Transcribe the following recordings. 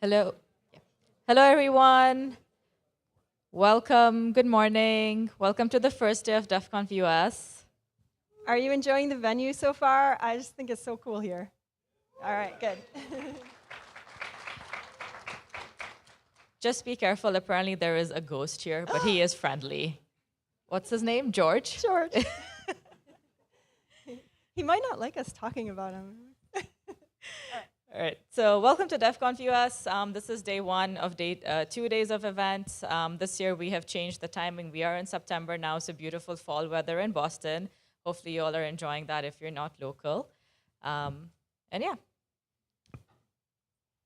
Hello. Yeah. Hello, everyone. Welcome. Good morning. Welcome to the first day of DEF CONF US. Are you enjoying the venue so far? I just think it's so cool here. All right, good. Just be careful. Apparently, there is a ghost here, but he is friendly. What's his name? George? George. He might not like us talking about him. All right. So, welcome to DEF CONF US. This is day one of 2 days of events. This year, we have changed the timing. We are in September now, so beautiful fall weather in Boston. Hopefully, you all are enjoying that if you're not local. And yeah.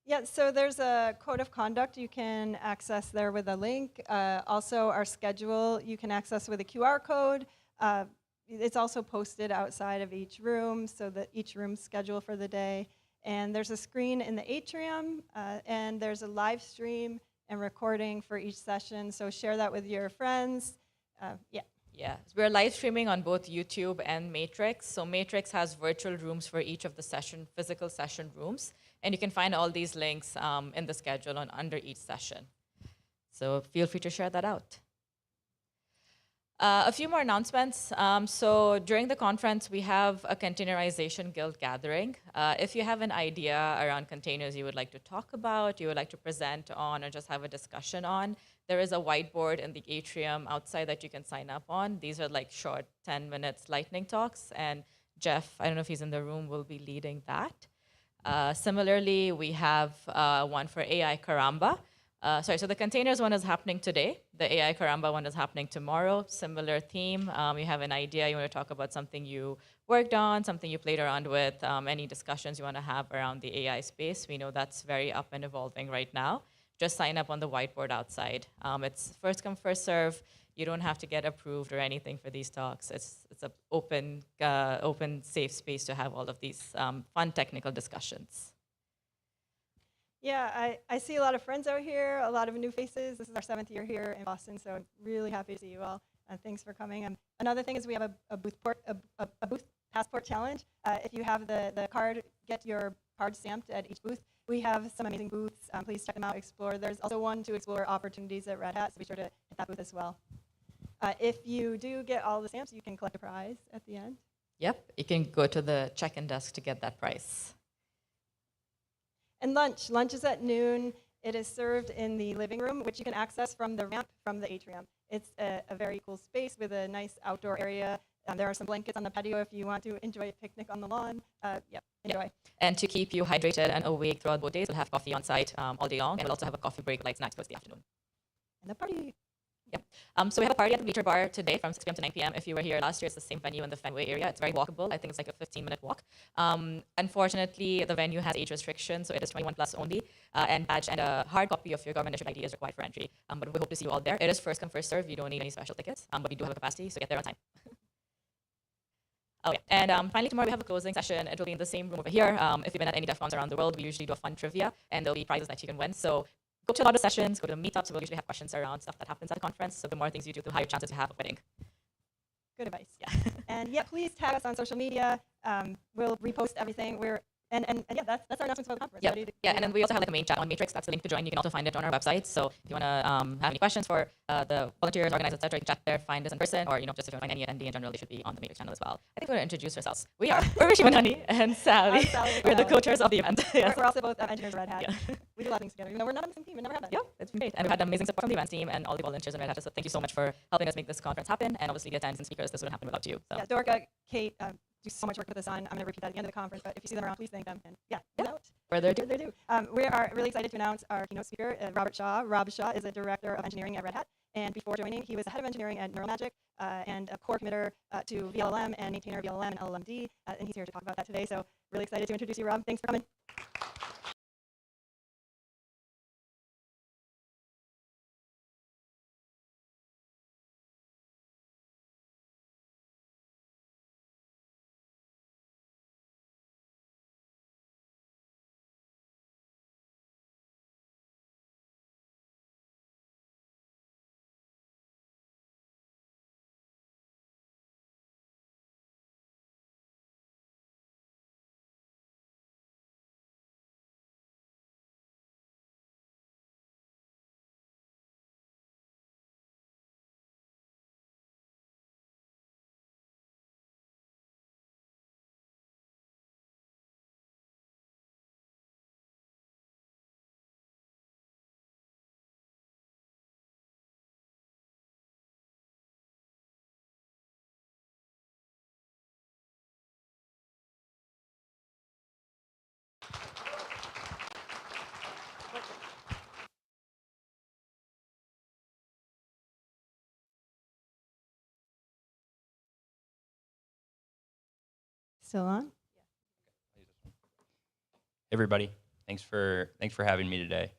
Yeah, so there's a code of conduct you can access there with a link. Also, our schedule you can access with a QR code. It's also posted outside of each room, so that each room's schedule for the day. And there's a screen in the atrium, and there's a live stream and recording for each session. So share that with your friends. Yeah. Yeah, so we're live streaming on both YouTube and Matrix. So Matrix has virtual rooms for each of the physical session rooms. And you can find all these links in the schedule on under each session. So feel free to share that out. A few more announcements. So during the conference, we have a Containerization Guild gathering. If you have an idea around containers you would like to talk about, you would like to present on, or just have a discussion on, there is a whiteboard in the atrium outside that you can sign up on. These are like short 10 minutes lightning talks, and Jeff, I don't know if he's in the room, will be leading that. Similarly, we have one for AI Karamba. So the containers one is happening today. The AI Karamba one is happening tomorrow. Similar theme. You have an idea, you want to talk about something you worked on, something you played around with, any discussions you want to have around the AI space. We know that's very up and evolving right now. Just sign up on the whiteboard outside. It's first come, first serve. You don't have to get approved or anything for these talks. It's an open, safe space to have all of these fun technical discussions. Yeah, I see a lot of friends out here, a lot of new faces. This is our 7th year here in Boston, so I'm really happy to see you all. Thanks for coming. Another thing is we have a booth passport challenge. If you have the card, get your card stamped at each booth. We have some amazing booths. Please check them out, explore. There's also one to explore opportunities at Red Hat, so be sure to hit that booth as well. If you do get all the stamps, you can collect a prize at the end. Yep, you can go to the check-in desk to get that prize. And lunch is at noon. It is served in the living room, which you can access from the ramp from the atrium. It's a very cool space with a nice outdoor area. There are some blankets on the patio if you want to enjoy a picnic on the lawn. Yep, enjoy. Yeah. And to keep you hydrated and awake throughout both days, we'll have coffee on site all day long, and we'll also have a coffee break, light snacks towards the afternoon. And the party. Yep. So we have a party at the Bleacher Bar today from 6 p.m. to 9 p.m. If you were here last year, it's the same venue in the Fenway area. It's very walkable. I think it's like a 15-minute walk. Unfortunately, the venue has age restrictions, so it is 21 plus only. And badge and a hard copy of your government-issued ID is required for entry. But we hope to see you all there. It is first come, first serve. You don't need any special tickets, but we do have a capacity, so get there on time. Oh, yeah. And finally, tomorrow we have a closing session. It will be in the same room over here. If you've been at any DEF CONs around the world, we usually do a fun trivia, and there'll be prizes that you can win. So go to a lot of sessions, go to meetups. We'll usually have questions around stuff that happens at a conference. So the more things you do, the higher chances you have of winning. Good advice. Yeah. And yeah, please tag us on social media. We'll repost everything. And yeah, that's our announcements for the conference. Yep. Yeah, and then we also have like a main chat on Matrix. That's the link to join. You can also find it on our website. So if you want to have any questions for the volunteers, organizers, etc., you can chat there, find us in person, or just if you want to find any attendee in general, they should be on the Matrix channel as well. I think we're going to introduce ourselves. We're Rishi Manani and Sally. We're the co-chairs of the event. Yes. We're also both engineers at Red Hat. Yeah. We do a lot of things together. We're not on the same team. We never have that. Yeah, it's been great. And we've had amazing support from the events team and all the volunteers in Red Hat. So thank you so much for helping us make this conference happen. And obviously the attendees and speakers, this wouldn't happen without you. So. Yeah, Dorka, Kate, do so much work with us on. I'm going to repeat that at the end of the conference, but if you see them around, please thank them. And yeah, Further ado. We are really excited to announce our keynote speaker, Robert Shaw. Rob Shaw is a director of engineering at Red Hat, and before joining, he was the head of engineering at Neuromagic and a core committer to VLLM and maintainer of VLLM and LLMD, and he's here to talk about that today. So really excited to introduce you, Rob. Thanks for coming. Still on? Hey everybody, thanks for having me today.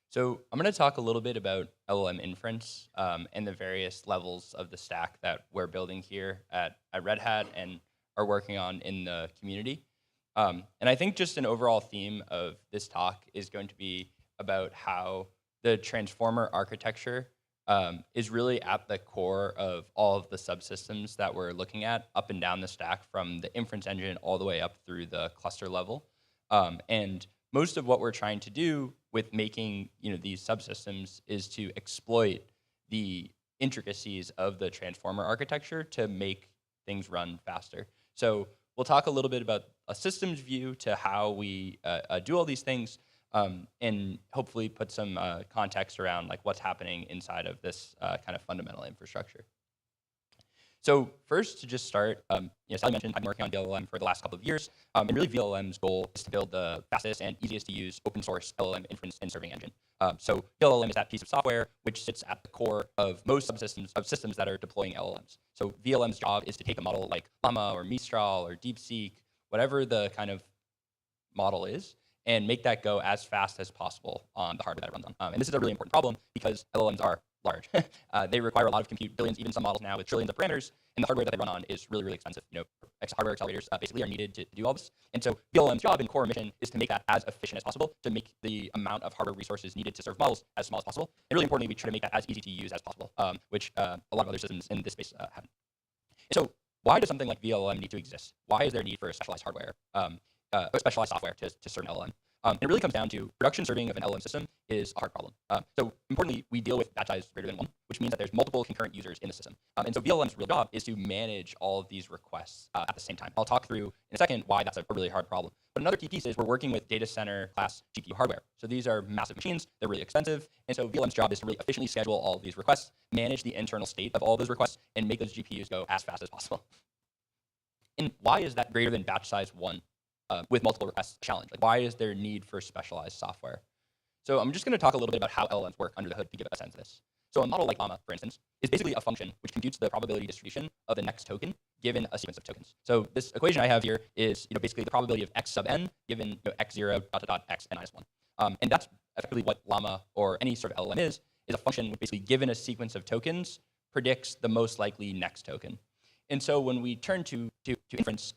So I'm going to talk a little bit about LLM inference and the various levels of the stack that we're building here at Red Hat and are working on in the community. And I think just an overall theme of this talk is going to be about how the transformer architecture is really at the core of all of the subsystems that we're looking at up and down the stack, from the inference engine all the way up through the cluster level. And most of what we're trying to do with making these subsystems is to exploit the intricacies of the transformer architecture to make things run faster. So we'll talk a little bit about a systems view to how we do all these things, and hopefully put some context around like what's happening inside of this kind of fundamental infrastructure. So first, to just start, Sally mentioned I've been working on VLLM for the last couple of years, and really VLLM's goal is to build the fastest and easiest to use open source LLM inference and serving engine. So VLLM is that piece of software which sits at the core of most subsystems of systems that are deploying LLMs. So VLLM's job is to take a model like Llama or Mistral or DeepSeek, whatever the kind of model is, and make that go as fast as possible on the hardware that it runs on. And this is a really important problem because LLMs are large. They require a lot of compute, billions, even some models now with trillions of parameters, and the hardware that they run on is really, really expensive. Hardware accelerators basically are needed to do all this. And so VLLM's job and core mission is to make that as efficient as possible, to make the amount of hardware resources needed to serve models as small as possible. And really importantly, we try to make that as easy to use as possible, which a lot of other systems in this space haven't. So why does something like VLLM need to exist? Why is there a need for specialized hardware, or specialized software to serve an LLM? And it really comes down to production serving of an LLM system is a hard problem. So importantly, we deal with batch size greater than 1, which means that there's multiple concurrent users in the system. And so VLLM's real job is to manage all of these requests at the same time. I'll talk through in a second why that's a really hard problem. But another key piece is we're working with data center class GPU hardware. So these are massive machines, they're really expensive. And so VLLM's job is to really efficiently schedule all of these requests, manage the internal state of all of those requests, and make those GPUs go as fast as possible. And why is that greater than batch size 1? With multiple requests challenge? Like, why is there need for specialized software? So I'm just going to talk a little bit about how LLMs work under the hood to give a sense of this. So a model like Llama, for instance, is basically a function which computes the probability distribution of the next token given a sequence of tokens. So this equation I have here is basically the probability of x sub n given x0 x n minus 1. And that's effectively what Llama or any sort of LLM is a function which basically given a sequence of tokens predicts the most likely next token. And so when we turn to inference,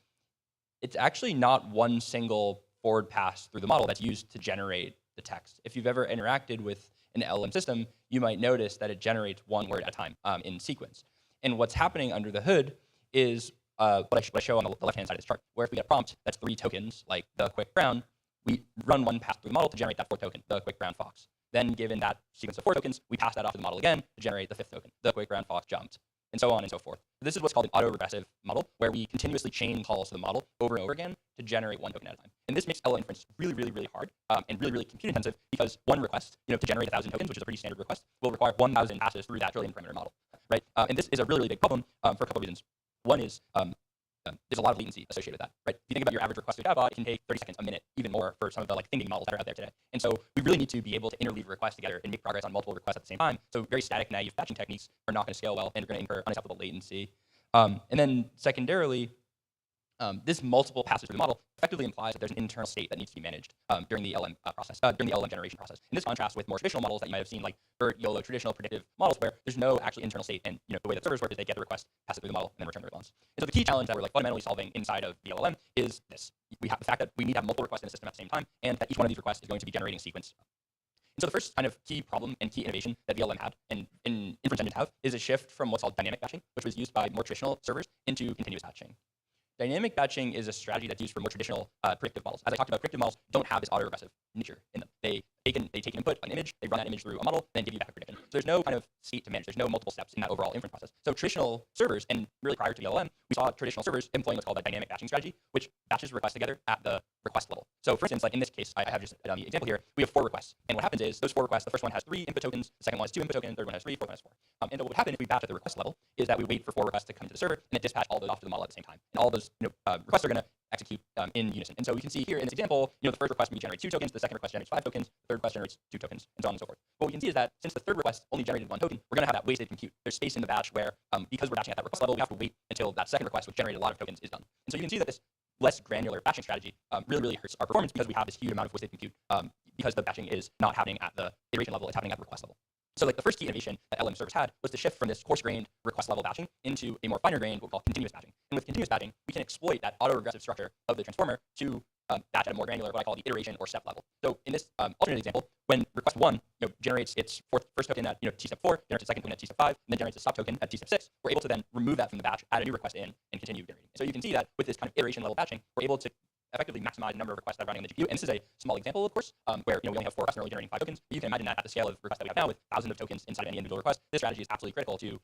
it's actually not one single forward pass through the model that's used to generate the text. If you've ever interacted with an LLM system, you might notice that it generates one word at a time in sequence. And what's happening under the hood is what I show on the left-hand side of this chart, where if we get a prompt that's 3 tokens, like the quick brown, we run one pass through the model to generate that 4th token, the quick brown fox. Then given that sequence of 4 tokens, we pass that off to the model again to generate the 5th token, the quick brown fox jumped, and so on and so forth. This is what's called an autoregressive model, where we continuously chain calls to the model over and over again to generate one token at a time. And this makes LLM inference really, really, really hard and really, really compute intensive, because one request, to generate 1,000 tokens, which is a pretty standard request, will require 1,000 passes through that trillion parameter model, right? And this is a really, really big problem for a couple of reasons. One is there's a lot of latency associated with that, right? If you think about your average request to a chatbot, it can take 30 seconds, a minute, even more for some of the thinking models that are out there today. And so we really need to be able to interleave requests together and make progress on multiple requests at the same time. So very static, naive batching techniques are not going to scale well and are going to incur unacceptable latency. And then secondarily, this multiple passes through the model effectively implies that there's an internal state that needs to be managed during the LM process, during the LM generation process. And this contrasts with more traditional models that you might have seen, like BERT, YOLO, traditional predictive models, where there's no actually internal state, and the way that servers work is they get the request, pass it through the model, and then return the response. And so the key challenge that we're fundamentally solving inside of the LLM is this: we have the fact that we need to have multiple requests in the system at the same time, and that each one of these requests is going to be generating sequence. And so the first kind of key problem and key innovation that VLM had and inference engines have is a shift from what's called dynamic batching, which was used by more traditional servers, into continuous batching. Dynamic batching is a strategy that's used for more traditional predictive models. As I talked about, predictive models don't have this autoregressive nature in them. They take an input, an image, they run that image through a model, and then give you back a prediction. So there's no kind of state to manage. There's no multiple steps in that overall inference process. So traditional servers, and really prior to VLM, we saw traditional servers employing what's called a dynamic batching strategy, which batches requests together at the request level. So for instance, like in this case, I have just done the example here, we have 4 requests. And what happens is those 4 requests, the first one has 3 input tokens, the second one has 2 input tokens, the third one has 3, fourth one has 4. And what would happen if we batch at the request level is that we wait for 4 requests to come to the server and then dispatch all those off to the model at the same time. And all those requests are going to execute in unison. And so we can see here in this example, the first request we generate 2 tokens, the second request generates 5 tokens, the third request generates 2 tokens, and so on and so forth. What we can see is that since the third request only generated 1 token, we're going to have that wasted compute. There's space in the batch where, because we're batching at that request level, we have to wait until that second request, which generated a lot of tokens, is done. And so you can see that this less granular batching strategy really hurts our performance because we have this huge amount of wasted compute because the batching is not happening at the iteration level, it's happening at the request level. So like the first key innovation that LLM servers had was to shift from this coarse-grained request level batching into a more finer-grained, what we call continuous batching. And with continuous batching, we can exploit that auto-regressive structure of the transformer to batch at a more granular, what I call the iteration or step level. So in this alternate example, when request 1 generates its first token at t step 4, generates its second token at t step 5, and then generates a stop token at t step 6, we're able to then remove that from the batch, add a new request in, and continue generating. So you can see that with this kind of iteration level batching, we're able to effectively maximize the number of requests that are running on the GPU. And this is a small example, of course, where we only have 4 requests and we're only generating 5 tokens. But you can imagine that at the scale of requests that we have now, with thousands of tokens inside any individual request, this strategy is absolutely critical to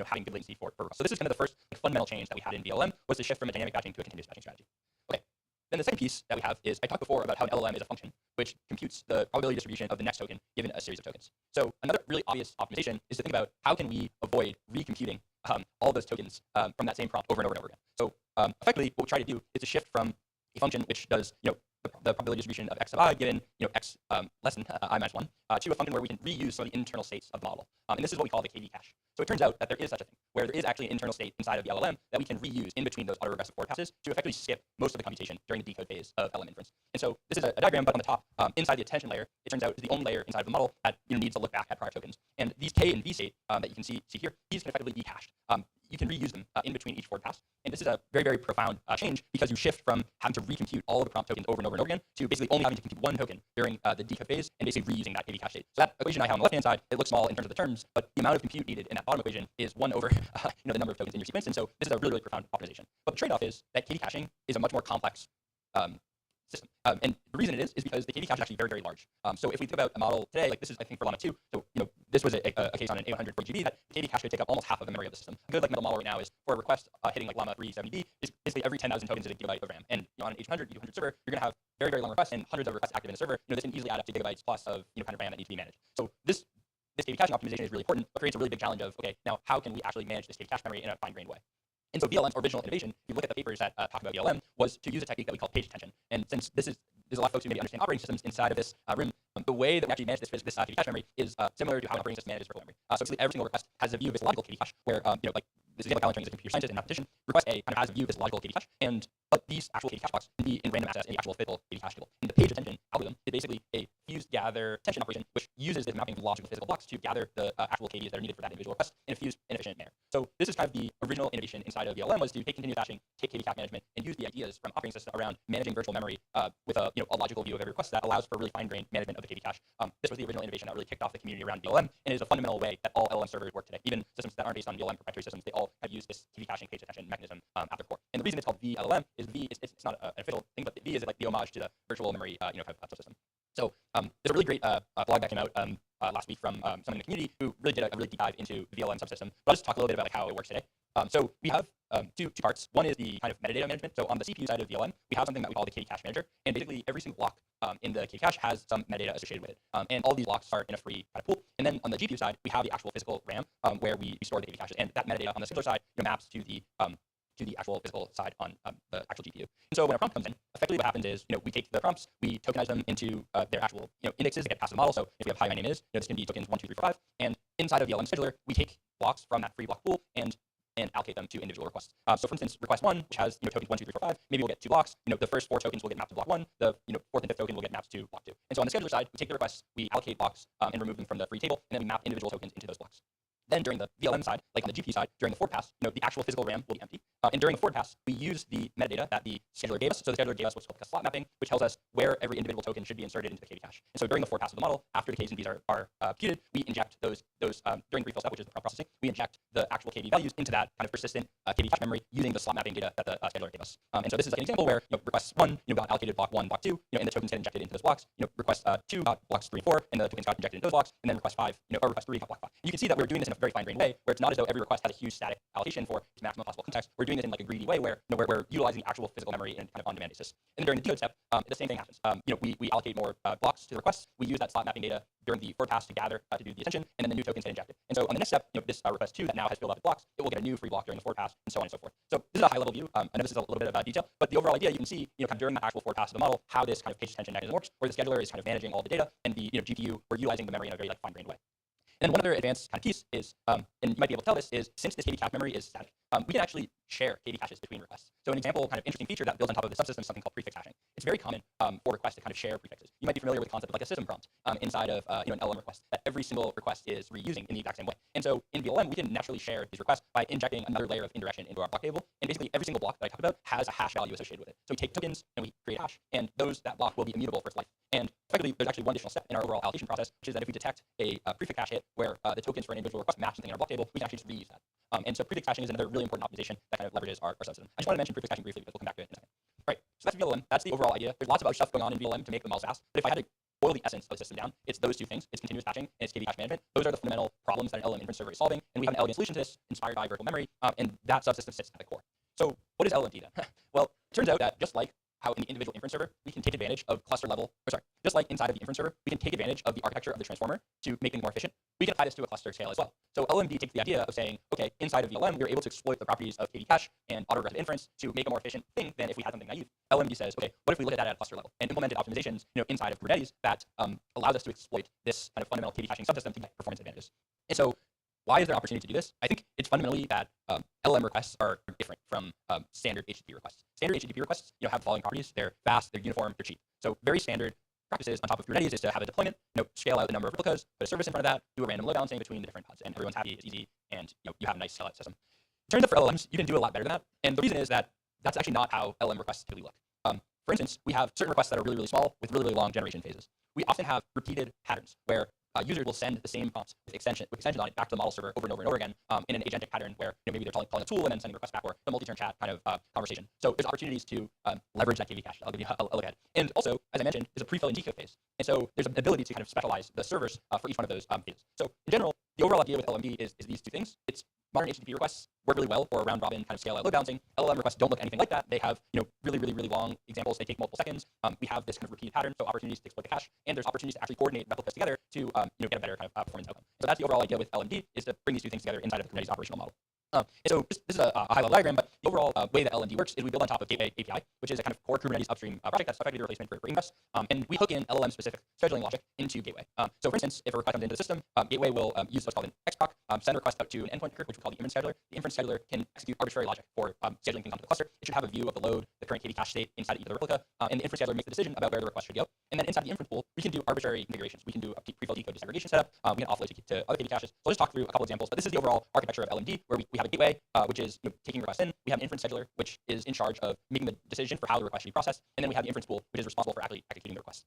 having good latency for requests. So this is kind of the first fundamental change that we had in VLM, was to shift from a dynamic batching to a continuous batching strategy. Okay. Then the second piece that we have is I talked before about how an LLM is a function which computes the probability distribution of the next token given a series of tokens. So another really obvious optimization is to think about how can we avoid recomputing all those tokens from that same prompt over and over and over again. So effectively, what we try to do is to shift from a function which does the probability distribution of x of I given x less than I minus 1 to a function where we can reuse some of the internal states of the model. And this is what we call the KV cache. So it turns out that there is such a thing, where there is actually an internal state inside of the LLM that we can reuse in between those autoregressive forward passes to effectively skip most of the computation during the decode phase of LM inference. And so this is a diagram, but on the top, inside the attention layer, it turns out is the only layer inside of the model that needs to look back at prior tokens. And these K and V state that you can see here, these can effectively be cached. You can reuse them in between each forward pass. And this is a very, very profound change because you shift from having to recompute all of the prompt tokens over and over and over again to basically only having to compute 1 token during the decode phase and basically reusing that KV cache state. So that equation I have on the left-hand side, it looks small in terms of the terms, but the amount of compute needed in that bottom equation is 1 over the number of tokens in your sequence. And so this is a really, really profound optimization. But the trade-off is that KV caching is a much more complex system. And the reason it is because the KV cache is actually very, very large. So if we think about a model today, like this is, I think, for Llama 2, so this was a case on an 840 GB that the KV cache could take up almost half of the memory of the system. A good mental model right now is for a request hitting like Llama 370B is basically every 10,000 tokens is a gigabyte of RAM. And on an H100, U200 server, you're going to have very, very long requests and hundreds of requests active in the server. This can easily add up to gigabytes plus of kind of RAM that needs to be managed. So this KV caching optimization is really important, but creates a really big challenge of, okay, now how can we actually manage this KV cache memory in a fine-grained way? And so VLM's original innovation, if you look at the papers that talk about VLM, was to use a technique that we call page attention. And since there's a lot of folks who maybe understand operating systems inside of this room, the way that we actually manage this KV cache memory is similar to how an operating system manages virtual memory. So basically every single request has a view of its logical KV cache, where like this example Alan Turing is a computer scientist and mathematician. Request A kind of has a view of this logical KV cache, but these actual KV cache blocks can be in random access in the actual physical KV cache table. And the page attention algorithm is basically a fused gather attention operation, which uses this mapping of logical physical blocks to gather the actual KVs that are needed for that individual request in a fused and efficient manner. So this is kind of the original innovation inside of VLM, was to take continuous batching, take KV cache management, and use the ideas from operating system around managing virtual memory with a logical view of every request that allows for really fine-grained management of the KV cache. This was the original innovation that really kicked off the community around VLM, and is a fundamental way that all LLM servers work today. Even systems that aren't based on VLM proprietary systems, they all have used this KV caching page attention mechanism at their core. And the reason it's called VLM is it's not an official thing, but V is like the homage to the virtual memory kind of subsystem. So there's a really great blog that came out last week from someone in the community who really did a really deep dive into the VLM subsystem. But I'll just talk a little bit about how it works today. So we have two parts. One is the kind of metadata management. So on the CPU side of VLM, we have something that we call the KV cache manager, and basically every single block in the KV cache has some metadata associated with it. And all these blocks are in a free kind of pool. And then on the GPU side, we have the actual physical RAM where we store the KV caches, and that metadata on the scheduler side maps to the actual physical side on the actual GPU. And so when a prompt comes in, effectively what happens is, we take the prompts, we tokenize them into their actual indexes that get passed to the model. So if we have hi, my name is, this can be tokens 1, 2, 3, 4, 5. And inside of VLM scheduler, we take blocks from that free block pool and allocate them to individual requests. So for instance, request 1, which has tokens 1, 2, 3, 4, 5, maybe we'll get 2 blocks. The first 4 tokens will get mapped to block 1. The 4th and 5th token will get mapped to block 2. And so on the scheduler side, we take the requests, we allocate blocks and remove them from the free table, and then we map individual tokens into those blocks. Then during the VLM side, like on the GPU side, during the forward pass, the actual physical RAM will be empty. And during the forward pass, we use the metadata that the scheduler gave us. So the scheduler gave us what's called a slot mapping, which tells us where every individual token should be inserted into the KV cache. And so during the forward pass of the model, after the Ks and Vs are computed, we inject those during the refill step, which is the prompt processing, we inject the actual KV values into that kind of persistent KV cache memory using the slot mapping data that the scheduler gave us. And so this is an example where request 1 got allocated block 1, block 2, and the tokens get injected into those blocks. Request 2 got blocks 3 and 4, and the tokens got injected into those blocks, and then request 5, or request 3 got block 5. And you can see that we're doing this in a very fine-grained way, where it's not as though every request has a huge static allocation for its maximum possible context. We're doing this in like a greedy way where we're utilizing actual physical memory in kind of on-demand basis. And then during the decode step, the same thing happens. We allocate more blocks to the requests. We use that slot mapping data during the forward pass to gather to do the attention, and then the new tokens get injected. And so on the next step, this request 2 that now has filled out the blocks, it will get a new free block during the forward pass, and so on and so forth. So this is a high-level view. I know this is a little bit of detail, but the overall idea you can see, kind of during the actual forward pass of the model, how this kind of page attention mechanism works, where the scheduler is kind of managing all the data, and the GPU, we're utilizing the memory in a very like fine-grained way. And then one other advanced kind of piece is, and you might be able to tell this, is since this KV cache memory is static, we can actually share KV caches between requests. So an example, kind of interesting feature that builds on top of the subsystem is something called prefix hashing. It's very common for requests to kind of share prefixes. You might be familiar with the concept of like a system prompt inside of an LLM request that every single request is reusing in the exact same way. And so in VLM, we can naturally share these requests by injecting another layer of indirection into our block table. And basically every single block that I talked about has a hash value associated with it. So we take tokens and we create hash, and that block will be immutable for its life. And effectively, there's actually one additional step in our overall allocation process, which is that if we detect a prefix hash hit where the tokens for an individual request match something in our block table, we can actually just reuse that. And so prefix hashing is another really important optimization that kind of leverages our subsystem. I just want to mention prefix hashing briefly because we'll come back to it in a second. All right, so that's VLM. That's the overall idea. There's lots of other stuff going on in VLM to make the models fast. But if I had to boil the essence of the system down, it's those two things. It's continuous patching and it's KV cache management. Those are the fundamental problems that an LLM inference server is solving. And we have an elegant solution to this inspired by virtual memory. And that subsystem sits at the core. So what is LLMD then? Well, it turns out that just like how in the individual inference server, we can take advantage of cluster level, just like inside of the inference server, we can take advantage of the architecture of the transformer to make things more efficient. We can apply this to a cluster scale as well. So LLMD takes the idea of saying, okay, inside of VLM, we're able to exploit the properties of KV cache and autoregressive inference to make a more efficient thing than if we had something naive. LLMD says, okay, what if we look at that at a cluster level and implemented optimizations, inside of Kubernetes that allows us to exploit this kind of fundamental KV caching subsystem to get performance advantages. And so why is there opportunity to do this? I think it's fundamentally that LLM requests are different from standard HTTP requests. Standard HTTP requests, have the following properties. They're fast, they're uniform, they're cheap. So very standard practices on top of Kubernetes is to have a deployment, scale out the number of replicas, put a service in front of that, do a random load balancing between the different pods, and everyone's happy, it's easy, and you have a nice scale-out system. It turns out for LLMs, you can do a lot better than that. And the reason is that that's actually not how LLM requests typically look. For instance, we have certain requests that are really, really small with really, really long generation phases. We often have repeated patterns where users will send the same prompts with extensions on it back to the model server over and over and over again in an agentic pattern where maybe they're calling a tool and then sending requests back, or the multi-turn chat kind of conversation. So there's opportunities to leverage that KV cache. I'll give you a look at. And also, as I mentioned, there's a prefill and decode phase. And so there's an ability to kind of specialize the servers for each one of those phases. So in general, the overall idea with LMD is these two things. It's modern HTTP requests work really well for round robin kind of scale out load balancing. LLM requests don't look anything like that. They have really, really, really long examples. They take multiple seconds. We have this kind of repeated pattern, so opportunities to exploit the cache, and there's opportunities to actually coordinate replicas together to get a better kind of performance outcome. So that's the overall idea with LMD, is to bring these two things together inside of the Kubernetes operational model. And so this is a high-level diagram, but the overall way that LMD works is we build on top of Gateway API, which is a kind of core Kubernetes upstream project that's effectively the replacement for Ingress. And we hook in LLM-specific scheduling logic into Gateway. So for instance, if a request comes into the system, Gateway will use what's called an XProc, send a request out to an endpoint which we call the inference scheduler. The inference scheduler can execute arbitrary logic for scheduling things onto the cluster. It should have a view of the load, the current KV cache state inside of each of the replica, and the inference scheduler makes the decision about where the request should go. And then inside the inference pool, we can do arbitrary configurations. We can do a prefill decode disaggregation setup. We can offload to other KV caches. So I'll just talk through a couple examples, but this is the overall architecture of LMD, where we have a gateway, which is taking requests in. We have an inference scheduler, which is in charge of making the decision for how the request should be processed. And then we have the inference pool, which is responsible for actually executing the request.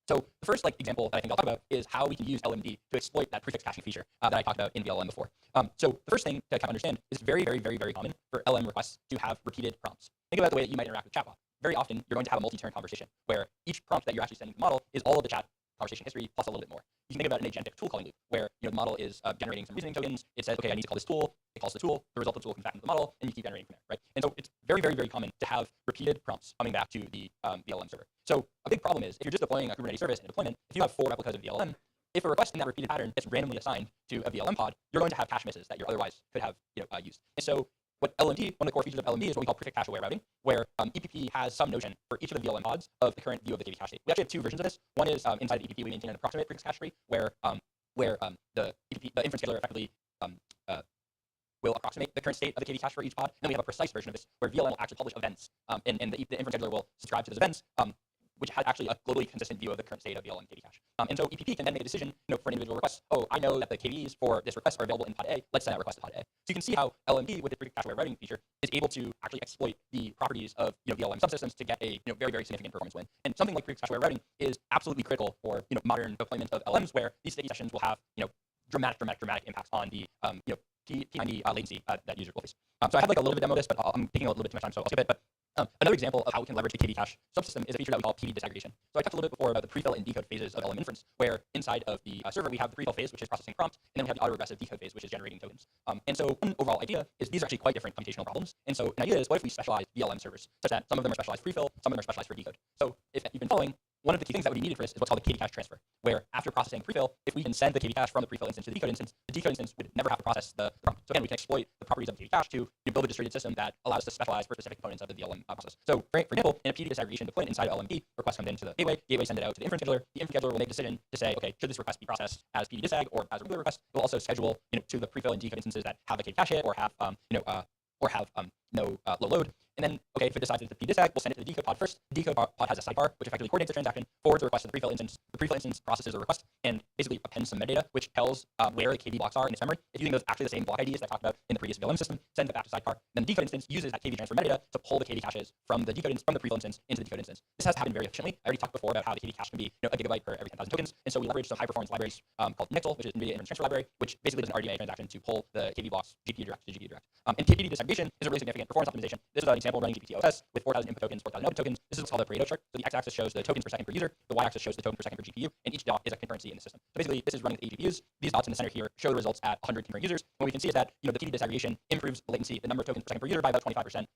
So the first example that I think I'll talk about is how we can use LMD to exploit that prefix caching feature that I talked about in VLM before. So the first thing to kind of understand is very, very, very, very common for LM requests to have repeated prompts. Think about the way that you might interact with chatbot. Very often, you're going to have a multi-turn conversation where each prompt that you're actually sending to the model is all of the chat conversation history plus a little bit more. You can think about an agentic tool calling loop where the model is generating some reasoning tokens. It says, okay, I need to call this tool. It calls the tool. The result of the tool comes back into the model, and you keep generating from there, right? And so it's very, very, very common to have repeated prompts coming back to the VLM server. So a big problem is if you're just deploying a Kubernetes service in a deployment, if you have 4 replicas of VLM, if a request in that repeated pattern gets randomly assigned to a VLM pod, you're going to have cache misses that you otherwise could have used. And so what LMD, one of the core features of LMD is what we call prefix cache aware routing, where EPP has some notion for each of the VLM pods of the current view of the KV cache state. We actually have 2 versions of this. One is inside the EPP we maintain an approximate prefix cache tree where the inference scheduler effectively will approximate the current state of the KV cache for each pod. And then we have a precise version of this where VLM will actually publish events, and the inference scheduler will subscribe to those events, which has actually a globally consistent view of the current state of VLM KV cache. And so EPP can then make a decision for an individual request. Oh, I know that the KVs for this request are available in pod A. Let's send out request to pod A. So you can see how LMD with the prefix cache aware routing feature is able to actually exploit the properties of VLM subsystems to get a very, very significant performance win. And something like prefix cache aware routing is absolutely critical for modern deployment of LMs, where these sticky sessions will have dramatic impacts on the P90 latency that users will face. So I have a little bit of demo of this, but I'm taking a little bit too much time, so I'll skip it. But Another example of how we can leverage the KV cache subsystem is a feature that we call PV disaggregation. So I talked a little bit before about the prefill and decode phases of LM inference, where inside of the server we have the prefill phase, which is processing prompt, and then we have the autoregressive decode phase, which is generating tokens. And so one overall idea is these are actually quite different computational problems. And so an idea is, what if we specialize VLM servers, such that some of them are specialized for prefill, some of them are specialized for decode. So if you've been following, one of the key things that would be needed for this is what's called the KV cache transfer, where after processing prefill, if we can send the KV cache from the prefill instance to the decode instance would never have to process the prompt. So again, we can exploit the properties of the KV cache to build a distributed system that allows us to specialize for specific components of the VLM process. So for example, in a PD disaggregation deployment inside LMD, request comes into the gateway send it out to the inference scheduler. The inference scheduler will make a decision to say, okay, should this request be processed as PD disag or as a regular request? We'll also schedule, to the prefill and decode instances that have a KV cache hit or have, no low load. And then, okay, if it decides it's a PD disag, we'll send it to the decode pod first. The decode pod has a sidebar, which effectively coordinates the transaction, forwards the request to the prefill instance. The prefill instance processes a request and basically appends some metadata, which tells where the KV blocks are in its memory. It's using those actually the same block IDs that I talked about in the previous VLM system, sends it back to sidecar. Then the decode instance uses that KV transfer metadata to pull the KV caches from the decode from the prefill instance into the decode instance. This has to happen very efficiently. I already talked before about how the KV cache can be a gigabyte per every 10,000 tokens. And so we leverage some high performance libraries called Nixel, which is NVIDIA Inference Transfer Library, which basically does an RDMA transaction to pull the KV blocks GPU direct to GPU direct. And KPD disaggregation is a really significant performance optimization. This is an example running GPT-OS with 4,000 input tokens, 4,000 output tokens. This is what's called a Pareto chart. So the x-axis shows the tokens per second per user, the y-axis shows the tokens per second per GPU, and each dot is a concurrency in the system. So basically, this is running with 8 GPUs. These dots in the center here show the results at 100 concurrent users. What we can see is that the KPD disaggregation improves the latency, the number of tokens per second per user by about 25%,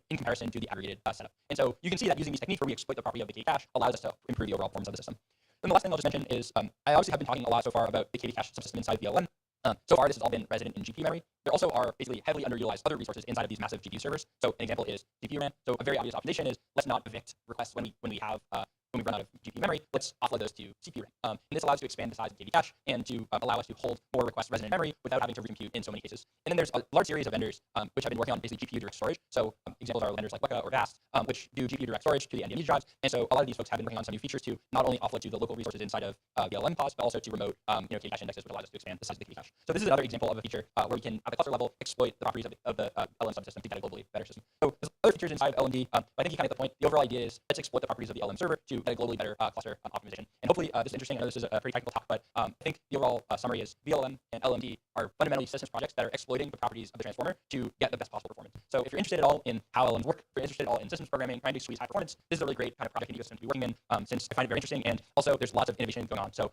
in comparison to the aggregated setup. And so you can see that using these techniques where we exploit the property of the KV cache allows us to improve the overall performance of the system. Then the last thing I'll just mention is I obviously have been talking a lot so far about the KV cache subsystem inside VLM. So far, this has all been resident in GPU memory. There also are basically heavily underutilized other resources inside of these massive GPU servers. So an example is CPU RAM. So a very obvious optimization is let's not evict requests when we run out of GPU memory. Let's offload those to CPU RAM. And this allows us to expand the size of KV cache and to allow us to hold more requests resident in memory without having to recompute in so many cases. And then there's a large series of vendors which have been working on basically GPU direct storage. So examples are vendors like Weka or VAST, which do GPU direct storage to the NVMe drives. And so a lot of these folks have been working on some new features to not only offload to the local resources inside of VLM pods, but also to remote KV cache indexes, which allows us to expand the size of the KV cache. So this is another example of a feature where we can, at the cluster level, exploit the properties of the LM subsystem to get a globally better system. So there's other features inside of LMD. I think you kind of get the point. The overall idea is let's exploit the properties of the LM server to get a globally better cluster optimization. And hopefully this is interesting. I know this is a pretty technical talk, but I think the overall summary is VLM and LMD are fundamentally systems projects that are exploiting the properties of the transformer to get the best possible performance. So if you're interested at all in how LMs work, if you're interested at all in systems programming, trying to squeeze high performance, this is a really great kind of project and ecosystem to be working in since I find it very interesting. And also there's lots of innovation going on. So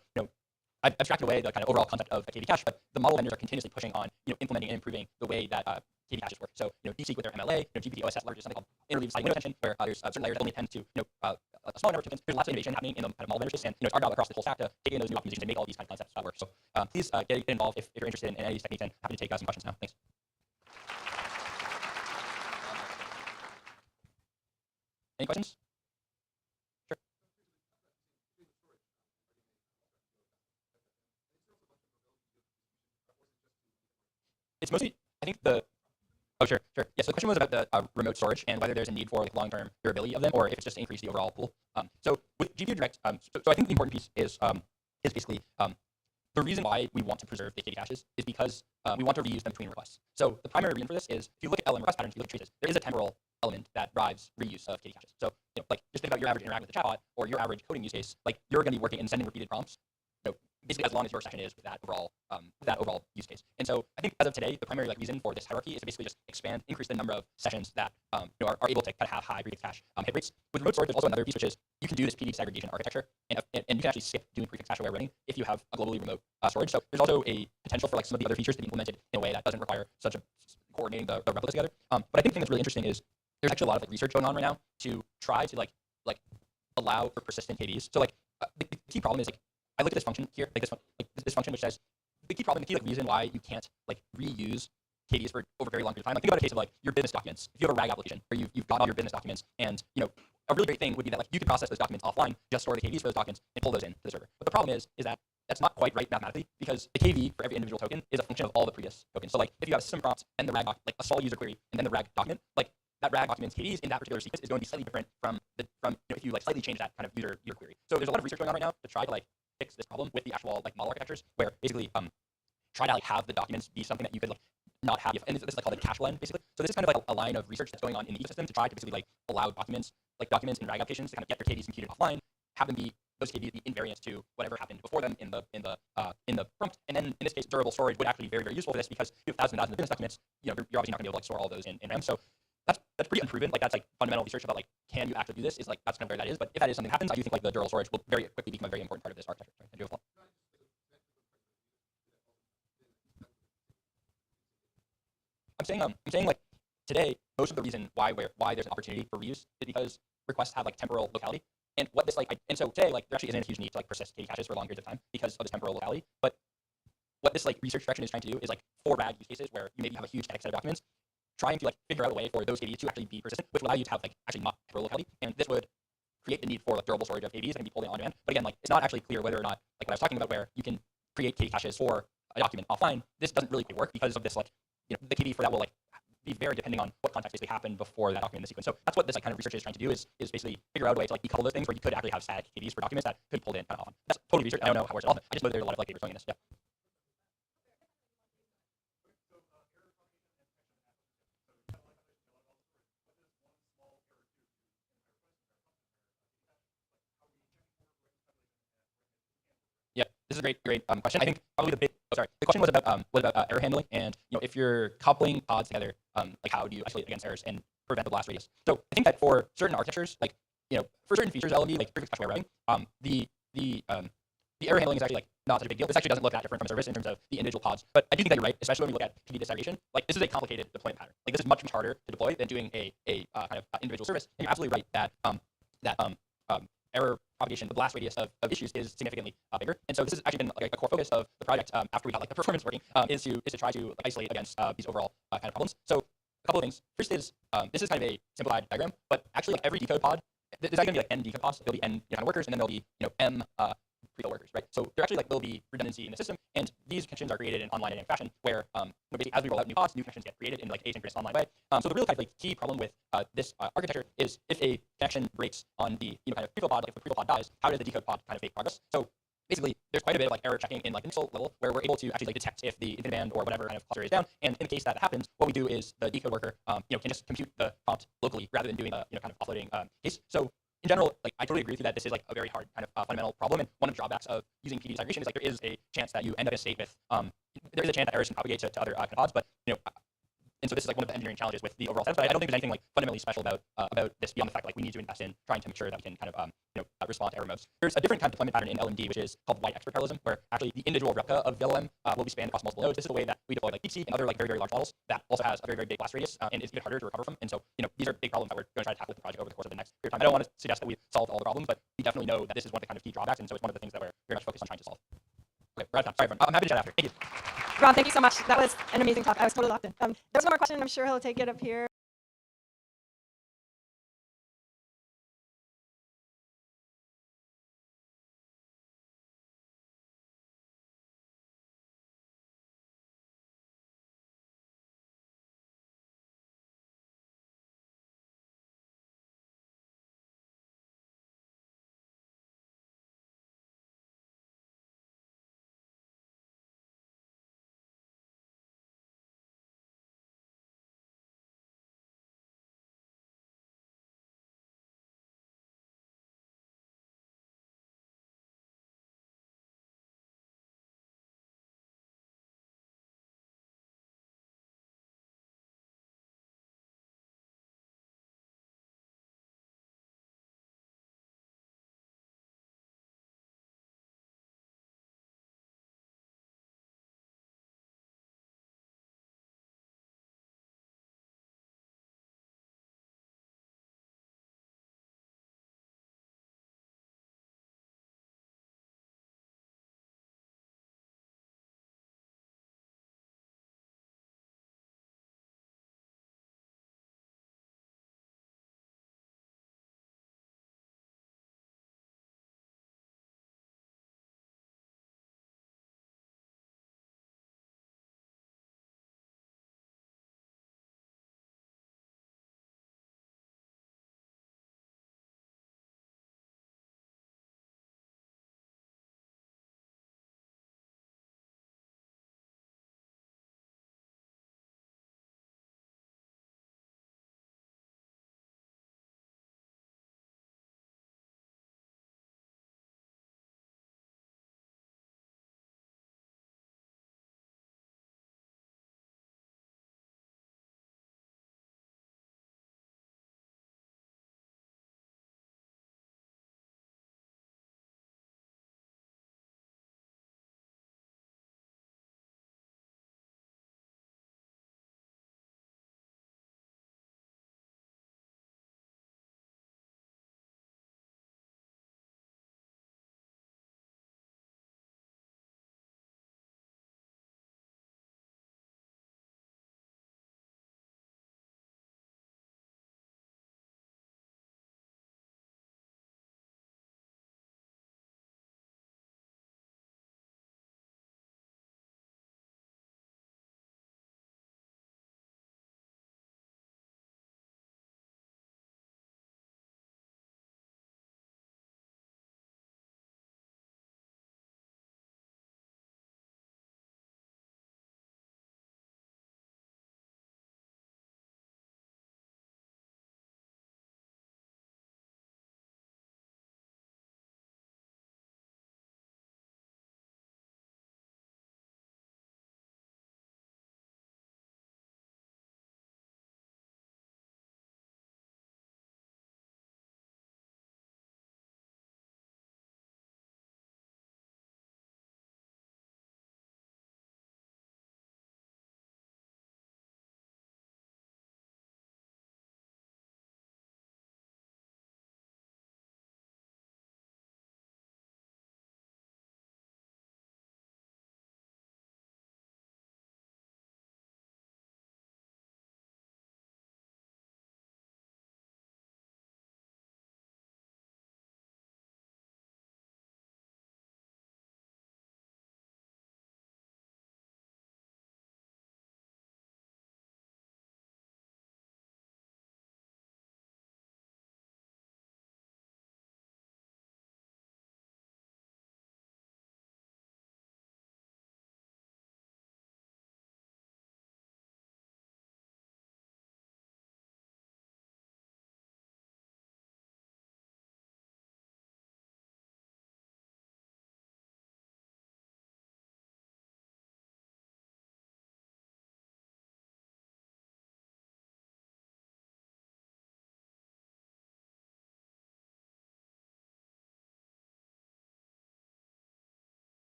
I've abstracted away the kind of overall concept of a KV cache, but the model vendors are continuously pushing on implementing and improving the way that KV caches work. So DeepSeek with their MLA, GPT-OS leverages something called interleave side window attention, where there's certain layers that only tend to a small number of tokens. There's lots of innovation happening in the kind of model vendor space, and it's our job across the whole stack to take in those new optimizations and make all these kind of concepts work. So please get involved if you're interested in any of these techniques, and happy to take some questions now. Thanks. Any questions? Sure. It's mostly, I think oh, sure. Yeah, so the question was about the remote storage and whether there's a need for long-term durability of them or if it's just to increase the overall pool. So with GPU Direct, so I think the important piece is basically the reason why we want to preserve the KV caches is because we want to reuse them between requests. So the primary reason for this is if you look at LM request patterns, if you look at traces, there is a temporal element that drives reuse of KV caches. So just think about your average interaction with the chatbot or your average coding use case. You're going to be working and sending repeated prompts. Basically as long as your session is with that overall use case. And so I think as of today, the primary reason for this hierarchy is to basically just increase the number of sessions that are able to kind of have high prefix cache hit rates. With remote storage, there's also another piece, which is you can do this PD disaggregation architecture, and you can actually skip doing prefix cache aware running if you have a globally remote storage. So there's also a potential for some of the other features to be implemented in a way that doesn't require such a coordinating the replicas together. But I think the thing that's really interesting is there's actually a lot of research going on right now to try to allow for persistent KVs. So the key problem is I look at this function here, this function which says the key reason why you can't reuse KVs for over a very long period of time. Think about a case of your business documents. If you have a RAG application where you've got all your business documents, and a really great thing would be that you could process those documents offline, just store the KVs for those documents, and pull those into the server. But the problem is that that's not quite right mathematically because the KV for every individual token is a function of all the previous tokens. So if you have a system prompt and the RAG a small user query and then the RAG document, that RAG document's KVs in that particular sequence is going to be slightly different from if you slightly change that kind of user query. So there's a lot of research going on right now to try to fix this problem with the actual model architectures, where basically try to have the documents be something that you could not have. And this is called a cache blend, basically. So this is kind of a line of research that's going on in the ecosystem to try to basically allow documents in RAG applications to kind of get their KVs computed offline, have them those KVs be invariant to whatever happened before them in the prompt. And then in this case, durable storage would actually be very, very useful for this because you have thousands and thousands of business documents. You're obviously not going to be able to store all those in RAM. So that's pretty unproven. Like that's like fundamental research about like can you actually do this is like that's kind of where that is. But if that is something that happens, I do think like the durable storage will very quickly become a very important part of this architecture. Sorry, I do have a follow-up. I'm saying like today, most of the reason why there's an opportunity for reuse is because requests have like temporal locality. And what this and so today like there actually isn't a huge need to like persist KD caches for long periods of time because of this temporal locality. But what this like research direction is trying to do is like for RAG use cases where you maybe have a huge static set of documents, trying to like figure out a way for those KDs to actually be persistent, which would allow you to have like actually not temporal locality. And this would create the need for like durable storage of KDs that can be pulled in on demand. But again, like it's not actually clear whether or not like what I was talking about where you can create KD caches for a document offline. This doesn't really work because of this like the KD for that will like be very depending on what context basically happened before that document in the sequence. So that's what this like kind of research is trying to do is basically figure out a way to like decouple those things where you could actually have static KDs for documents that could be pulled in kind of often. That's totally research. I don't know how it works at all. I just know there's a lot of like papers going in this. Yeah. Yeah, this is a great question. I think probably the question was about error handling and if you're coupling pods together, like how do you isolate against errors and prevent the blast radius? So I think that for certain architectures, like for certain features of LMD, like prefix cache routing, the error handling is actually like not such a big deal. This actually doesn't look that different from a service in terms of the individual pods. But I do think that you're right, especially when we look at PD disaggregation. Like this is a complicated deployment pattern. Like this is much harder to deploy than doing a kind of individual service. And you're absolutely right that error propagation, the blast radius of issues is significantly bigger. And so this has actually been like a core focus of the project after we got like the performance working is to try to like, isolate against these overall kind of problems. So a couple of things. First is this is kind of a simplified diagram, but actually like every decode pod, there's actually going to be like n decode pods. There'll be n kind of workers, and then there'll be m prefill workers, right? So there actually like will be redundancy in the system, and these connections are created in online dynamic fashion, where basically as we roll out new pods, new connections get created in like asynchronous online way. So the real kind of like key problem with this architecture is if a connection breaks on the kind of prefill pod, like if the prefill pod dies, how does the decode pod kind of make progress? So basically, there's quite a bit of like error checking in like initial level where we're able to actually like detect if the InfiniBand or whatever kind of cluster is down. And in the case that happens, what we do is the decode worker can just compute the prompt locally rather than doing the kind of offloading case. So in general, like I totally agree with you that this is like a very hard kind of fundamental problem. And one of the drawbacks of using PD disaggregation is like there is a chance that you end up in a state with there is a chance that errors can propagate to other kind of pods, but and so this is like one of the engineering challenges with the overall setup. But I don't think there's anything like fundamentally special about this beyond the fact like we need to invest in trying to make sure that we can kind of respond to error modes. There's a different kind of deployment pattern in LMD, which is called wide expert parallelism, where actually the individual replica of VLM will be spanned across multiple nodes. This is the way that we deploy like DeepSeek and other like very large models that also has a very big blast radius and is even harder to recover from. And so these are big problems that we're going to try to tackle with the project over the course of the next period of time. I don't want to suggest that we solved all the problems, but we definitely know that this is one of the kind of key drawbacks, and so it's one of the things that we're very much focused on trying to solve. Okay, we're out of time. Sorry, everyone. I'm happy to chat after. Thank you. Ron, thank you so much. That was an amazing talk. I was totally locked in. There's one more question. I'm sure he'll take it up here.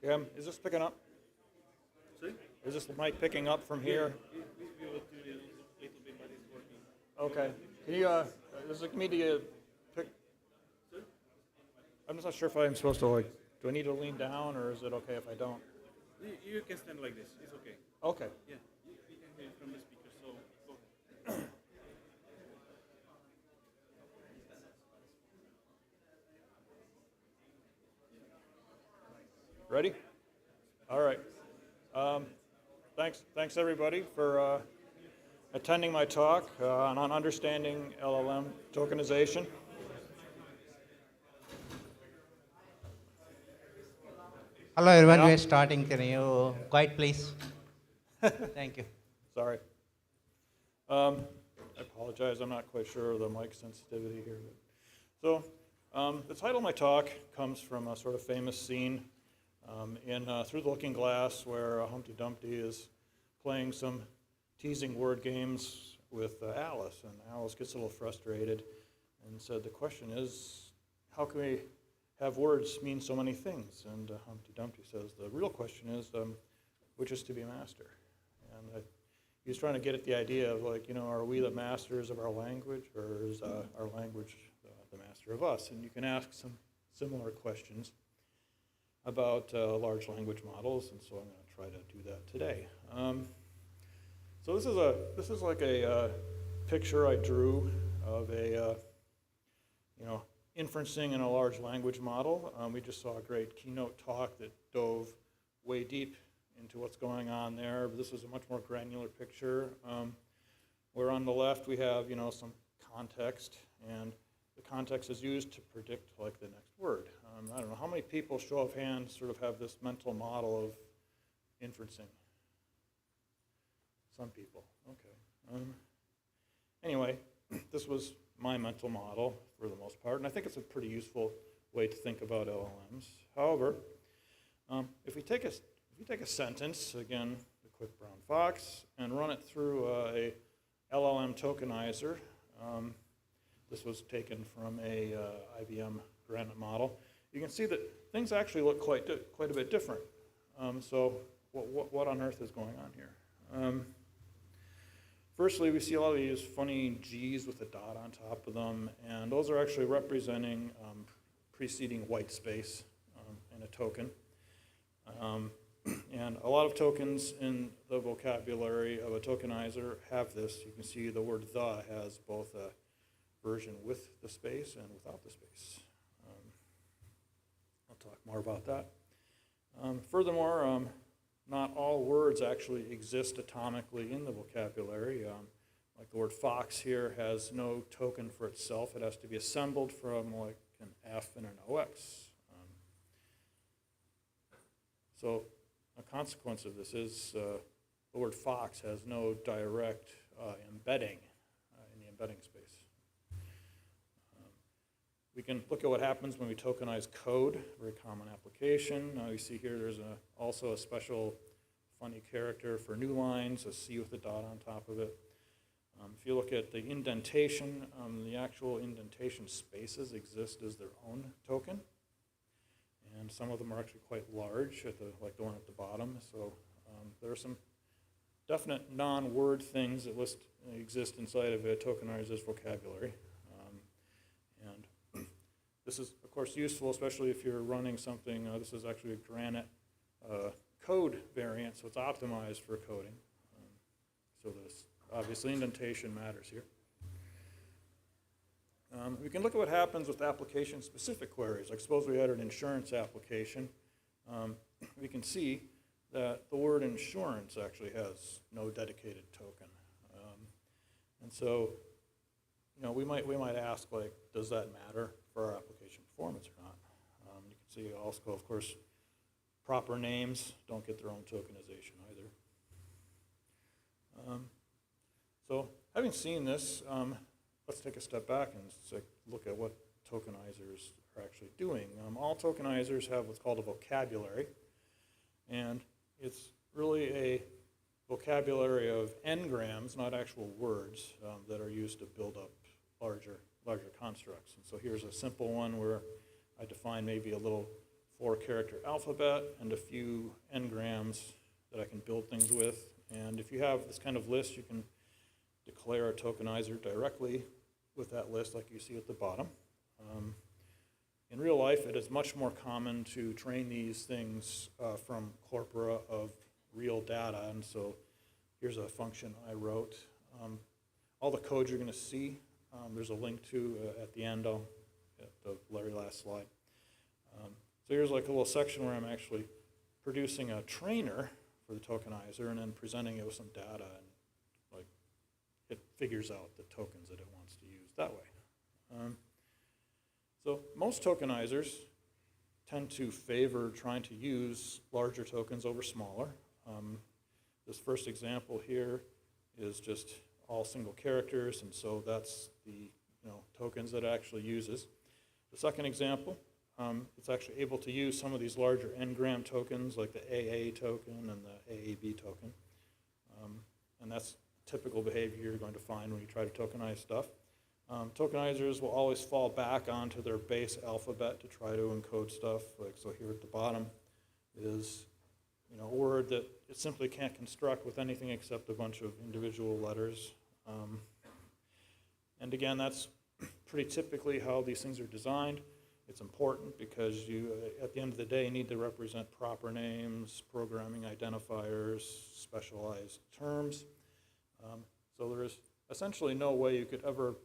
Is this picking up? Sorry? Is this mic picking up from here? We will tune in a little bit, but it's working. Okay. Can you, is it me to pick? I'm just not sure if I'm supposed to, like, do I need to lean down or is it okay if I don't? You can stand like this. It's okay. Okay. Yeah, you can hear it from the speaker, so go ahead. Ready? All right. Thanks everybody for attending my talk on understanding LLM tokenization. Hello everyone, Yeah. we are starting. Can you quiet please? Thank you. Sorry. I apologize, I'm not quite sure of the mic sensitivity here. So, the title of my talk comes from a sort of famous scene in Through the Looking Glass, where Humpty Dumpty is playing some teasing word games with Alice, and Alice gets a little frustrated and said, the question is, how can we have words mean so many things? And Humpty Dumpty says, the real question is, which is to be master? And he's trying to get at the idea of, like, you know, are we the masters of our language, or is our language the master of us? And you can ask some similar questions about large language models, and so I'm going to try to do that today. So this is like a picture I drew of a inferencing in a large language model. We just saw a great keynote talk that dove way deep into what's going on there. But this is a much more granular picture, where on the left we have, you know, some context, and the context is used to predict, like, the next word. I don't know, how many people, show of hands, sort of have this mental model of inferencing? Some people, okay. Anyway, this was my mental model for the most part, and I think it's a pretty useful way to think about LLMs. However, if we take a sentence, again, the quick brown fox, and run it through a LLM tokenizer, this was taken from a IBM Granite model, you can see that things actually look quite a bit different. So what on earth is going on here? Firstly, we see a lot of these funny G's with a dot on top of them, and those are actually representing preceding white space in a token. And a lot of tokens in the vocabulary of a tokenizer have this. You can see the word the has both a version with the space and without the space. I'll talk more about that. Furthermore, not all words actually exist atomically in the vocabulary. Like the word fox here has no token for itself. It has to be assembled from, like, an F and an OX. So a consequence of this is the word fox has no direct embedding in the embedding space. We can look at what happens when we tokenize code, very common application. You see here there's also a special funny character for new lines, a C with a dot on top of it. If you look at the indentation, the actual indentation spaces exist as their own token. And some of them are actually quite large, like the one at the bottom. So there are some definite non-word things that exist inside of a tokenizer's vocabulary. And this is, of course, useful, especially if you're running something. This is actually a Granite code variant, so it's optimized for coding. So this, obviously, indentation matters here. We can look at what happens with application-specific queries. Like, suppose we had an insurance application. We can see that the word insurance actually has no dedicated token. And so, you know, we might ask, like, does that matter for our application performance or not? You can see also, of course, proper names don't get their own tokenization either. So having seen this, let's take a step back and look at what tokenizers are actually doing. All tokenizers have what's called a vocabulary, and it's really a vocabulary of n-grams, not actual words, that are used to build up larger constructs. And so here's a simple one where I define maybe a little 4-character alphabet and a few n-grams that I can build things with. And if you have this kind of list, you can declare a tokenizer directly with that list like you see at the bottom. In real life, it is much more common to train these things from corpora of real data, and so here's a function I wrote. All the code you're going to see, there's a link to at the end at the very last slide. So here's like a little section where I'm actually producing a trainer for the tokenizer and then presenting it with some data, and like it figures out the tokens that it wants to use that way. So most tokenizers tend to favor trying to use larger tokens over smaller. This first example here is just all single characters, and so that's the tokens that it actually uses. The second example, it's actually able to use some of these larger n-gram tokens like the AA token and the AAB token. And that's typical behavior you're going to find when you try to tokenize stuff. Tokenizers will always fall back onto their base alphabet to try to encode stuff. Like so here at the bottom is a word that it simply can't construct with anything except a bunch of individual letters. And again, that's pretty typically how these things are designed. It's important because you, at the end of the day, need to represent proper names, programming identifiers, specialized terms. So there is essentially no way you could ever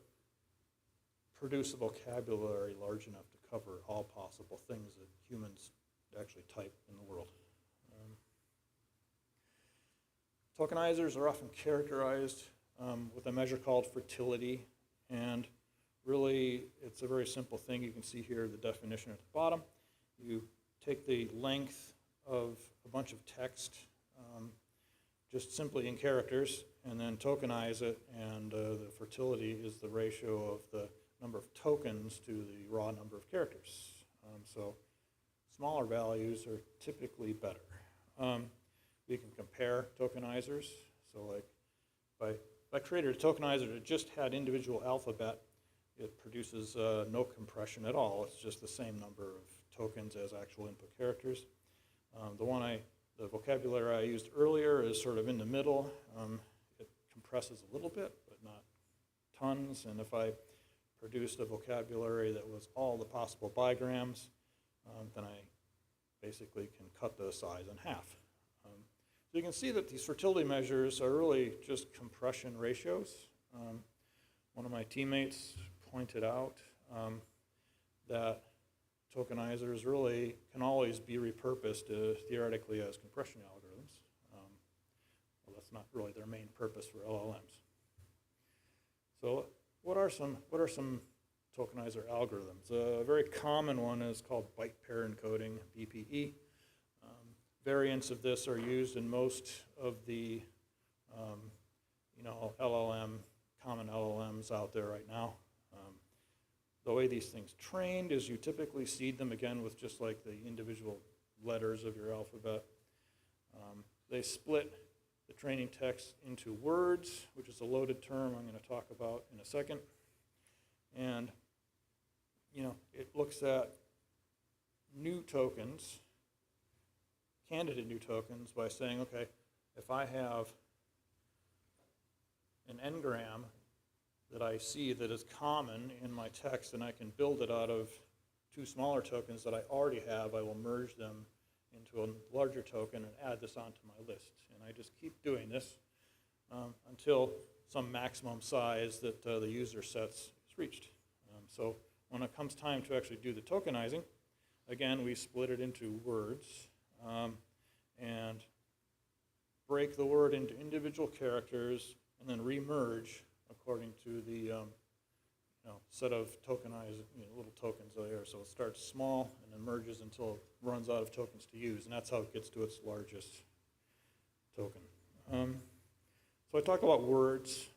produce a vocabulary large enough to cover all possible things that humans actually type in the world. Tokenizers are often characterized with a measure called fertility, and really it's a very simple thing. You can see here the definition at the bottom. You take the length of a bunch of text just simply in characters and then tokenize it, and the fertility is the ratio of the number of tokens to the raw number of characters. So smaller values are typically better. We can compare tokenizers. So like if I created a tokenizer that just had individual alphabet, it produces no compression at all. It's just the same number of tokens as actual input characters. The vocabulary I used earlier is sort of in the middle. It compresses a little bit, but not tons. And if I produced a vocabulary that was all the possible bigrams, then I basically can cut the size in half. So you can see that these fertility measures are really just compression ratios. One of my teammates pointed out that tokenizers really can always be repurposed theoretically as compression algorithms. Well, that's not really their main purpose for LLMs. So what are some tokenizer algorithms? A very common one is called byte pair encoding, BPE. Variants of this are used in most of the common LLMs out there right now. The way these things trained is you typically seed them again with just like the individual letters of your alphabet. They split the training text into words, which is a loaded term I'm going to talk about in a second. And it looks at new tokens, candidate new tokens, by saying, okay, if I have an n-gram that I see that is common in my text and I can build it out of two smaller tokens that I already have, I will merge them into a larger token and add this onto my list. And I just keep doing this until some maximum size that the user sets is reached. So when it comes time to actually do the tokenizing, again, we split it into words and break the word into individual characters and then remerge according to the set of tokenized little tokens there. So it starts small and then merges until it runs out of tokens to use, and that's how it gets to its largest token. So I talk about words.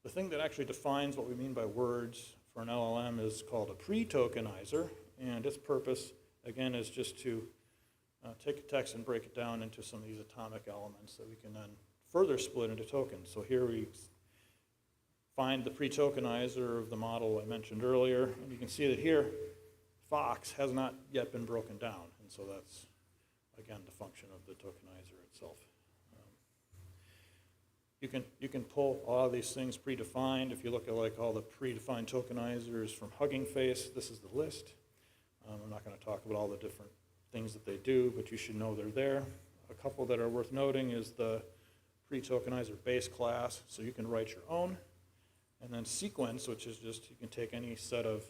The thing that actually defines what we mean by words for an LLM is called a pre-tokenizer, and its purpose, again, is just to take a text and break it down into some of these atomic elements that we can then further split into tokens. So here we find the pre-tokenizer of the model I mentioned earlier, and you can see that here Fox has not yet been broken down, and so that's, again, the function of the tokenizer itself. You can pull a lot of these things predefined. If you look at like all the predefined tokenizers from Hugging Face, this is the list. I'm not going to talk about all the different things that they do, but you should know they're there. A couple that are worth noting is the pre-tokenizer base class, so you can write your own, and then sequence, which is just you can take any set of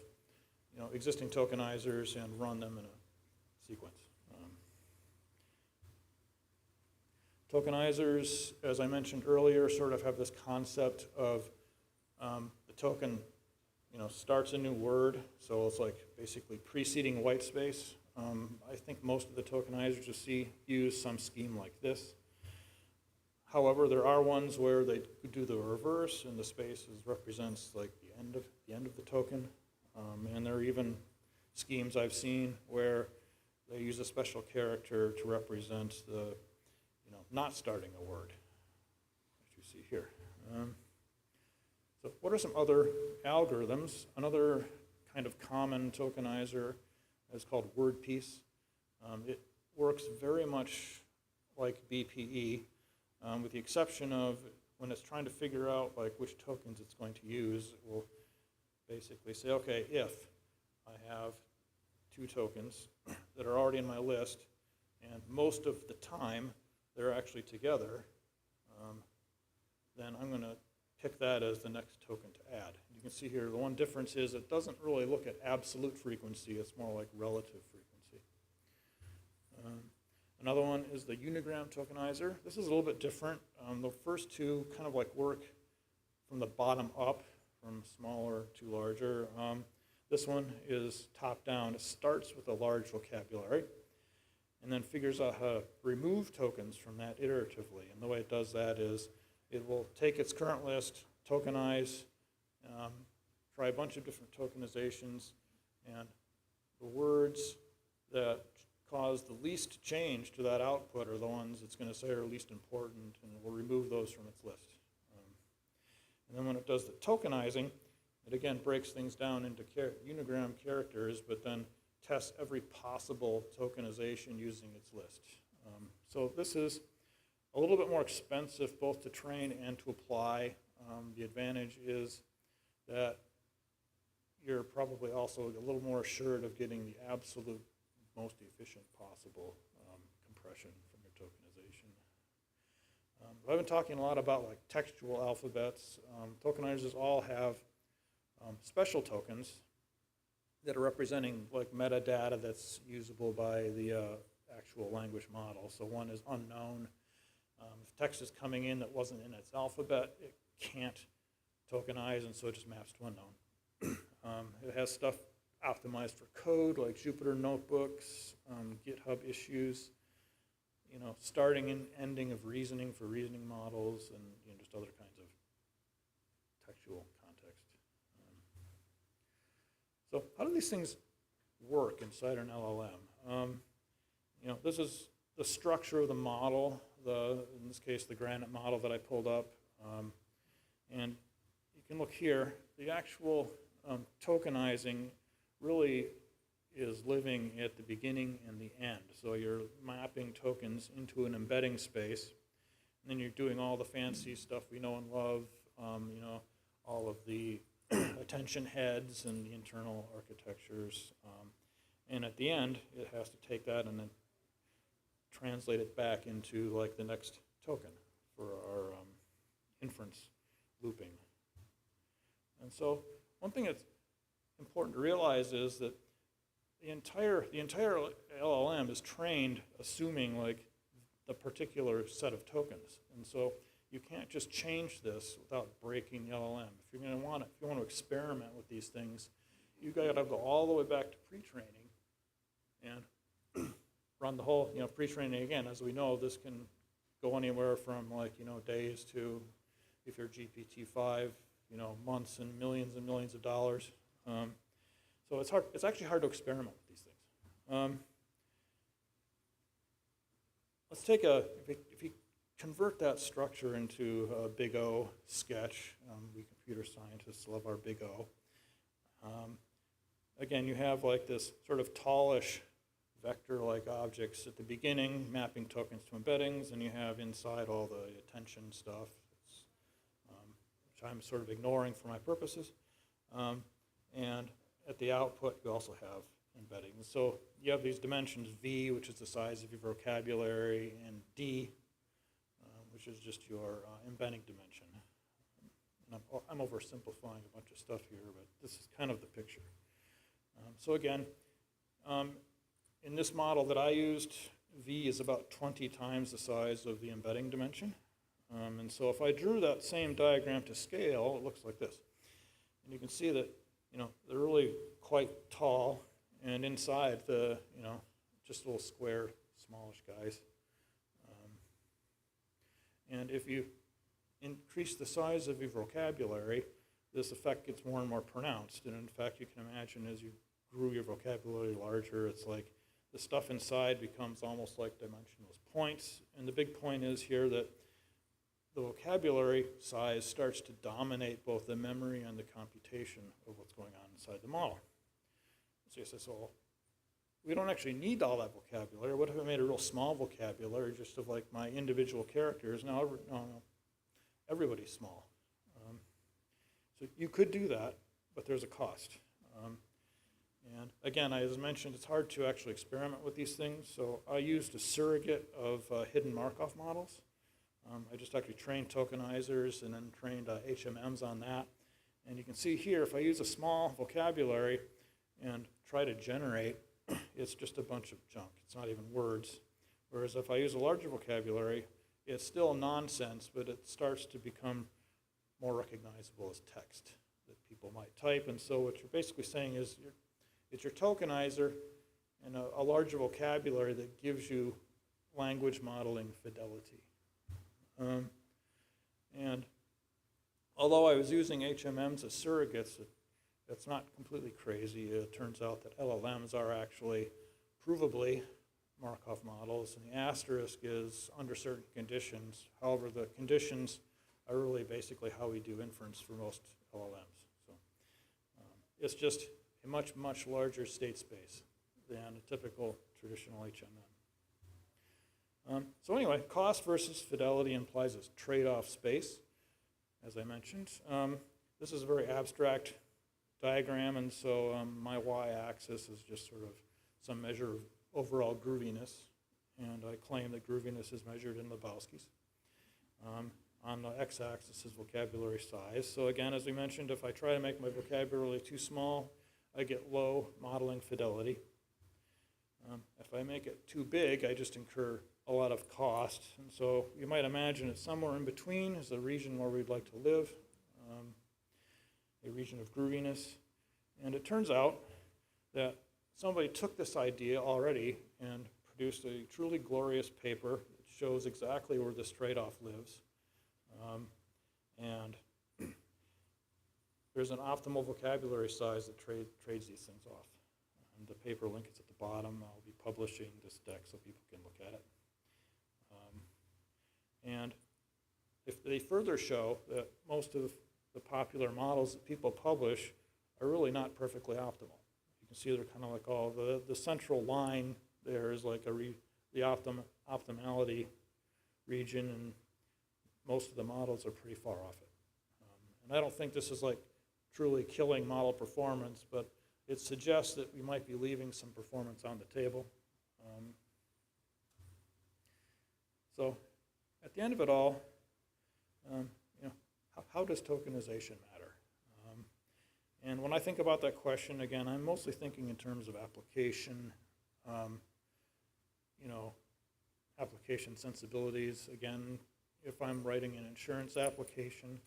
existing tokenizers and run them in a sequence. Tokenizers, as I mentioned earlier, sort of have this concept of the token, starts a new word, so it's like basically preceding white space. I think most of the tokenizers you see use some scheme like this. However, there are ones where they do the reverse, and the space represents like the end of the token. And there are even schemes I've seen where they use a special character to represent the not starting a word, as you see here. So what are some other algorithms? Another kind of common tokenizer is called WordPiece. It works very much like BPE, with the exception of when it's trying to figure out like which tokens it's going to use, it will basically say, okay, if I have 2 tokens that are already in my list, and most of the time they're actually together, then I'm going to pick that as the next token to add. You can see here the one difference is it doesn't really look at absolute frequency, it's more like relative frequency. Another one is the Unigram tokenizer. This is a little bit different. The first two kind of like work from the bottom up, from smaller to larger. This one is top down. It starts with a large vocabulary and then figures out how to remove tokens from that iteratively. And the way it does that is it will take its current list, tokenize, try a bunch of different tokenizations, and the words that cause the least change to that output are the ones it's going to say are least important, and it will remove those from its list. And then when it does the tokenizing, it again breaks things down into unigram characters, but then tests every possible tokenization using its list. So this is a little bit more expensive both to train and to apply. The advantage is that you're probably also a little more assured of getting the absolute most efficient possible compression from your tokenization. I've been talking a lot about like textual alphabets. Tokenizers all have special tokens that are representing like metadata that's usable by the actual language model. So one is unknown. If text is coming in that wasn't in its alphabet, it can't tokenize, and so it just maps to unknown. It has stuff optimized for code like Jupyter Notebooks, GitHub issues, starting and ending of reasoning for reasoning models, and just other kinds of textual context. So how do these things work inside an LLM? This is the structure of the model, in this case, the Granite model that I pulled up. And you can look here, the actual tokenizing really is living at the beginning and the end. So you're mapping tokens into an embedding space, and then you're doing all the fancy stuff we know and love, all of the attention heads and the internal architectures. And at the end, it has to take that and then translate it back into like the next token for our inference looping. And so one thing that's important to realize is that the entire LLM is trained assuming like the particular set of tokens. And so you can't just change this without breaking the LLM. If you want to experiment with these things, you've got to go all the way back to pre-training and run the whole, pre-training again. As we know, this can go anywhere from like, days to, if you're GPT-5, months and millions of dollars. So it's hard. It's actually hard to experiment with these things. Let's take if you convert that structure into a big O sketch. We computer scientists love our big O. again, you have like this sort of tallish vector-like objects at the beginning, mapping tokens to embeddings, and you have inside all the attention stuff, which I'm sort of ignoring for my purposes. And at the output, you also have embeddings. So you have these dimensions, V, which is the size of your vocabulary, and D, which is just your embedding dimension. And I'm oversimplifying a bunch of stuff here, but this is kind of the picture. So again, in this model that I used, V is about 20 times the size of the embedding dimension. And so if I drew that same diagram to scale, it looks like this. And you can see that, they're really quite tall, and inside the, just little square, smallish guys. And if you increase the size of your vocabulary, this effect gets more and more pronounced. And in fact, you can imagine as you grew your vocabulary larger, it's like the stuff inside becomes almost like dimensionless points. And the big point is here that the vocabulary size starts to dominate both the memory and the computation of what's going on inside the model. So you say, so we don't actually need all that vocabulary. What if I made a real small vocabulary just of like my individual characters? No, everybody's small. So you could do that, but there's a cost. And again, as I mentioned, it's hard to actually experiment with these things. So I used a surrogate of hidden Markov models. I just actually trained tokenizers and then trained HMMs on that. And you can see here, if I use a small vocabulary and try to generate, it's just a bunch of junk. It's not even words. Whereas if I use a larger vocabulary, it's still nonsense, but it starts to become more recognizable as text that people might type. And so what you're basically saying is it's your tokenizer and a larger vocabulary that gives you language modeling fidelity. And although I was using HMMs as surrogates, that's not completely crazy. It turns out that LLMs are actually provably Markov models, and the asterisk is under certain conditions. However, the conditions are really basically how we do inference for most LLMs. So it's just a much, much larger state space than a typical traditional HMM. So anyway, cost versus fidelity implies this trade-off space, as I mentioned. This is a very abstract diagram, and so my y-axis is just sort of some measure of overall grooviness, and I claim that grooviness is measured in Lebowski's. On the x-axis is vocabulary size. So again, as we mentioned, if I try to make my vocabulary too small, I get low modeling fidelity. If I make it too big, I just incur a lot of cost. And so you might imagine it's somewhere in between is the region where we'd like to live, a region of grooviness. And it turns out that somebody took this idea already and produced a truly glorious paper that shows exactly where this trade-off lives. And there's an optimal vocabulary size that trades these things off. And the paper link is at the bottom. I'll be publishing this deck so people can look at it. And if they further show that most of the popular models that people publish are really not perfectly optimal. You can see they're kind of like all the central line there is like the optimality region, and most of the models are pretty far off it. And I don't think this is like truly killing model performance, but it suggests that we might be leaving some performance on the table. So at the end of it all, how does tokenization matter? And when I think about that question, again, I'm mostly thinking in terms of application, application sensibilities. Again, if I'm writing an insurance application,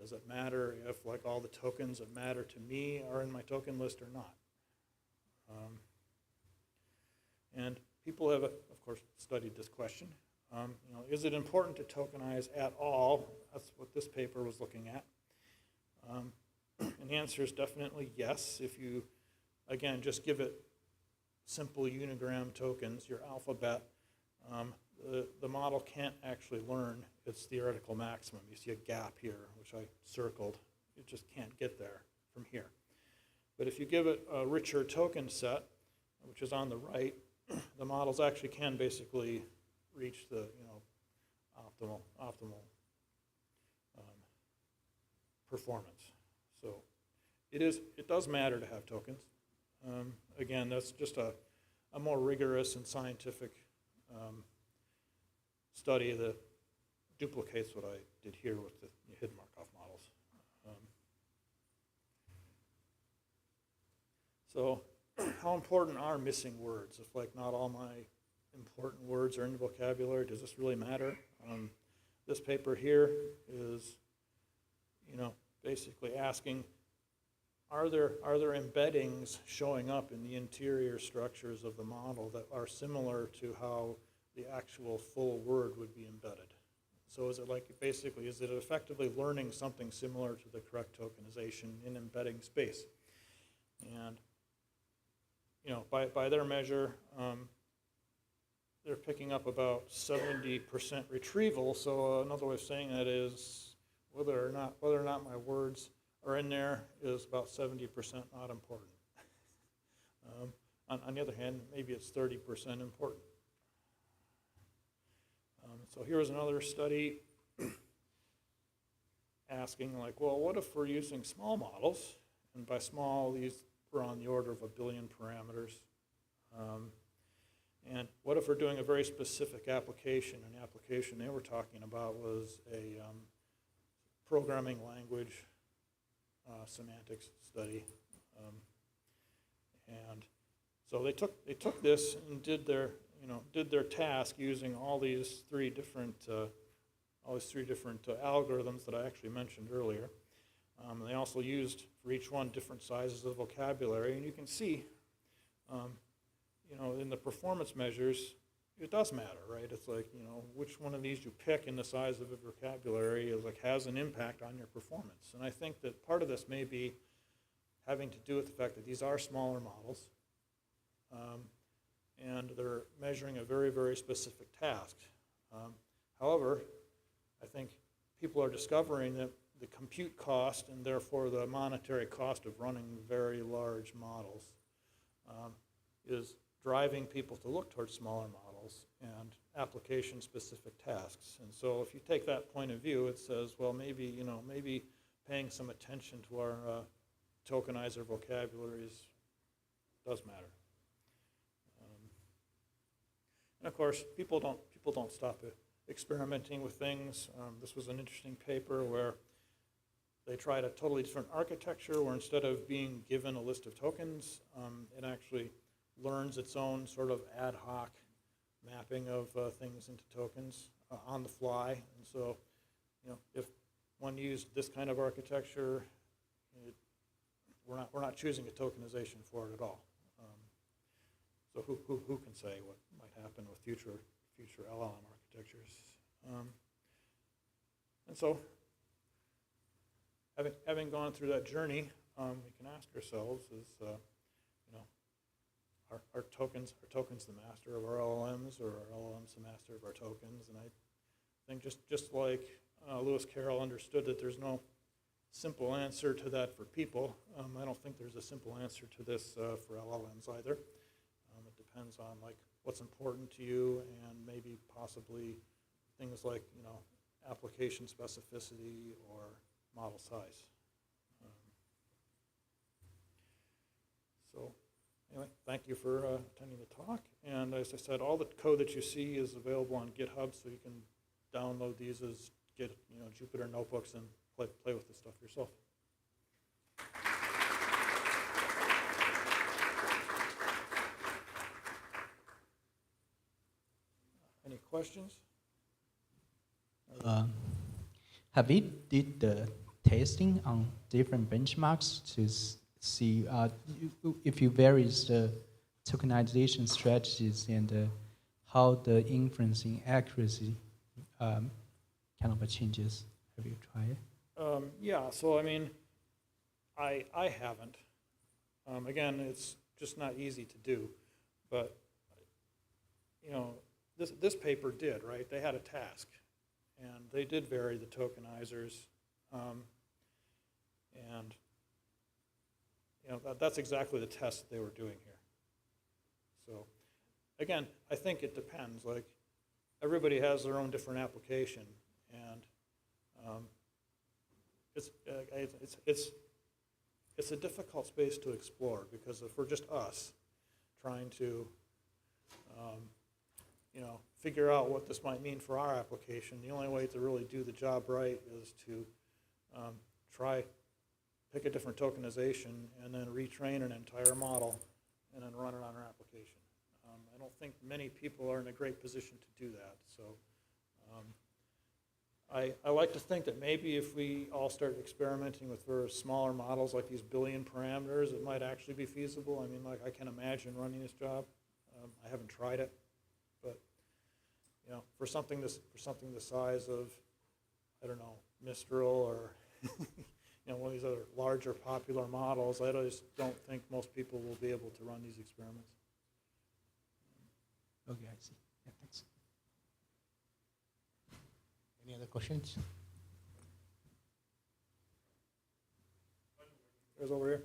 does it matter if like all the tokens that matter to me are in my token list or not? And people have, of course, studied this question. Is it important to tokenize at all? That's what this paper was looking at. And the answer is definitely yes. If you, again, just give it simple unigram tokens, your alphabet, the model can't actually learn its theoretical maximum. You see a gap here, which I circled. It just can't get there from here. But But if you give it a richer token set, which is on the right, the models actually can basically reach the optimal performance. So it does matter to have tokens. Again, that's just a more rigorous and scientific study that duplicates what I did here with the hidden Markov models. So how important are missing words? If like not all my important words are in the vocabulary, does this really matter? This paper here is, basically asking, are there embeddings showing up in the interior structures of the model that are similar to how the actual full word would be embedded? So is it effectively learning something similar to the correct tokenization in embedding space? And by their measure, they're picking up about 70% retrieval. So another way of saying that is whether or not my words are in there is about 70% not important. On the other hand, maybe it's 30% important. So here's another study asking, like, well, what if we're using small models? And by small, these were on the order of 1 billion parameters. And what if we're doing a very specific application? And the application they were talking about was a programming language semantics study. And so they took this and did their task using all these three different algorithms that I actually mentioned earlier. They also used for each one different sizes of vocabulary, and you can see, in the performance measures, it does matter, right? It's like, which one of these you pick in the size of a vocabulary has an impact on your performance. And I think that part of this may be having to do with the fact that these are smaller models, and they're measuring a very, very specific task. However, I think people are discovering that the compute cost and therefore the monetary cost of running very large models is driving people to look towards smaller models and application-specific tasks. And so if you take that point of view, it says, well, maybe paying some attention to our tokenizer vocabularies does matter. And of course, people don't stop experimenting with things. This was an interesting paper where they tried a totally different architecture where instead of being given a list of tokens, it actually learns its own sort of ad hoc mapping of things into tokens on the fly. And so, if one used this kind of architecture, we're not choosing a tokenization for it at all. So who can say what might happen with future LLM architectures? And so, having gone through that journey, we can ask ourselves: are tokens the master of our LLMs, or are LLMs the master of our tokens? And I think just like Lewis Carroll understood that there's no simple answer to that for people, I don't think there's a simple answer to this for LLMs either. It depends on what's important to you, and maybe possibly things like application specificity or model size. So anyway, thank you for attending the talk. And as I said, all the code that you see is available on GitHub, so you can download these as Jupyter notebooks and play with this stuff yourself. Any questions? Have you did the testing on different benchmarks to see if you varies the tokenization strategies and how the inferencing accuracy kind of changes? Have you tried? Yeah, so I mean, I haven't. Again, it's just not easy to do, but this paper did, right? They had a task, and they did vary the tokenizers, and that's exactly the test they were doing here. So, again, I think it depends. Like, everybody has their own different application, and it's a difficult space to explore, because if we're just us trying to figure out what this might mean for our application, the only way to really do the job right is to pick a different tokenization and then retrain an entire model and then run it on our application. I don't think many people are in a great position to do that. So I like to think that maybe if we all start experimenting with very smaller models like these billion parameters, it might actually be feasible. I mean, like, I can imagine running this job. I haven't tried it, but for something the size of, I don't know, Mistral or one of these other larger popular models, I just don't think most people will be able to run these experiments. Okay, I see. Yeah, thanks. Any other questions? There's over here.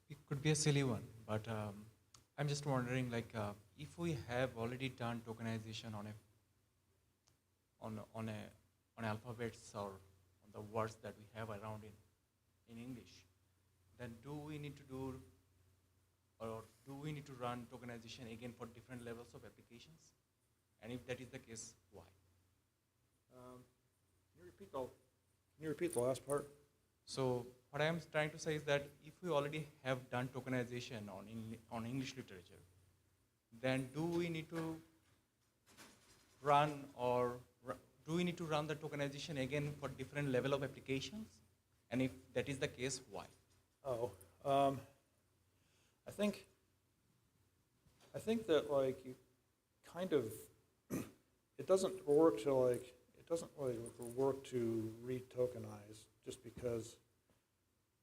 It could be a silly one, but I'm just wondering, like, if we have already done tokenization on alphabets or on the words that we have around in English, then do we need to run tokenization again for different levels of applications? And if that is the case, why? Can you repeat the last part? So what I am trying to say is that if we already have done tokenization on English literature, then do we need to run the tokenization again for different level of applications? And if that is the case, why? I think that, like, you kind of it doesn't work to re-tokenize, just because,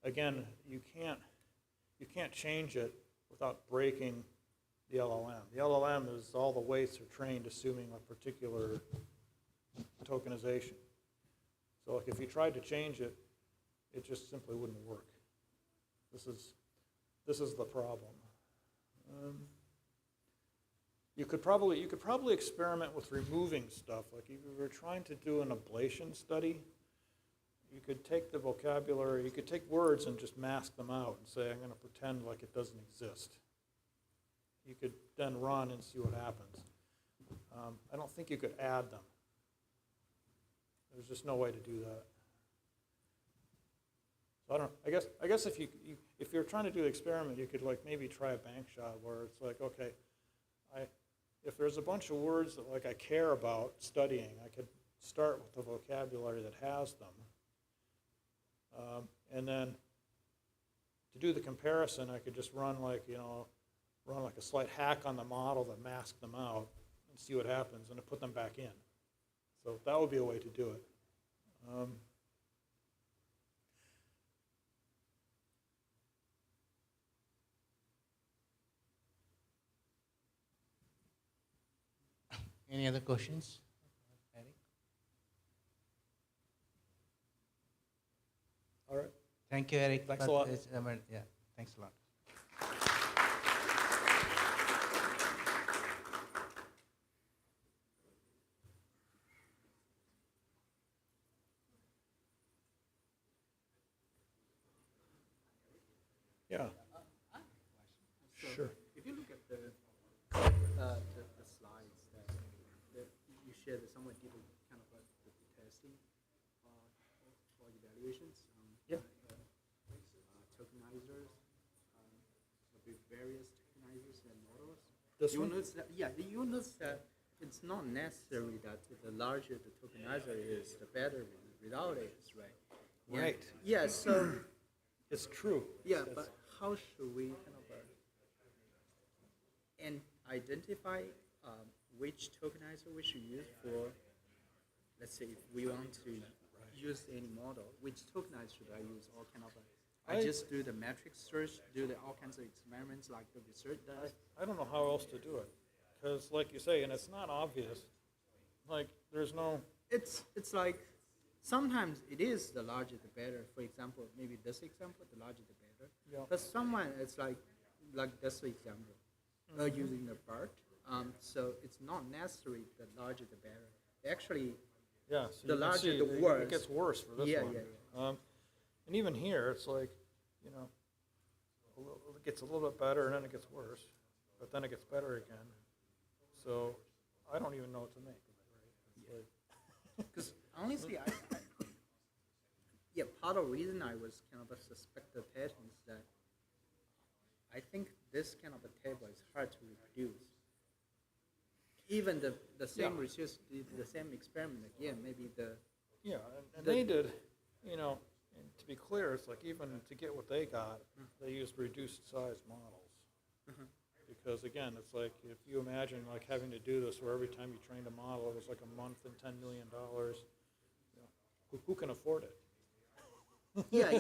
again, you can't change it without breaking the LLM. The LLM is all the weights are trained assuming a particular tokenization. So, like, if you tried to change it, it just simply wouldn't work. This is the problem. You could probably experiment with removing stuff. Like, if you were trying to do an ablation study, you could take the vocabulary, you could take words and just mask them out and say, I'm going to pretend like it doesn't exist. You could then run and see what happens. I don't think you could add them. There's just no way to do that. So I don't. I guess if you're trying to do the experiment, you could, like, maybe try a bank shot where it's like, okay, if there's a bunch of words that, like, I care about studying, I could start with the vocabulary that has them, and then to do the comparison, I could just run like a slight hack on the model that masked them out and see what happens, and to put them back in. So that would be a way to do it. Any other questions? Eric? All right. Thank you, Eric. Thanks a lot. Yeah, thanks a lot. Yeah. Sure. If you look at the slides that you shared, somewhat different kind of the testing or evaluations. Tokenizers, with various tokenizers and models. This you one? notice that, you notice that it's not necessary that the larger the tokenizer is, the better the result is, right? Right. Yeah. So. It's true. Yeah, but how should we kind of and identify which tokenizer we should use for, let's say, if we want to use any model, which tokenizer should I use? Or kind of I just do the matrix search, do all kinds of experiments like the research does. I don't know how else to do it, because, like you say, and it's not obvious. Like, there's no. It's like sometimes it is the larger the better. For example, maybe this example, the larger the better. Yeah. But someone it's like this example, using the BART. So it's not necessary the larger the better. Actually, Yeah, so the you can larger see the it worse. gets worse for this Yeah, one. yeah, And even here, it's like, you know, it gets a little bit better and then it gets worse, but then it gets better again. So I don't even know what to make of it, right? It's like, Because honestly, yeah, part of the reason I was kind of a suspect the pattern is that I think this kind of a table is hard to reproduce. Even the same Yeah. research did the same experiment again, maybe the yeah, and The- they did, you know, and to be clear, it's like even to get what they got, they used reduced size models. Because again, it's like if you imagine like having to do this where every time you trained a model, it was like a month and $10 million. You know, who can afford it? yeah,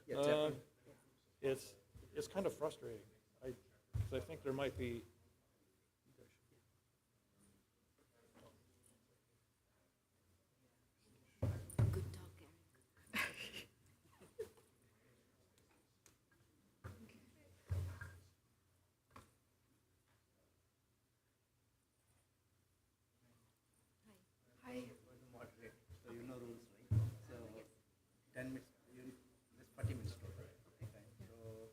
definitely. It's kind of frustrating. 'Cause I think there might be. Good talk, Eric. Hi. Moderate. So you know rules, right? So 10 minutes, this 40 minutes total. Okay. So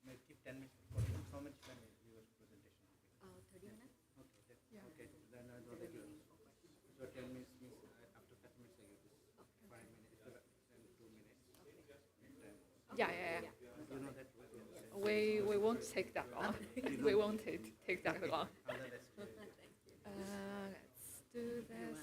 may keep 10 minutes for 40 minutes. How much time is your presentation? 30 minutes? Okay. Okay. Then I know that you. So 10 minutes means after 30 minutes I give this 5 minutes, then 2 minutes. Yeah. You know that rule? We won't take that long. We won't take that long. How the rest? Let's do this.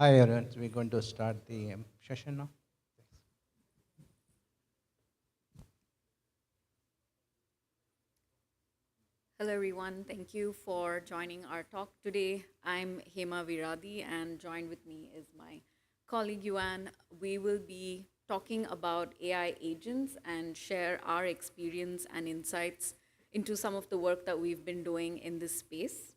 Hi, everyone. We're going to start the session now. Hello, everyone. Thank you for joining our talk today. I'm Hema Viradi, and joined with me is my colleague Yuan. We will be talking about AI agents and share our experience and insights into some of the work that we've been doing in this space.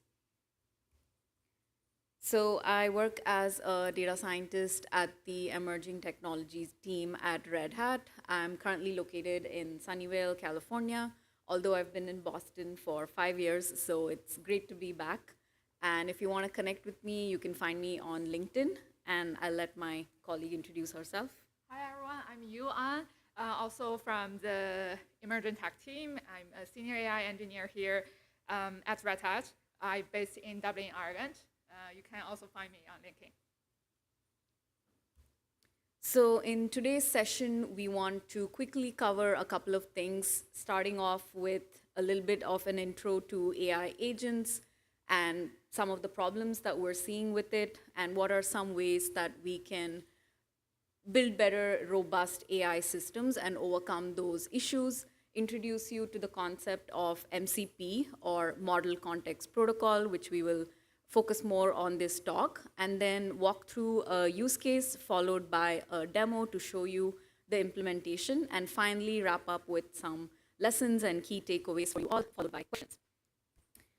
So I work as a data scientist at the emerging technologies team at Red Hat. I'm currently located in Sunnyvale, California, although I've been in Boston for 5 years, so it's great to be back. And if you want to connect with me, you can find me on LinkedIn, and I'll let my colleague introduce herself. Hi, everyone. I'm Yuan, also from the Emerging Tech team. I'm a senior AI engineer here at Red Hat. I'm based in Dublin, Ireland. You can also find me on LinkedIn. So in today's session, we want to quickly cover a couple of things, starting off with a little bit of an intro to AI agents and some of the problems that we're seeing with it, and what are some ways that we can build better, robust AI systems and overcome those issues, introduce you to the concept of MCP, or Model Context Protocol, which we will focus more on this talk, and then walk through a use case followed by a demo to show you the implementation, and finally wrap up with some lessons and key takeaways for you all, followed by questions.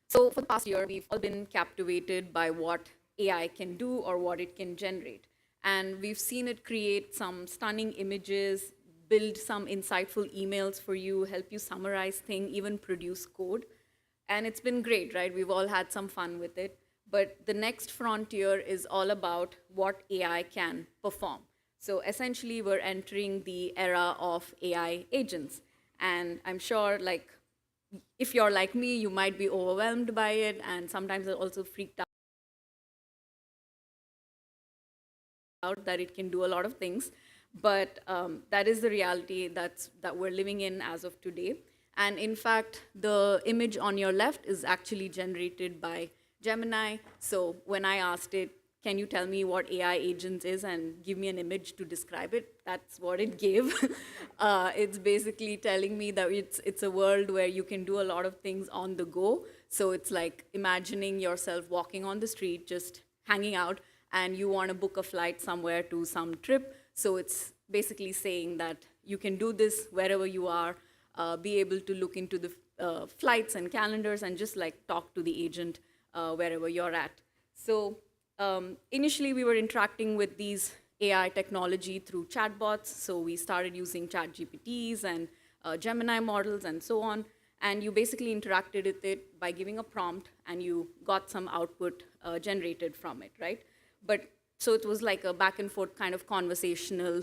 So for the past year, we've all been captivated by what AI can do or what it can generate. And we've seen it create some stunning images, build some insightful emails for you, help you summarize things, even produce code. And it's been great, right? We've all had some fun with it. But the next frontier is all about what AI can perform. So essentially, we're entering the era of AI agents. And I'm sure, like, if you're like me, you might be overwhelmed by it, and sometimes also freaked out that it can do a lot of things. But that is the reality that we're living in as of today. And in fact, the image on your left is actually generated by Gemini. So when I asked it, can you tell me what AI agents is and give me an image to describe it, that's what it gave. It's basically telling me that it's a world where you can do a lot of things on the go. So it's like imagining yourself walking on the street, just hanging out, and you want to book a flight somewhere to some trip. So it's basically saying that you can do this wherever you are, be able to look into the flights and calendars, and just like talk to the agent wherever you're at. So initially, we were interacting with these AI technology through chatbots. So we started using ChatGPTs and Gemini models and so on. And you basically interacted with it by giving a prompt, and you got some output generated from it, right? But so it was like a back and forth kind of conversational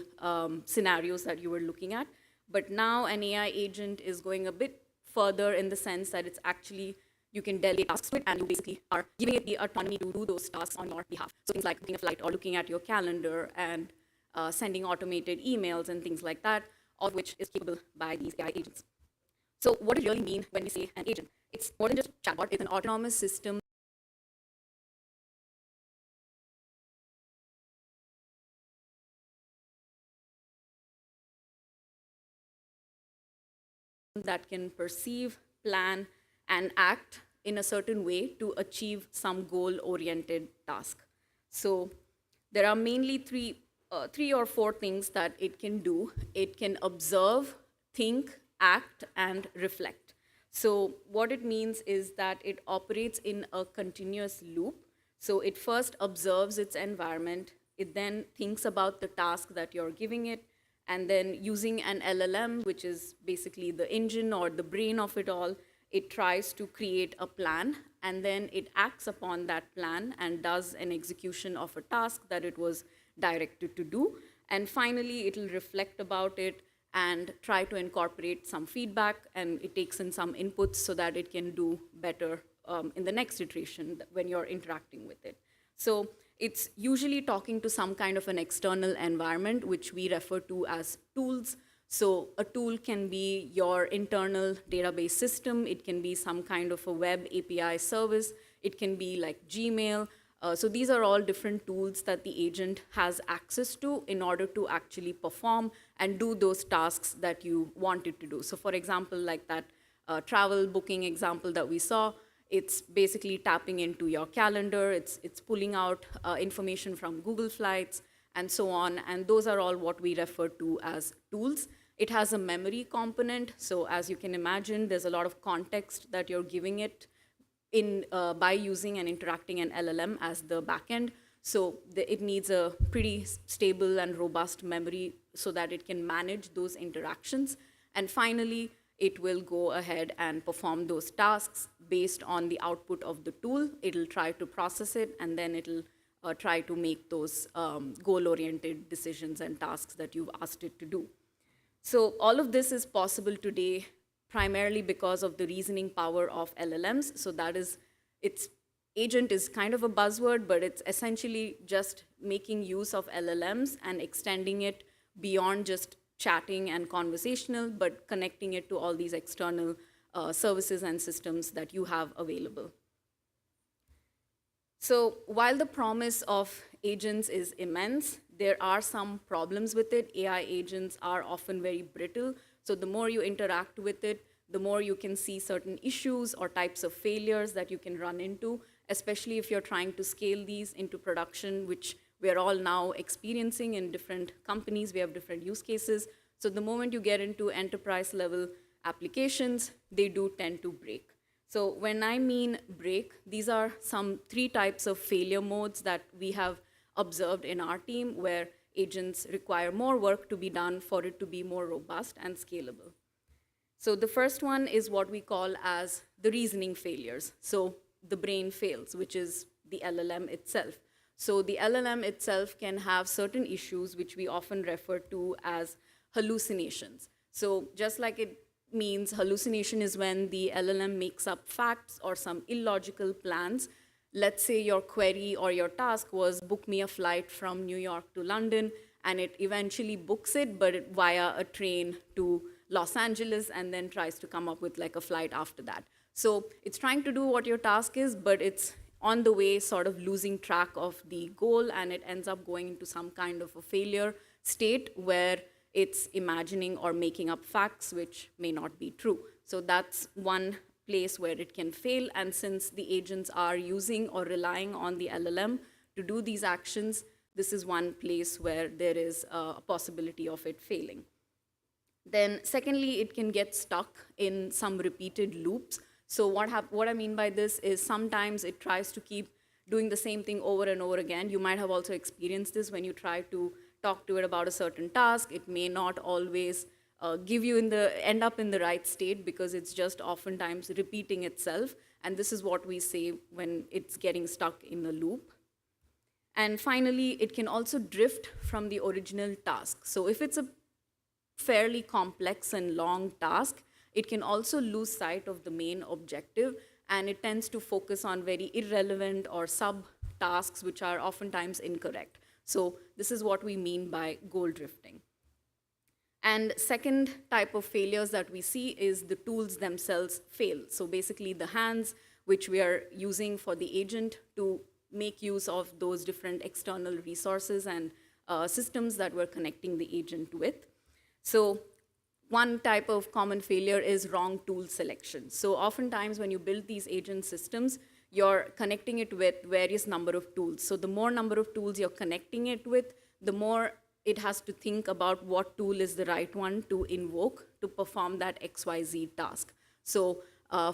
scenarios that you were looking at. But now an AI agent is going a bit further in the sense that it's actually, you can delegate tasks to it, and you basically are giving it the autonomy to do those tasks on your behalf. So things like booking a flight or looking at your calendar and sending automated emails and things like that, all of which is capable by these AI agents. So what does it really mean when we say an agent? It's more than just a chatbot. It's an autonomous system that can perceive, plan, and act in a certain way to achieve some goal-oriented task. So there are mainly three or four things that it can do. It can observe, think, act, and reflect. So what it means is that it operates in a continuous loop. So it first observes its environment. It then thinks about the task that you're giving it, and then using an LLM, which is basically the engine or the brain of it all, it tries to create a plan, and then it acts upon that plan and does an execution of a task that it was directed to do. And finally, it'll reflect about it and try to incorporate some feedback, and it takes in some inputs so that it can do better in the next iteration when you're interacting with it. So it's usually talking to some kind of an external environment, which we refer to as tools. So a tool can be your internal database system. It can be some kind of a web API service. It can be like Gmail. So these are all different tools that the agent has access to in order to actually perform and do those tasks that you want it to do. So for example, like that travel booking example that we saw, it's basically tapping into your calendar, it's pulling out information from Google Flights, and so on. And those are all what we refer to as tools. It has a memory component. So as you can imagine, there's a lot of context that you're giving it by using and interacting an LLM as the backend. So it needs a pretty stable and robust memory so that it can manage those interactions. And finally, it will go ahead and perform those tasks based on the output of the tool. It'll try to process it, and then it'll try to make those goal-oriented decisions and tasks that you've asked it to do. So all of this is possible today primarily because of the reasoning power of LLMs. So that is, agent is kind of a buzzword, but it's essentially just making use of LLMs and extending it beyond just chatting and conversational, but connecting it to all these external services and systems that you have available. So while the promise of agents is immense, there are some problems with it. AI agents are often very brittle. So the more you interact with it, the more you can see certain issues or types of failures that you can run into, especially if you're trying to scale these into production, which we're all now experiencing in different companies. We have different use cases. So the moment you get into enterprise level applications, they do tend to break. So when I mean break, these are some 3 types of failure modes that we have observed in our team where agents require more work to be done for it to be more robust and scalable. So the first one is what we call as the reasoning failures. So the brain fails, which is the LLM itself. So the LLM itself can have certain issues which we often refer to as hallucinations. So just like it means hallucination is when the LLM makes up facts or some illogical plans. Let's say your query or your task was book me a flight from New York to London, and it eventually books it, but via a train to Los Angeles, and then tries to come up with like a flight after that. So it's trying to do what your task is, but it's on the way sort of losing track of the goal, and it ends up going into some kind of a failure state where it's imagining or making up facts which may not be true. So that's one place where it can fail, and since the agents are using or relying on the LLM to do these actions, this is one place where there is a possibility of it failing. Then secondly, it can get stuck in some repeated loops. So what I mean by this is sometimes it tries to keep doing the same thing over and over again. You might have also experienced this when you try to talk to it about a certain task. It may not always end up in the right state because it's just oftentimes repeating itself. And this is what we say when it's getting stuck in a loop. And finally, it can also drift from the original task. So if it's a fairly complex and long task, it can also lose sight of the main objective, and it tends to focus on very irrelevant or sub-tasks which are oftentimes incorrect. So this is what we mean by goal drifting. And second type of failures that we see is the tools themselves fail. So basically the hands which we are using for the agent to make use of those different external resources and systems that we're connecting the agent with. So one type of common failure is wrong tool selection. So oftentimes when you build these agent systems, you're connecting it with various number of tools. So the more number of tools you're connecting it with, the more it has to think about what tool is the right one to invoke to perform that XYZ task. So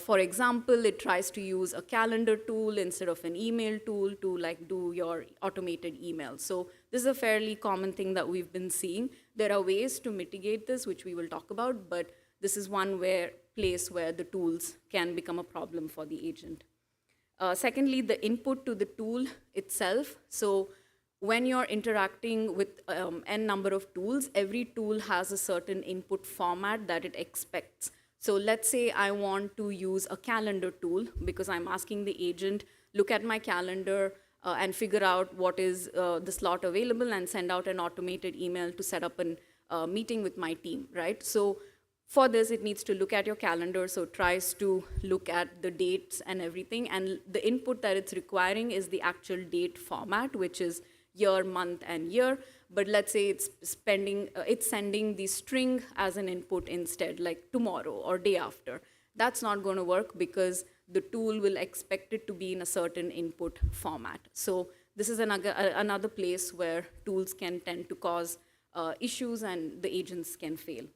for example, it tries to use a calendar tool instead of an email tool to like do your automated email. So this is a fairly common thing that we've been seeing. There are ways to mitigate this, which we will talk about, but this is one place where the tools can become a problem for the agent. Secondly, the input to the tool itself. So when you're interacting with n number of tools, every tool has a certain input format that it expects. So let's say I want to use a calendar tool because I'm asking the agent, look at my calendar and figure out what is the slot available and send out an automated email to set up a meeting with my team, right? So For this, it needs to look at your calendar, so it tries to look at the dates and everything, and the input that it's requiring is the actual date format, which is year, month, and year. But let's say it's sending the string as an input instead, like tomorrow or day after. That's not going to work because the tool will expect it to be in a certain input format. So this is another place where tools can tend to cause issues and the agents can fail.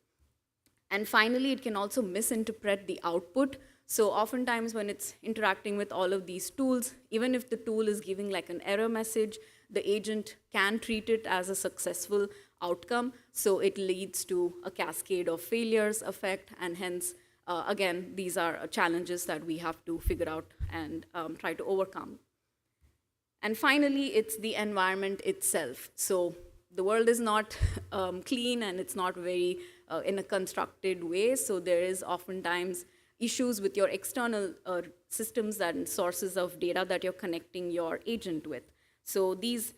And finally, it can also misinterpret the output. So oftentimes when it's interacting with all of these tools, even if the tool is giving like an error message, the agent can treat it as a successful outcome. So it leads to a cascade of failures effect, and hence, again, these are challenges that we have to figure out and try to overcome. And finally, it's the environment itself. So the world is not clean and it's not very in a constructed way. So there is oftentimes issues with your external systems and sources of data that you're connecting your agent with. So these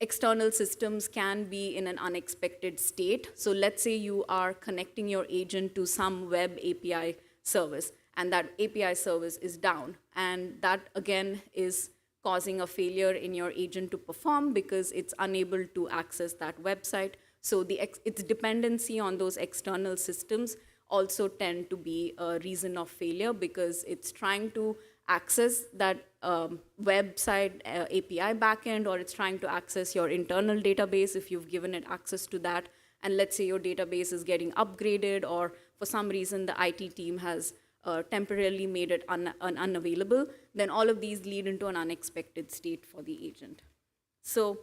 external systems can be in an unexpected state. So let's say you are connecting your agent to some web API service, and that API service is down. And that, again, is causing a failure in your agent to perform because it's unable to access that website. So its dependency on those external systems also tend to be a reason of failure because it's trying to access that website API backend, or it's trying to access your internal database if you've given it access to that. And let's say your database is getting upgraded, or for some reason the IT team has temporarily made it unavailable, then all of these lead into an unexpected state for the agent. So,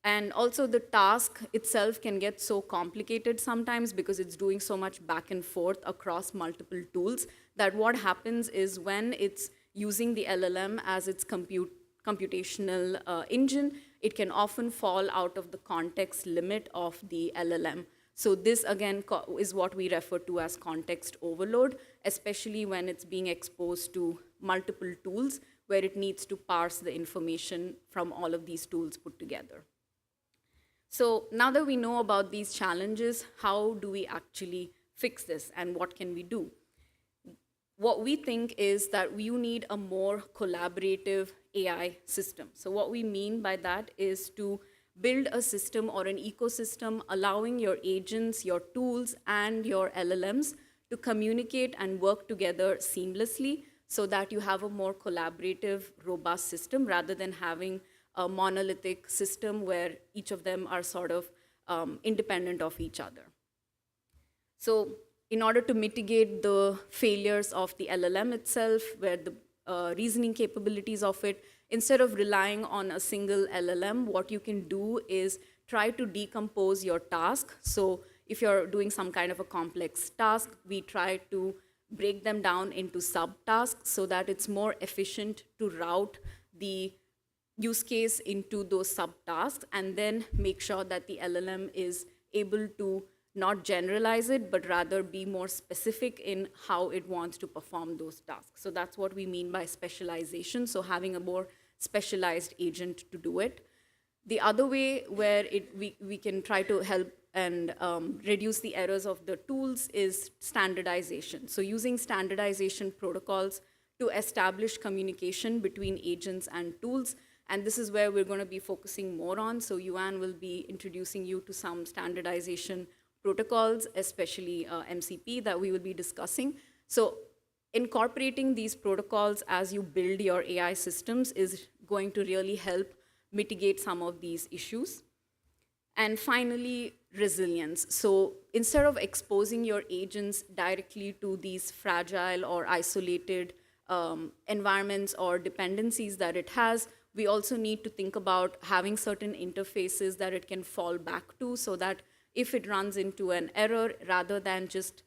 and also the task itself can get so complicated sometimes because it's doing so much back and forth across multiple tools that what happens is when it's using the LLM as its computational engine, it can often fall out of the context limit of the LLM. So this, again, is what we refer to as context overload, especially when it's being exposed to multiple tools where it needs to parse the information from all of these tools put together. So now that we know about these challenges, how do we actually fix this and what can we do? What we think is that you need a more collaborative AI system. So what we mean by that is to build a system or an ecosystem allowing your agents, your tools, and your LLMs to communicate and work together seamlessly so that you have a more collaborative, robust system rather than having a monolithic system where each of them are sort of independent of each other. So in order to mitigate the failures of the LLM itself, where the reasoning capabilities of it, instead of relying on a single LLM, what you can do is try to decompose your task. So if you're doing some kind of a complex task, we try to break them down into subtasks so that it's more efficient to route the use case into those subtasks and then make sure that the LLM is able to not generalize it, but rather be more specific in how it wants to perform those tasks. So that's what we mean by specialization, so having a more specialized agent to do it. The other way where we can try to help and reduce the errors of the tools is standardization. So using standardization protocols to establish communication between agents and tools. And this is where we're going to be focusing more on. So Yuan will be introducing you to some standardization protocols, especially MCP, that we will be discussing. So incorporating these protocols as you build your AI systems is going to really help mitigate some of these issues. And finally, resilience. So instead of exposing your agents directly to these fragile or isolated environments or dependencies that it has, we also need to think about having certain interfaces that it can fall back to so that if it runs into an error, rather than just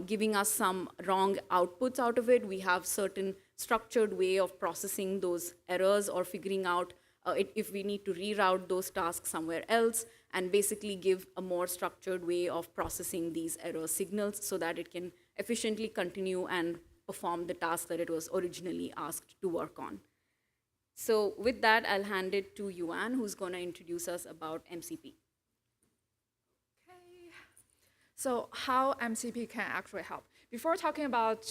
giving us some wrong outputs out of it, we have certain structured way of processing those errors or figuring out if we need to reroute those tasks somewhere else, and basically give a more structured way of processing these error signals so that it can efficiently continue and perform the task that it was originally asked to work on. So with that, I'll hand it to Yuan, who's going to introduce us about MCP. So how MCP can actually help? Before talking about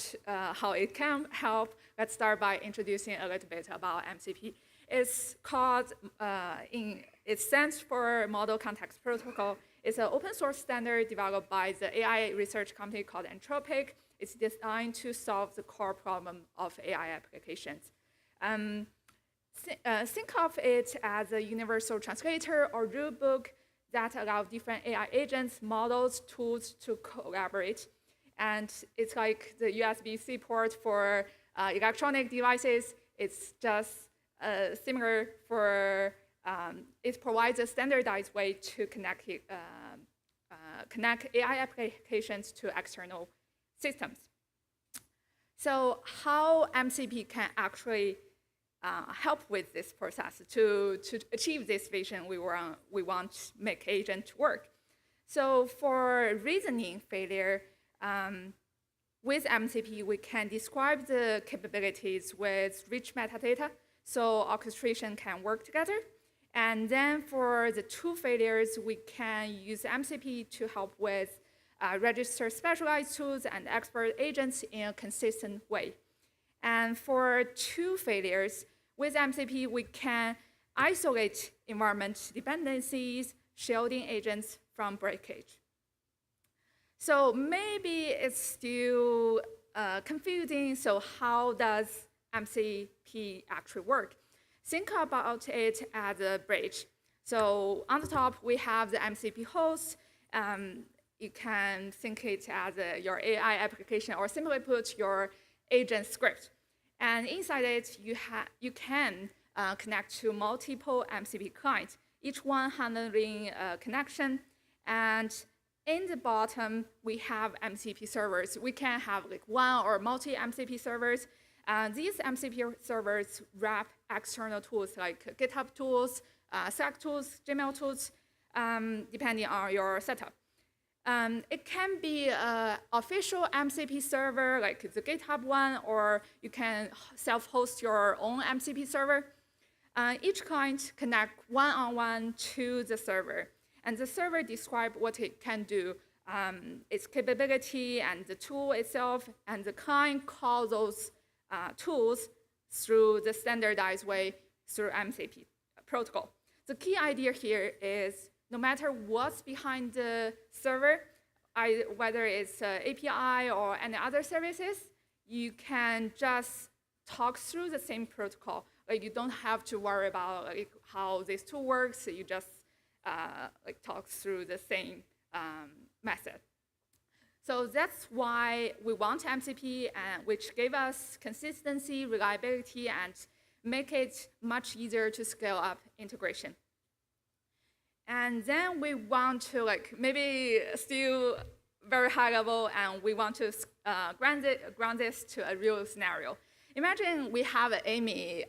how it can help, let's start by introducing a little bit about MCP. It's called, it stands for Model Context Protocol. It's an open source standard developed by the AI research company called Anthropic. It's designed to solve the core problem of AI applications. Think of it as a universal translator or rulebook that allows different AI agents, models, tools to collaborate. And it's like the USB-C port for electronic devices. It's just similar for, it provides a standardized way to connect AI applications to external systems. So how MCP can actually help with this process to achieve this vision we want to make agent work. So for reasoning failure, with MCP, we can describe the capabilities with rich metadata, so orchestration can work together. And then for the tool failures, we can use MCP to help with register specialized tools and expert agents in a consistent way. And for tool failures, with MCP, we can isolate environment dependencies, shielding agents from breakage. So maybe it's still confusing, so how does MCP actually work? Think about it as a bridge. So on the top, we have the MCP host. You can think it as your AI application, or simply put, your agent script. And inside it, you can connect to multiple MCP clients, each one handling a connection. And in the bottom, we have MCP servers. We can have like one or multi MCP servers. These MCP servers wrap external tools like GitHub tools, Slack tools, Gmail tools, depending on your setup. It can be an official MCP server, like the GitHub one, or you can self-host your own MCP server. Each client connects one-on-one to the server, and the server describes what it can do, its capability and the tool itself, and the client calls those tools through the standardized way through MCP protocol. The key idea here is no matter what's behind the server, whether it's API or any other services, you can just talk through the same protocol. Like, you don't have to worry about how this tool works. You just talk through the same method. So that's why we want MCP, which gave us consistency, reliability, and make it much easier to scale up integration. And then we want to maybe still very high level, and we want to ground this to a real scenario. Imagine we have Amy,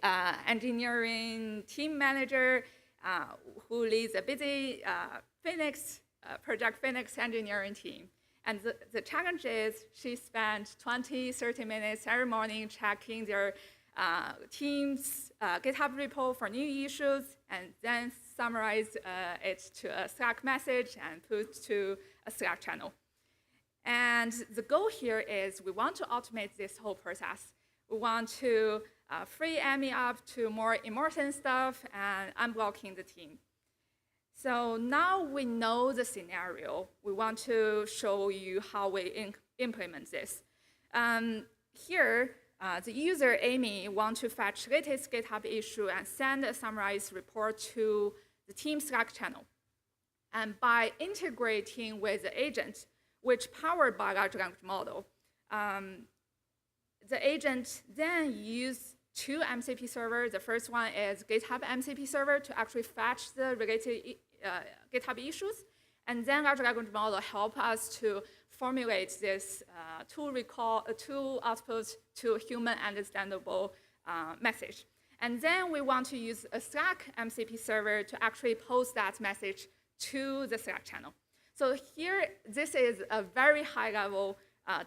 engineering team manager, who leads a busy Project Phoenix engineering team. And the challenge is she spent 20, 30 minutes every morning checking their team's GitHub repo for new issues, and then summarize it to a Slack message and put to a Slack channel. And the goal here is we want to automate this whole process. We want to free Amy up to more immersion stuff and unblocking the team. So now we know the scenario. We want to show you how we implement this. Here, the user, Amy, wants to fetch latest GitHub issue and send a summarized report to the team Slack channel. And by integrating with the agent, which powered by large language model, the agent then uses two MCP servers. The first one is GitHub MCP server to actually fetch the related GitHub issues. And then large language model help us to formulate this tool output to human understandable message. And then we want to use a Slack MCP server to actually post that message to the Slack channel. So here, this is a very high level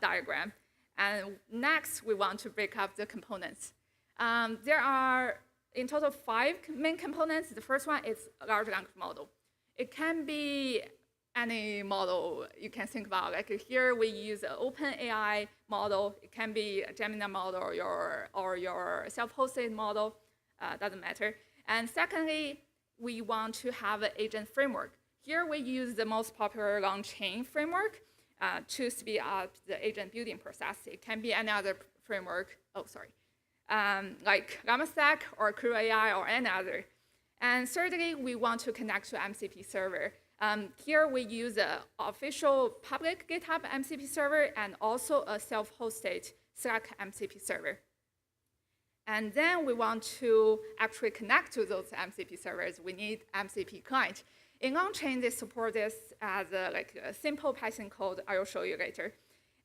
diagram. And next, we want to break up the components. There are, in total, 5 main components. The first one is a large language model. It can be any model you can think about. Like here we use an OpenAI model. It can be a Gemini model or your self-hosted model, doesn't matter. And secondly, we want to have an agent framework. Here we use the most popular long-chain framework to speed up the agent building process. It can be any other framework, like LlamaStack or CrewAI or any other. And thirdly, we want to connect to MCP server. Here we use an official public GitHub MCP server and also a self-hosted Slack MCP server. And then we want to actually connect to those MCP servers. We need MCP client. In on-chain, they support this as a simple Python code I will show you later.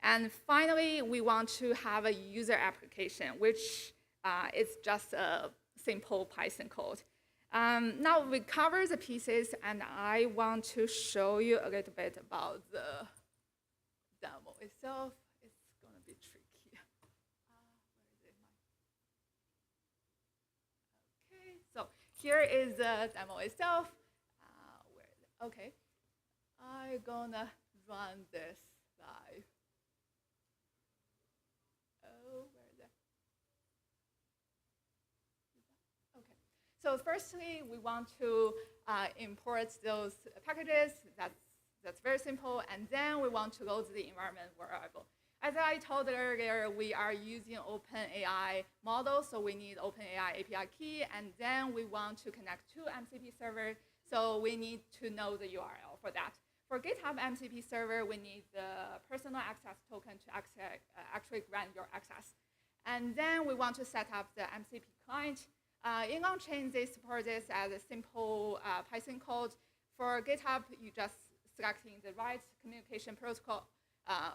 And finally, we want to have a user application, which is just a simple Python code. Now we cover the pieces, and I want to show you a little bit about the demo itself. It's going to be tricky. Okay, so here is the demo itself. Okay, I'm going to run this live. Oh, where is it? Okay. So firstly, we want to import those packages. That's very simple. And then we want to load the environment variable. As I told earlier, we are using OpenAI model, so we need OpenAI API key. And then we want to connect to MCP server, so we need to know the URL for that. For GitHub MCP server, we need the personal access token to actually grant your access. And then we want to set up the MCP client. In on-chain, they support this as a simple Python code. For GitHub, you just selecting the right communication protocol.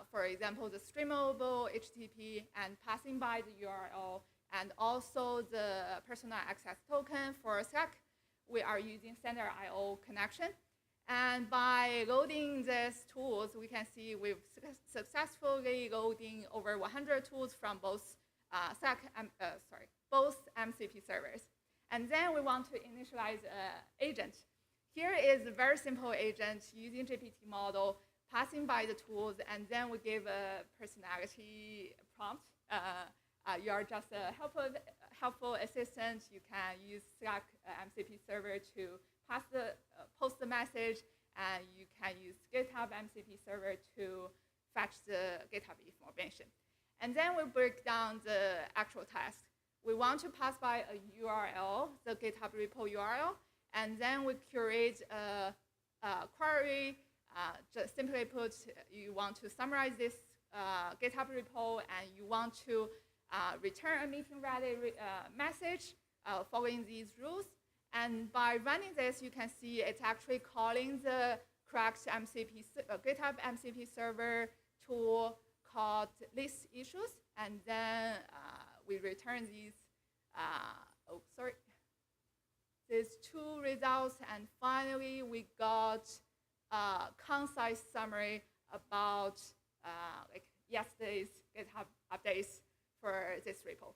For example, the streamable HTTP and passing by the URL, and also the personal access token. For Slack, we are using standard I/O connection. And by loading these tools, we can see we've successfully loading over 100 tools from both both MCP servers. And then we want to initialize an agent. Here is a very simple agent using GPT model, passing by the tools, and then we give a personality prompt. You are just a helpful assistant. You can use Slack MCP server to post the message, and you can use GitHub MCP server to fetch the GitHub information. And then we break down the actual task. We want to pass by a URL, the GitHub repo URL, and then we create a query. Just simply put, you want to summarize this GitHub repo, and you want to return a meeting ready message following these rules. And by running this, you can see it's actually calling the correct GitHub MCP server tool called list issues, and then we return these. These two results, and finally we got a concise summary about yesterday's GitHub updates for this repo.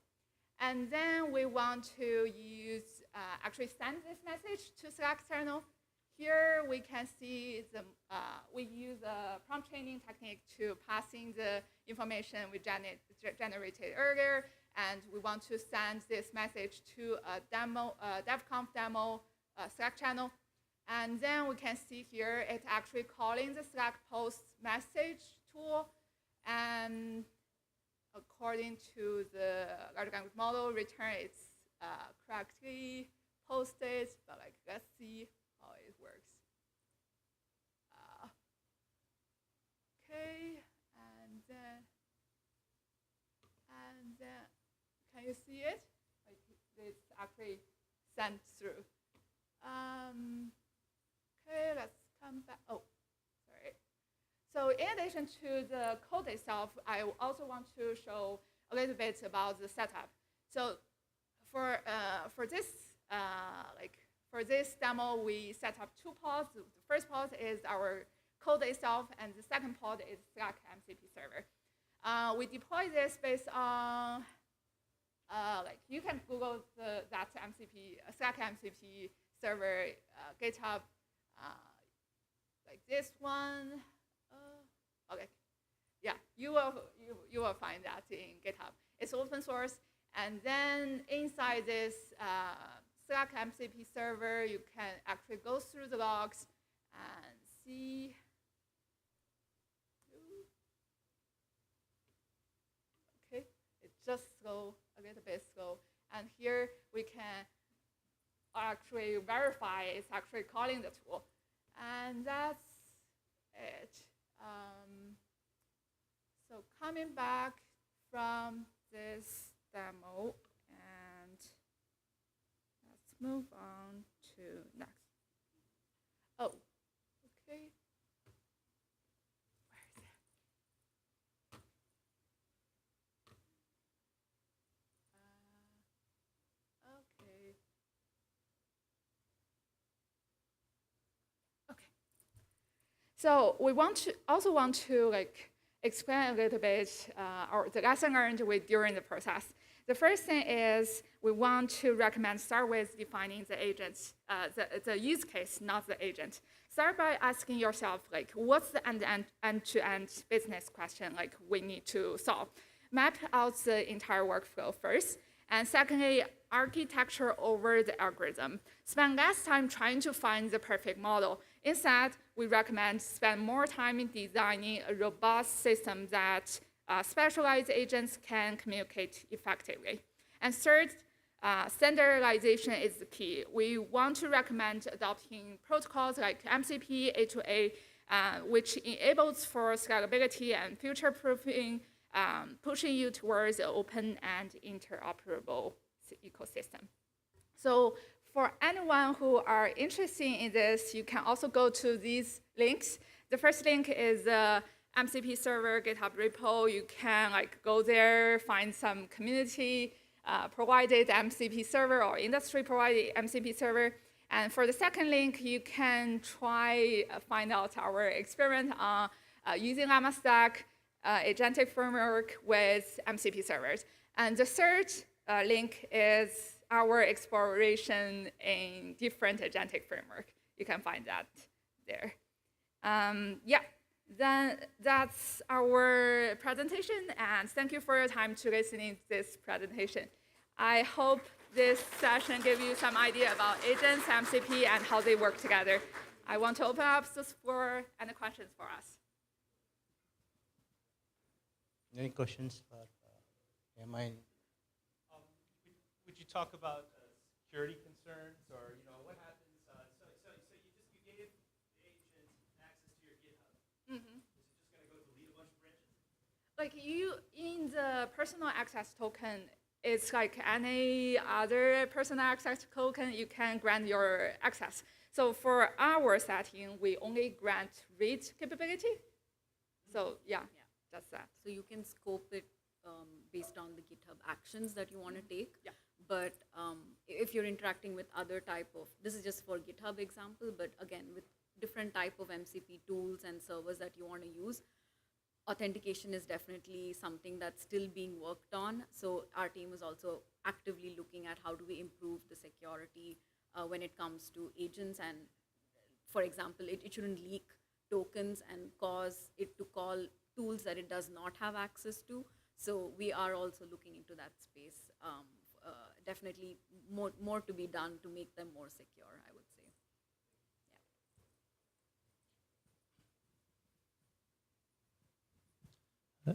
And then we want to use, actually send this message to Slack channel. Here we can see we use a prompt training technique to passing the information we generated earlier, and we want to send this message to a demo, DevConf demo Slack channel. And then we can see here it's actually calling the Slack post message tool, and according to the large language model, return it's correctly posted, but let's see how it works. Okay, and then can you see it? It's actually sent through. Okay, let's come back. Oh, sorry. So in addition to the code itself, I also want to show a little bit about the setup. So for this demo, we set up two pods. The first pod is our code itself, and the second pod is Slack MCP server. We deploy this based on you can Google that Slack MCP server GitHub like this one. Okay, yeah, you will find that in GitHub. It's open source, and then inside this Slack MCP server, you can actually go through the logs and see. Okay, it's just slow, a little bit slow, and here we can actually verify it's actually calling the tool, and that's it. So coming back from this demo, and let's move on to next. Oh, okay. Where is it? Okay. Okay. So we also want to like explain a little bit the lesson learned during the process. The first thing is we want to recommend start with defining the agent, the use case, not the agent. Start by asking yourself, like, what's the end-to-end business question like we need to solve? Map out the entire workflow first. And secondly, architecture over the algorithm. Spend less time trying to find the perfect model. Instead, we recommend spend more time in designing a robust system that specialized agents can communicate effectively. And third, standardization is the key. We want to recommend adopting protocols like MCP, A2A, which enables for scalability and future-proofing, pushing you towards an open and interoperable ecosystem. So for anyone who are interested in this, you can also go to these links. The first link is the MCP server GitHub repo. You can like go there, find some community provided MCP server or industry provided MCP server. And for the second link, you can try find out our experiment on using Llama Stack agentic framework with MCP servers. And the third link is our exploration in different agentic framework. You can find that there. Yeah, then that's our presentation, and thank you for your time to listening to this presentation. I hope this session gave you some idea about agents, MCP, and how they work together. I want to open up the floor and questions for us. Any questions for MI? Would you talk about security concerns, or what happens? So you gave the agent access to your GitHub. Mm-hmm. Is it just going to go delete a bunch of branches? Like you in the personal access token, it's like any other personal access token, you can grant your access. So for our setting, we only grant read capability. So yeah, that's that. So you can scope it based on the GitHub actions that you want to take. Yeah. But if you're interacting with other type of, this is just for GitHub example, but again, with different type of MCP tools and servers that you want to use, authentication is definitely something that's still being worked on. So our team is also actively looking at how do we improve the security when it comes to agents. And for example, it shouldn't leak tokens and cause it to call tools that it does not have access to. So we are also looking into that space. Definitely more to be done to make them more secure, I would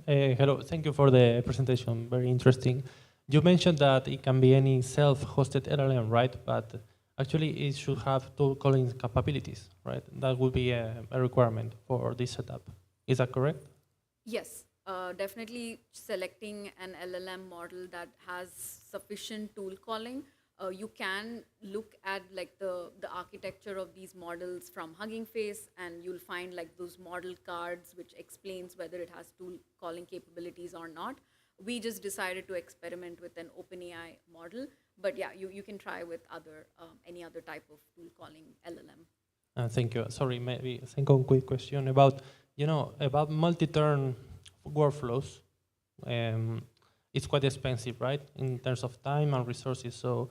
say. Hello, thank you for the presentation, very interesting. You mentioned that it can be any self-hosted LLM, right? But actually it should have tool calling capabilities, right? That would be a requirement for this setup. Is that correct? Yes, definitely selecting an LLM model that has sufficient tool calling. You can look at like the architecture of these models from Hugging Face, and you'll find like those model cards which explains whether it has tool calling capabilities or not. We just decided to experiment with an OpenAI model, but yeah, you can try with any other type of tool calling LLM. Thank you. Sorry, maybe a second quick question about about multi-turn workflows. It's quite expensive, right, in terms of time and resources. So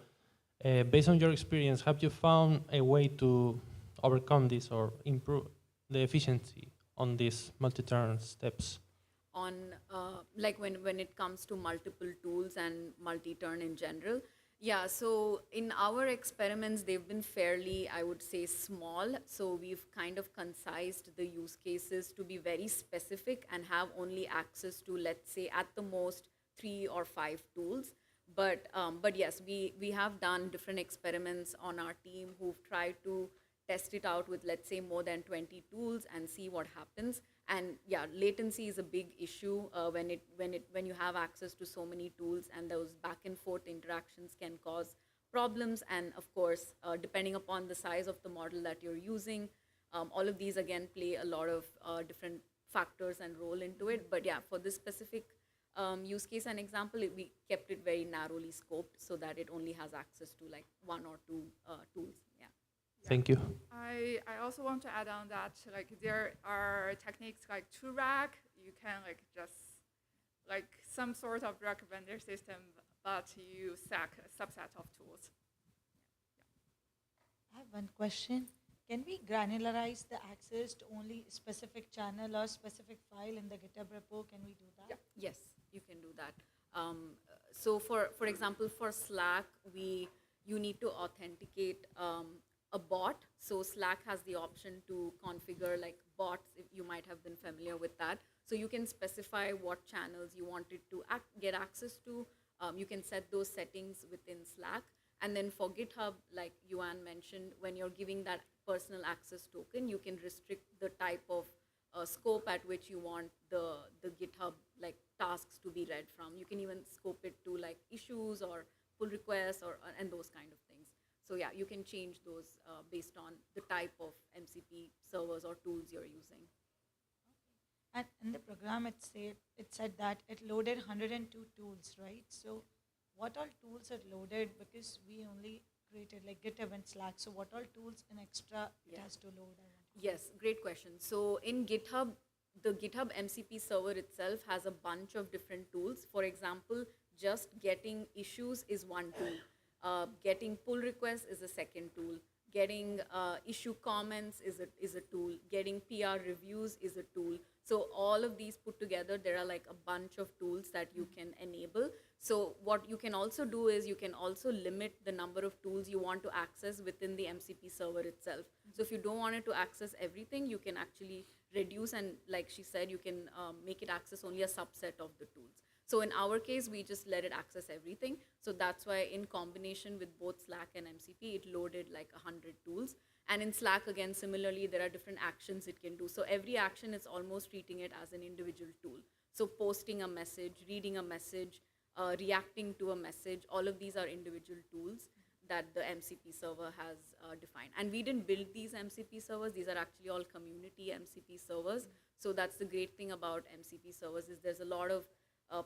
based on your experience, have you found a way to overcome this or improve the efficiency on these multi-turn steps? On like when it comes to multiple tools and multi-turn in general. Yeah, so in our experiments, they've been fairly, I would say, small. So we've kind of concised the use cases to be very specific and have only access to, let's say, at the most 3 or 5 tools. But yes, we have done different experiments on our team who've tried to test it out with, let's say, more than 20 tools and see what happens. And yeah, latency is a big issue when you have access to so many tools, and those back and forth interactions can cause problems. And of course, depending upon the size of the model that you're using, all of these again play a lot of different factors and role into it. But yeah, for this specific use case and example, we kept it very narrowly scoped so that it only has access to like 1 or 2 tools. Yeah. Thank you. I also want to add on that, like there are techniques like two-rack. You can like just like some sort of recommender system, but you stack a subset of tools. I have one question. Can we granularize the access to only specific channel or specific file in the GitHub repo? Can we do that? Yes, you can do that. So for example, for Slack, you need to authenticate a bot. So Slack has the option to configure like bots, if you might have been familiar with that. So you can specify what channels you wanted to get access to. You can set those settings within Slack. And then for GitHub, like Yuan mentioned, when you're giving that personal access token, you can restrict the type of scope at which you want the GitHub like tasks to be read from. You can even scope it to like issues or pull requests and those kind of things. So yeah, you can change those based on the type of MCP servers or tools you're using. And in the program, it said that it loaded 102 tools, right? So what all tools are loaded? Because we only created like GitHub and Slack. So what all tools in extra it has to load? Yes, great question. So in GitHub, the GitHub MCP server itself has a bunch of different tools. For example, just getting issues is one tool. Getting pull requests is a second tool. Getting issue comments is a tool. Getting PR reviews is a tool. So all of these put together, there are like a bunch of tools that you can enable. So what you can also do is you can also limit the number of tools you want to access within the MCP server itself. So if you don't want it to access everything, you can actually reduce, and like she said, you can make it access only a subset of the tools. So in our case, we just let it access everything. So that's why in combination with both Slack and MCP, it loaded like 100 tools. And in Slack, again, similarly, there are different actions it can do. So every action is almost treating it as an individual tool. So posting a message, reading a message, reacting to a message, all of these are individual tools that the MCP server has defined. And we didn't build these MCP servers. These are actually all community MCP servers. So that's the great thing about MCP servers is there's a lot of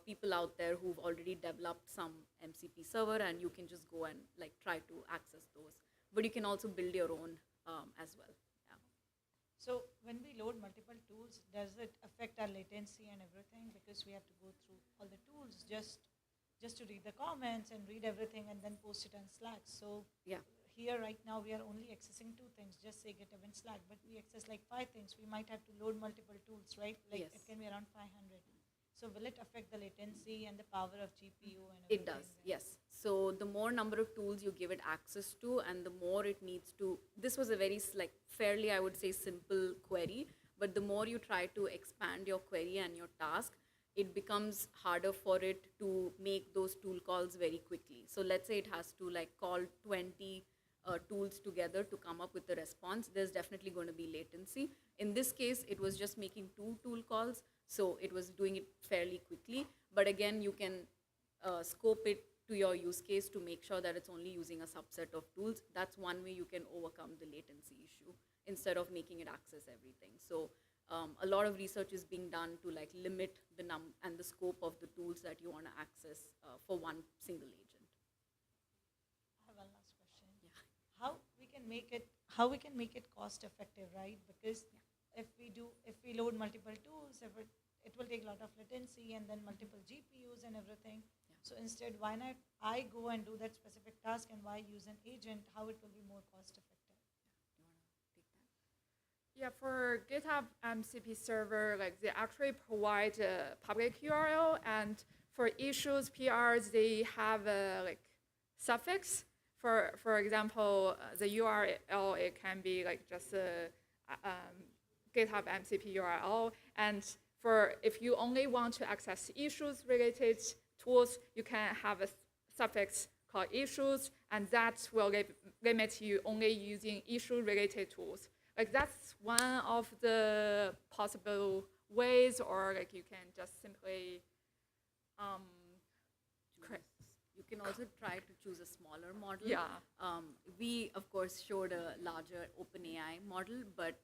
people out there who've already developed some MCP server, and you can just go and like try to access those. But you can also build your own as well. Yeah. So when we load multiple tools, does it affect our latency and everything? Because we have to go through all the tools just to read the comments and read everything and then post it on Slack. So yeah. Here right now we are only accessing 2 things, just say GitHub and Slack, but we access like 5 things. We might have to load multiple tools, right? Like Yes. it can be around 500. So will it affect the latency and the power of GPU and everything? It does, yes. So the more number of tools you give it access to, and the more it needs to, this was a very like fairly, I would say, simple query, but the more you try to expand your query and your task, it becomes harder for it to make those tool calls very quickly. So let's say it has to like call 20 tools together to come up with a response. There's definitely going to be latency. In this case, it was just making 2 tool calls, so it was doing it fairly quickly. But again, you can scope it to your use case to make sure that it's only using a subset of tools. That's one way you can overcome the latency issue instead of making it access everything. So a lot of research is being done to like limit the and the scope of the tools that you want to access for one single agent. I have one last question. Yeah. How we can make it cost effective, right? Because if we load multiple tools, it will take a lot of latency and then multiple GPUs and everything. So instead, why not I go and do that specific task, and why use an agent? How it will be more cost effective? Yeah, for GitHub MCP server, like they actually provide a public URL, and for issues, PRs, they have a like suffix. For example, the URL, it can be like just a GitHub MCP URL, and for if you only want to access issues related tools, you can have a suffix called issues, and that will limit you only using issue related tools. Like that's one of the possible ways, or like you can just simply You can also try to choose a smaller model. Yeah. We, of course, showed a larger OpenAI model, but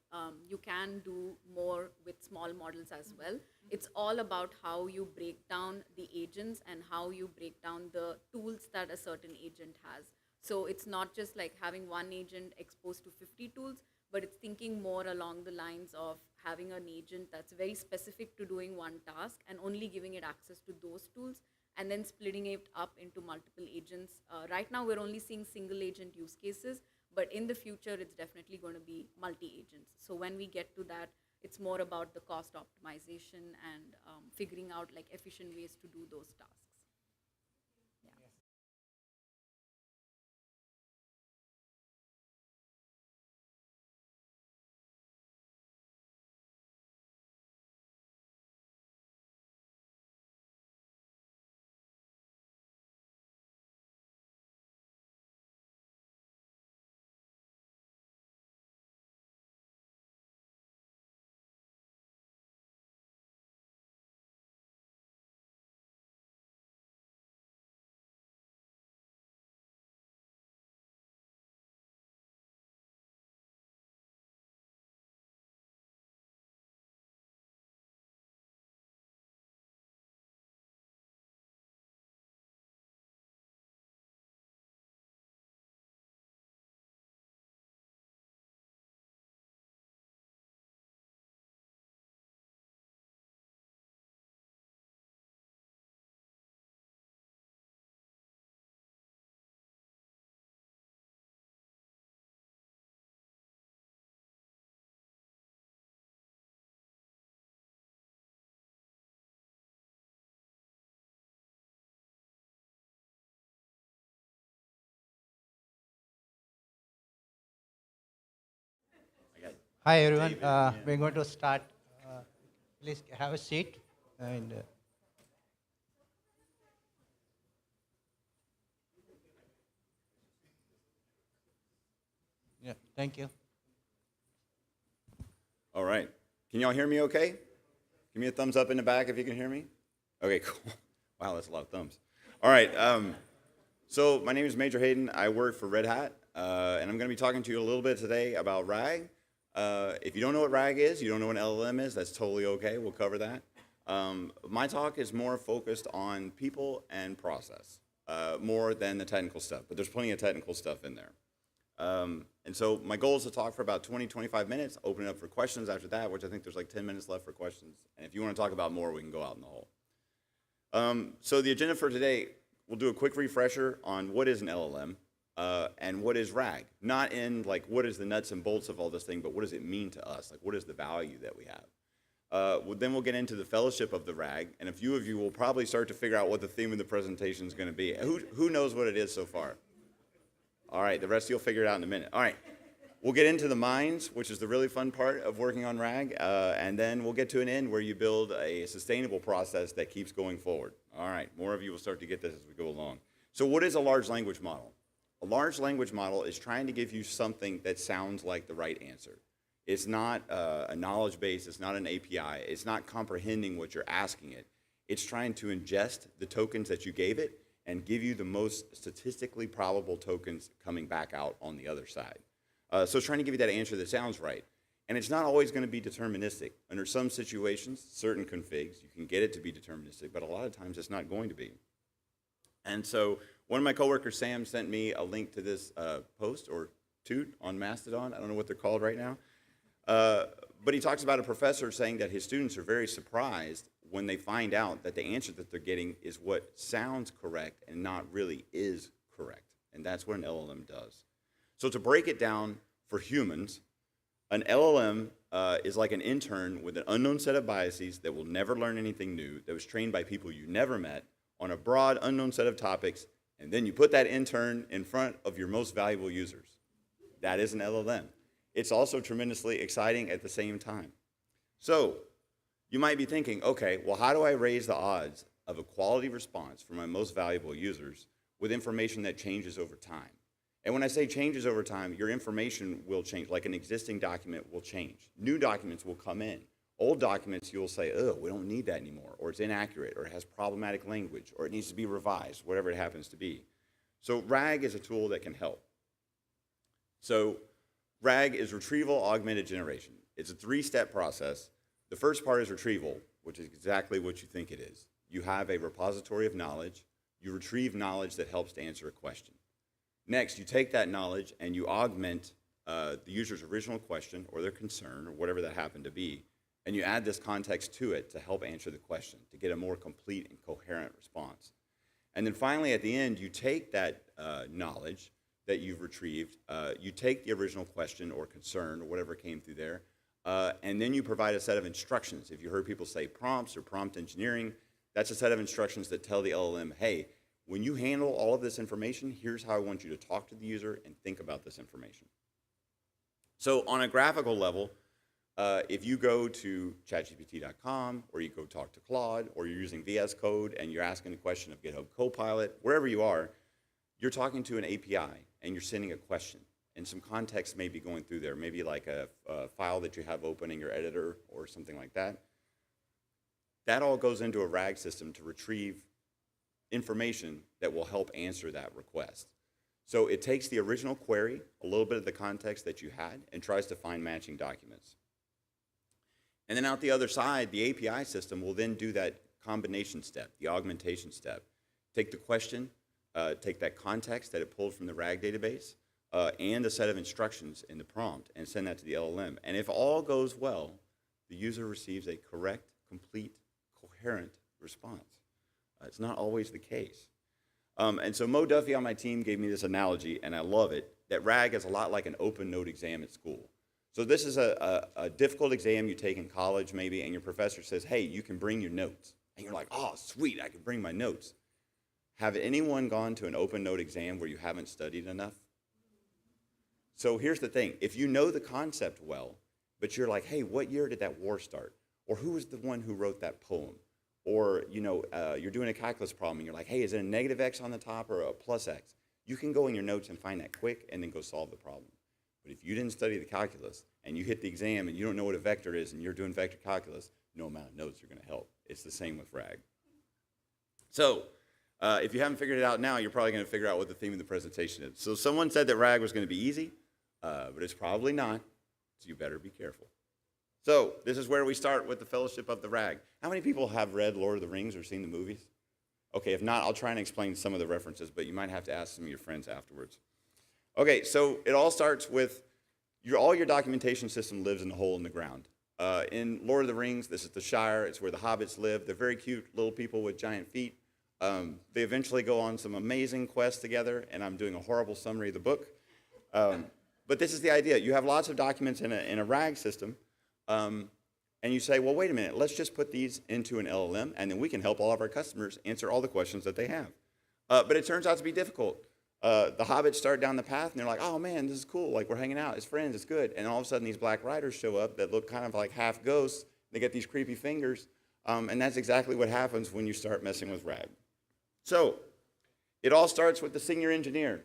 you can do more with small models as well. It's all about how you break down the agents and how you break down the tools that a certain agent has. So it's not just like having one agent exposed to 50 tools, but it's thinking more along the lines of having an agent that's very specific to doing one task and only giving it access to those tools, and then splitting it up into multiple agents. Right now, we're only seeing single agent use cases, but in the future, it's definitely going to be multi-agents. So when we get to that, it's more about the cost optimization and figuring out like efficient ways to do those tasks. Hi everyone, we're going to start. Please have a seat. And yeah, thank you. All right. Can y'all hear me okay? Give me a thumbs up in the back if you can hear me. Okay, cool. Wow, that's a lot of thumbs. All right. So my name is Major Hayden. I work for Red Hat, and I'm going to be talking to you a little bit today about RAG. If you don't know what RAG is, you don't know what LLM is, that's totally okay. We'll cover that. My talk is more focused on people and process, more than the technical stuff, but there's plenty of technical stuff in there. And so my goal is to talk for about 20, 25 minutes, open it up for questions after that, which I think there's like 10 minutes left for questions. And if you want to talk about more, we can go out in the hall. So the agenda for today, we'll do a quick refresher on what is an LLM and what is RAG. Not in like what is the nuts and bolts of all this thing, but what does it mean to us? Like what is the value that we have? Then we'll get into the fellowship of the RAG, and a few of you will probably start to figure out what the theme of the presentation is going to be. Who knows what it is so far? All right, the rest you'll figure it out in a minute. All right, we'll get into the minds, which is the really fun part of working on RAG, and then we'll get to an end where you build a sustainable process that keeps going forward. All right, more of you will start to get this as we go along. So what is a large language model? A large language model is trying to give you something that sounds like the right answer. It's not a knowledge base, it's not an API, it's not comprehending what you're asking it. It's trying to ingest the tokens that you gave it and give you the most statistically probable tokens coming back out on the other side. So it's trying to give you that answer that sounds right. And it's not always going to be deterministic. Under some situations, certain configs, you can get it to be deterministic, but a lot of times it's not going to be. And so one of my coworkers, Sam, sent me a link to this post or toot on Mastodon. I don't know what they're called right now. But he talks about a professor saying that his students are very surprised when they find out that the answer that they're getting is what sounds correct and not really is correct. And that's what an LLM does. So to break it down for humans, An LLM is like an intern with an unknown set of biases that will never learn anything new, that was trained by people you never met on a broad, unknown set of topics, and then you put that intern in front of your most valuable users. That is an LLM. It's also tremendously exciting at the same time. So you might be thinking, okay, well, how do I raise the odds of a quality response for my most valuable users with information that changes over time? And when I say changes over time, your information will change, like an existing document will change. New documents will come in. Old documents, you'll say, oh, we don't need that anymore, or it's inaccurate, or it has problematic language, or it needs to be revised, whatever it happens to be. So RAG is a tool that can help. So RAG is retrieval augmented generation. It's a 3-step process. The first part is retrieval, which is exactly what you think it is. You have a repository of knowledge. You retrieve knowledge that helps to answer a question. Next, you take that knowledge and you augment the user's original question or their concern or whatever that happened to be, and you add this context to it to help answer the question, to get a more complete and coherent response. And then finally, at the end, you take that knowledge that you've retrieved, you take the original question or concern or whatever came through there, and then you provide a set of instructions. If you heard people say prompts or prompt engineering, that's a set of instructions that tell the LLM, hey, when you handle all of this information, here's how I want you to talk to the user and think about this information. So on a graphical level, if you go to chatgpt.com or you go talk to Claude or you're using VS Code and you're asking a question of GitHub Copilot, wherever you are, you're talking to an API and you're sending a question. And some context may be going through there, maybe like a file that you have open in your editor or something like that. That all goes into a RAG system to retrieve information that will help answer that request. So it takes the original query, a little bit of the context that you had, and tries to find matching documents. And then out the other side, the API system will then do that combination step, the augmentation step. Take the question, take that context that it pulled from the RAG database, and a set of instructions in the prompt, and send that to the LLM. And if all goes well, the user receives a correct, complete, coherent response. It's not always the case. And so Mo Duffy on my team gave me this analogy, and I love it, that RAG is a lot like an open note exam at school. So this is a difficult exam you take in college maybe, and your professor says, hey, you can bring your notes. And you're like, oh, sweet, I can bring my notes. Have anyone gone to an open note exam where you haven't studied enough? So here's the thing. If you know the concept well, but you're like, hey, what year did that war start? Or who was the one who wrote that poem? Or you're doing a calculus problem and you're like, hey, is it a negative x on the top or a plus x? You can go in your notes and find that quick and then go solve the problem. But if you didn't study the calculus and you hit the exam and you don't know what a vector is and you're doing vector calculus, no amount of notes are going to help. It's the same with RAG. So if you haven't figured it out now, you're probably going to figure out what the theme of the presentation is. So someone said that RAG was going to be easy, but it's probably not, so you better be careful. So this is where we start with the Fellowship of the RAG. How many people have read Lord of the Rings or seen the movies? Okay, if not, I'll try and explain some of the references, but you might have to ask some of your friends afterwards. Okay, so it all starts with all your documentation system lives in a hole in the ground. In Lord of the Rings, this is the Shire. It's where the hobbits live. They're very cute little people with giant feet. They eventually go on some amazing quests together, and I'm doing a horrible summary of the book. But this is the idea. You have lots of documents in a RAG system. And you say, well, wait a minute, let's just put these into an LLM, and then we can help all of our customers answer all the questions that they have. But it turns out to be difficult. The hobbits start down the path, and they're like, oh, man, this is cool. Like, we're hanging out as friends. It's good. And all of a sudden, these black riders show up that look kind of like half ghosts. They get these creepy fingers. And that's exactly what happens when you start messing with RAG. So it all starts with the senior engineer.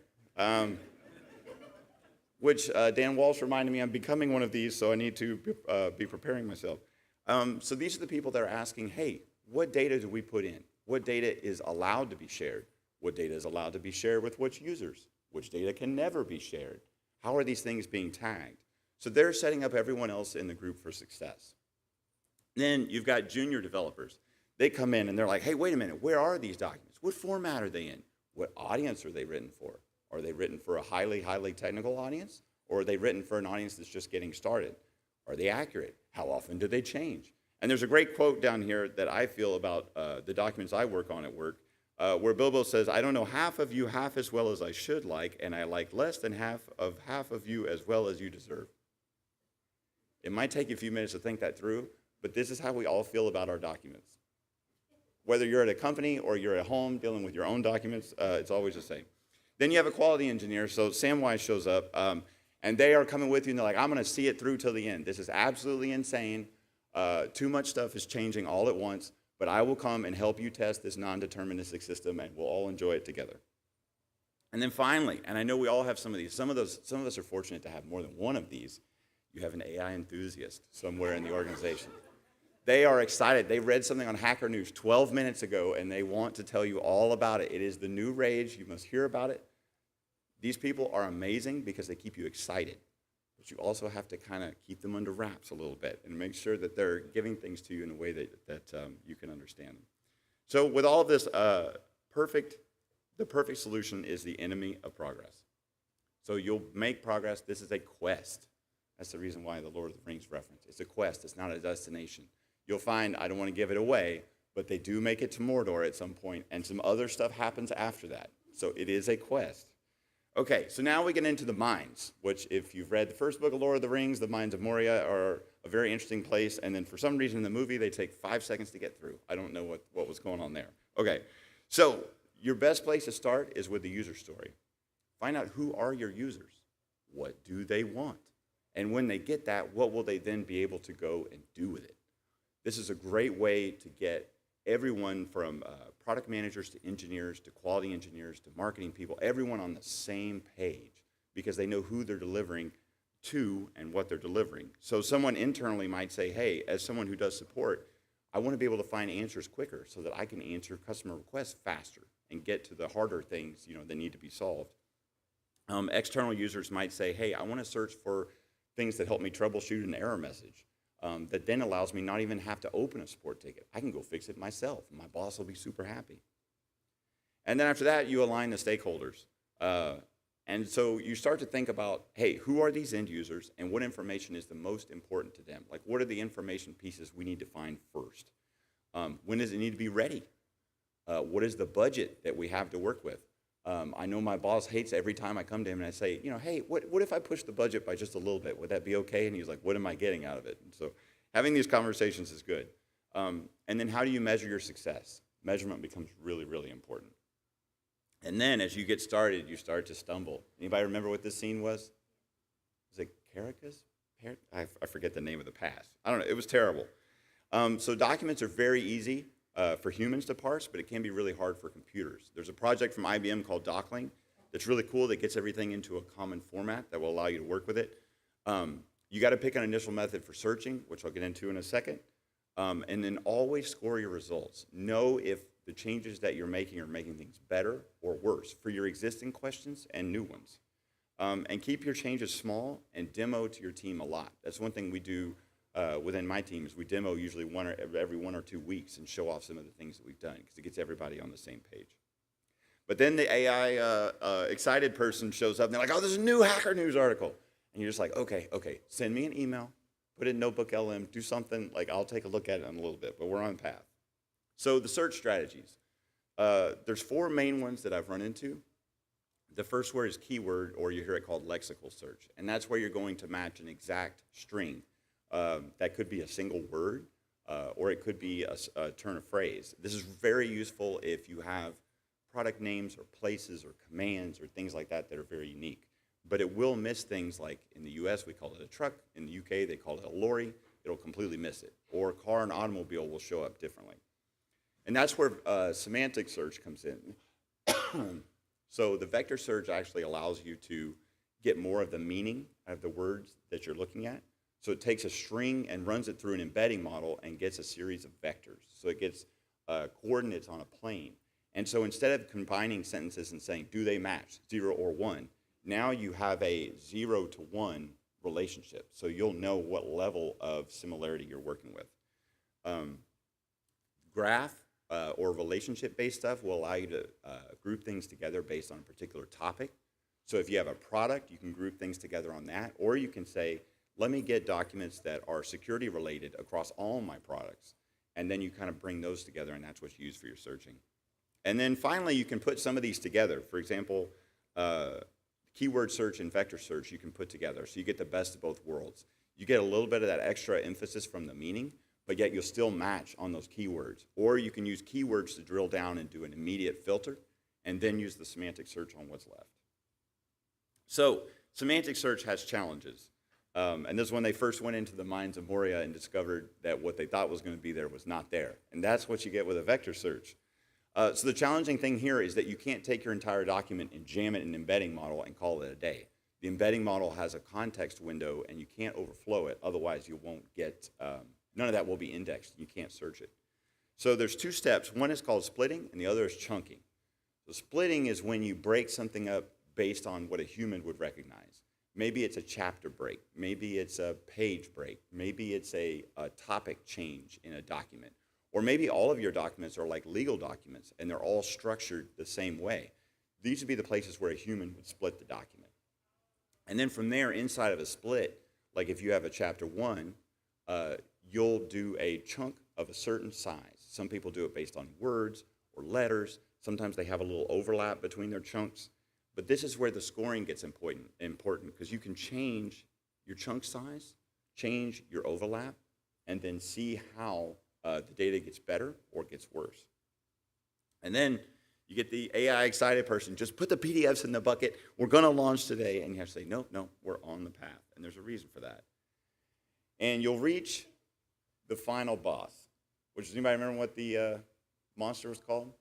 Which Dan Walsh reminded me I'm becoming one of these, so I need to be preparing myself. So these are the people that are asking, hey, what data do we put in? What data is allowed to be shared? What data is allowed to be shared with which users? Which data can never be shared? How are these things being tagged? So they're setting up everyone else in the group for success. Then you've got junior developers. They come in and they're like, hey, wait a minute, where are these documents? What format are they in? What audience are they written for? Are they written for a highly, highly technical audience? Or are they written for an audience that's just getting started? Are they accurate? How often do they change? And there's a great quote down here that I feel about the documents I work on at work, where Bilbo says, I don't know half of you half as well as I should like, and I like less than half of you as well as you deserve. It might take you a few minutes to think that through, but this is how we all feel about our documents. Whether you're at a company or you're at home dealing with your own documents, it's always the same. Then you have a quality engineer, so Samwise shows up, and they are coming with you, and they're like, I'm going to see it through till the end. This is absolutely insane. Too much stuff is changing all at once, but I will come and help you test this non-deterministic system, and we'll all enjoy it together. And then finally, and I know we all have some of these. Some of us are fortunate to have more than one of these. You have an AI enthusiast somewhere in the organization. They are excited. They read something on Hacker News 12 minutes ago, and they want to tell you all about it. It is the new rage. You must hear about it. These people are amazing because they keep you excited. But you also have to kind of keep them under wraps a little bit and make sure that they're giving things to you in a way that you can understand them. So with all of this, the perfect solution is the enemy of progress. So you'll make progress. This is a quest. That's the reason why the Lord of the Rings reference. It's a quest. It's not a destination. You'll find, I don't want to give it away, but they do make it to Mordor at some point, and some other stuff happens after that. So it is a quest. Okay, so now we get into the mines, which if you've read the first book of Lord of the Rings, the mines of Moria are a very interesting place, and then for some reason in the movie, they take 5 seconds to get through. I don't know what was going on there. Okay, so your best place to start is with the user story. Find out who are your users. What do they want? And when they get that, what will they then be able to go and do with it? This is a great way to get everyone from product managers to engineers to quality engineers to marketing people, everyone on the same page because they know who they're delivering to and what they're delivering. So someone internally might say, hey, as someone who does support, I want to be able to find answers quicker so that I can answer customer requests faster and get to the harder things that need to be solved. External users might say, hey, I want to search for things that help me troubleshoot an error message. That then allows me not even have to open a support ticket. I can go fix it myself, and my boss will be super happy. And then after that, you align the stakeholders. And so you start to think about, hey, who are these end users, and what information is the most important to them? Like, what are the information pieces we need to find first? When does it need to be ready? What is the budget that we have to work with? I know my boss hates every time I come to him and I say, hey, what if I push the budget by just a little bit? Would that be okay? And he's like, what am I getting out of it? And so having these conversations is good. And then how do you measure your success? Measurement becomes really, really important. And then as you get started, you start to stumble. Anybody remember what this scene was? Was it Caracas? I forget the name of the pass. I don't know. It was terrible. So documents are very easy for humans to parse, but it can be really hard for computers. There's a project from IBM called DocLink that's really cool that gets everything into a common format that will allow you to work with it. You got to pick an initial method for searching, which I'll get into in a second, and then always score your results. Know if the changes that you're making are making things better or worse for your existing questions and new ones. And keep your changes small and demo to your team a lot. That's one thing we do within my team is we demo usually every 1 or 2 weeks and show off some of the things that we've done because it gets everybody on the same page. But then the AI excited person shows up and they're like, oh, there's a new Hacker News article. And you're just like, okay, send me an email, put it in Notebook LM, do something, like I'll take a look at it in a little bit, but we're on path. So the search strategies. There's 4 main ones that I've run into. The first word is keyword, or you hear it called lexical search. And that's where you're going to match an exact string. That could be a single word, or it could be a turn of phrase. This is very useful if you have product names or places or commands or things like that that are very unique. But it will miss things like in the US we call it a truck, in the UK they call it a lorry, it'll completely miss it. Or car and automobile will show up differently. And that's where semantic search comes in. So the vector search actually allows you to get more of the meaning of the words that you're looking at. So it takes a string and runs it through an embedding model and gets a series of vectors. So it gets coordinates on a plane. And so instead of combining sentences and saying, do they match, 0 or 1, now you have a 0 to 1 relationship. So you'll know what level of similarity you're working with. Graph or relationship-based stuff will allow you to group things together based on a particular topic. So if you have a product, you can group things together on that. Or you can say, let me get documents that are security related across all my products. And then you kind of bring those together, and that's what you use for your searching. And then finally, you can put some of these together. For example, keyword search and vector search you can put together. So you get the best of both worlds. You get a little bit of that extra emphasis from the meaning, but yet you'll still match on those keywords. Or you can use keywords to drill down and do an immediate filter, and then use the semantic search on what's left. So semantic search has challenges. And this is when they first went into the mines of Moria and discovered that what they thought was going to be there was not there. And that's what you get with a vector search. So the challenging thing here is that you can't take your entire document and jam it in an embedding model and call it a day. The embedding model has a context window, and you can't overflow it. Otherwise, you won't get, none of that will be indexed. You can't search it. So there's two steps. One is called splitting, and the other is chunking. So splitting is when you break something up based on what a human would recognize. Maybe it's a chapter break. Maybe it's a page break. Maybe it's a topic change in a document. Or maybe all of your documents are like legal documents, and they're all structured the same way. These would be the places where a human would split the document. And then from there, inside of a split, like if you have a chapter 1, you'll do a chunk of a certain size. Some people do it based on words or letters. Sometimes they have a little overlap between their chunks. But this is where the scoring gets important because you can change your chunk size, change your overlap, and then see how the data gets better or gets worse. And then you get the AI excited person, just put the PDFs in the bucket, we're going to launch today, and you have to say, no, we're on the path, and there's a reason for that. And you'll reach the final boss, which, does anybody remember what the monster was called?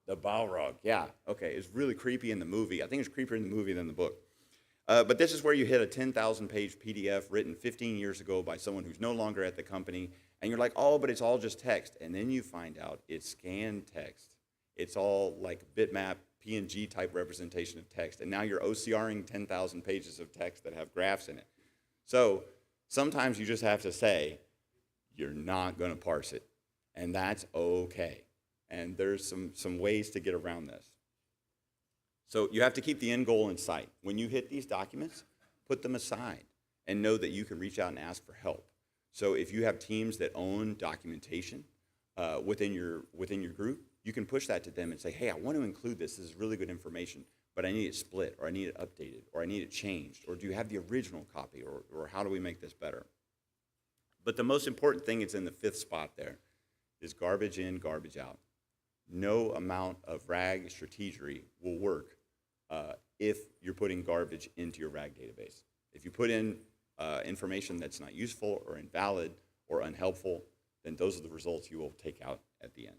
The Balrog, yeah, okay, it's really creepy in the movie. I think it's creepier in the movie than the book. But this is where you hit a 10,000-page PDF written 15 years ago by someone who's no longer at the company, and you're like, oh, but it's all just text. And then you find out it's scanned text. It's all like bitmap, PNG type representation of text. And now you're OCRing 10,000 pages of text that have graphs in it. So sometimes you just have to say, you're not going to parse it. And that's okay. And there's some ways to get around this. So you have to keep the end goal in sight. When you hit these documents, put them aside and know that you can reach out and ask for help. So if you have teams that own documentation within your group, you can push that to them and say, hey, I want to include this. This is really good information, but I need it split, or I need it updated, or I need it changed, or do you have the original copy, or how do we make this better? But the most important thing is in the 5th spot there, is garbage in, garbage out. No amount of RAG strategery will work if you're putting garbage into your RAG database. If you put in information that's not useful or invalid or unhelpful, then those are the results you will take out at the end.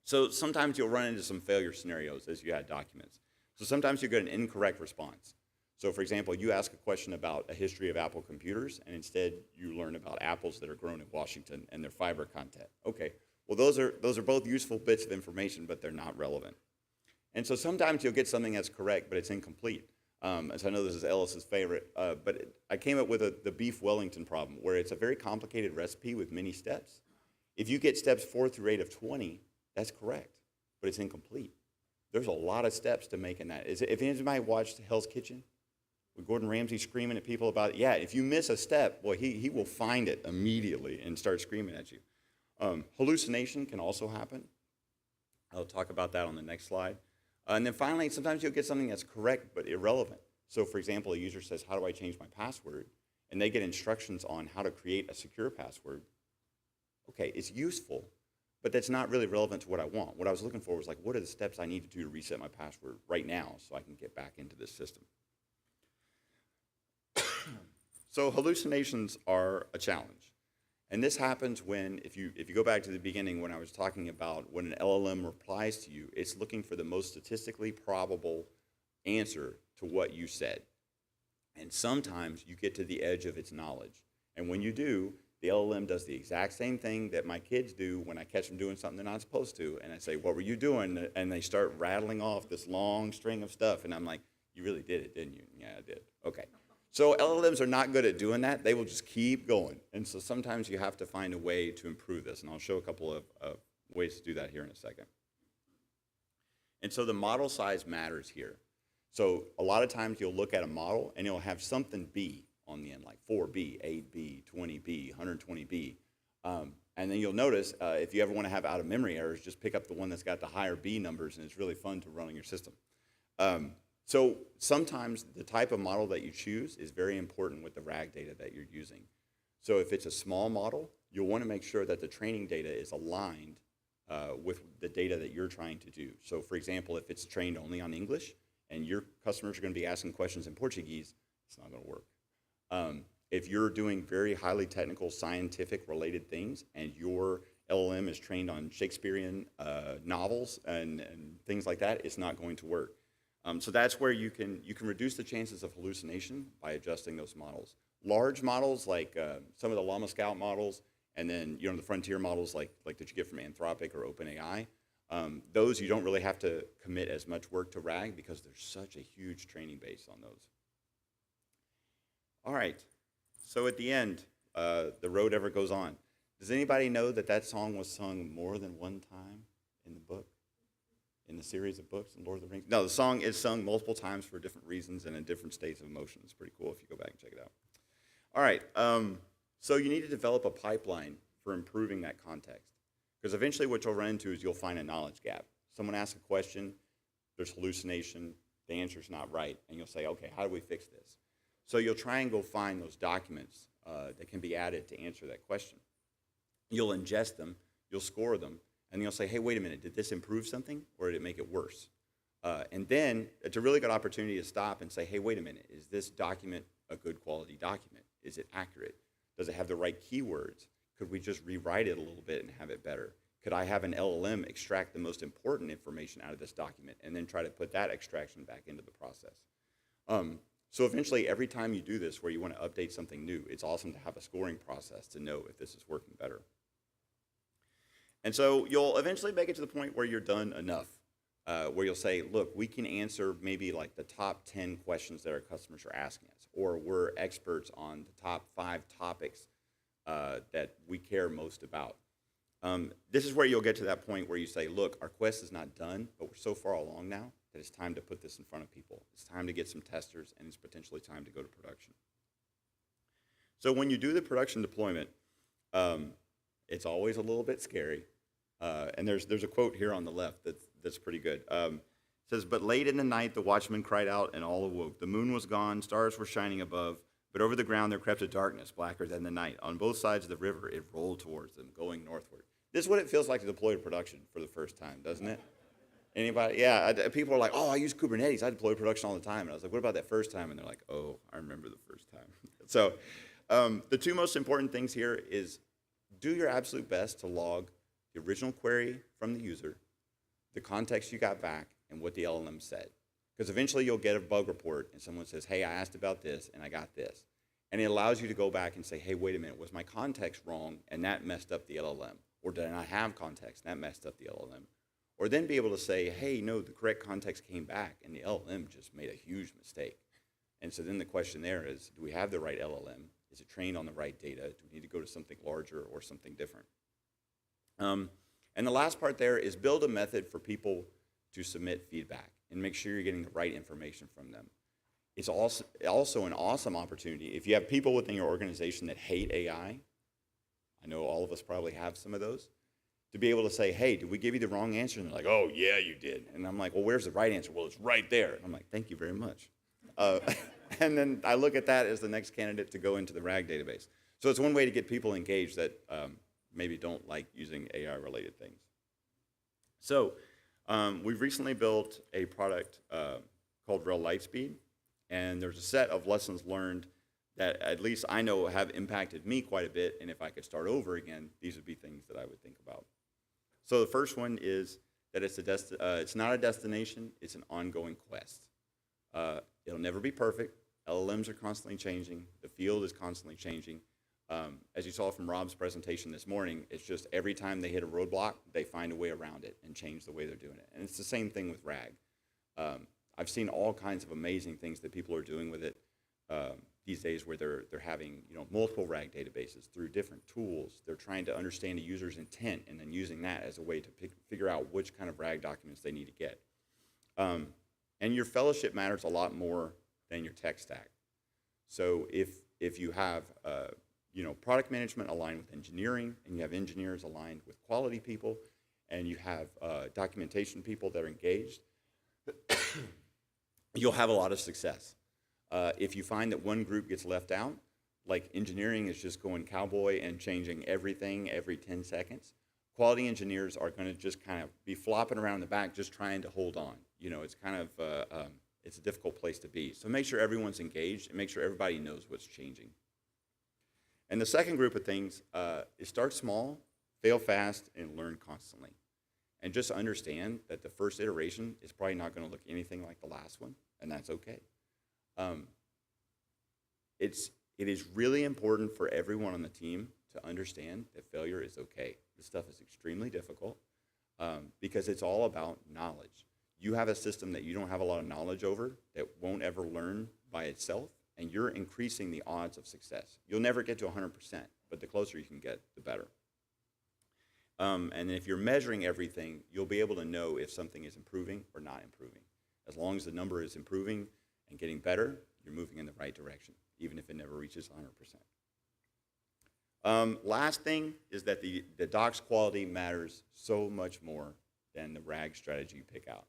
So sometimes you'll run into some failure scenarios as you add documents. So sometimes you get an incorrect response. So for example, you ask a question about a history of Apple computers, and instead you learn about apples that are grown in Washington and their fiber content. Okay, well those are both useful bits of information, but they're not relevant. And so sometimes you'll get something that's correct, but it's incomplete. As I know this is Ellis's favorite, but I came up with the beef Wellington problem, where it's a very complicated recipe with many steps. If you get steps 4 through 8 of 20, that's correct, but it's incomplete. There's a lot of steps to making that. If anybody watched Hell's Kitchen, with Gordon Ramsay screaming at people about it, yeah, if you miss a step, well, he will find it immediately and start screaming at you. Hallucination can also happen. I'll talk about that on the next slide. And then finally, sometimes you'll get something that's correct but irrelevant. So for example, a user says, how do I change my password? And they get instructions on how to create a secure password. Okay, it's useful, but that's not really relevant to what I want. What I was looking for was like, what are the steps I need to do to reset my password right now so I can get back into this system? So hallucinations are a challenge. And this happens when, if you go back to the beginning when I was talking about when an LLM replies to you, it's looking for the most statistically probable answer to what you said. And sometimes you get to the edge of its knowledge. And when you do, the LLM does the exact same thing that my kids do when I catch them doing something they're not supposed to. And I say, what were you doing? And they start rattling off this long string of stuff. And I'm like, you really did it, didn't you? Yeah, I did. Okay. So LLMs are not good at doing that. They will just keep going. And so sometimes you have to find a way to improve this. And I'll show a couple of ways to do that here in a second. And so the model size matters here. So a lot of times you'll look at a model and it'll have something B on the end, like 4B, 8B, 20B, 120B. And then you'll notice if you ever want to have out-of-memory errors, just pick up the one that's got the higher B numbers, and it's really fun to run on your system. So sometimes the type of model that you choose is very important with the RAG data that you're using. So if it's a small model, you'll want to make sure that the training data is aligned with the data that you're trying to do. So for example, if it's trained only on English and your customers are going to be asking questions in Portuguese, it's not going to work. If you're doing very highly technical, scientific related things and your LLM is trained on Shakespearean novels and things like that, it's not going to work. So that's where you can reduce the chances of hallucination by adjusting those models. Large models like some of the Llama Scout models, and then the frontier models like that you get from Anthropic or OpenAI, those you don't really have to commit as much work to RAG because there's such a huge training base on those. All right, so at the end, The Road Ever Goes On. Does anybody know that that song was sung more than one time in the book? In the series of books in Lord of the Rings? No, the song is sung multiple times for different reasons and in different states of emotion. It's pretty cool if you go back and check it out. All right, so you need to develop a pipeline for improving that context. Because eventually what you'll run into is you'll find a knowledge gap. Someone asks a question, there's hallucination, the answer's not right, and you'll say, okay, how do we fix this? So you'll try and go find those documents that can be added to answer that question. You'll ingest them, you'll score them, and you'll say, hey, wait a minute, did this improve something or did it make it worse? And then it's a really good opportunity to stop and say, hey, wait a minute, is this document a good quality document? Is it accurate? Does it have the right keywords? Could we just rewrite it a little bit and have it better? Could I have an LLM extract the most important information out of this document and then try to put that extraction back into the process? So eventually, every time you do this where you want to update something new, it's awesome to have a scoring process to know if this is working better. And so you'll eventually make it to the point where you're done enough, where you'll say, look, we can answer maybe like the top 10 questions that our customers are asking us, or we're experts on the top 5 topics that we care most about. This is where you'll get to that point where you say, look, our quest is not done, but we're so far along now that it's time to put this in front of people. It's time to get some testers, and it's potentially time to go to production. So when you do the production deployment, it's always a little bit scary. And there's a quote here on the left that's pretty good. It says, but late in the night the watchman cried out and all awoke. The moon was gone, stars were shining above, but over the ground there crept a darkness blacker than the night. On both sides of the river it rolled towards them, going northward. This is what it feels like to deploy to production for the first time, doesn't it? Anybody? Yeah, people are like, oh, I use Kubernetes. I deploy to production all the time. And I was like, what about that first time? And they're like, oh, I remember the first time. So the two most important things here is do your absolute best to log the original query from the user, the context you got back, and what the LLM said. Because eventually you'll get a bug report and someone says, hey, I asked about this and I got this. And it allows you to go back and say, hey, wait a minute, was my context wrong and that messed up the LLM? Or did I not have context and that messed up the LLM? Or then be able to say, hey, no, the correct context came back and the LLM just made a huge mistake. And so then the question there is, do we have the right LLM? Is it trained on the right data? Do we need to go to something larger or something different? And the last part there is build a method for people to submit feedback and make sure you're getting the right information from them. It's also an awesome opportunity. If you have people within your organization that hate AI, I know all of us probably have some of those, to be able to say, hey, did we give you the wrong answer? And they're like, oh, yeah, you did. And I'm like, well, where's the right answer? Well, it's right there. And I'm like, thank you very much. And then I look at that as the next candidate to go into the RAG database. So it's one way to get people engaged that maybe don't like using AI-related things. So we've recently built a product called RHEL Lightspeed, and there's a set of lessons learned that at least I know have impacted me quite a bit, and if I could start over again, these would be things that I would think about. So the first one is that it's not a destination, it's an ongoing quest. It'll never be perfect. LLMs are constantly changing. The field is constantly changing. As you saw from Rob's presentation this morning, it's just every time they hit a roadblock, they find a way around it and change the way they're doing it. And it's the same thing with RAG. I've seen all kinds of amazing things that people are doing with it these days where they're having multiple RAG databases through different tools. They're trying to understand a user's intent and then using that as a way to figure out which kind of RAG documents they need to get. And your fellowship matters a lot more than your tech stack. So if you have product management aligned with engineering, and you have engineers aligned with quality people, and you have documentation people that are engaged, you'll have a lot of success. If you find that one group gets left out, like engineering is just going cowboy and changing everything every 10 seconds, quality engineers are going to just kind of be flopping around the back just trying to hold on. You know, it's kind of, it's a difficult place to be. So make sure everyone's engaged and make sure everybody knows what's changing. And the second group of things is start small, fail fast, and learn constantly. And just understand that the first iteration is probably not going to look anything like the last one, and that's okay. It is really important for everyone on the team to understand that failure is okay. This stuff is extremely difficult because it's all about knowledge. You have a system that you don't have a lot of knowledge over that won't ever learn by itself, and you're increasing the odds of success. You'll never get to 100%, but the closer you can get, the better. And if you're measuring everything, you'll be able to know if something is improving or not improving. As long as the number is improving and getting better, you're moving in the right direction, even if it never reaches 100%. Last thing is that the docs quality matters so much more than the RAG strategy you pick out.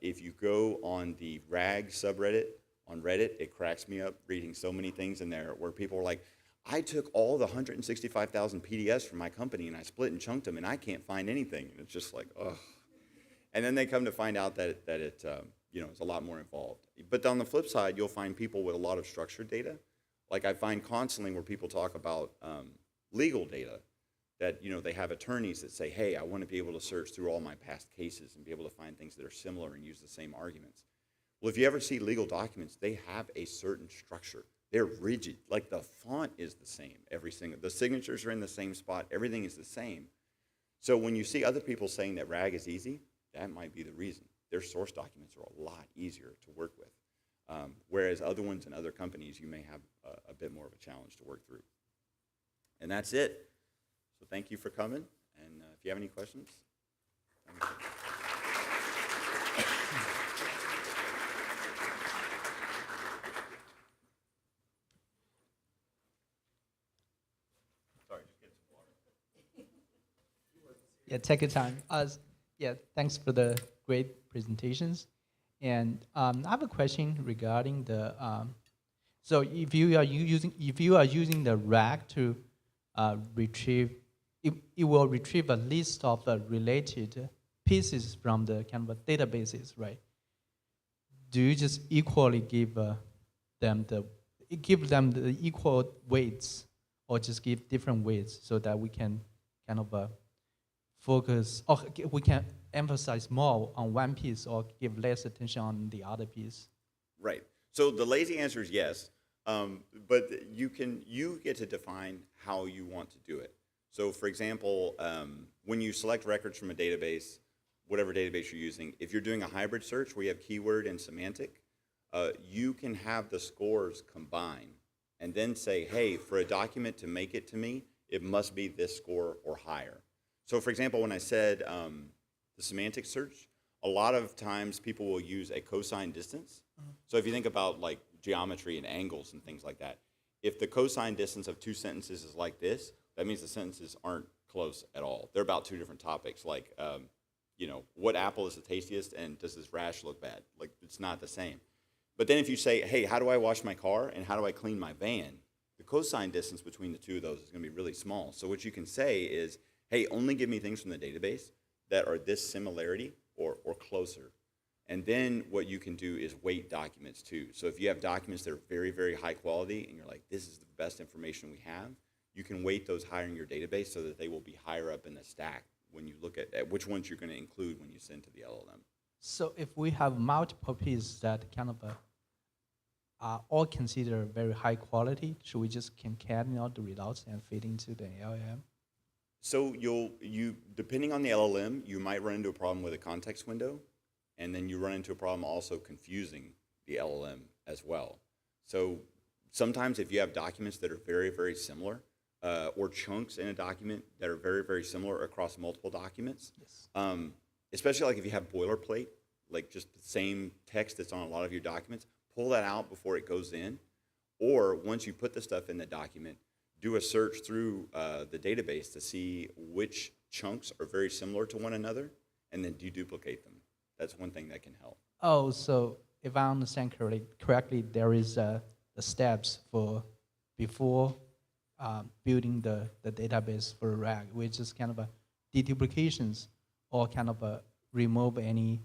If you go on the RAG subreddit on Reddit, it cracks me up reading so many things in there where people are like, I took all the 165,000 PDFs from my company and I split and chunked them and I can't find anything. And it's just like, ugh. And then they come to find out that it it's a lot more involved. But on the flip side, you'll find people with a lot of structured data. Like I find constantly where people talk about legal data, that they have attorneys that say, hey, I want to be able to search through all my past cases and be able to find things that are similar and use the same arguments. Well, if you ever see legal documents, they have a certain structure. They're rigid. Like the font is the same the signatures are in the same spot, everything is the same. So when you see other people saying that RAG is easy, that might be the reason. Their source documents are a lot easier to work with. Whereas other ones in other companies, you may have a bit more of a challenge to work through. And that's it. So thank you for coming. And if you have any questions. Yeah, take your time. Yeah, thanks for the great presentations. And I have a question regarding the. So if you are using the RAG to retrieve, it will retrieve a list of related pieces from the kind of databases, right? Do you just equally give them the equal weights, or just give different weights so that we can kind of focus, or we can emphasize more on one piece or give less attention on the other piece? Right. So the lazy answer is yes, but you get to define how you want to do it. So for example, when you select records from a database, whatever database you're using, if you're doing a hybrid search where you have keyword and semantic, you can have the scores combine and then say, hey, for a document to make it to me, it must be this score or higher. So for example, when I said the semantic search, a lot of times people will use a cosine distance. So if you think about like geometry and angles and things like that, if the cosine distance of two sentences is like this, that means the sentences aren't close at all. They're about two different topics, like what apple is the tastiest and does this rash look bad? Like it's not the same. But then if you say, hey, how do I wash my car and how do I clean my van? The cosine distance between the two of those is going to be really small. So what you can say is, hey, only give me things from the database that are this similarity or closer. And then what you can do is weight documents too. So if you have documents that are very, very high quality and you're like, this is the best information we have, you can weight those higher in your database so that they will be higher up in the stack when you look at which ones you're going to include when you send to the LLM. So if we have multiple pieces that kind of are all considered very high quality, should we just concatenate the results and feed into the LLM? So you depending on the LLM, you might run into a problem with a context window, and then you run into a problem also confusing the LLM as well. So sometimes if you have documents that are very, very similar, or chunks in a document that are very, very similar across multiple documents, yes. Especially like if you have boilerplate, like just the same text that's on a lot of your documents, pull that out before it goes in, or once you put the stuff in the document, do a search through the database to see which chunks are very similar to one another, and then deduplicate them. That's one thing that can help. Oh, so if I understand correctly, there is the steps for before building the database for RAG, which is kind of a deduplications or kind of a remove any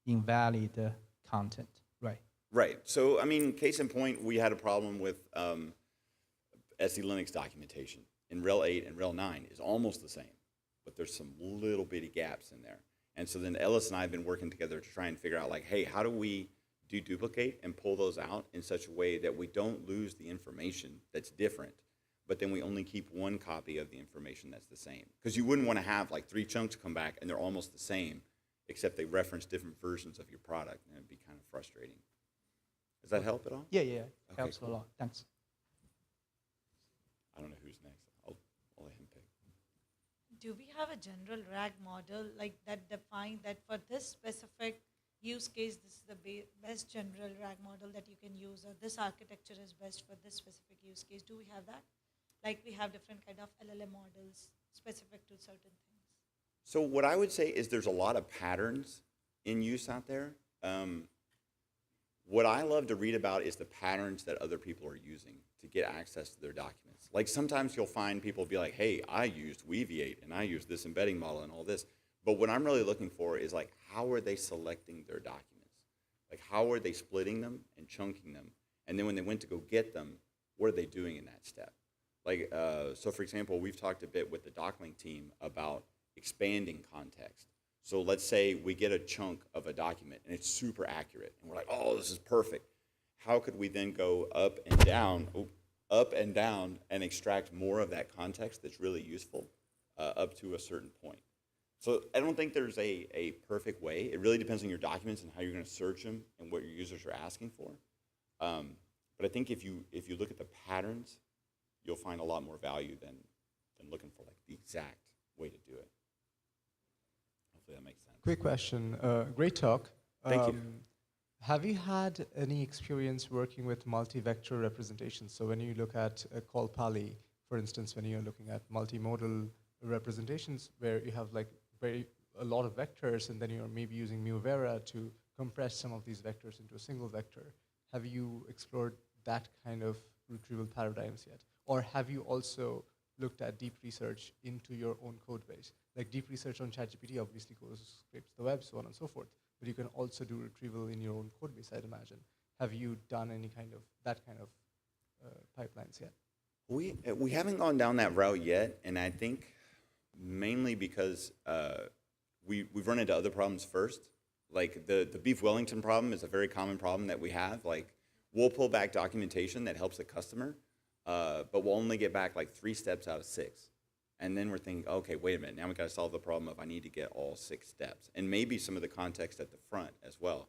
invalid content, right? Right. So, I mean, case in point, we had a problem with SE Linux documentation. In RHEL 8 and RHEL 9 is almost the same, but there's some little bitty gaps in there. And so then Ellis and I have been working together to try and figure out, like, hey, how do we deduplicate and pull those out in such a way that we don't lose the information that's different, but then we only keep one copy of the information that's the same? Because you wouldn't want to have like 3 chunks come back and they're almost the same, except they reference different versions of your product, and it'd be kind of frustrating. Does that help at all? Yeah, yeah, Okay, helps cool. a lot. Thanks. I don't know who's next. I'll let him pick. Do we have a general RAG model like that define that for this specific use case, this is the best general RAG model that you can use, or this architecture is best for this specific use case? Do we have that? Like we have different kind of LLM models specific to certain things. So what I would say is there's a lot of patterns in use out there. What I love to read about is the patterns that other people are using to get access to their documents. Like sometimes you'll find people be like, hey, I used Weaviate and I used this embedding model and all this. But what I'm really looking for is like, how are they selecting their documents? Like how are they splitting them and chunking them? And then when they went to go get them, what are they doing in that step? Like, so for example, we've talked a bit with the DocLink team about expanding context. So let's say we get a chunk of a document and it's super accurate and we're like, oh, this is perfect. How could we then go up and down and extract more of that context that's really useful up to a certain point? So I don't think there's a perfect way. It really depends on your documents and how you're going to search them and what your users are asking for. But I think if you look at the patterns, you'll find a lot more value than looking for like the exact way to do it. Hopefully that makes sense. Quick question. Great talk. Thank you. Have you had any experience working with multi-vector representations? So when you look at Call Pali, for instance, when you're looking at multimodal representations where you have like a lot of vectors and then you're maybe using Muvera to compress some of these vectors into a single vector. Have you explored that kind of retrieval paradigms yet? Or have you also looked at deep research into your own code base? Like deep research on ChatGPT obviously scrapes the web, so on and so forth. But you can also do retrieval in your own code base, I'd imagine. Have you done any kind of that kind of pipelines yet? We haven't gone down that route yet, and I think mainly because we've run into other problems first. Like the Beef Wellington problem is a very common problem that we have. Like we'll pull back documentation that helps the customer, but we'll only get back like 3 steps out of 6. And then we're thinking, okay, wait a minute, now we got to solve the problem of I need to get all 6 steps, and maybe some of the context at the front as well.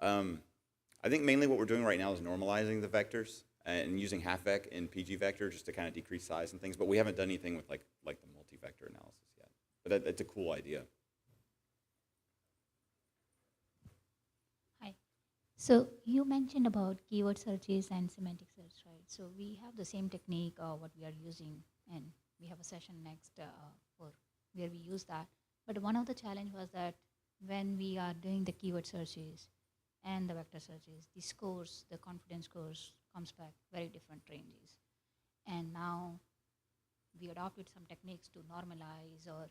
I think mainly what we're doing right now is normalizing the vectors and using half-vec and PG vector just to kind of decrease size and things, but we haven't done anything with like the multi-vector analysis yet. But that's a cool idea. Hi. So you mentioned about keyword searches and semantic search, right? So we have the same technique, what we are using, and we have a session next for where we use that. But one of the challenge was that when we are doing the keyword searches and the vector searches, the scores, the confidence scores comes back very different ranges. And now we adopted some techniques to normalize or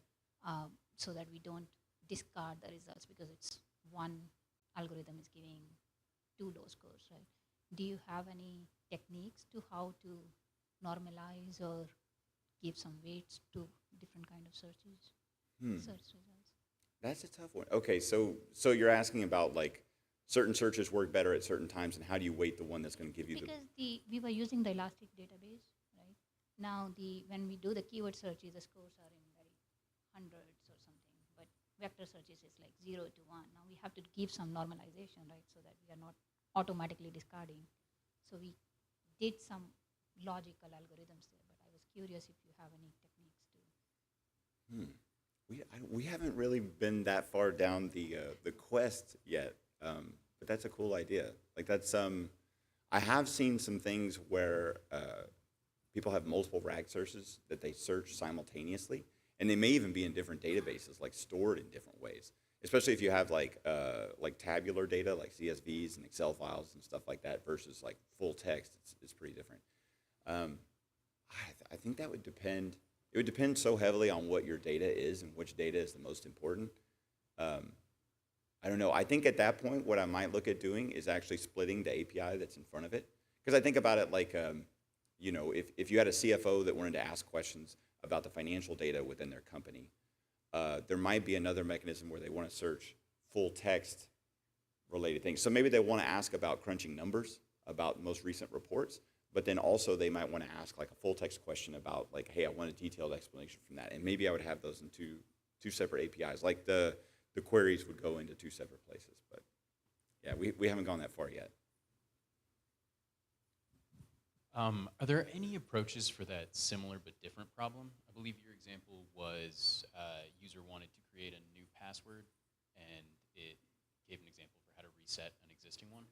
so that we don't discard the results because it's one algorithm is giving 2 low scores, right? Do you have any techniques to how to normalize or give some weights to different kind of searches, search results? That's a tough one. Okay, so you're asking about like certain searches work better at certain times, and how do you weight the one that's going to give you because we were using the Elastic database, right? Now when we do the keyword searches, the scores are in very hundreds or something, but vector searches is like 0 to 1. Now we have to give some normalization, right, so that we are not automatically discarding. So we did some logical algorithms there, but I was curious if you have any techniques to. We haven't really been that far down the quest yet, but that's a cool idea. Like that's I have seen some things where people have multiple RAG searches that they search simultaneously, and they may even be in different databases, like stored in different ways. especially if you have like tabular data, like CSVs and Excel files and stuff like that, versus like full text. It's pretty different. I think that would depend. It would depend so heavily on what your data is and which data is the most important. I don't know. I think at that point, what I might look at doing is actually splitting the API that's in front of it. Because I think about it like, you know, if you had a CFO that wanted to ask questions about the financial data within their company, there might be another mechanism where they want to search full text related things. So maybe they want to ask about crunching numbers, about most recent reports, but then also they might want to ask like a full text question about like, hey, I want a detailed explanation from that. And maybe I would have those in two separate APIs. Like the queries would go into two separate places. But yeah, we haven't gone that far yet. Are there any approaches for that similar but different problem? I believe your example was a user wanted to create a new password, and it gave an example for how to reset an existing one.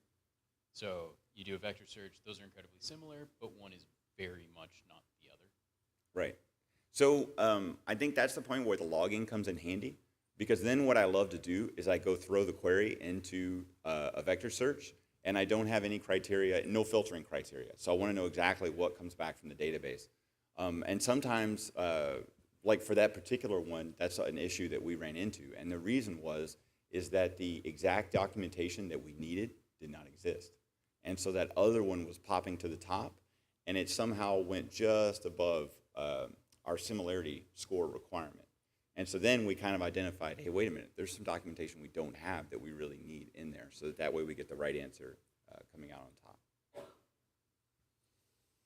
So you do a vector search. Those are incredibly similar, but one is very much not the other. Right. So I think that's the point where the logging comes in handy, because then what I love to do is I go throw the query into a vector search, and I don't have any criteria, no filtering criteria. So I want to know exactly what comes back from the database. And sometimes, like for that particular one, that's an issue that we ran into. And the reason is that the exact documentation that we needed did not exist. And so that other one was popping to the top, and it somehow went just above our similarity score requirement. And so then we kind of identified, hey, wait a minute, there's some documentation we don't have that we really need in there, so that way we get the right answer coming out on top.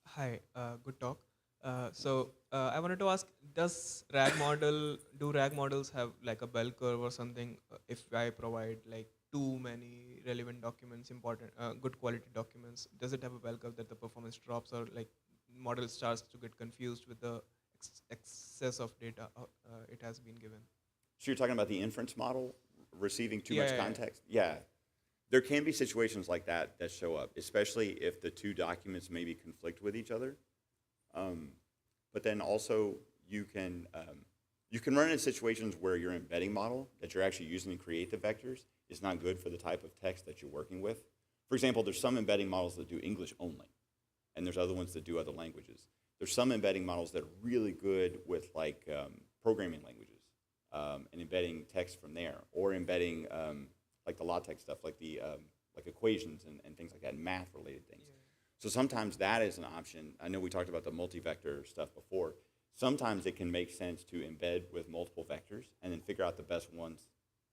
Hi, good talk. I wanted to ask, do RAG models have like a bell curve or something? If I provide like too many relevant documents, important, good quality documents, does it have a bell curve that the performance drops, or like model starts to get confused with the excess of data it has been given? So you're talking about the inference model receiving too much context? Yeah. There can be situations like that show up, especially if the two documents maybe conflict with each other. But then also you can run into situations where your embedding model that you're actually using to create the vectors is not good for the type of text that you're working with. For example, there's some embedding models that do English only, and there's other ones that do other languages. There's some embedding models that are really good with like programming languages and embedding text from there, or embedding like the LaTeX stuff, like the like equations and things like that, math-related things. Yeah. So sometimes that is an option. I know we talked about the multi-vector stuff before. Sometimes it can make sense to embed with multiple vectors and then figure out the best ones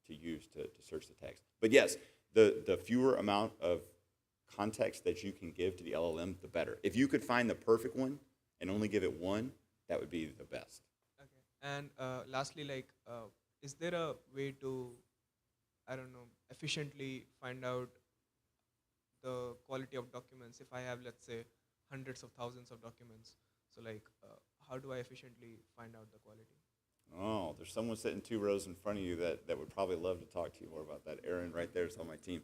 to use to search the text. But yes, the fewer amount of context that you can give to the LLM, the better. If you could find the perfect one and only give it one, that would be the best. Okay. And lastly, like, is there a way to, I don't know, efficiently find out the quality of documents if I have, let's say, hundreds of thousands of documents? So like, how do I efficiently find out the quality? Oh, there's someone sitting 2 rows in front of you that would probably love to talk to you more about that. Aaron right there is on my team.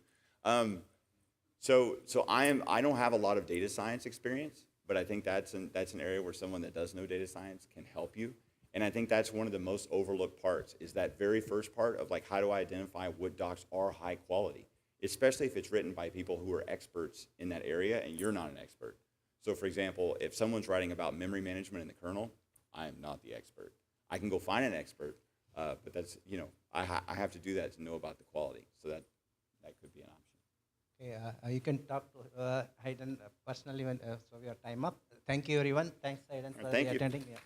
So I don't have a lot of data science experience, but I think that's an area where someone that does know data science can help you. And I think that's one of the most overlooked parts, is that very first part of like, how do I identify what docs are high quality, especially if it's written by people who are experts in that area and you're not an expert. So for example, if someone's writing about memory management in the kernel, I am not the expert. I can go find an expert, but that's, you know, I have to do that to know about the quality. So that could be an option. Okay, you can talk to Hayden personally when so we are time up. Thank you, everyone. Thanks, Hayden, for attending. Yeah.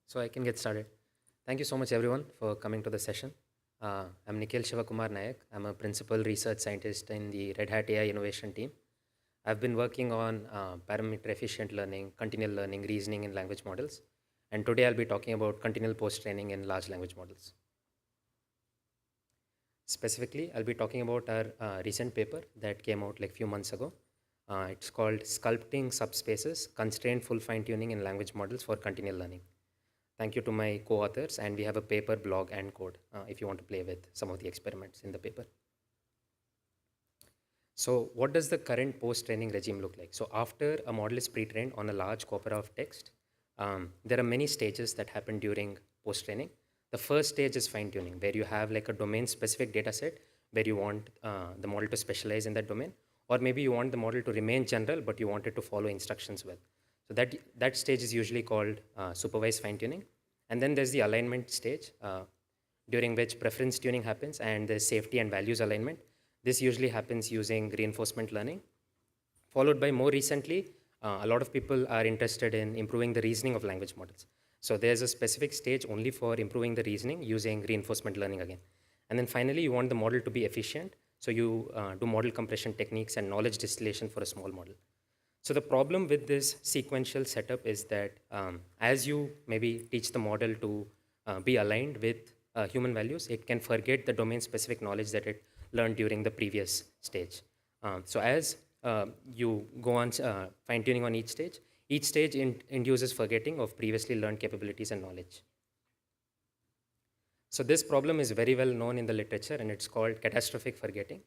So I can get started. Thank you so much everyone for coming to the session. I'm Nikhil Shivakumar Nayak. I'm a principal research scientist in the Red Hat AI innovation team. I've been working on parameter efficient learning, continual learning, reasoning in language models. And today I'll be talking about continual post-training in large language models. Specifically, I'll be talking about our recent paper that came out like a few months ago. It's called Sculpting Subspaces, Constrained Full Fine-Tuning in Language Models for Continual Learning. Thank you to my co-authors, and we have a paper, blog, and code if you want to play with some of the experiments in the paper. So what does the current post-training regime look like? So after a model is pre-trained on a large corpora of text, there are many stages that happen during post-training. The first stage is fine-tuning, where you have like a domain-specific data set where you want the model to specialize in that domain, or maybe you want the model to remain general, but you want it to follow instructions well. So that stage is usually called supervised fine-tuning. And then there's the alignment stage, during which preference tuning happens, and there's safety and values alignment. This usually happens using reinforcement learning, followed by more recently, a lot of people are interested in improving the reasoning of language models. So there's a specific stage only for improving the reasoning using reinforcement learning again. And then finally, you want the model to be efficient. So you do model compression techniques and knowledge distillation for a small model. So the problem with this sequential setup is that as you maybe teach the model to be aligned with human values, it can forget the domain-specific knowledge that it learned during the previous stage. So as you go on fine-tuning on each stage induces forgetting of previously learned capabilities and knowledge. So this problem is very well known in the literature, and it's called catastrophic forgetting.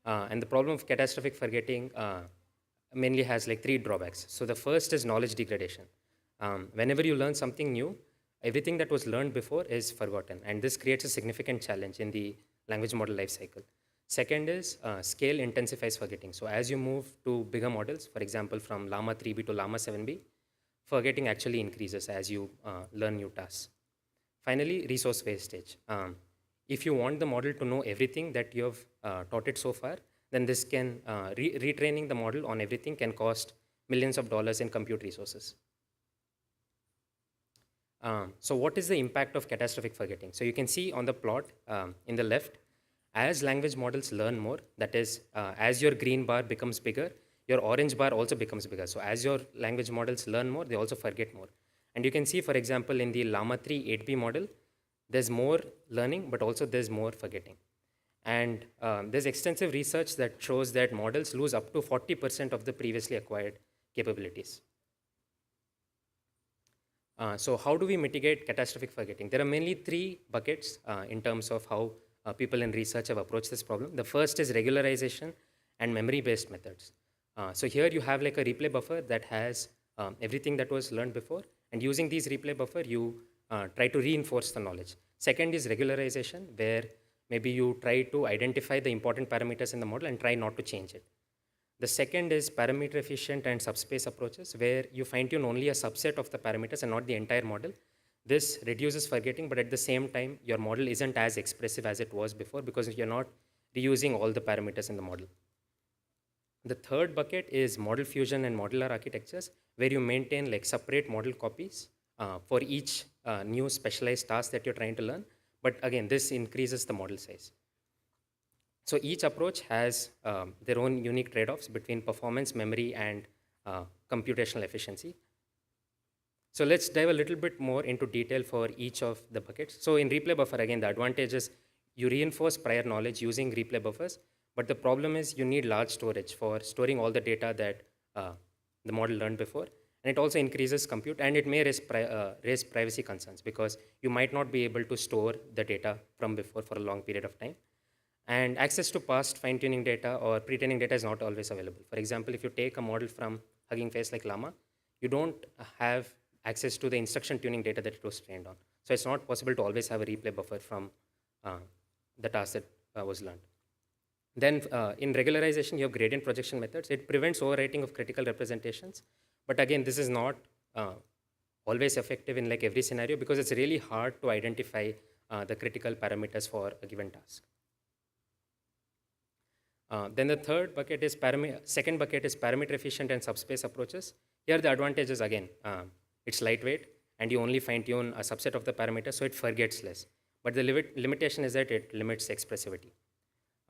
And the problem of catastrophic forgetting mainly has like 3 drawbacks. So the first is knowledge degradation. Whenever you learn something new, everything that was learned before is forgotten, and this creates a significant challenge in the language model lifecycle. Second is scale intensifies forgetting. So as you move to bigger models, for example, from Llama 3B to Llama 7B, forgetting actually increases as you learn new tasks. Finally, resource wastage. If you want the model to know everything that you have taught it so far, then this can, retraining the model on everything can cost millions of dollars in compute resources. So what is the impact of catastrophic forgetting? So you can see on the plot in the left, as language models learn more, that is, as your green bar becomes bigger, your orange bar also becomes bigger. So as your language models learn more, they also forget more. And you can see, for example, in the Llama 3 8B model, there's more learning, but also there's more forgetting. And there's extensive research that shows that models lose up to 40% of the previously acquired capabilities. So how do we mitigate catastrophic forgetting? There are mainly 3 buckets in terms of how people in research have approached this problem. The first is regularization and memory-based methods. So here you have like a replay buffer that has everything that was learned before, and using these replay buffer, you try to reinforce the knowledge. Second is regularization, where maybe you try to identify the important parameters in the model and try not to change it. The second is parameter efficient and subspace approaches, where you fine-tune only a subset of the parameters and not the entire model. This reduces forgetting, but at the same time, your model isn't as expressive as it was before because you're not reusing all the parameters in the model. The third bucket is model fusion and modular architectures, where you maintain like separate model copies for each new specialized task that you're trying to learn. But again, this increases the model size. So each approach has their own unique trade-offs between performance, memory, and computational efficiency. So let's dive a little bit more into detail for each of the buckets. So in replay buffer, again, the advantage is you reinforce prior knowledge using replay buffers, but the problem is you need large storage for storing all the data that the model learned before. And it also increases compute, and it may raise privacy concerns because you might not be able to store the data from before for a long period of time. And access to past fine-tuning data or pre-training data is not always available. For example, if you take a model from Hugging Face like Llama, you don't have access to the instruction tuning data that it was trained on. So it's not possible to always have a replay buffer from the task that was learned. Then in regularization, you have gradient projection methods. It prevents overwriting of critical representations. But again, this is not always effective in like every scenario because it's really hard to identify the critical parameters for a given task. Then the third bucket is second bucket is parameter efficient and subspace approaches. Here the advantage is again, it's lightweight and you only fine tune a subset of the parameters, so it forgets less. But the limitation is that it limits expressivity.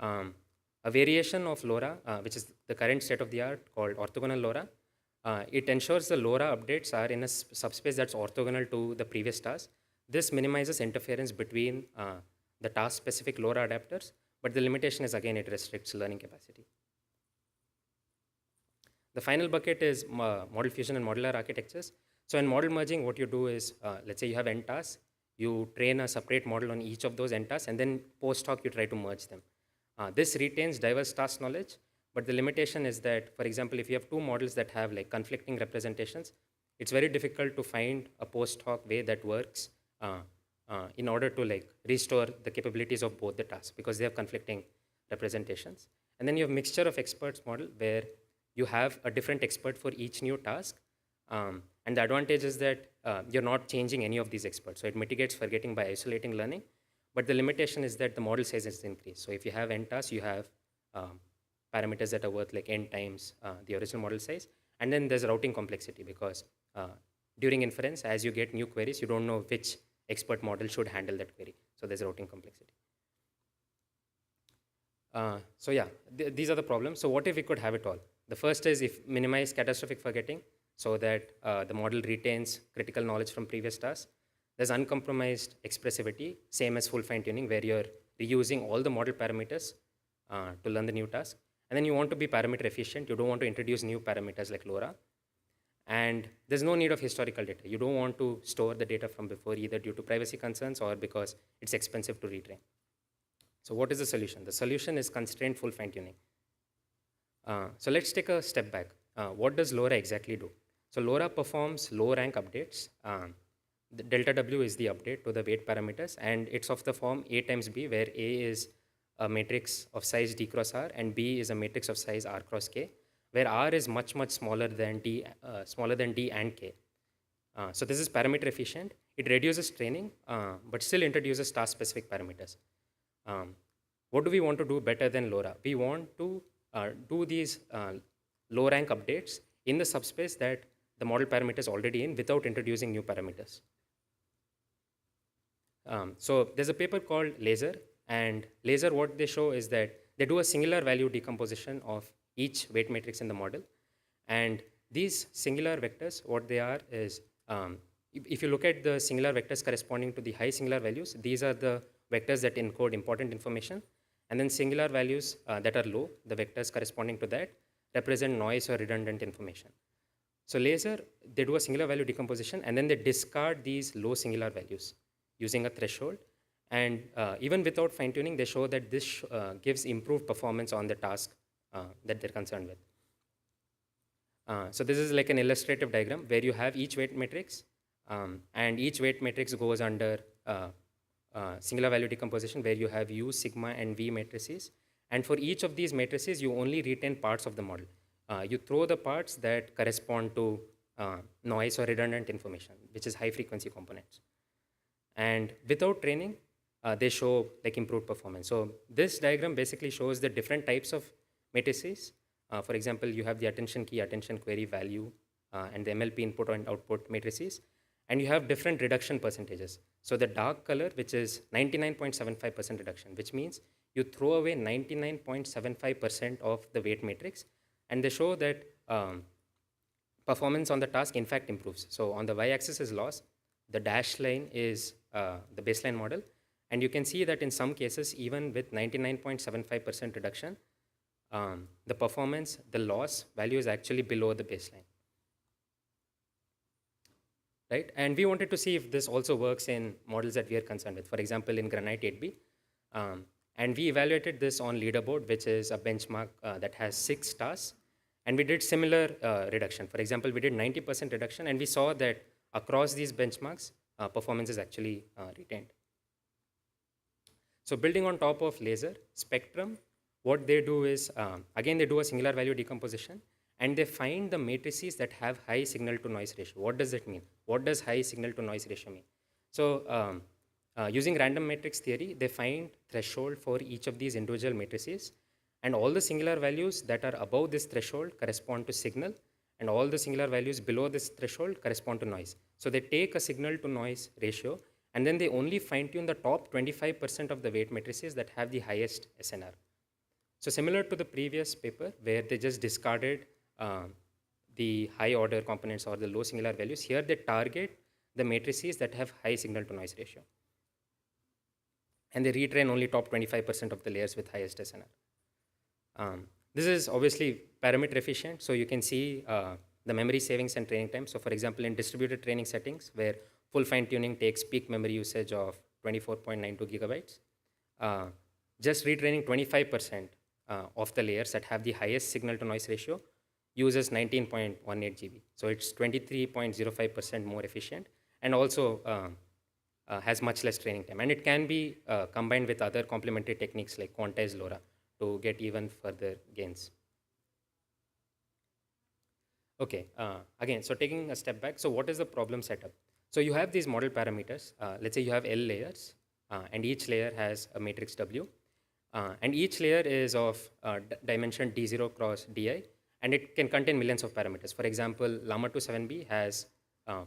A variation of LoRa, which is the current state of the art called orthogonal LoRa, it ensures the LoRa updates are in a subspace that's orthogonal to the previous task. This minimizes interference between the task-specific LoRa adapters, but the limitation is, again, it restricts learning capacity. The final bucket is model fusion and modular architectures. So in model merging, what you do is, let's say you have n tasks, you train a separate model on each of those n tasks, and then post hoc you try to merge them. This retains diverse task knowledge, but the limitation is that, for example, if you have two models that have like conflicting representations, it's very difficult to find a post hoc way that works in order to like restore the capabilities of both the tasks because they have conflicting representations. And then you have mixture of experts model where you have a different expert for each new task. And the advantage is that you're not changing any of these experts. So it mitigates forgetting by isolating learning. But the limitation is that the model size is increased. So if you have n tasks, you have parameters that are worth like n times the original model size. And then there's routing complexity because during inference, as you get new queries, you don't know which expert model should handle that query. So there's routing complexity. So yeah, these are the problems. So what if we could have it all? The first is if minimize catastrophic forgetting so that the model retains critical knowledge from previous tasks. There's uncompromised expressivity, same as full fine-tuning, where you're reusing all the model parameters to learn the new task. And then you want to be parameter efficient. You don't want to introduce new parameters like LoRa. And there's no need of historical data. You don't want to store the data from before, either due to privacy concerns or because it's expensive to retrain. So what is the solution? The solution is constrained full fine-tuning. So let's take a step back. What does LoRa exactly do? So LoRa performs low rank updates. The delta W is the update to the weight parameters, and it's of the form A times B, where A is a matrix of size D cross R, and B is a matrix of size R cross K, where R is much, much smaller than D and K. So this is parameter efficient. It reduces training, but still introduces task-specific parameters. What do we want to do better than LoRa? We want to do these low-rank updates in the subspace that the model parameter is already in without introducing new parameters. So there's a paper called Laser, and Laser, what they show is that they do a singular value decomposition of each weight matrix in the model. And these singular vectors, what they are is, if you look at the singular vectors corresponding to the high singular values, these are the vectors that encode important information. And then singular values that are low, the vectors corresponding to that, represent noise or redundant information. So Laser, they do a singular value decomposition, and then they discard these low singular values using a threshold. And even without fine-tuning, they show that this gives improved performance on the task that they're concerned with. So this is like an illustrative diagram where you have each weight matrix, and each weight matrix goes under singular value decomposition, where you have U, sigma, and V matrices. And for each of these matrices, you only retain parts of the model. You throw the parts that correspond to noise or redundant information, which is high-frequency components. And without training, they show like improved performance. So this diagram basically shows the different types of matrices. For example, you have the attention key, attention query value, and the MLP input and output matrices. And you have different reduction percentages. So the dark color, which is 99.75% reduction, which means you throw away 99.75% of the weight matrix. And they show that performance on the task, in fact, improves. So on the y-axis is loss. The dashed line is the baseline model. And you can see that in some cases, even with 99.75% reduction, the performance, the loss value is actually below the baseline. Right? And we wanted to see if this also works in models that we are concerned with, for example, in Granite 8B. And we evaluated this on Leaderboard, which is a benchmark that has 6 tasks. And we did similar reduction. For example, we did 90% reduction, and we saw that across these benchmarks, performance is actually retained. So building on top of Laser, Spectrum, what they do is, again, they do a singular value decomposition, and they find the matrices that have high signal to noise ratio. What does that mean? What does high signal to noise ratio mean? So using random matrix theory, they find threshold for each of these individual matrices, and all the singular values that are above this threshold correspond to signal, and all the singular values below this threshold correspond to noise. So they take a signal to noise ratio, and then they only fine tune the top 25% of the weight matrices that have the highest SNR. So similar to the previous paper where they just discarded the high order components or the low singular values, here they target the matrices that have high signal to noise ratio. And they retrain only top 25% of the layers with highest SNR. This is obviously parameter efficient, so you can see the memory savings and training time. So for example, in distributed training settings where full fine tuning takes peak memory usage of 24.92 gigabytes, just retraining 25% of the layers that have the highest signal to noise ratio uses 19.18 GB. So it's 23.05% more efficient, and also has much less training time. And it can be combined with other complementary techniques like quantized LoRa to get even further gains. Okay, again, so taking a step back, so what is the problem setup? So you have these model parameters. Let's say you have L layers, and each layer has a matrix W. And each layer is of dimension D0 cross Di, and it can contain millions of parameters. For example, Llama 2 7B has,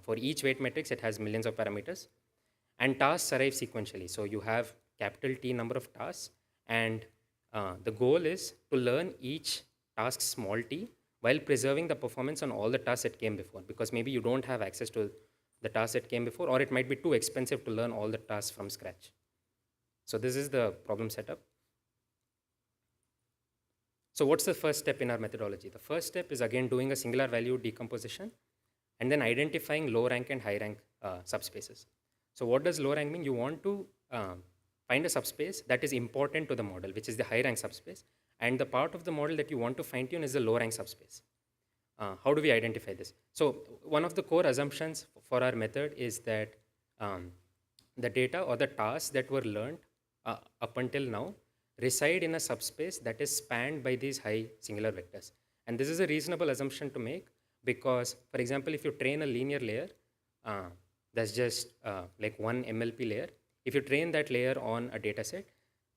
for each weight matrix, it has millions of parameters. And tasks arrive sequentially. So you have capital T number of tasks, and the goal is to learn each task small t while preserving the performance on all the tasks that came before, because maybe you don't have access to the tasks that came before, or it might be too expensive to learn all the tasks from scratch. So this is the problem setup. So what's the first step in our methodology? The first step is again doing a singular value decomposition and then identifying low rank and high rank subspaces. So what does low rank mean? You want to find a subspace that is important to the model, which is the high rank subspace, and the part of the model that you want to fine tune is the low rank subspace. How do we identify this? So one of the core assumptions for our method is that the data or the tasks that were learned up until now reside in a subspace that is spanned by these high singular vectors. And this is a reasonable assumption to make because, for example, if you train a linear layer, that's just like one MLP layer. If you train that layer on a data set,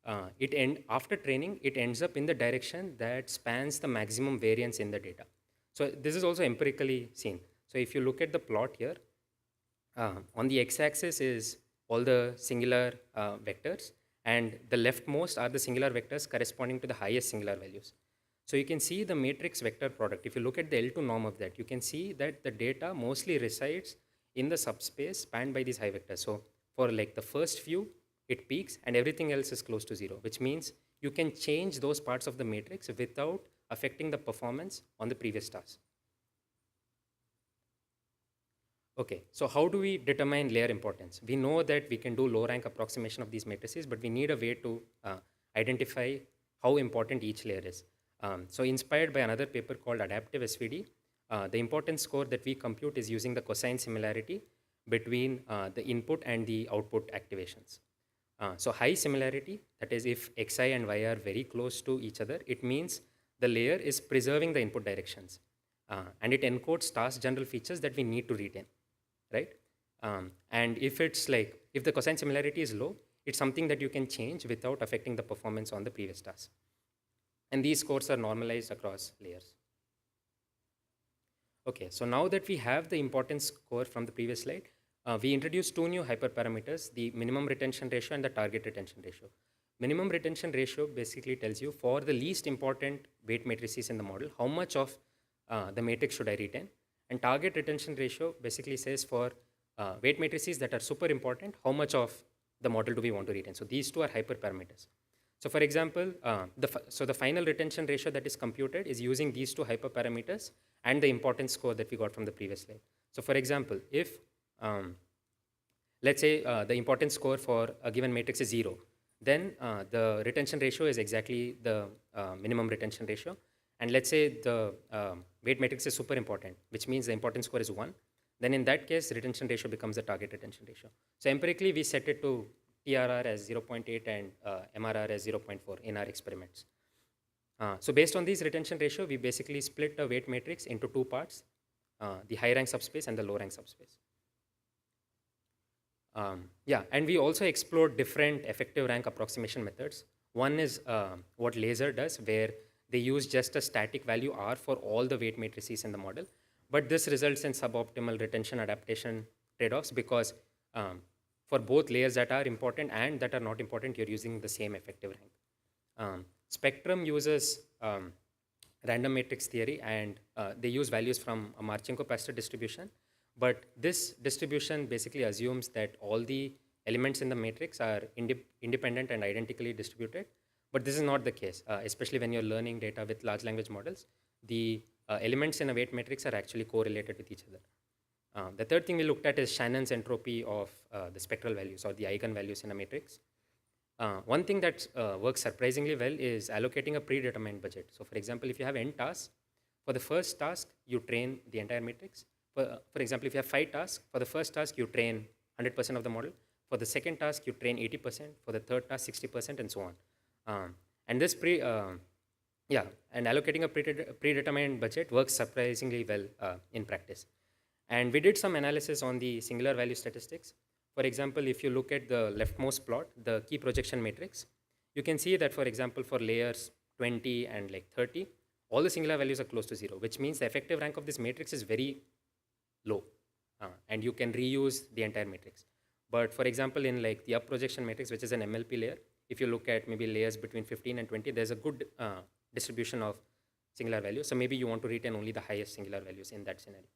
after training, it ends up in the direction that spans the maximum variance in the data. So this is also empirically seen. So if you look at the plot here, on the x-axis is all the singular vectors, and the leftmost are the singular vectors corresponding to the highest singular values. So you can see the matrix vector product. If you look at the L2 norm of that, you can see that the data mostly resides in the subspace spanned by these high vectors. So for like the first few, it peaks and everything else is close to zero, which means you can change those parts of the matrix without affecting the performance on the previous task. Okay, so how do we determine layer importance? We know that we can do low rank approximation of these matrices, but we need a way to identify how important each layer is. So inspired by another paper called Adaptive SVD, the importance score that we compute is using the cosine similarity between the input and the output activations. So high similarity, that is if xi and yi are very close to each other, it means the layer is preserving the input directions. And it encodes task general features that we need to retain, right? And if it's like, if the cosine similarity is low, it's something that you can change without affecting the performance on the previous task. And these scores are normalized across layers. Okay, so now that we have the importance score from the previous slide, we introduced two new hyperparameters, the minimum retention ratio and the target retention ratio. Minimum retention ratio basically tells you for the least important weight matrices in the model, how much of the matrix should I retain? And target retention ratio basically says for weight matrices that are super important, how much of the model do we want to retain? So these two are hyperparameters. So for example, the final retention ratio that is computed is using these two hyperparameters and the importance score that we got from the previous slide. So for example, if let's say the importance score for a given matrix is 0, then the retention ratio is exactly the minimum retention ratio. And let's say the weight matrix is super important, which means the importance score is 1. Then in that case, retention ratio becomes the target retention ratio. So empirically, we set it to TRR as 0.8 and MRR as 0.4 in our experiments. So based on these retention ratio, we basically split a weight matrix into two parts, the high rank subspace and the low rank subspace. Yeah, and we also explored different effective rank approximation methods. One is what Laser does, where they use just a static value R for all the weight matrices in the model. But this results in suboptimal retention adaptation trade-offs because for both layers that are important and that are not important, you're using the same effective rank. Spectrum uses random matrix theory, and they use values from a Marchenko-Pastor distribution. But this distribution basically assumes that all the elements in the matrix are independent and identically distributed. But this is not the case, especially when you're learning data with large language models. The elements in a weight matrix are actually correlated with each other. The third thing we looked at is Shannon's entropy of the spectral values or the eigenvalues in a matrix. One thing that works surprisingly well is allocating a predetermined budget. So for example, if you have n tasks, for the first task, you train the entire matrix. For example, if you have 5 tasks, for the first task, you train 100% of the model. For the second task, you train 80%. For the third task, 60%, and so on. And this and allocating a predetermined budget works surprisingly well in practice. And we did some analysis on the singular value statistics. For example, if you look at the leftmost plot, the key projection matrix, you can see that, for example, for layers 20 and like 30, all the singular values are close to 0, which means the effective rank of this matrix is very low. And you can reuse the entire matrix. But for example, in like the up projection matrix, which is an MLP layer, if you look at maybe layers between 15 and 20, there's a good distribution of singular values. So maybe you want to retain only the highest singular values in that scenario.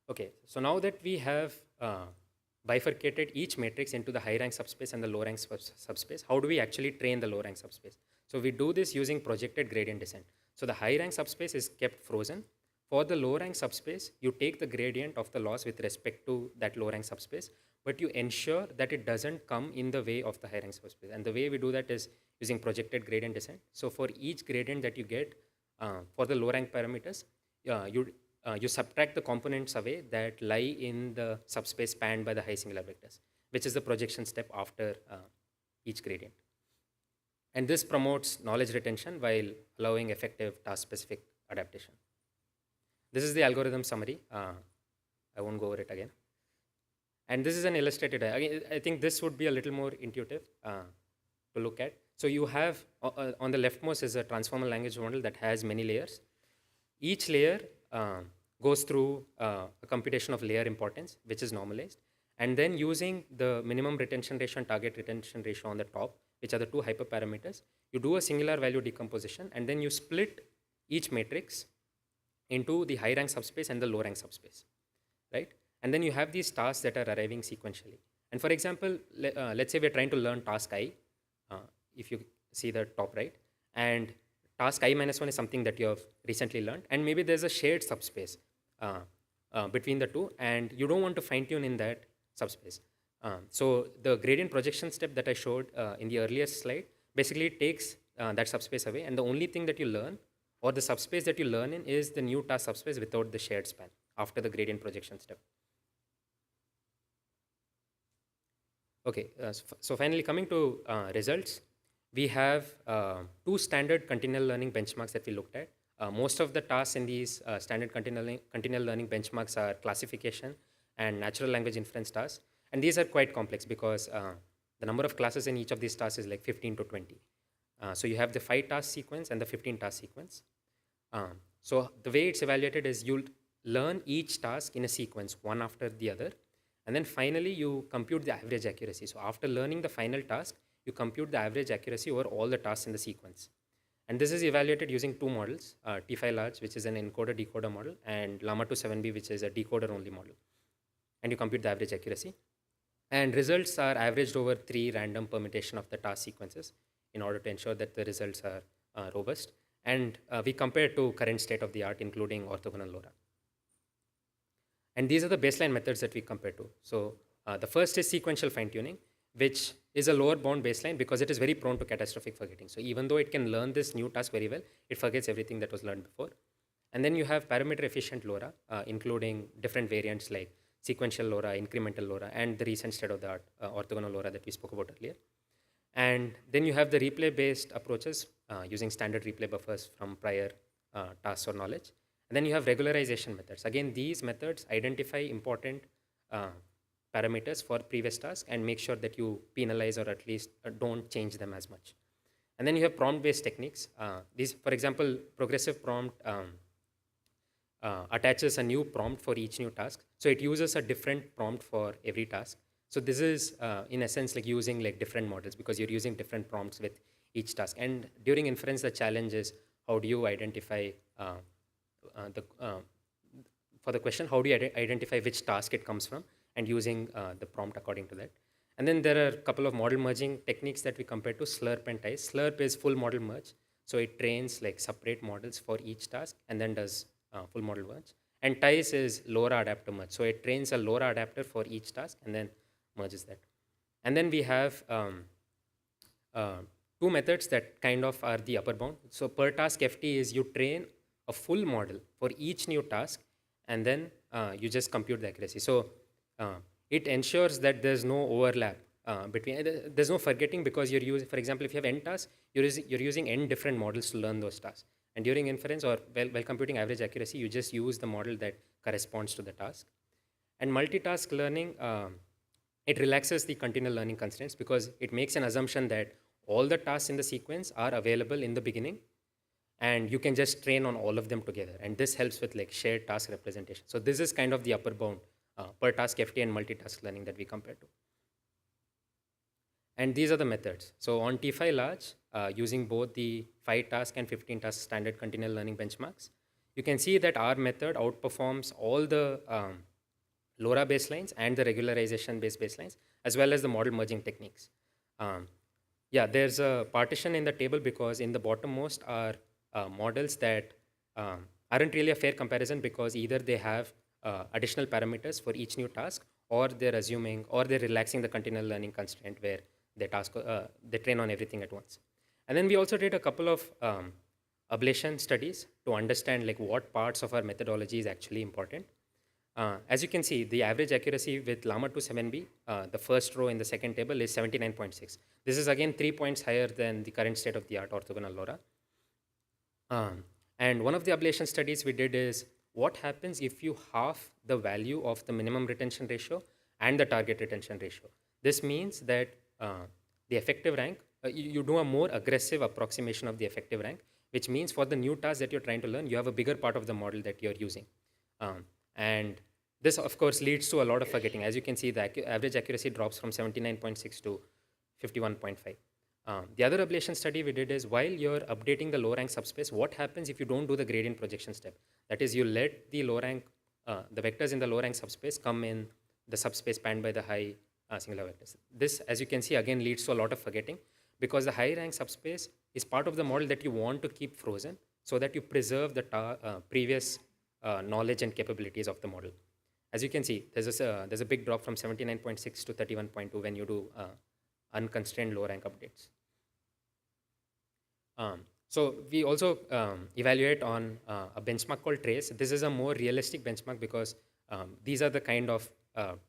Okay, so now that we have bifurcated each matrix into the high rank subspace and the low rank subspace, how do we actually train the low rank subspace? So we do this using projected gradient descent. So the high rank subspace is kept frozen. For the low rank subspace, you take the gradient of the loss with respect to that low rank subspace, but you ensure that it doesn't come in the way of the high rank subspace. And the way we do that is using projected gradient descent. So for each gradient that you get for the low rank parameters, you subtract the components away that lie in the subspace spanned by the high singular vectors, which is the projection step after each gradient. And this promotes knowledge retention while allowing effective task-specific adaptation. This is the algorithm summary. I won't go over it again. And this is an illustrated. I think this would be a little more intuitive to look at. So you have, on the leftmost is a transformer language model that has many layers. Each layer goes through a computation of layer importance, which is normalized. And then using the minimum retention ratio and target retention ratio on the top, which are the two hyperparameters, you do a singular value decomposition, and then you split each matrix into the high rank subspace and the low rank subspace, right? And then you have these tasks that are arriving sequentially. And for example, let's say we're trying to learn task I, if you see the top right, and task I minus 1 is something that you have recently learned, and maybe there's a shared subspace between the two, and you don't want to fine tune in that subspace. So the gradient projection step that I showed in the earlier slide basically takes that subspace away, and the only thing that you learn, or the subspace that you learn in, is the new task subspace without the shared span after the gradient projection step. Okay, so finally coming to results, we have 2 standard continual learning benchmarks that we looked at. Most of the tasks in these standard continual learning benchmarks are classification and natural language inference tasks. And these are quite complex because the number of classes in each of these tasks is like 15 to 20. So you have the 5 task sequence and the 15 task sequence. So the way it's evaluated is you'll learn each task in a sequence, one after the other. And then finally, you compute the average accuracy. So after learning the final task, you compute the average accuracy over all the tasks in the sequence. And this is evaluated using 2 models, T5 large, which is an encoder-decoder model, and Llama 2 7B, which is a decoder-only model. And you compute the average accuracy. And results are averaged over 3 random permutation of the task sequences in order to ensure that the results are robust. And we compare to current state of the art, including orthogonal LoRa. And these are the baseline methods that we compare to. So the first is sequential fine-tuning, which is a lower bound baseline because it is very prone to catastrophic forgetting. So even though it can learn this new task very well, it forgets everything that was learned before. And then you have parameter efficient LoRa, including different variants like sequential LoRa, incremental LoRa, and the recent state of the art orthogonal LoRa that we spoke about earlier. And then you have the replay-based approaches using standard replay buffers from prior tasks or knowledge. And then you have regularization methods. Again, these methods identify important parameters for previous tasks and make sure that you penalize or at least don't change them as much. And then you have prompt-based techniques. These, for example, progressive prompt attaches a new prompt for each new task. So it uses a different prompt for every task. So this is, in essence, like using like different models because you're using different prompts with each task. And during inference, the challenge is how do you identify for the question, how do you identify which task it comes from and using the prompt according to that. And then there are a couple of model merging techniques that we compare to Slurp and Tice. Slurp is full model merge. So it trains like separate models for each task and then does full model merge. And Tice is LoRa adapter merge. So it trains a LoRa adapter for each task and then merges that. And then we have two methods that kind of are the upper bound. So per task FT is you train a full model for each new task and then you just compute the accuracy. So it ensures that there's no overlap between, there's no forgetting because you're using, for example, if you have n tasks, you're using n different models to learn those tasks. And during inference or while computing average accuracy, you just use the model that corresponds to the task. And multitask learning, it relaxes the continual learning constraints because it makes an assumption that all the tasks in the sequence are available in the beginning and you can just train on all of them together. And this helps with like shared task representation. So this is kind of the upper bound per task FT and multitask learning that we compare to. And these are the methods. So on T5 large, using both the 5 task and 15 task standard continual learning benchmarks, you can see that our method outperforms all the LoRa baselines and the regularization based baselines, as well as the model merging techniques. Yeah, there's a partition in the table because in the bottommost are models that aren't really a fair comparison because either they have additional parameters for each new task or they're assuming or they're relaxing the continual learning constraint where they train on everything at once. And then we also did a couple of ablation studies to understand like what parts of our methodology is actually important. As you can see, the average accuracy with Llama 2 7B, the first row in the second table is 79.6. This is again 3 points higher than the current state of the art orthogonal LoRa. And one of the ablation studies we did is what happens if you halve the value of the minimum retention ratio and the target retention ratio. This means that the effective rank, you do a more aggressive approximation of the effective rank, which means for the new task that you're trying to learn, you have a bigger part of the model that you're using. And this, of course, leads to a lot of forgetting. As you can see, the average accuracy drops from 79.6 to 51.5. The other ablation study we did is while you're updating the low rank subspace, what happens if you don't do the gradient projection step? That is, you let the low rank, the vectors in the low rank subspace come in the subspace spanned by the high singular vectors. This, as you can see, again leads to a lot of forgetting because the high rank subspace is part of the model that you want to keep frozen so that you preserve the previous knowledge and capabilities of the model. As you can see, there's a big drop from 79.6 to 31.2 when you do unconstrained low rank updates. So we also evaluate on a benchmark called Trace. This is a more realistic benchmark because these are the kind of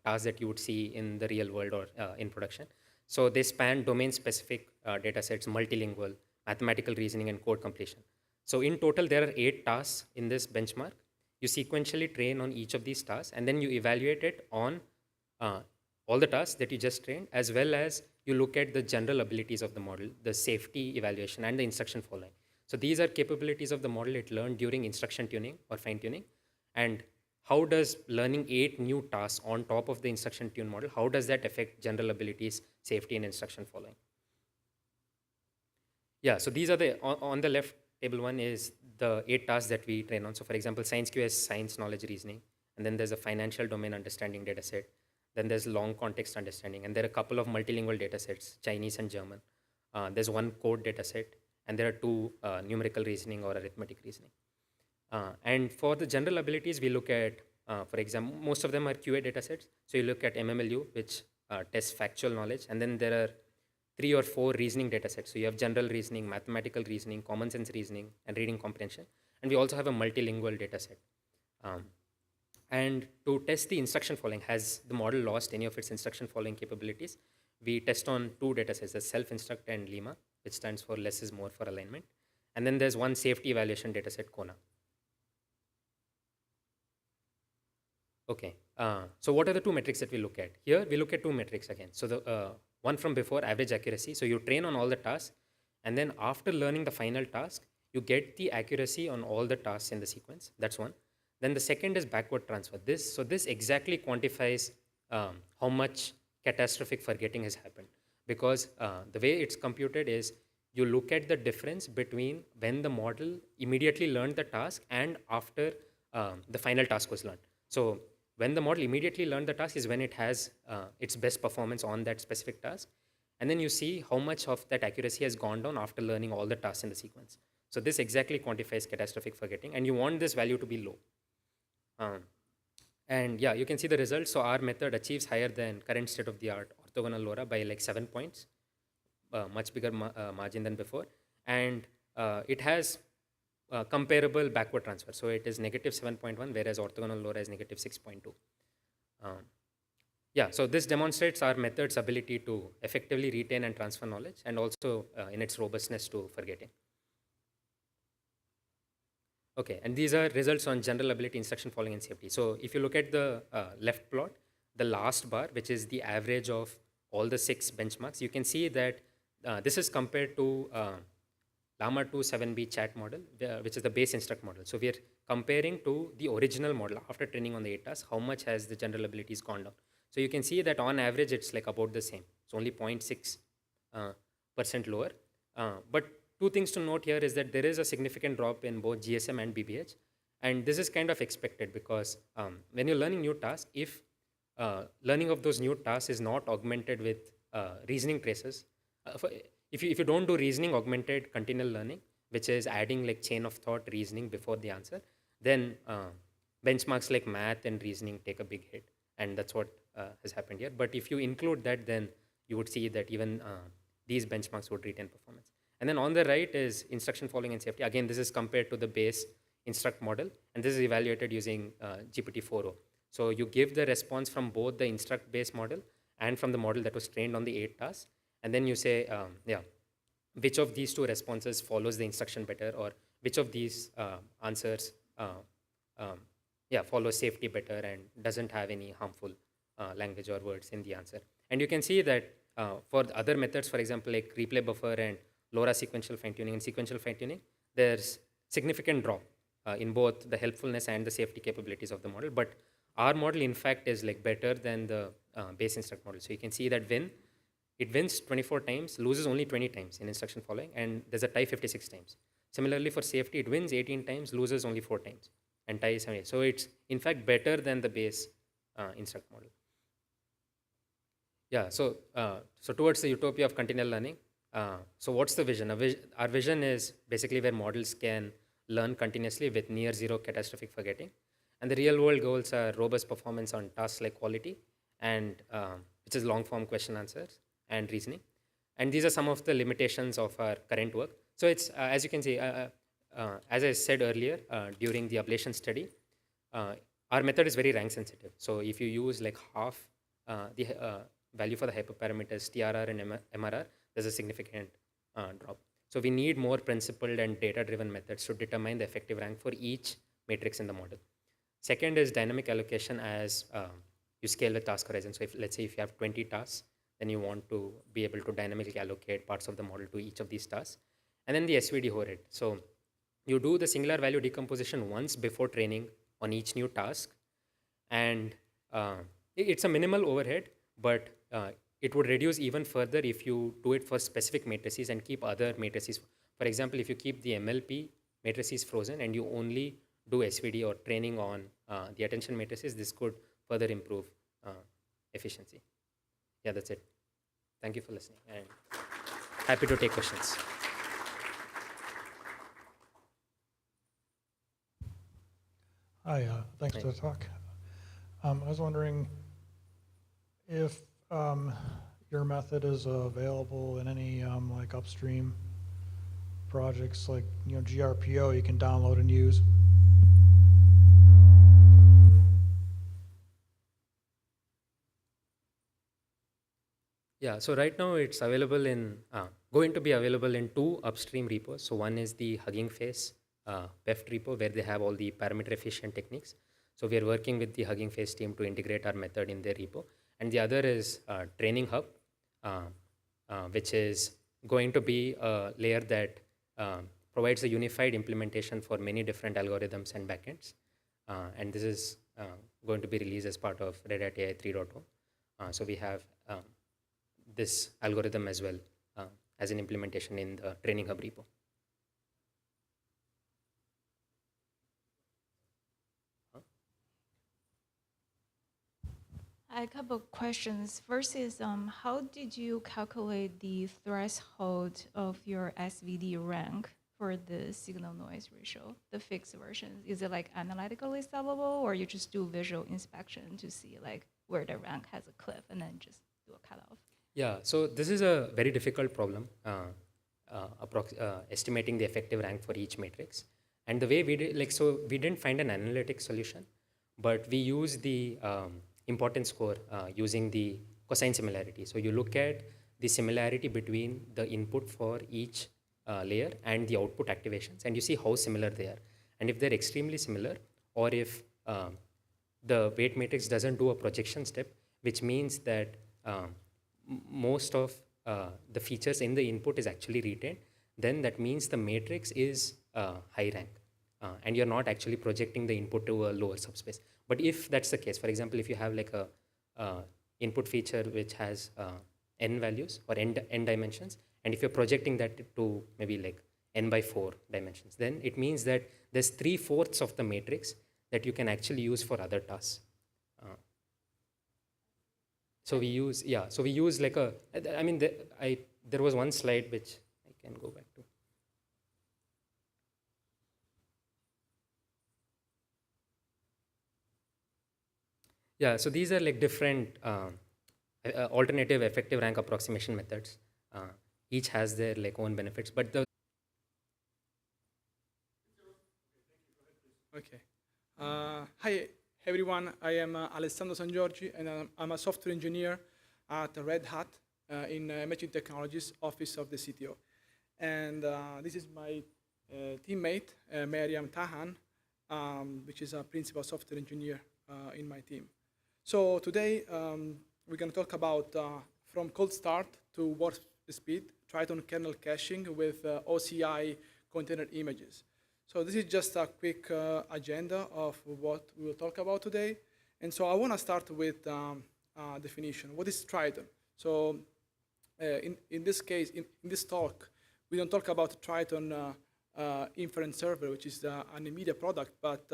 tasks that you would see in the real world or in production. So they span domain-specific data sets, multilingual, mathematical reasoning, and code completion. So in total, there are 8 tasks in this benchmark. You sequentially train on each of these tasks, and then you evaluate it on all the tasks that you just trained, as well as you look at the general abilities of the model, the safety evaluation, and the instruction following. So these are capabilities of the model it learned during instruction tuning or fine tuning. And how does learning 8 new tasks on top of the instruction tune model, how does that affect general abilities, safety, and instruction following? Yeah, so these are the, on the left, table 1 is the 8 tasks that we train on. So for example, ScienceQ has science, knowledge, reasoning, and then there's a financial domain understanding data set. Then there's long context understanding, and there are a couple of multilingual data sets, Chinese and German. There's one code data set, and there are 2 numerical reasoning or arithmetic reasoning. And for the general abilities, we look at, for example, most of them are QA data sets. So you look at MMLU, which tests factual knowledge, and then there are 3 or 4 reasoning data sets. So you have general reasoning, mathematical reasoning, common sense reasoning, and reading comprehension. And we also have a multilingual data set. And to test the instruction following, has the model lost any of its instruction following capabilities? We test on 2 data sets, the self-instruct and Lima, which stands for less is more for alignment. And then there's one safety evaluation data set, Kona. Okay, so what are the 2 metrics that we look at? Here, we look at 2 metrics again. So the one from before, average accuracy. So you train on all the tasks, and then after learning the final task, you get the accuracy on all the tasks in the sequence. That's one. Then the second is backward transfer. This exactly quantifies how much catastrophic forgetting has happened, because the way it's computed is you look at the difference between when the model immediately learned the task and after the final task was learned. So when the model immediately learned the task is when it has its best performance on that specific task. And then you see how much of that accuracy has gone down after learning all the tasks in the sequence. So this exactly quantifies catastrophic forgetting, and you want this value to be low. And yeah, you can see the results. So our method achieves higher than current state-of-the-art orthogonal LoRa by like 7 points, much bigger margin than before. And it has comparable backward transfer. So it is negative 7.1, whereas orthogonal LoRa is negative 6.2. Yeah, so this demonstrates our method's ability to effectively retain and transfer knowledge, and also in its robustness to forgetting. Okay, and these are results on general ability, instruction following, and safety. So if you look at the left plot, the last bar, which is the average of all the 6 benchmarks, you can see that this is compared to Llama 2 7B chat model, which is the base instruct model. So we are comparing to the original model after training on the 8 tasks, how much has the general abilities gone down. So you can see that on average, it's like about the same. It's only 0.6% lower. But two things to note here is that there is a significant drop in both GSM and BBH. And this is kind of expected because when you're learning new tasks, if learning of those new tasks is not augmented with reasoning traces, if you don't do reasoning augmented continual learning, which is adding like chain of thought reasoning before the answer, then benchmarks like math and reasoning take a big hit. And that's what has happened here. But if you include that, then you would see that even these benchmarks would retain performance. And then on the right is instruction following and safety. Again, this is compared to the base instruct model, and this is evaluated using GPT-4o. So you give the response from both the instruct based model and from the model that was trained on the 8 tasks, and then you say, which of these two responses follows the instruction better, or which of these answers follows safety better and doesn't have any harmful language or words in the answer. And you can see that for the other methods, for example, like replay buffer and LoRa sequential fine-tuning and sequential fine-tuning, there's significant drop in both the helpfulness and the safety capabilities of the model. But our model, in fact, is like better than the base instruct model. So you can see that it wins 24 times, loses only 20 times in instruction following, and there's a tie 56 times. Similarly, for safety, it wins 18 times, loses only 4 times, and tie 78. So it's, in fact, better than the base instruct model. Yeah, so towards the utopia of continual learning, so what's the vision? Our vision is basically where models can learn continuously with near zero catastrophic forgetting. And the real world goals are robust performance on tasks like quality, and which is long form question answers and reasoning. And these are some of the limitations of our current work. So it's, as you can see, as I said earlier, during the ablation study, our method is very rank sensitive. So if you use like half the value for the hyperparameters TRR and MRR, there's a significant drop. So we need more principled and data-driven methods to determine the effective rank for each matrix in the model. Second is dynamic allocation as you scale the task horizon. So let's say if you have 20 tasks, then you want to be able to dynamically allocate parts of the model to each of these tasks. And then the SVD overhead. So you do the singular value decomposition once before training on each new task. And it's a minimal overhead, but it would reduce even further if you do it for specific matrices and keep other matrices. For example, if you keep the MLP matrices frozen and you only do SVD or training on the attention matrices, this could further improve efficiency. Yeah, that's it. Thank you for listening, and happy to take questions. Hi, thanks for the talk. I was wondering if your method is available in any like upstream projects, like GRPO you can download and use. Yeah, so right now it's available in, going to be available in 2 upstream repos. So one is the Hugging Face PEFT repo, where they have all the parameter efficient techniques. So we are working with the Hugging Face team to integrate our method in their repo. And the other is Training Hub, which is going to be a layer that provides a unified implementation for many different algorithms and backends. And this is going to be released as part of Red Hat AI 3.0. So we have this algorithm as well as an implementation in the Training Hub repo. I have a couple of questions. First is, how did you calculate the threshold of your SVD rank for the signal noise ratio, the fixed version? Is it like analytically solvable, or you just do visual inspection to see like where the rank has a cliff and then just do a cutoff? Yeah, so this is a very difficult problem, estimating the effective rank for each matrix. And the way we did, like, so we didn't find an analytic solution, but we use the importance score using the cosine similarity. So you look at the similarity between the input for each layer and the output activations, and you see how similar they are. And if they're extremely similar, or if the weight matrix doesn't do a projection step, which means that most of the features in the input is actually retained, then that means the matrix is high rank. And you're not actually projecting the input to a lower subspace. But if that's the case, for example, if you have like a input feature which has n values or n dimensions, and if you're projecting that to maybe like n by 4 dimensions, then it means that there's 3/4 of the matrix that you can actually use for other tasks. So we use, yeah, so we use like a, I mean, there was one slide which I can go back to. Yeah, so these are like different alternative effective rank approximation methods. Each has their like own benefits, but the Okay. Hi, everyone. I am Alessandro Sangiorgi, and I'm a software engineer at Red Hat in Emerging Technologies Office of the CTO. And this is my teammate, Mariam Tahan, which is a principal software engineer in my team. So today, we're going to talk about from cold start to warp speed, Triton kernel caching with OCI container images. So this is just a quick agenda of what we will talk about today. And so I want to start with definition. What is Triton? So in this case, in this talk, we don't talk about Triton inference server, which is an NVIDIA product, but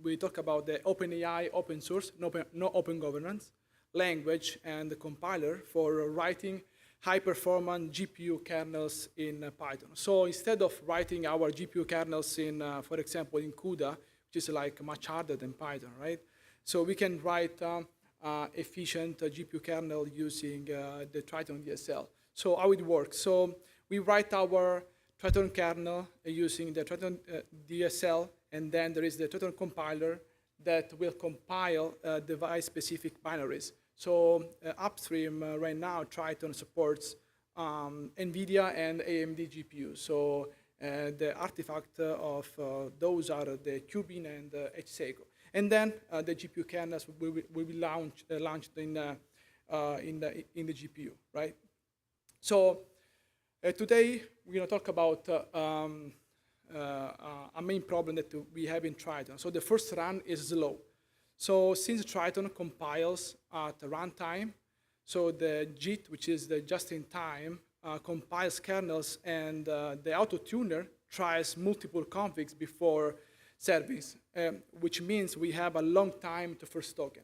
we talk about the OpenAI open source, no open governance language and the compiler for writing high-performance GPU kernels in Python. So instead of writing our GPU kernels in, for example, in CUDA, which is like much harder than Python, right? So we can write efficient GPU kernel using the Triton DSL. So how it works? So we write our Triton kernel using the Triton DSL, and then there is the Triton compiler that will compile device-specific binaries. So upstream right now, Triton supports NVIDIA and AMD GPUs. So the artifact of those are the Cubin and HSeco. And then the GPU kernels will be launched in the GPU, right? So today we're going to talk about a main problem that we have in Triton. So the first run is slow. So since Triton compiles at runtime, so the JIT, which is the just-in-time, compiles kernels, and the auto-tuner tries multiple configs before service, which means we have a long time to first token.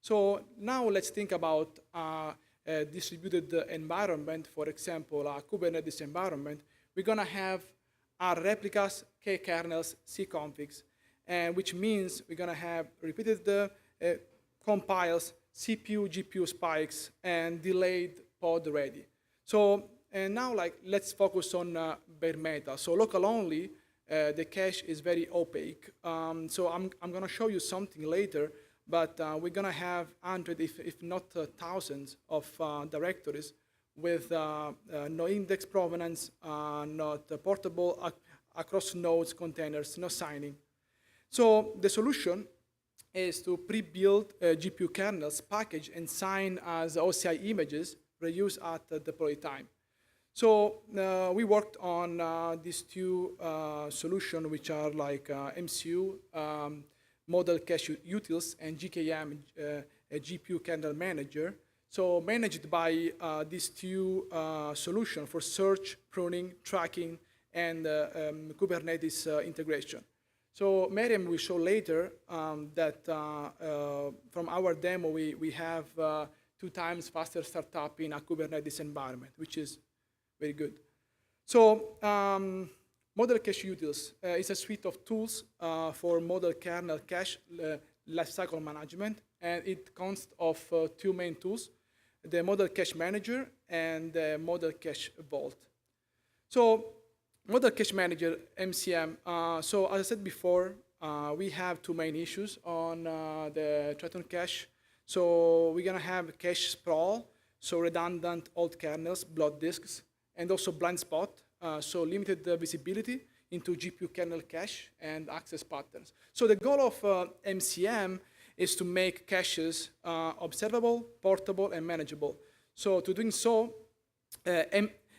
So now let's think about a distributed environment, for example, a Kubernetes environment. We're going to have our replicas, K-kernels, C-configs, and which means we're going to have repeated compiles, CPU, GPU spikes, and delayed pod ready. So and now let's focus on bare metal. So local only, the cache is very opaque. So I'm going to show you something later, but we're going to have hundreds, if not thousands, of directories with no index provenance, not portable across nodes, containers, no signing. So the solution is to pre-build GPU kernels, package, and sign as OCI images, reuse at deploy time. So we worked on these two solutions, which are like MCU, model cache utils, and GKM, a GPU kernel manager. So managed by these two solutions for search, pruning, tracking, and Kubernetes integration. So Miriam will show later that from our demo, we have 2 times faster startup in a Kubernetes environment, which is very good. So Model Cache Utils is a suite of tools for model kernel cache lifecycle management, and it consists of 2 main tools, the Model Cache Manager and the Model Cache Vault. So Model Cache Manager, MCM. So as I said before, we have 2 main issues on the Triton cache. So we're gonna have cache sprawl, so redundant old kernels, bloat disks, and also blind spot, so limited visibility into GPU kernel cache and access patterns. So the goal of MCM is to make caches observable, portable, and manageable. So to doing so,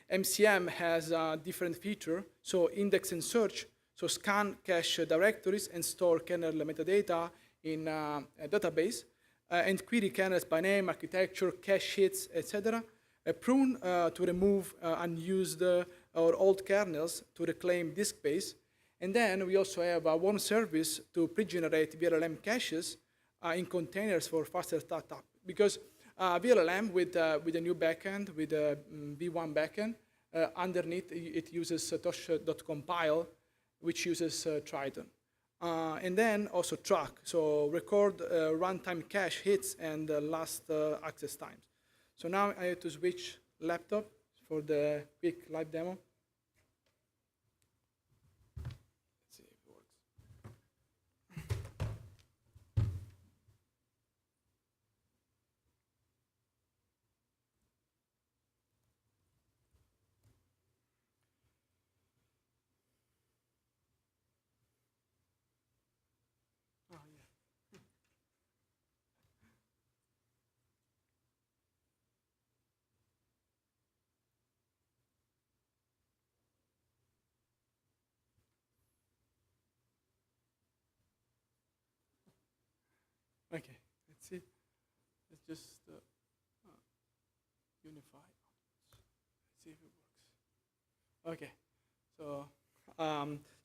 MCM has a different feature, so index and search, so scan cache directories and store kernel metadata in a database, and query kernels by name, architecture, cache hits, etc. Prune to remove unused or old kernels to reclaim disk space. And then we also have a warm service to pre-generate VLLM caches in containers for faster startup. Because VLLM with a new backend, with a V1 backend, underneath it uses Satoshi.compile, which uses Triton. And then also track, so record runtime cache hits and last access times. So now I have to switch laptop for the quick live demo. Let's see if it works. Oh, yeah. Okay, let's see. Let's just unify. Let's see if it works. Okay,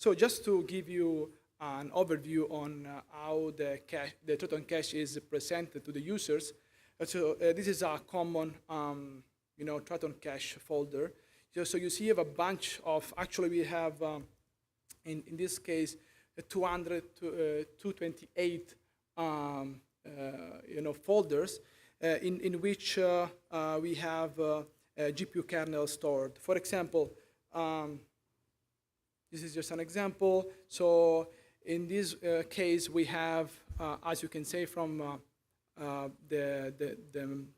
so just to give you an overview on how the Triton cache is presented to the users. So this is a common, Triton cache folder. So you see you have a bunch of, actually we have, in this case, 228 folders in which we have GPU kernel stored. For example, this is just an example. So in this case, we have, as you can say from the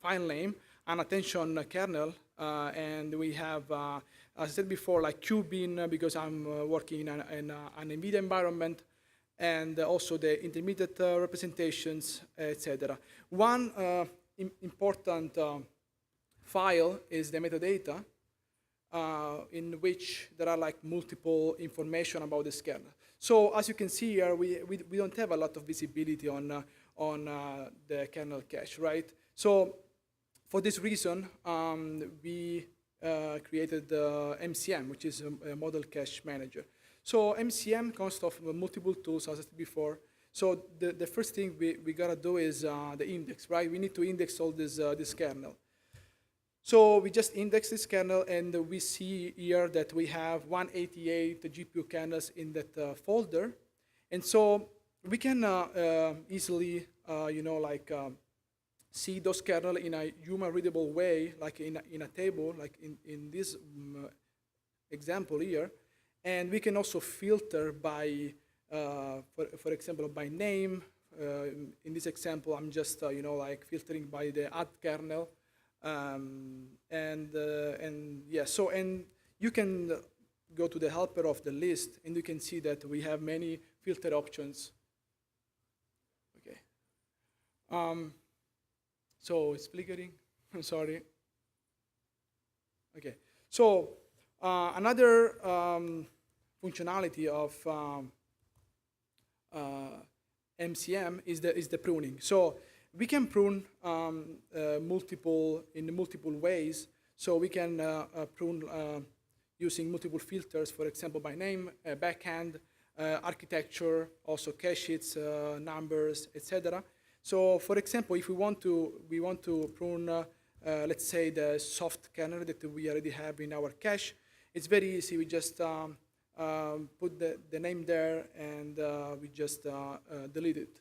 file name, an attention kernel, and we have, as I said before, like QBean, because I'm working in an NVIDIA environment, and also the intermediate representations, etc. One important file is the metadata, in which there are like multiple information about this kernel. So as you can see here, we don't have a lot of visibility on the kernel cache, right? So for this reason, we created MCM, which is a model cache manager. So MCM consists of multiple tools, as I said before. So the first thing we gotta do is the index, right? We need to index all this kernel. So we just index this kernel, and we see here that we have 188 GPU kernels in that folder. And so we can easily, see those kernel in a human-readable way, like in a table, like in this example here. And we can also filter by, for example, by name. In this example, I'm just, filtering by the add kernel. And you can go to the helper of the list, and you can see that we have many filter options. Okay. So it's flickering. I'm sorry. Okay. So another functionality of MCM is the pruning. So we can prune in multiple ways. So we can prune using multiple filters, for example, by name, backhand, architecture, also cache hits, numbers, etc. So, for example, if we want to prune, let's say, the soft kernel that we already have in our cache, it's very easy. We just put the name there and we just delete it.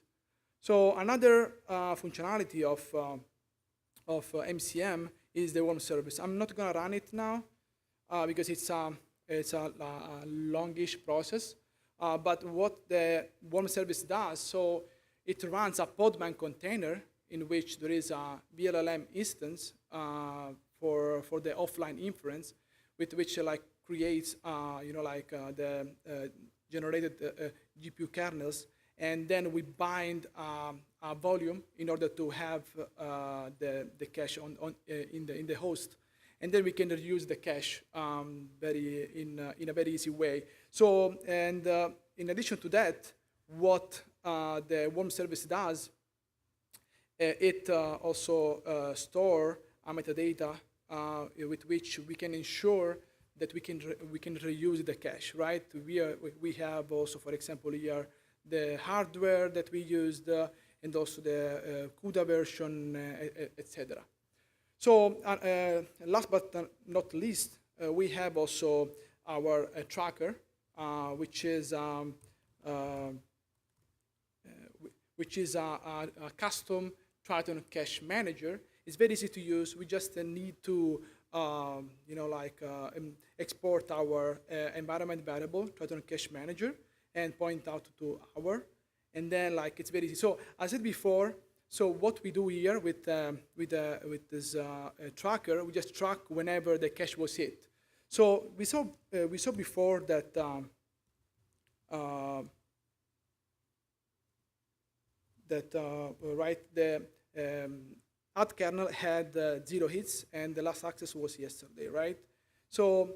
So another functionality of MCM is the worm service. I'm not going to run it now because it's a longish process. But what the worm service does, so it runs a Podman container in which there is a VLLM instance for the offline inference, with which creates the generated GPU kernels, and then we bind a volume in order to have the cache in the host, and then we can reuse the cache in a very easy way. So, and in addition to that, what the worm service does, it also store a metadata with which we can ensure that we can reuse the cache, right? We have also, for example, here the hardware that we used and also the CUDA version, etc. So last but not least, we have also our tracker, which is a custom Triton cache manager. It's very easy to use. We just need to export our environment variable, Triton cache manager, and point out to our, and then it's very easy. So as I said before, so what we do here with this tracker, we just track whenever the cache was hit. So we saw before that the add kernel had 0 hits, and the last access was yesterday, right? So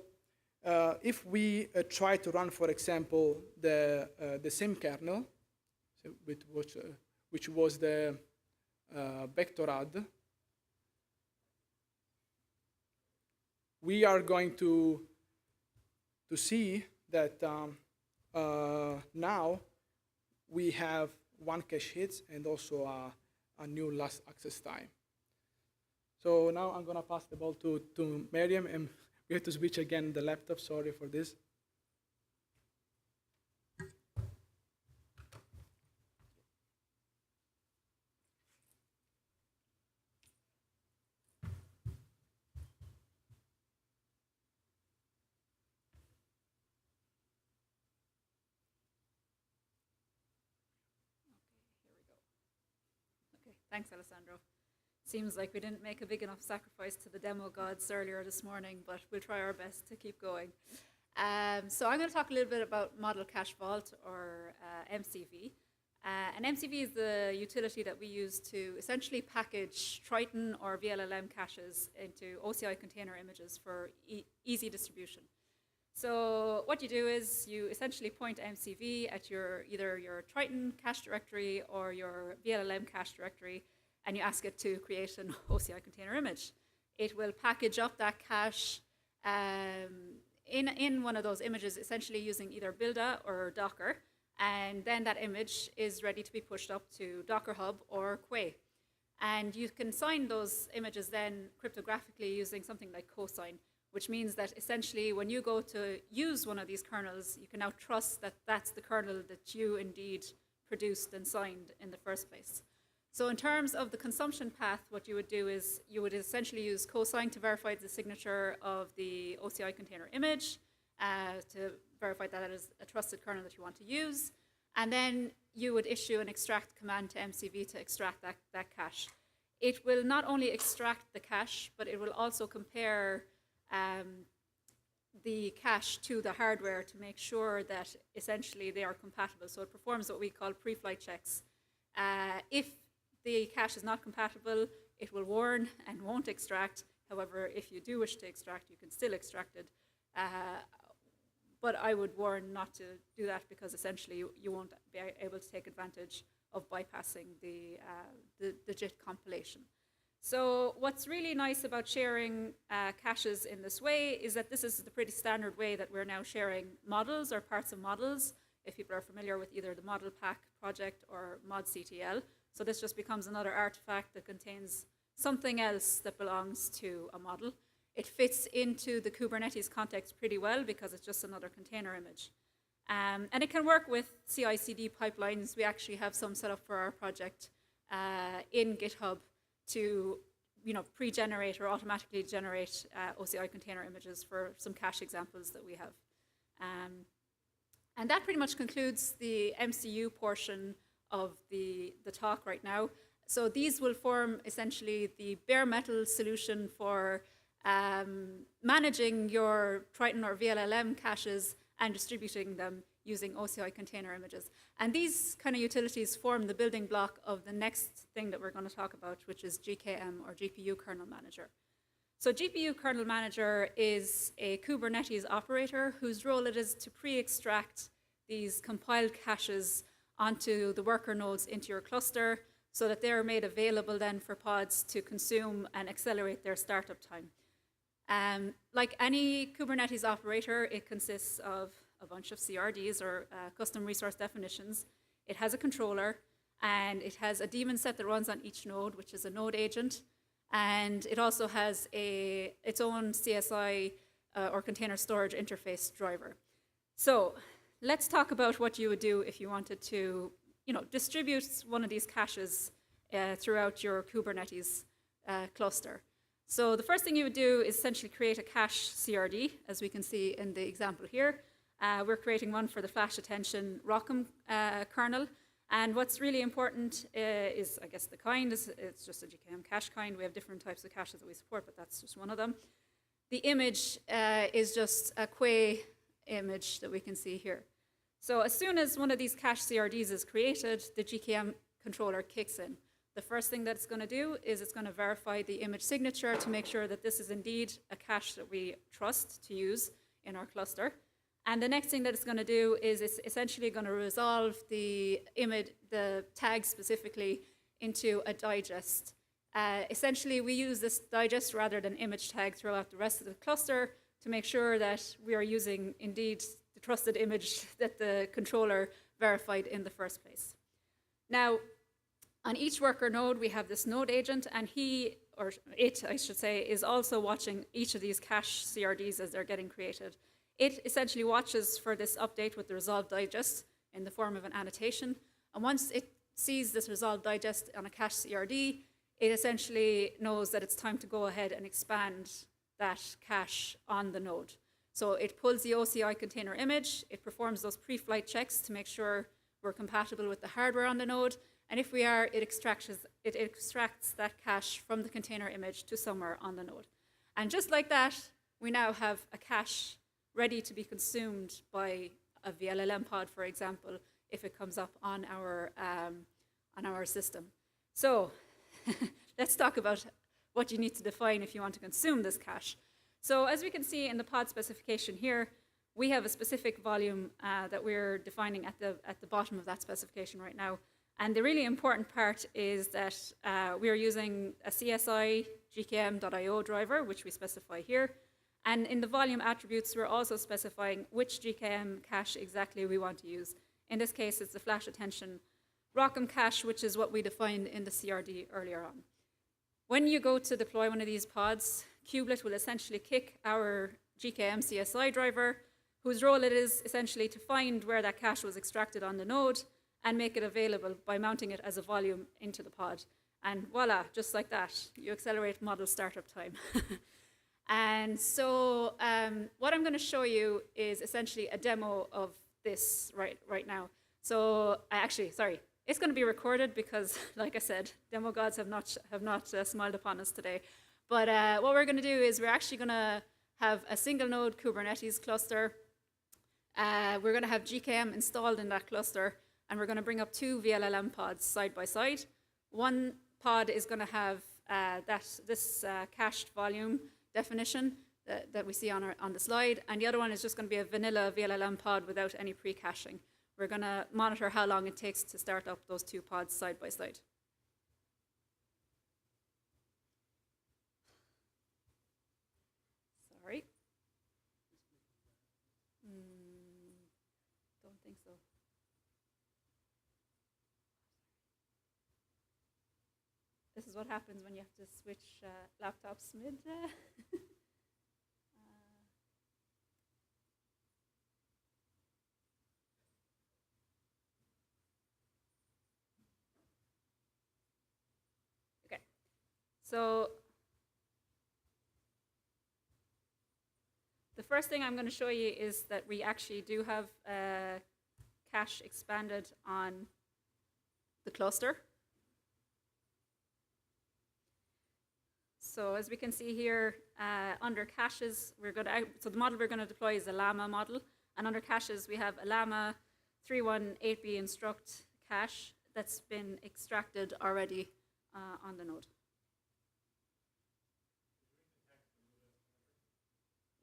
if we try to run, for example, the same kernel, so which was the vector add, we are going to see that now we have 1 cache hits and also a new last access time. So now I'm going to pass the ball to Miriam, and we have to switch again the laptop. Sorry for this. Okay, thanks, Alessandro. Seems like we didn't make a big enough sacrifice to the demo gods earlier this morning, but we'll try our best to keep going. So I'm going to talk a little bit about Model Cache Vault, or MCV. And MCV is the utility that we use to essentially package Triton or VLLM caches into OCI container images for easy distribution. So what you do is you essentially point MCV at either your Triton cache directory or your VLLM cache directory, and you ask it to create an OCI container image. It will package up that cache in one of those images, essentially using either Buildah or Docker, and then that image is ready to be pushed up to Docker Hub or Quay. And you can sign those images then cryptographically using something like cosign, which means that essentially when you go to use one of these kernels, you can now trust that that's the kernel that you indeed produced and signed in the first place. So in terms of the consumption path, what you would do is you would essentially use cosign to verify the signature of the OCI container image, to verify that it is a trusted kernel that you want to use. And then you would issue an extract command to MCV to extract that cache. It will not only extract the cache, but it will also compare the cache to the hardware to make sure that essentially they are compatible. So it performs what we call pre-flight checks. If the cache is not compatible, it will warn and won't extract. However, if you do wish to extract, you can still extract it. But I would warn not to do that, because essentially you won't be able to take advantage of bypassing the JIT compilation. So what's really nice about sharing caches in this way is that this is the pretty standard way that we're now sharing models or parts of models, if people are familiar with either the Model Pack project or ModCTL. So this just becomes another artifact that contains something else that belongs to a model. It fits into the Kubernetes context pretty well because it's just another container image. And it can work with CI/CD pipelines. We actually have some set up for our project in GitHub to pre-generate or automatically generate OCI container images for some cache examples that we have. And that pretty much concludes the MCU portion of the talk right now. So these will form essentially the bare metal solution for managing your Triton or VLLM caches and distributing them using OCI container images. And these kind of utilities form the building block of the next thing that we're going to talk about, which is GKM or GPU Kernel Manager. So GPU Kernel Manager is a Kubernetes operator whose role it is to pre-extract these compiled caches onto the worker nodes into your cluster so that they're made available then for pods to consume and accelerate their startup time. Like any Kubernetes operator, it consists of a bunch of CRDs or custom resource definitions. It has a controller, and it has a daemon set that runs on each node, which is a node agent. And it also has its own CSI or container storage interface driver. So let's talk about what you would do if you wanted to distribute one of these caches throughout your Kubernetes cluster. So the first thing you would do is essentially create a cache CRD, as we can see in the example here. We're creating one for the flash attention ROCm kernel. And what's really important is, I guess, the kind. It's just a GKM cache kind. We have different types of caches that we support, but that's just one of them. The image is just a Quay image that we can see here. So as soon as one of these cache CRDs is created, the GKM controller kicks in. The first thing that it's going to do is it's going to verify the image signature to make sure that this is indeed a cache that we trust to use in our cluster. And the next thing that it's going to do is it's essentially going to resolve the image, the tag specifically, into a digest. Essentially, we use this digest rather than image tag throughout the rest of the cluster to make sure that we are using indeed the trusted image that the controller verified in the first place. Now, on each worker node, we have this node agent, and it, I should say, is also watching each of these cache CRDs as they're getting created. It essentially watches for this update with the resolved digest in the form of an annotation. And once it sees this resolved digest on a cache CRD, it essentially knows that it's time to go ahead and expand that cache on the node. So it pulls the OCI container image, it performs those pre-flight checks to make sure we're compatible with the hardware on the node, and if we are, it extracts that cache from the container image to somewhere on the node. And just like that, we now have a cache ready to be consumed by a VLLM pod, for example, if it comes up on our system. So let's talk about what you need to define if you want to consume this cache. So as we can see in the pod specification here, we have a specific volume that we're defining at the bottom of that specification right now. And the really important part is that we are using a CSI GKM.io driver, which we specify here. And in the volume attributes, we're also specifying which GKM cache exactly we want to use. In this case, it's the flash attention ROCm cache, which is what we defined in the CRD earlier on. When you go to deploy one of these pods, Kubelet will essentially kick our GKM CSI driver, whose role it is essentially to find where that cache was extracted on the node and make it available by mounting it as a volume into the pod. And voila, just like that, you accelerate model startup time. And so what I'm going to show you is essentially a demo of this right now. So it's going to be recorded because, like I said, demo gods have not smiled upon us today. But what we're going to do is we're actually going to have a single node Kubernetes cluster. We're going to have GKM installed in that cluster, and we're going to bring up two VLLM pods side by side. One pod is going to have this cached volume definition that we see on the slide, and the other one is just going to be a vanilla VLLM pod without any pre-caching. we're going to monitor how long it takes to start up those two pods side by side. Sorry. Don't think so. This is what happens when you have to switch laptops mid. Okay, so the first thing I'm going to show you is that we actually do have cache expanded on the cluster. So as we can see here, under caches, so the model we're going to deploy is a Llama model. And under caches, we have a Llama 318B instruct cache that's been extracted already on the node.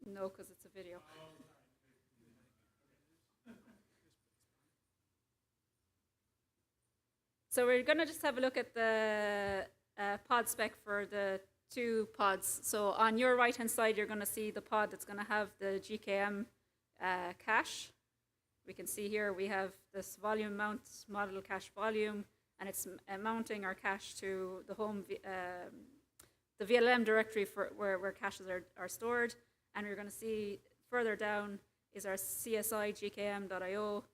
No, because it's a video. So we're going to just have a look at the pod spec for the two pods. So on your right-hand side, you're going to see the pod that's going to have the GKM cache. We can see here we have this volume mount model cache volume, and it's mounting our cache to the home, the VLM directory for where caches are stored. And we're going to see further down is our CSI GKM.io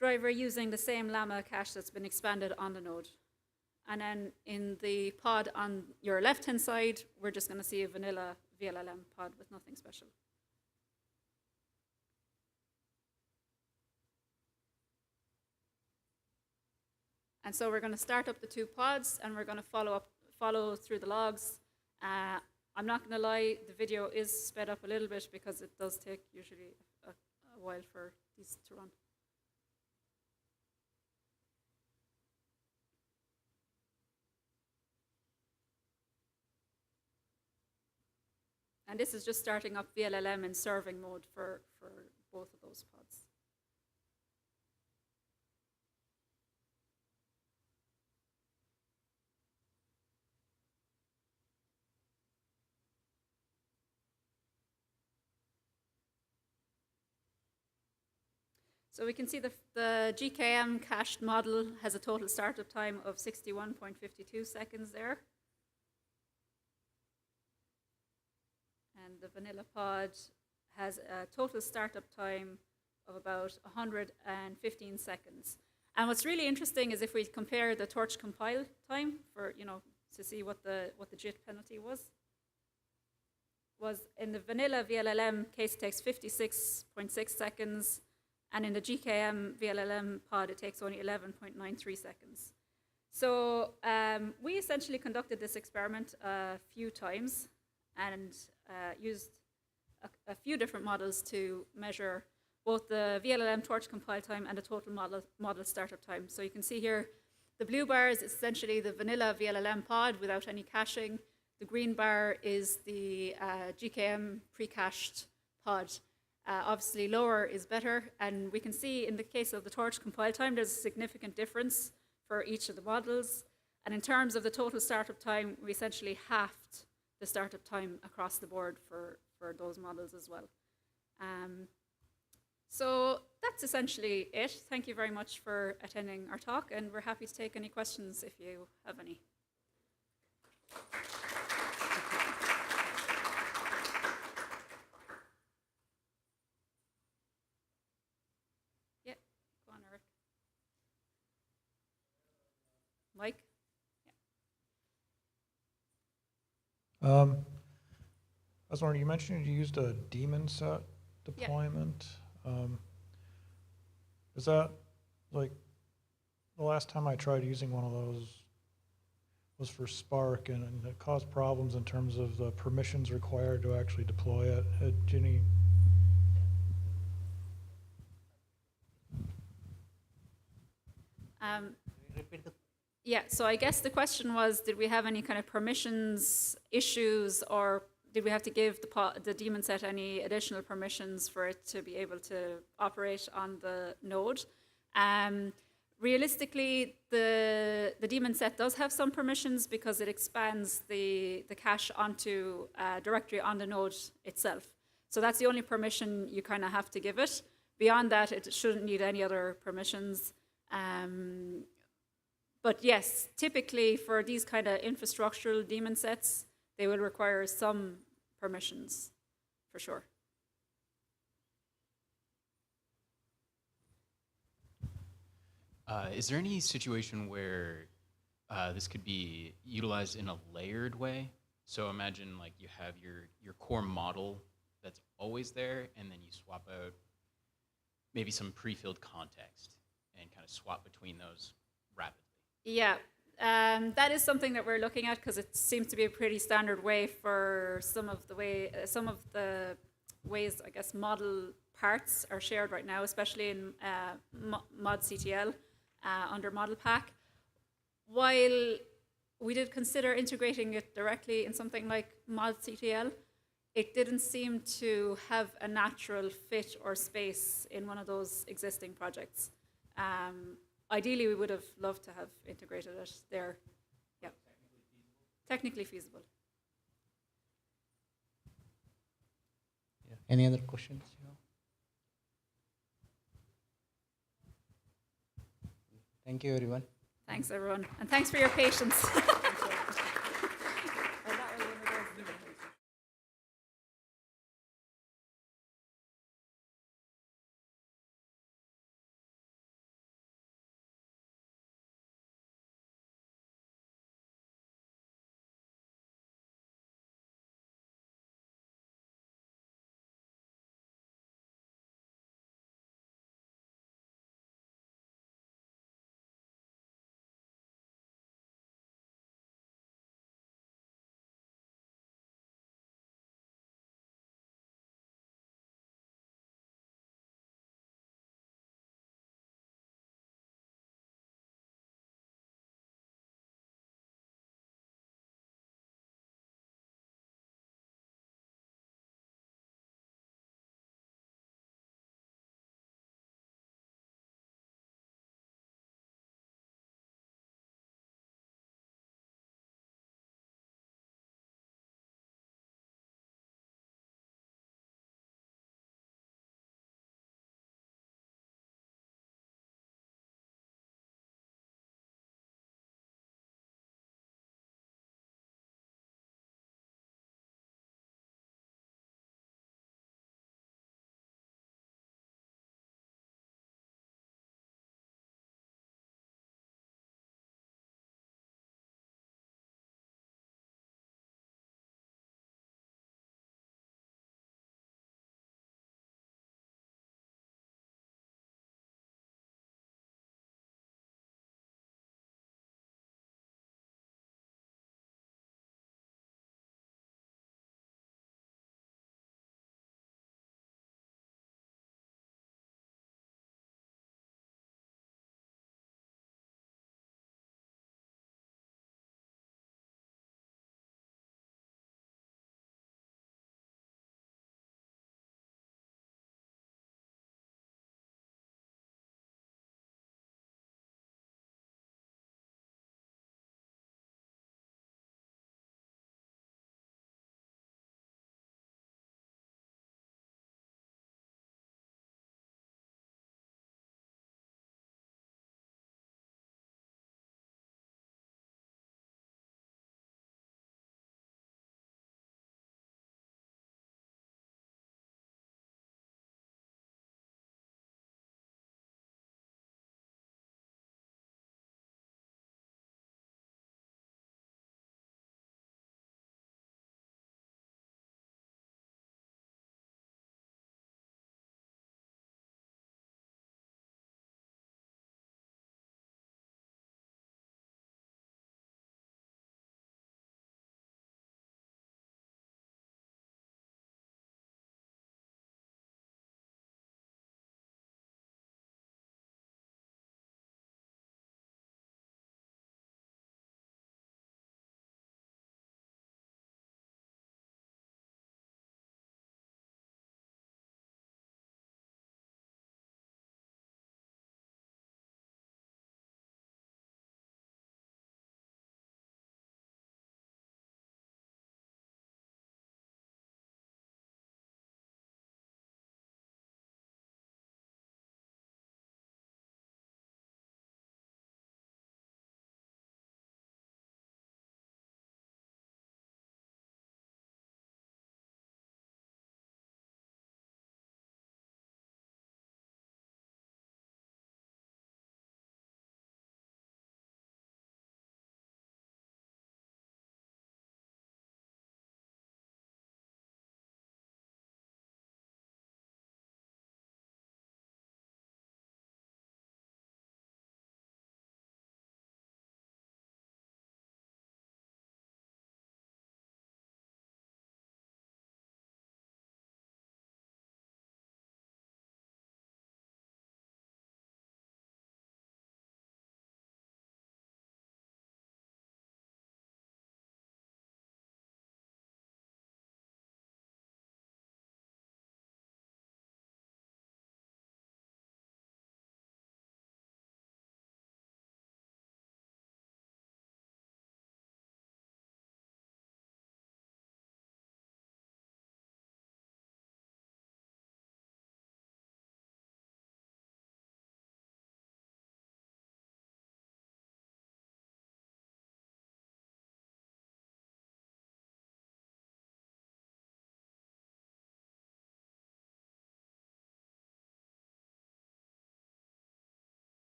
driver using the same Llama cache that's been expanded on the node. And then in the pod on your left-hand side, we're just going to see a vanilla VLLM pod with nothing special. And so we're going to start up the two pods, and we're going to follow through the logs. I'm not going to lie, the video is sped up a little bit because it does take usually a while for these to run. And this is just starting up VLLM in serving mode for both of those pods. So we can see the GKM cached model has a total startup time of 61.52 seconds there. And the vanilla pod has a total startup time of about 115 seconds. And what's really interesting is if we compare the torch compile time for, to see what the JIT penalty was in the vanilla VLLM case, it takes 56.6 seconds, and in the GKM VLLM pod, it takes only 11.93 seconds. So we essentially conducted this experiment a few times and used a few different models to measure both the VLLM torch compile time and the total model startup time. So you can see here, the blue bar is essentially the vanilla VLLM pod without any caching. The green bar is the GKM pre-cached pod. Obviously, lower is better, and we can see in the case of the torch compile time, there's a significant difference for each of the models. And in terms of the total startup time, we essentially halved the startup time across the board for those models as well. So that's essentially it. Thank you very much for attending our talk, and we're happy to take any questions if you have any. Yeah, go on, Eric. Mike? I was wondering, you mentioned you used a daemon set deployment. Is that, like, the last time I tried using one of those was for Spark, and it caused problems in terms of the permissions required to actually deploy it. Do you need... Yeah, so I guess the question was, did we have any kind of permissions issues or did we have to give the daemon set any additional permissions for it to be able to operate on the node? Realistically, the daemon set does have some permissions because it expands the cache onto a directory on the node itself. So that's the only permission you kind of have to give it. Beyond that, it shouldn't need any other permissions. But yes, typically for these kind of infrastructural daemon sets, they will require some permissions, for sure. Is there any situation where this could be utilized in a layered way? So imagine like you have your core model that's always there, and then you swap out maybe some pre-filled context and kind of swap between those rapidly. Yeah, that is something that we're looking at because it seems to be a pretty standard way for some of the ways, I guess, model parts are shared right now, especially in ModCTL under Model Pack. While we did consider integrating it directly in something like ModCTL, it didn't seem to have a natural fit or space in one of those existing projects. Ideally, we would have loved to have integrated it there. Yeah. Technically feasible. Yeah. Any other questions? Thank you, everyone. Thanks, everyone. And thanks for your patience.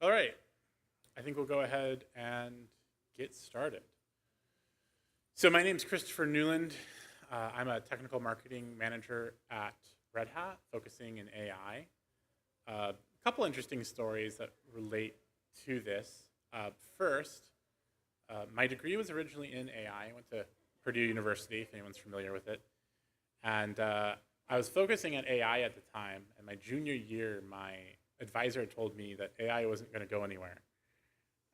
All right, I think we'll go ahead and get started. So my name is Christopher Newland. I'm a technical marketing manager at Red Hat, focusing in AI. A couple interesting stories that relate to this. First, my degree was originally in AI. I went to Purdue University, if anyone's familiar with it. And I was focusing on AI at the time, and my junior year, my advisor told me that AI wasn't going to go anywhere.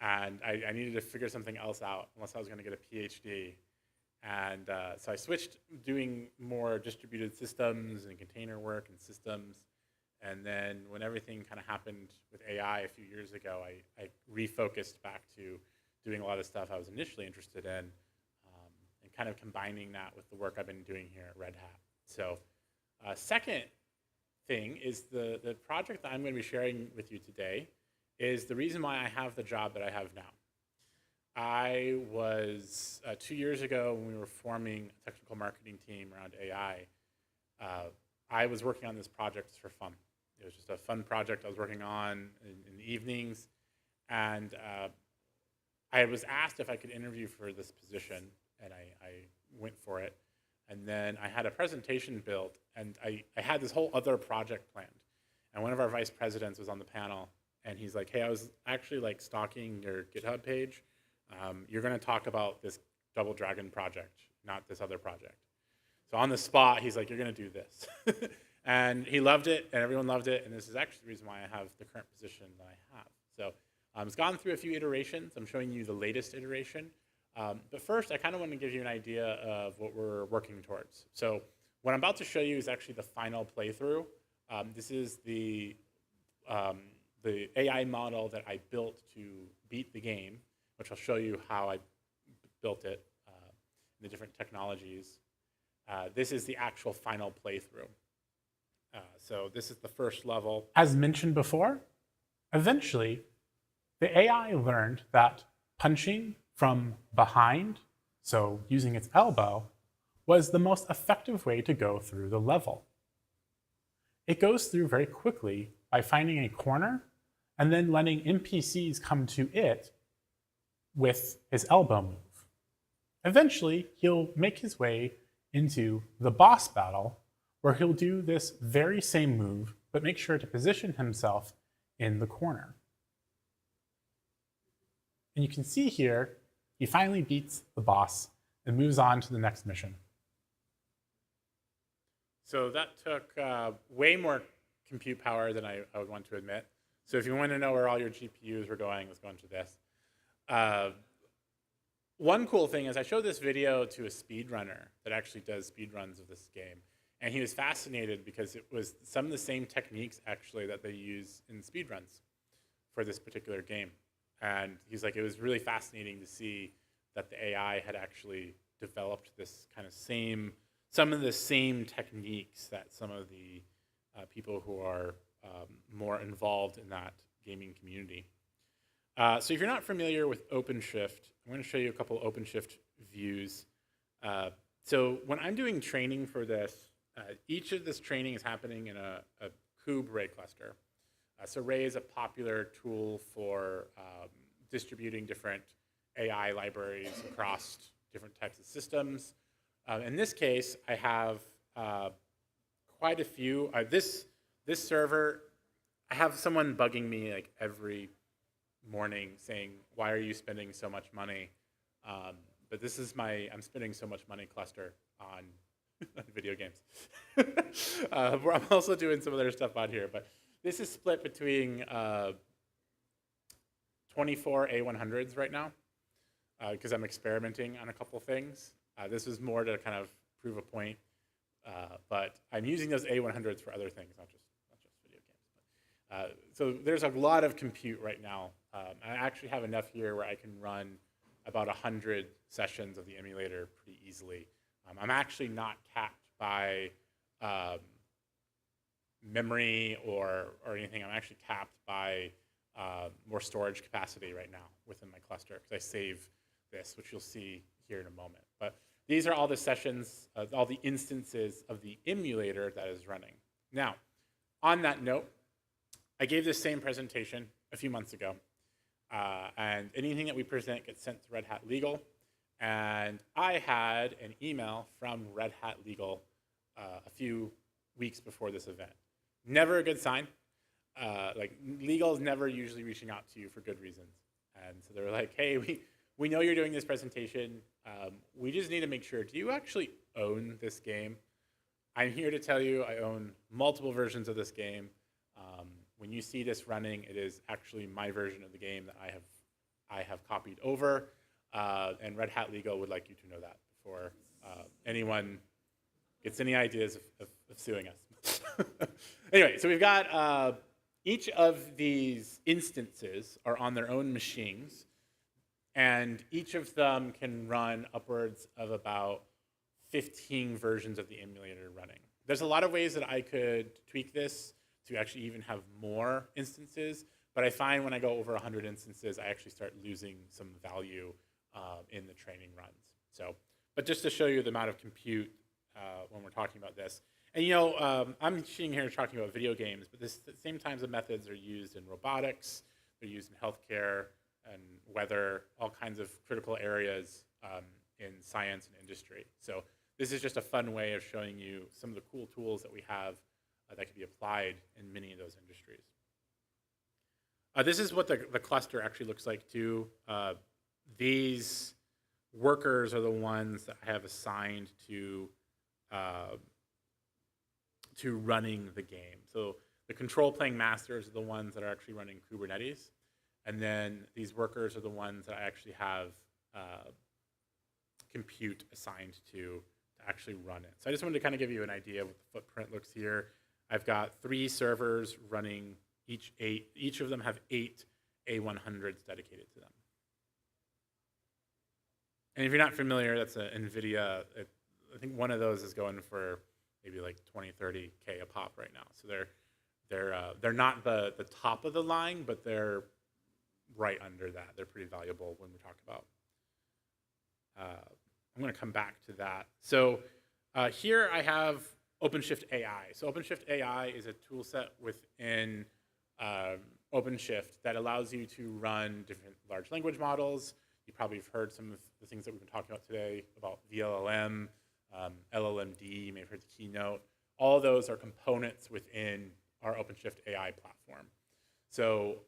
And I needed to figure something else out unless I was going to get a PhD. And so I switched doing more distributed systems and container work and systems. And then when everything kind of happened with AI a few years ago, I refocused back to doing a lot of stuff I was initially interested in, and kind of combining that with the work I've been doing here at Red Hat. So second thing is the project that I'm going to be sharing with you today is the reason why I have the job that I have now. I was, 2 years ago when we were forming a technical marketing team around AI, I was working on this project for fun. It was just a fun project I was working on in the evenings. And I was asked if I could interview for this position, and I went for it. And then I had a presentation built, and I had this whole other project planned. And one of our vice presidents was on the panel, and he's like, hey, I was actually like stalking your GitHub page. You're going to talk about this Double Dragon project, not this other project. So on the spot, he's like, you're going to do this. And he loved it, and everyone loved it, and this is actually the reason why I have the current position that I have. So it's gone through a few iterations. I'm showing you the latest iteration. But first, I kind of want to give you an idea of what we're working towards. So what I'm about to show you is actually the final playthrough. This is the AI model that I built to beat the game, which I'll show you how I built it, the different technologies. This is the actual final playthrough. So this is the first level. As mentioned before, eventually, the AI learned that punching from behind, so using its elbow, was the most effective way to go through the level. It goes through very quickly by finding a corner and then letting NPCs come to it with his elbow move. Eventually, he'll make his way into the boss battle, where he'll do this very same move, but make sure to position himself in the corner. And you can see here, he finally beats the boss and moves on to the next mission. So that took way more compute power than I would want to admit. So if you want to know where all your GPUs were going, let's go into this. One cool thing is I showed this video to a speedrunner that actually does speedruns of this game. And he was fascinated because it was some of the same techniques actually that they use in speedruns for this particular game. And he's like, it was really fascinating to see that the AI had actually developed this kind of some of the same techniques that some of the people who are more involved in that gaming community. So if you're not familiar with OpenShift, I'm going to show you a couple OpenShift views. So when I'm doing training for this, each of this training is happening in a Kube Ray cluster. So Ray is a popular tool for distributing different AI libraries across different types of systems. In this case, I have quite a few. This server, I have someone bugging me like every morning saying, why are you spending so much money? But this is I'm spending so much money cluster on video games. I'm also doing some other stuff on here, but this is split between 24 A100s right now, because I'm experimenting on a couple things. This is more to kind of prove a point, but I'm using those A100s for other things, not just video games. So there's a lot of compute right now. I actually have enough here where I can run about 100 sessions of the emulator pretty easily. I'm actually not capped by memory or anything. I'm actually capped by more storage capacity right now within my cluster, because I save this, which you'll see here in a moment. But these are all the sessions, all the instances of the emulator that is running. Now, on that note, I gave this same presentation a few months ago. And anything that we present gets sent to Red Hat Legal. And I had an email from Red Hat Legal a few weeks before this event. Never a good sign. Like, legal is never usually reaching out to you for good reasons. And so they're like, hey, we know you're doing this presentation. We just need to make sure, do you actually own this game? I'm here to tell you I own multiple versions of this game. When you see this running, it is actually my version of the game that I have copied over. And Red Hat Legal would like you to know that before anyone gets any ideas of suing us. Anyway, so we've got each of these instances are on their own machines, and each of them can run upwards of about 15 versions of the emulator running. There's a lot of ways that I could tweak this to actually even have more instances, but I find when I go over 100 instances, I actually start losing some value in the training runs. So, but just to show you the amount of compute when we're talking about this. And you know, I'm sitting here talking about video games, but the same kinds of methods are used in robotics, they're used in healthcare and weather, all kinds of critical areas in science and industry. So this is just a fun way of showing you some of the cool tools that we have that can be applied in many of those industries. This is what the cluster actually looks like too. These workers are the ones that I have assigned to running the game. So the control plane masters are the ones that are actually running Kubernetes. And then these workers are the ones that I actually have compute assigned to actually run it. So I just wanted to kind of give you an idea of what the footprint looks here. I've got 3 servers running each of them have 8 A100s dedicated to them. And if you're not familiar, that's an NVIDIA. I think one of those is going for maybe like 20, 30K a pop right now. So they're not the top of the line, but they're right under that. They're pretty valuable when we talk about. I'm going to come back to that. So here I have OpenShift AI. So OpenShift AI is a tool set within OpenShift that allows you to run different large language models. You probably have heard some of the things that we've been talking about today about VLLM, LLMD, you may have heard the keynote. All those are components within our OpenShift AI platform. So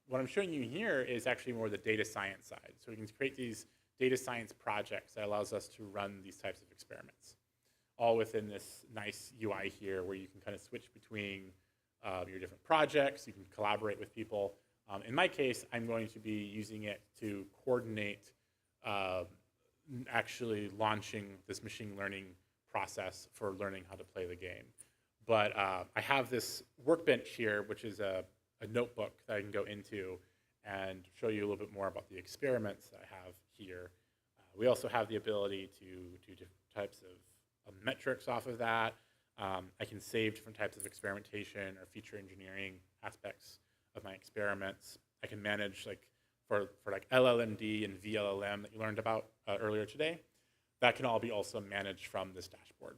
what I'm showing you here is actually more the data science side. So we can create these data science projects that allows us to run these types of experiments, all within this nice UI here where you can kind of switch between your different projects. You can collaborate with people. In my case, I'm going to be using it to coordinate actually launching this machine learning process for learning how to play the game. But I have this workbench here, which is a notebook that I can go into and show you a little bit more about the experiments that I have here. We also have the ability to do different types of metrics off of that. I can save different types of experimentation or feature engineering aspects of my experiments. I can manage for like LLMD and VLLM that you learned about earlier today. That can all be also managed from this dashboard.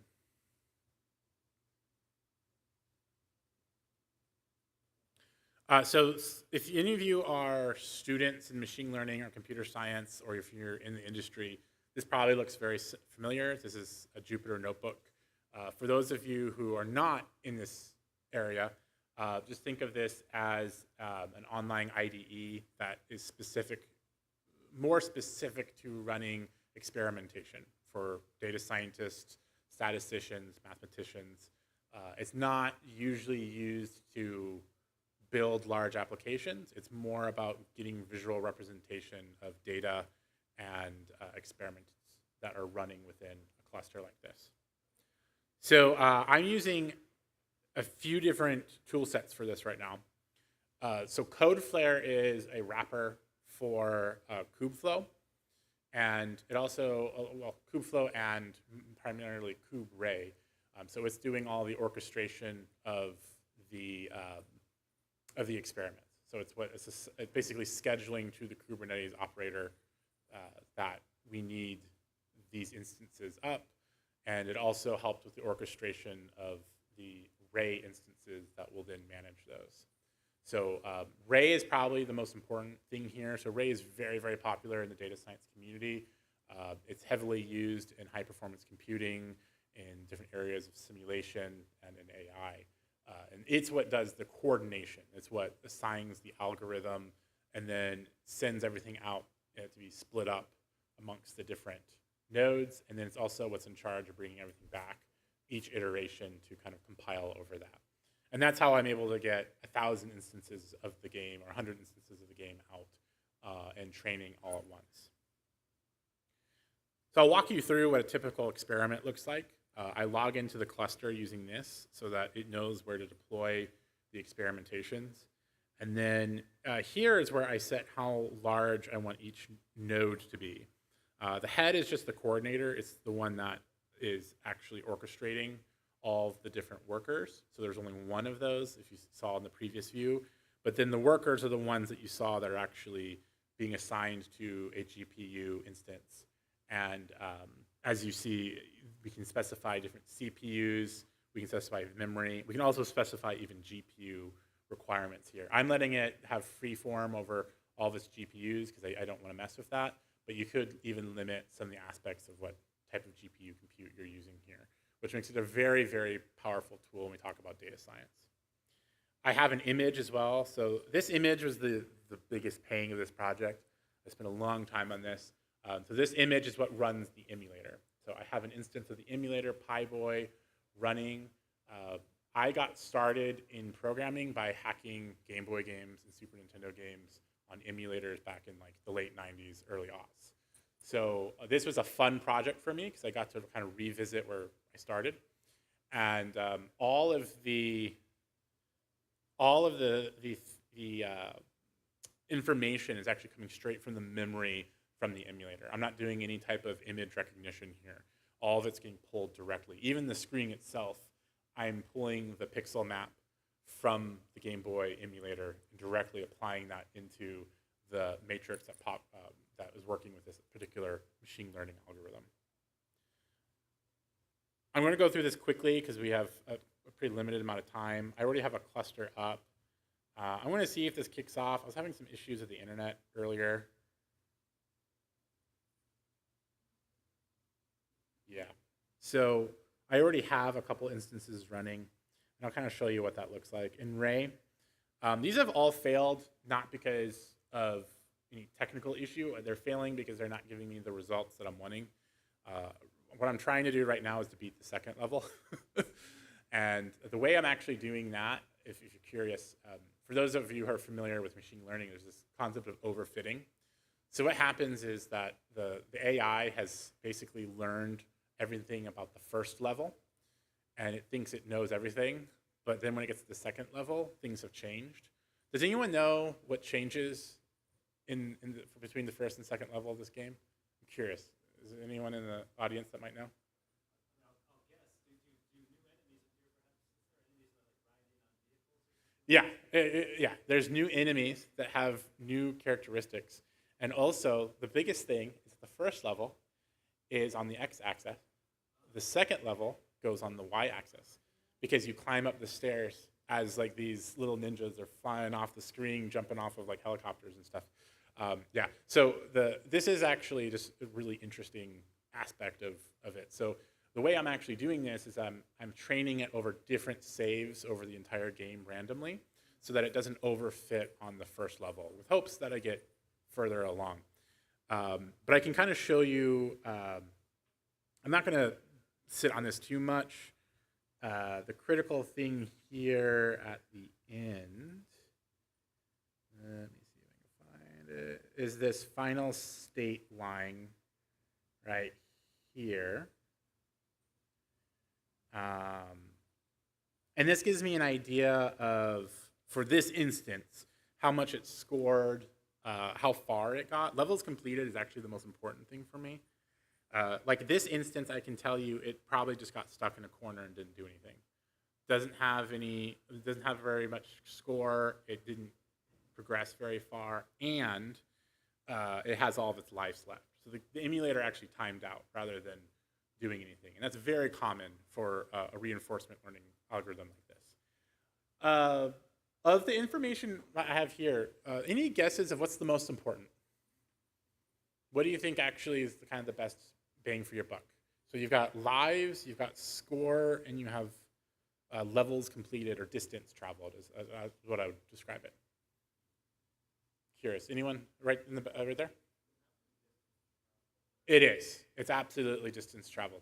So if any of you are students in machine learning or computer science, or if you're in the industry, this probably looks very familiar. This is a Jupyter notebook. For those of you who are not in this area, just think of this as an online IDE that is more specific to running experimentation for data scientists, statisticians, mathematicians. It's not usually used to build large applications. It's more about getting visual representation of data and experiments that are running within a cluster like this. So I'm using a few different tool sets for this right now. So Codeflare is a wrapper for Kubeflow. And it also, Kubeflow and primarily KubeRay. So it's doing all the orchestration of the experiments. So it's basically scheduling to the Kubernetes operator that we need these instances up. And it also helps with the orchestration of the Ray instances that will then manage those. So Ray is probably the most important thing here. So Ray is very, very popular in the data science community. It's heavily used in high performance computing, in different areas of simulation, and in AI. And it's what does the coordination. It's what assigns the algorithm and then sends everything out to be split up amongst the different nodes. And then it's also what's in charge of bringing everything back each iteration to kind of compile over that. And that's how I'm able to get 1,000 instances of the game or 100 instances of the game out and training all at once. So I'll walk you through what a typical experiment looks like. I log into the cluster using this so that it knows where to deploy the experimentations. And then here is where I set how large I want each node to be. The head is just the coordinator. It's the one that is actually orchestrating all of the different workers. So there's only one of those, if you saw in the previous view. But then the workers are the ones that you saw that are actually being assigned to a GPU instance. And as you see, we can specify different CPUs. We can specify memory. We can also specify even GPU requirements here. I'm letting it have free form over all of its GPUs because I don't want to mess with that. But you could even limit some of the aspects of what type of GPU compute you're using here, which makes it a very, very powerful tool when we talk about data science. I have an image as well. So this image was the biggest pain of this project. I spent a long time on this. So this image is what runs the emulator. So I have an instance of the emulator, PyBoy, running. I got started in programming by hacking Game Boy games and Super Nintendo games on emulators back in like the late 90s, early aughts. So this was a fun project for me because I got to kind of revisit where I started. And all of the information is actually coming straight from the memory from the emulator. I'm not doing any type of image recognition here. All of it's getting pulled directly. Even the screen itself, I'm pulling the pixel map from the Game Boy emulator and directly applying that into the matrix that was working with this particular machine learning algorithm. I'm going to go through this quickly because we have a pretty limited amount of time. I already have a cluster up. I want to see if this kicks off. I was having some issues with the internet earlier. Yeah. So I already have a couple instances running, and I'll kind of show you what that looks like. In Ray, these have all failed, not because of any technical issue. They're failing because they're not giving me the results that I'm wanting. What I'm trying to do right now is to beat the second level. And the way I'm actually doing that, if you're curious, for those of you who are familiar with machine learning, there's this concept of overfitting. So what happens is that the AI has basically learned everything about the first level, and it thinks it knows everything. But then when it gets to the second level, things have changed. Does anyone know what changes between the first and second level of this game? I'm curious. Is there anyone in the audience that might know? Yeah, yeah. There's new enemies that have new characteristics. And also, the biggest thing is the first level is on the x-axis. The second level goes on the y-axis because you climb up the stairs as like these little ninjas are flying off the screen, jumping off of like helicopters and stuff. Yeah, so this is actually just a really interesting aspect of it. So the way I'm actually doing this is I'm training it over different saves over the entire game randomly so that it doesn't overfit on the first level with hopes that I get further along. But I can kind of show you, I'm not going to sit on this too much. The critical thing here at the end, let me see if I can find it, is this final state line right here. And this gives me an idea of, for this instance, how much it scored, how far it got. Levels completed is actually the most important thing for me. Like this instance, I can tell you it probably just got stuck in a corner and didn't do anything. Doesn't have very much score. It didn't progress very far, and it has all of its lives left. So the emulator actually timed out rather than doing anything, and that's very common for a reinforcement learning algorithm like this. Of the information I have here, any guesses of what's the most important? What do you think actually is the kind of the best bang for your buck? So you've got lives, you've got score, and you have levels completed or distance traveled is what I would describe it. Curious. Anyone right in the right there? It is. It's absolutely distance traveled.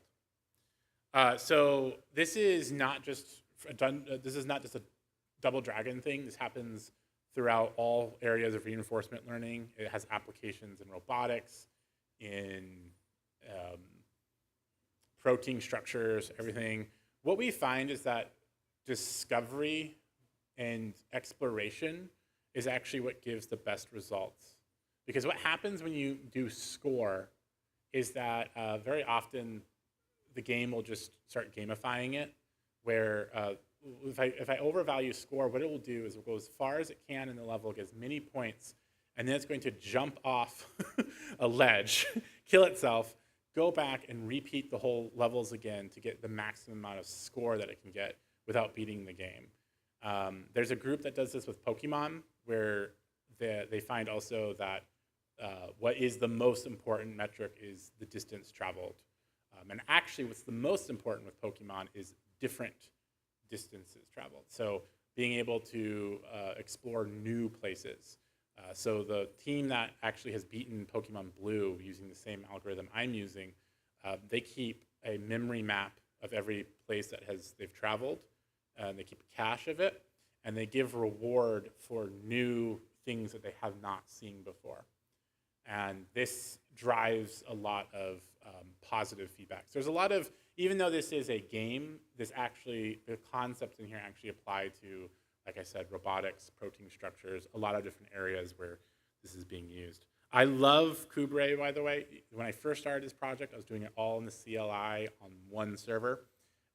So this is not just a Double Dragon thing. This happens throughout all areas of reinforcement learning. It has applications in robotics, in protein structures, everything. What we find is that discovery and exploration is actually what gives the best results. Because what happens when you do score is that very often the game will just start gamifying it, where if I overvalue score, what it will do is it will go as far as it can in the level, get as many points, and then it's going to jump off a ledge, kill itself, go back and repeat the whole levels again to get the maximum amount of score that it can get without beating the game. There's a group that does this with Pokemon, where they find also that what is the most important metric is the distance traveled. And actually, what's the most important with Pokemon is different distances traveled. So being able to explore new places. So the team that actually has beaten Pokemon Blue using the same algorithm I'm using, they keep a memory map of every place that they've traveled. They keep a cache of it, and they give reward for new things that they have not seen before. And this drives a lot of positive feedback. So there's a lot of, even though this is a game, the concepts in here actually apply to, like I said, robotics, protein structures, a lot of different areas where this is being used. I love Kubre, by the way. When I first started this project, I was doing it all in the CLI on one server.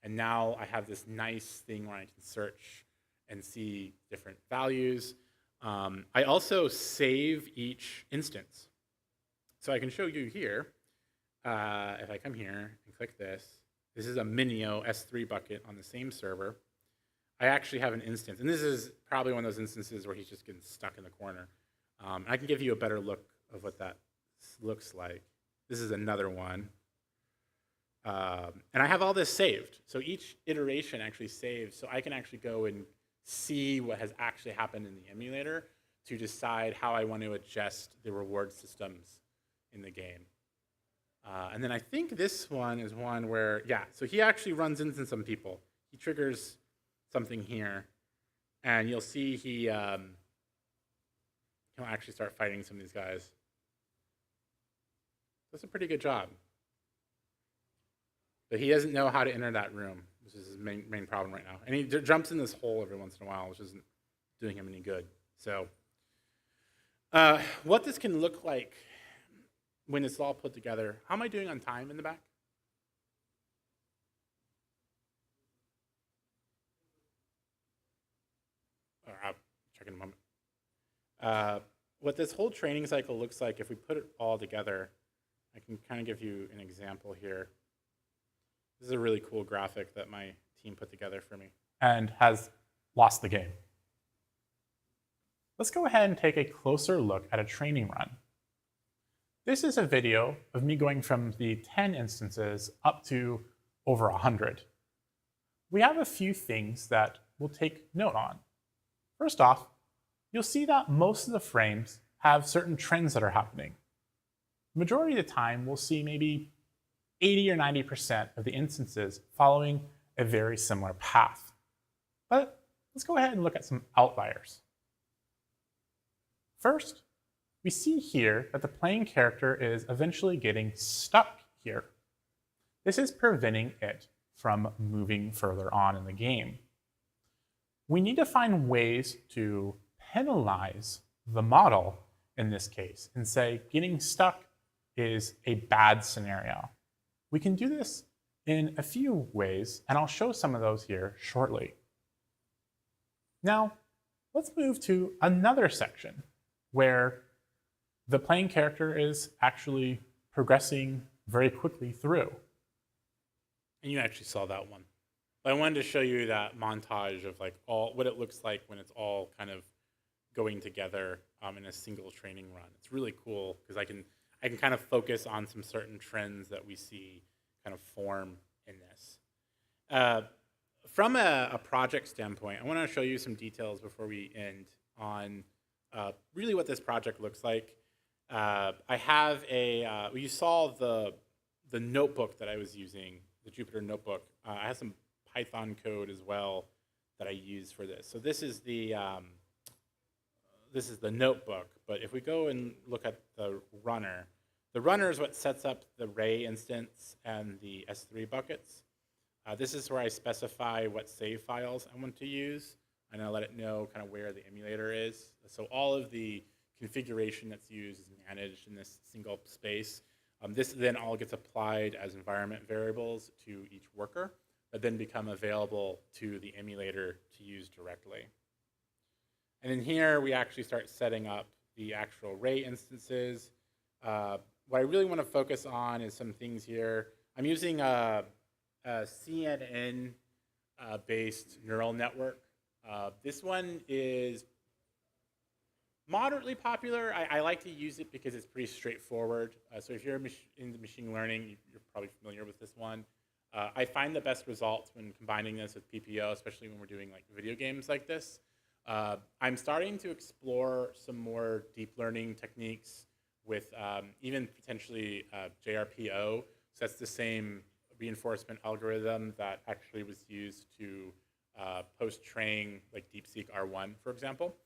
And now I have this nice thing where I can search and see different values. I also save each instance. So I can show you here, if I come here and click this, this is a Minio S3 bucket on the same server. I actually have an instance, and this is probably one of those instances where he's just getting stuck in the corner. I can give you a better look of what that looks like. This is another one. And I have all this saved. So each iteration actually saves, so I can actually go and see what has actually happened in the emulator to decide how I want to adjust the reward systems in the game. And then I think this one is one where, yeah, so he actually runs into some people. He triggers something here, and you'll see he'll actually start fighting some of these guys. That's a pretty good job. But he doesn't know how to enter that room, which is his main problem right now. And he jumps in this hole every once in a while, which isn't doing him any good. So what this can look like when it's all put together. How am I doing on time in the back? I'll check in a moment. What this whole training cycle looks like, if we put it all together, I can kind of give you an example here. This is a really cool graphic that my team put together for me and has lost the game. Let's go ahead and take a closer look at a training run. This is a video of me going from the 10 instances up to over 100. We have a few things that we'll take note on. First off, you'll see that most of the frames have certain trends that are happening. The majority of the time, we'll see maybe 80 or 90% of the instances following a very similar path. But let's go ahead and look at some outliers. First, we see here that the playing character is eventually getting stuck here. This is preventing it from moving further on in the game. We need to find ways to penalize the model in this case and say getting stuck is a bad scenario. We can do this in a few ways, and I'll show some of those here shortly. Now, let's move to another section where the playing character is actually progressing very quickly through. And you actually saw that one. But I wanted to show you that montage of like all what it looks like when it's all kind of going together in a single training run. It's really cool because I can kind of focus on some certain trends that we see kind of form in this. From a project standpoint, I want to show you some details before we end on really what this project looks like. I have you saw the notebook that I was using, the Jupyter notebook. I have some Python code as well that I use for this. So this is the notebook, but if we go and look at the runner is what sets up the Ray instance and the S3 buckets. This is where I specify what save files I want to use, and I let it know kind of where the emulator is. So all of the configuration that's used is managed in this single space. This then all gets applied as environment variables to each worker, but then become available to the emulator to use directly. And in here, we actually start setting up the actual Ray instances. What I really want to focus on is some things here. I'm using a CNN-based neural network. This one is moderately popular. I like to use it because it's pretty straightforward. So if you're into machine learning, you're probably familiar with this one. I find the best results when combining this with PPO, especially when we're doing like video games like this. I'm starting to explore some more deep learning techniques with even potentially JRPO. So that's the same reinforcement algorithm that actually was used to post-train like DeepSeek R1, for example.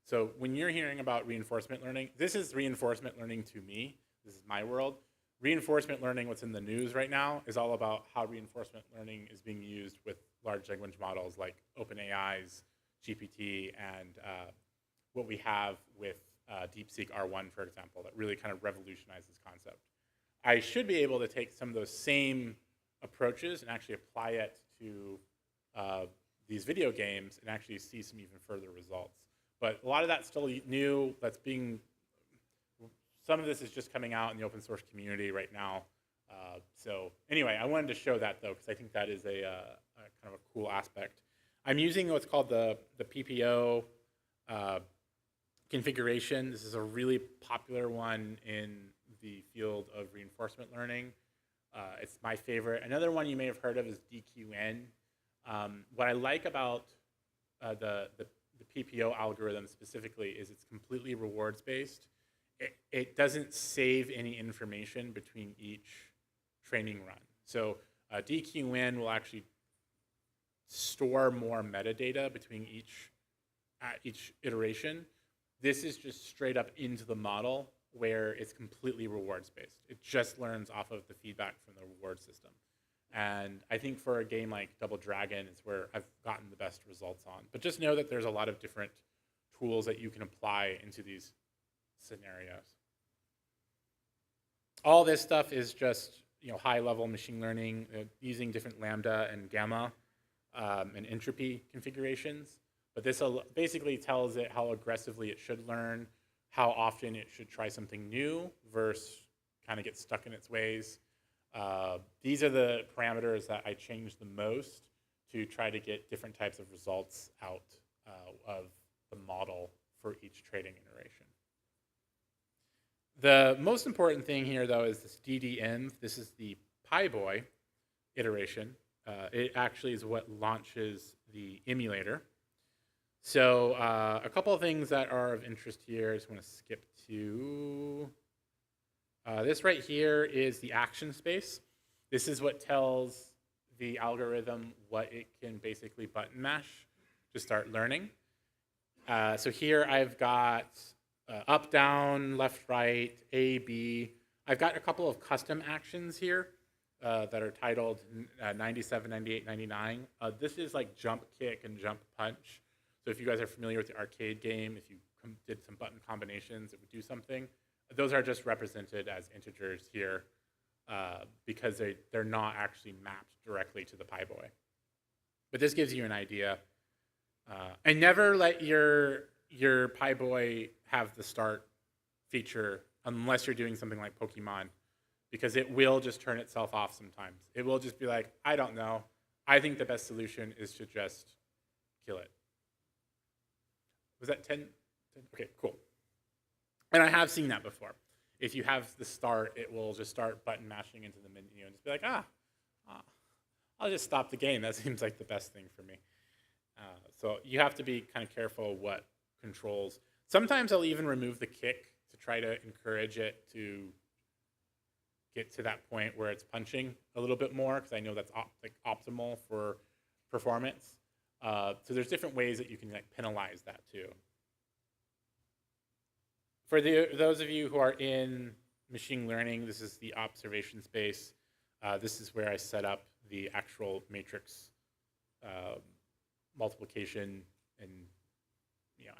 So when you're hearing about reinforcement learning, this is reinforcement learning to me. This is my world. Reinforcement learning, what's in the news right now, is all about how reinforcement learning is being used with large language models like OpenAI's GPT and what we have with DeepSeek R1, for example, that really kind of revolutionized this concept. I should be able to take some of those same approaches and actually apply it to these video games and actually see some even further results. But a lot of that's still new. Some of this is just coming out in the open source community right now. So anyway, I wanted to show that though, because I think that is a kind of a cool aspect. I'm using what's called the PPO configuration. This is a really popular one in the field of reinforcement learning. It's my favorite. Another one you may have heard of is DQN. What I like about the PPO algorithm specifically is it's completely rewards based. It doesn't save any information between each training run. So DQN will actually store more metadata between each iteration. This is just straight up into the model where it's completely rewards based. It just learns off of the feedback from the reward system. And I think for a game like Double Dragon, it's where I've gotten the best results on. But just know that there's a lot of different tools that you can apply into these scenarios. All this stuff is just high-level machine learning using different lambda and gamma and entropy configurations. But this basically tells it how aggressively it should learn, how often it should try something new versus kind of get stuck in its ways. These are the parameters that I change the most to try to get different types of results out of the model for each training iteration. The most important thing here, though, is this DDenv. This is the PyBoy iteration. It actually is what launches the emulator. So a couple of things that are of interest here. I just want to skip to this right here is the action space. This is what tells the algorithm what it can basically button mash to start learning. So here I've got up, down, left, right, A, B. I've got a couple of custom actions here that are titled 97, 98, 99. This is like jump kick and jump punch. So if you guys are familiar with the arcade game, if you did some button combinations, it would do something. Those are just represented as integers here because they're not actually mapped directly to the PyBoy. But this gives you an idea. And never let your PyBoy have the start feature unless you're doing something like Pokemon, because it will just turn itself off sometimes. It will just be like, I don't know. I think the best solution is to just kill it. Was that 10? Okay, cool. And I have seen that before. If you have the start, it will just start button mashing into the menu and just be like, I'll just stop the game. That seems like the best thing for me. So you have to be kind of careful what controls. Sometimes I'll even remove the kick to try to encourage it to get to that point where it's punching a little bit more, because I know that's optimal for performance. So there's different ways that you can penalize that too. For those of you who are in machine learning, this is the observation space. This is where I set up the actual matrix multiplication and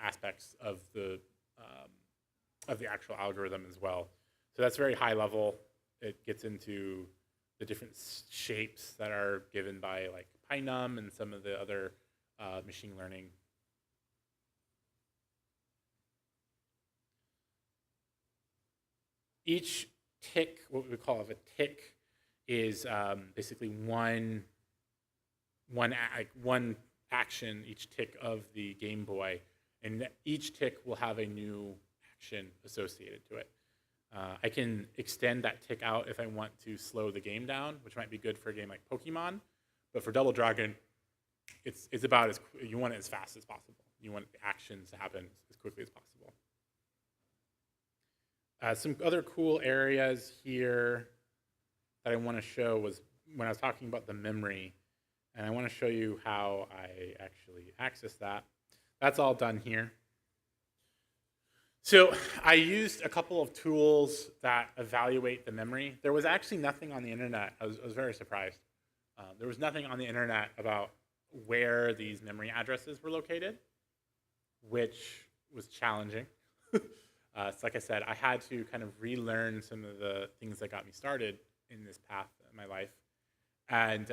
aspects of the actual algorithm as well. So that's very high level. It gets into the different shapes that are given by like PyNum and some of the other machine learning. Each tick, what we call a tick, is basically one action, each tick of the Game Boy, and each tick will have a new action associated to it. I can extend that tick out if I want to slow the game down, which might be good for a game like Pokemon, but for Double Dragon, it's about you want it as fast as possible. You want the actions to happen as quickly as possible. Some other cool areas here that I want to show was when I was talking about the memory, and I want to show you how I actually access that. That's all done here. So I used a couple of tools that evaluate the memory. There was actually nothing on the internet. I was very surprised. There was nothing on the internet about where these memory addresses were located, which was challenging. So like I said, I had to kind of relearn some of the things that got me started in this path in my life. And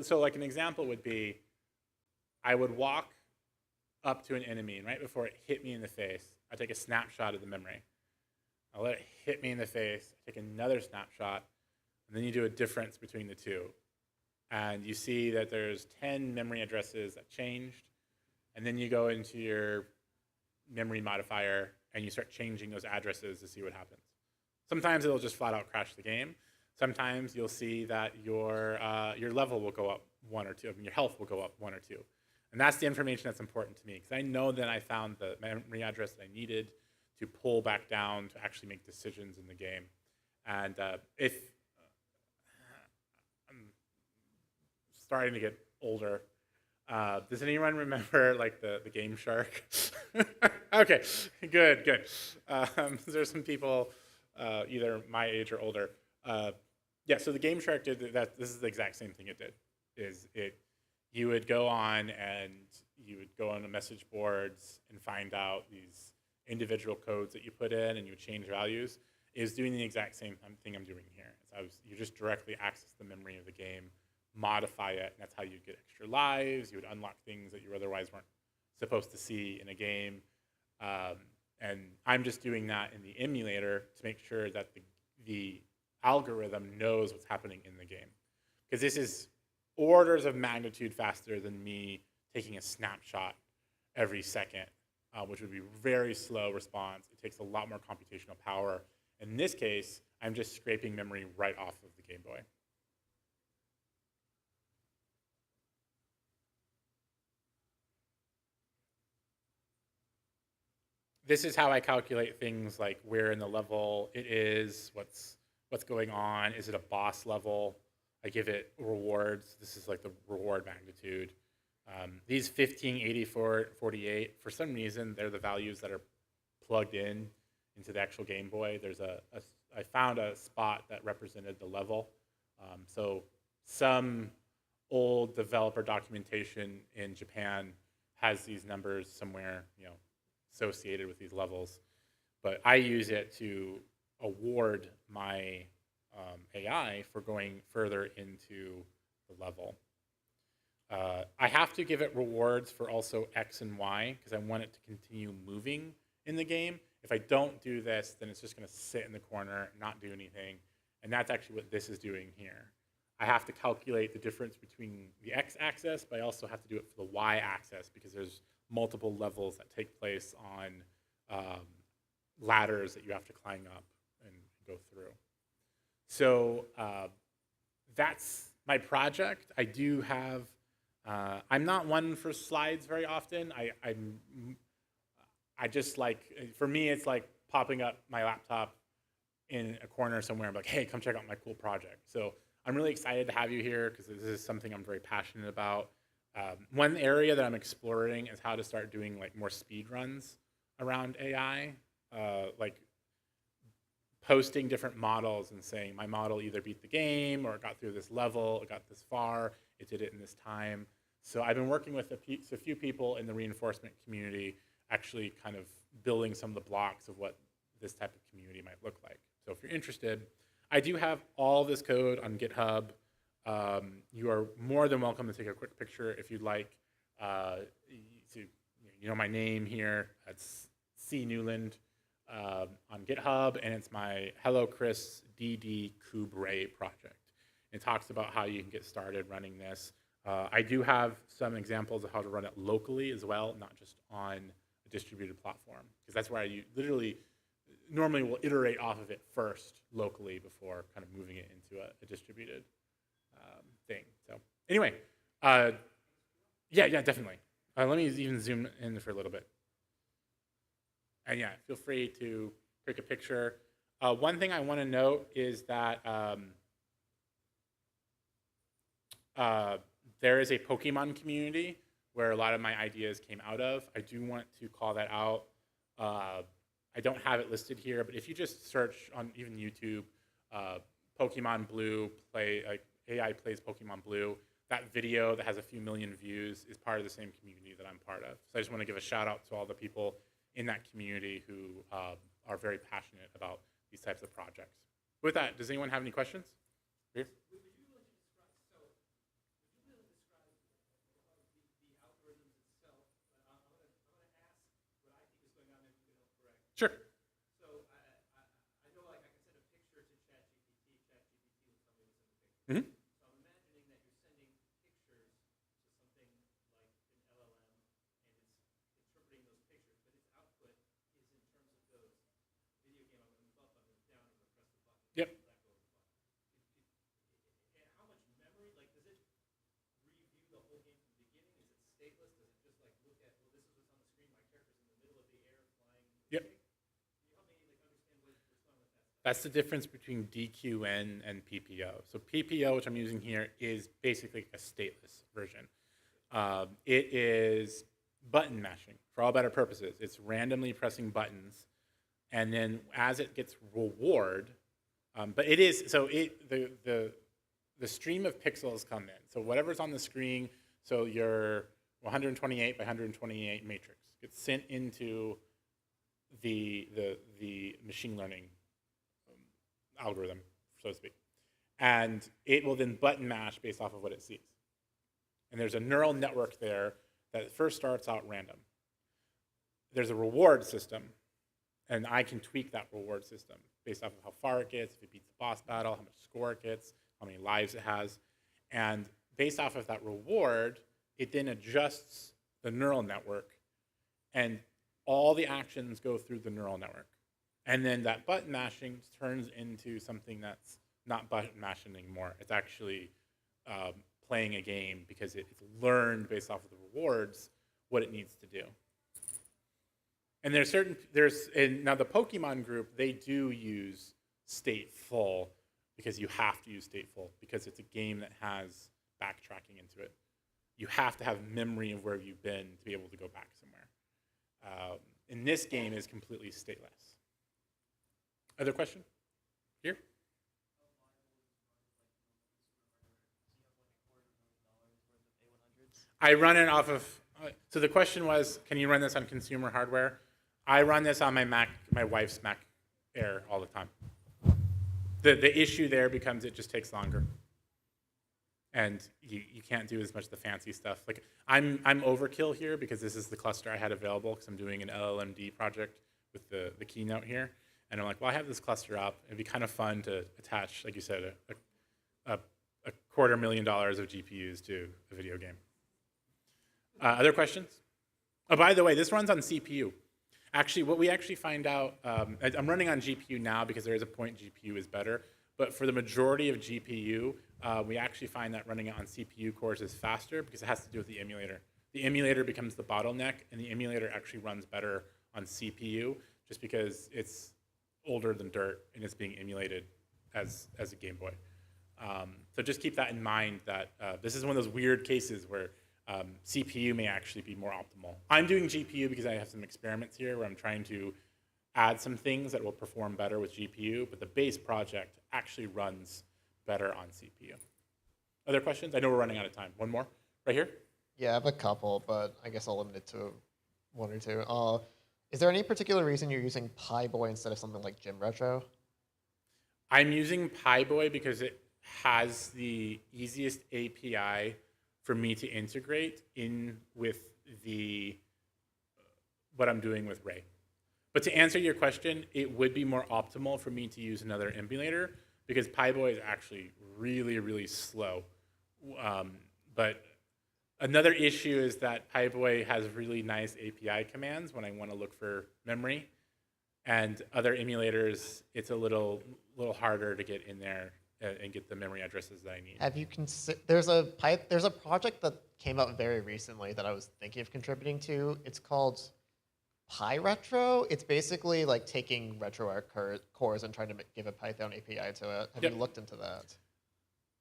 so like an example would be, I would walk up to an enemy, and right before it hit me in the face, I take a snapshot of the memory. I'll let it hit me in the face, take another snapshot, and then you do a difference between the two. And you see that there's 10 memory addresses that changed, and then you go into your memory modifier and you start changing those addresses to see what happens. Sometimes it'll just flat out crash the game. Sometimes you'll see that your level will go up 1 or 2, I mean, your health will go up 1 or 2. And that's the information that's important to me, because I know that I found the memory address that I needed to pull back down to actually make decisions in the game. And if I'm starting to get older, does anyone remember like the Game Shark? Okay, good. There's some people either my age or older. Yeah, so the Game Shark did that. This is the exact same thing it did. You would go on and you would go on the message boards and find out these individual codes that you put in, and you would change values. It was doing the exact same thing I'm doing here. You just directly access the memory of the game, modify it, and that's how you get extra lives. You would unlock things that you otherwise weren't supposed to see in a game. And I'm just doing that in the emulator to make sure that the algorithm knows what's happening in the game. Because this is orders of magnitude faster than me taking a snapshot every second, which would be very slow response. It takes a lot more computational power. In this case, I'm just scraping memory right off of the Game Boy. This is how I calculate things like where in the level it is, what's going on, is it a boss level? I give it rewards. This is like the reward magnitude. These 15, 84, 48, for some reason, they're the values that are plugged into the actual Game Boy. I found a spot that represented the level. So some old developer documentation in Japan has these numbers somewhere, associated with these levels. But I use it to award my AI for going further into the level. I have to give it rewards for also X and Y, because I want it to continue moving in the game. If I don't do this, then it's just going to sit in the corner, not do anything. And that's actually what this is doing here. I have to calculate the difference between the x-axis, but I also have to do it for the y-axis because there's multiple levels that take place on ladders that you have to climb up and go through. So that's my project. I do have, I'm not one for slides very often. I just like, for me, it's like popping up my laptop in a corner somewhere and be like, hey, come check out my cool project. So I'm really excited to have you here because this is something I'm very passionate about. One area that I'm exploring is how to start doing like more speed runs around AI, like posting different models and saying my model either beat the game or it got through this level, it got this far, it did it in this time. So I've been working with a few people in the reinforcement community actually kind of building some of the blocks of what this type of community might look like. So if you're interested, I do have all this code on GitHub. You are more than welcome to take a quick picture if you'd like. You know my name here. That's C. Newland on GitHub, and it's my Hello Chris DD Kubre project. It talks about how you can get started running this. I do have some examples of how to run it locally as well, not just on a distributed platform, because that's where I literally normally will iterate off of it first locally before kind of moving it into a distributed thing. So anyway, yeah, definitely. Let me even zoom in for a little bit. And yeah, feel free to take a picture. One thing I want to note is that there is a Pokemon community where a lot of my ideas came out of. I do want to call that out. I don't have it listed here, but if you just search on even YouTube, Pokemon Blue, AI plays Pokemon Blue, that video that has a few million views is part of the same community that I'm part of. So I just want to give a shout out to all the people in that community who are very passionate about these types of projects. With that, does anyone have any questions? Here? Sure. So I know like I can send a picture to ChatGPT. ChatGPT will tell me to send a picture. Mm-hmm. So I'm imagining that you're sending pictures to something like an LLM and it's interpreting those pictures, but its output is in terms of those video game. I'm going to move up, I'm going to move down, I'm going to press the button. Yep. Let go of the button. And how much memory? Like, does it review the whole game from the beginning? Is it stateless? Does it just like look at, well, this is what's on the screen. My character's in the middle of the air flying. Yep. That's the difference between DQN and PPO. So PPO, which I'm using here, is basically a stateless version. It is button mashing for all better purposes. It's randomly pressing buttons, and then as it gets reward, but it is so the stream of pixels come in. So whatever's on the screen, so your 128 by 128 matrix gets sent into the machine learning algorithm, so to speak. And it will then button mash based off of what it sees. And there's a neural network there that first starts out random. There's a reward system, and I can tweak that reward system based off of how far it gets, if it beats the boss battle, how much score it gets, how many lives it has. And based off of that reward, it then adjusts the neural network, and all the actions go through the neural network. And then that button mashing turns into something that's not button mashing anymore. It's actually playing a game because it's learned based off of the rewards what it needs to do. And now the Pokemon group, they do use stateful because you have to use stateful because it's a game that has backtracking into it. You have to have memory of where you've been to be able to go back somewhere. And this game is completely stateless. Other question? Here? I run it off of, so the question was, can you run this on consumer hardware? I run this on my Mac, my wife's Mac Air all the time. The issue there becomes it just takes longer. And you can't do as much of the fancy stuff. Like I'm overkill here because this is the cluster I had available because I'm doing an LLMD project with the keynote here. And I'm like, well, I have this cluster up. It'd be kind of fun to attach, like you said, a $250,000 of GPUs to a video game. Other questions? Oh, by the way, this runs on CPU. Actually, what we actually find out, I'm running on GPU now because there is a point GPU is better, but for the majority of GPU, we actually find that running it on CPU cores is faster because it has to do with the emulator. The emulator becomes the bottleneck, and the emulator actually runs better on CPU just because it's older than dirt and it's being emulated as a Game Boy. So just keep that in mind that this is one of those weird cases where CPU may actually be more optimal. I'm doing GPU because I have some experiments here where I'm trying to add some things that will perform better with GPU, but the base project actually runs better on CPU. Other questions? I know we're running out of time. One more, right here. Yeah, I have a couple, but I guess I'll limit it to one or two. Is there any particular reason you're using PyBoy instead of something like GymRetro? I'm using PyBoy because it has the easiest API for me to integrate in with what I'm doing with Ray. But to answer your question, it would be more optimal for me to use another emulator because PyBoy is actually really, really slow. But another issue is that PyBoy has really nice API commands when I want to look for memory. And other emulators, it's a little harder to get in there and get the memory addresses that I need. Have you there's a project that came out very recently that I was thinking of contributing to. It's called PyRetro. It's basically like taking RetroArch cores and trying to give a Python API to it. Have you looked into that?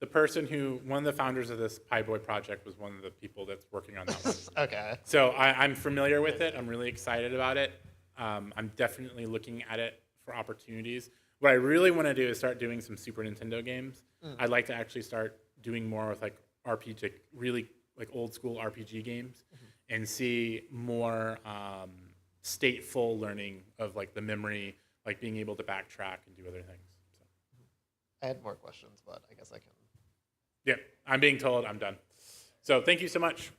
The person one of the founders of this PyBoy project was one of the people that's working on that one. Okay. So I'm familiar with it. I'm really excited about it. I'm definitely looking at it for opportunities. What I really want to do is start doing some Super Nintendo games. I'd like to actually start doing more with like RPG, really like old school RPG games, and see more stateful learning of like the memory, like being able to backtrack and do other things. So. I had more questions, but I guess I can. Yeah, I'm being told I'm done. So thank you so much.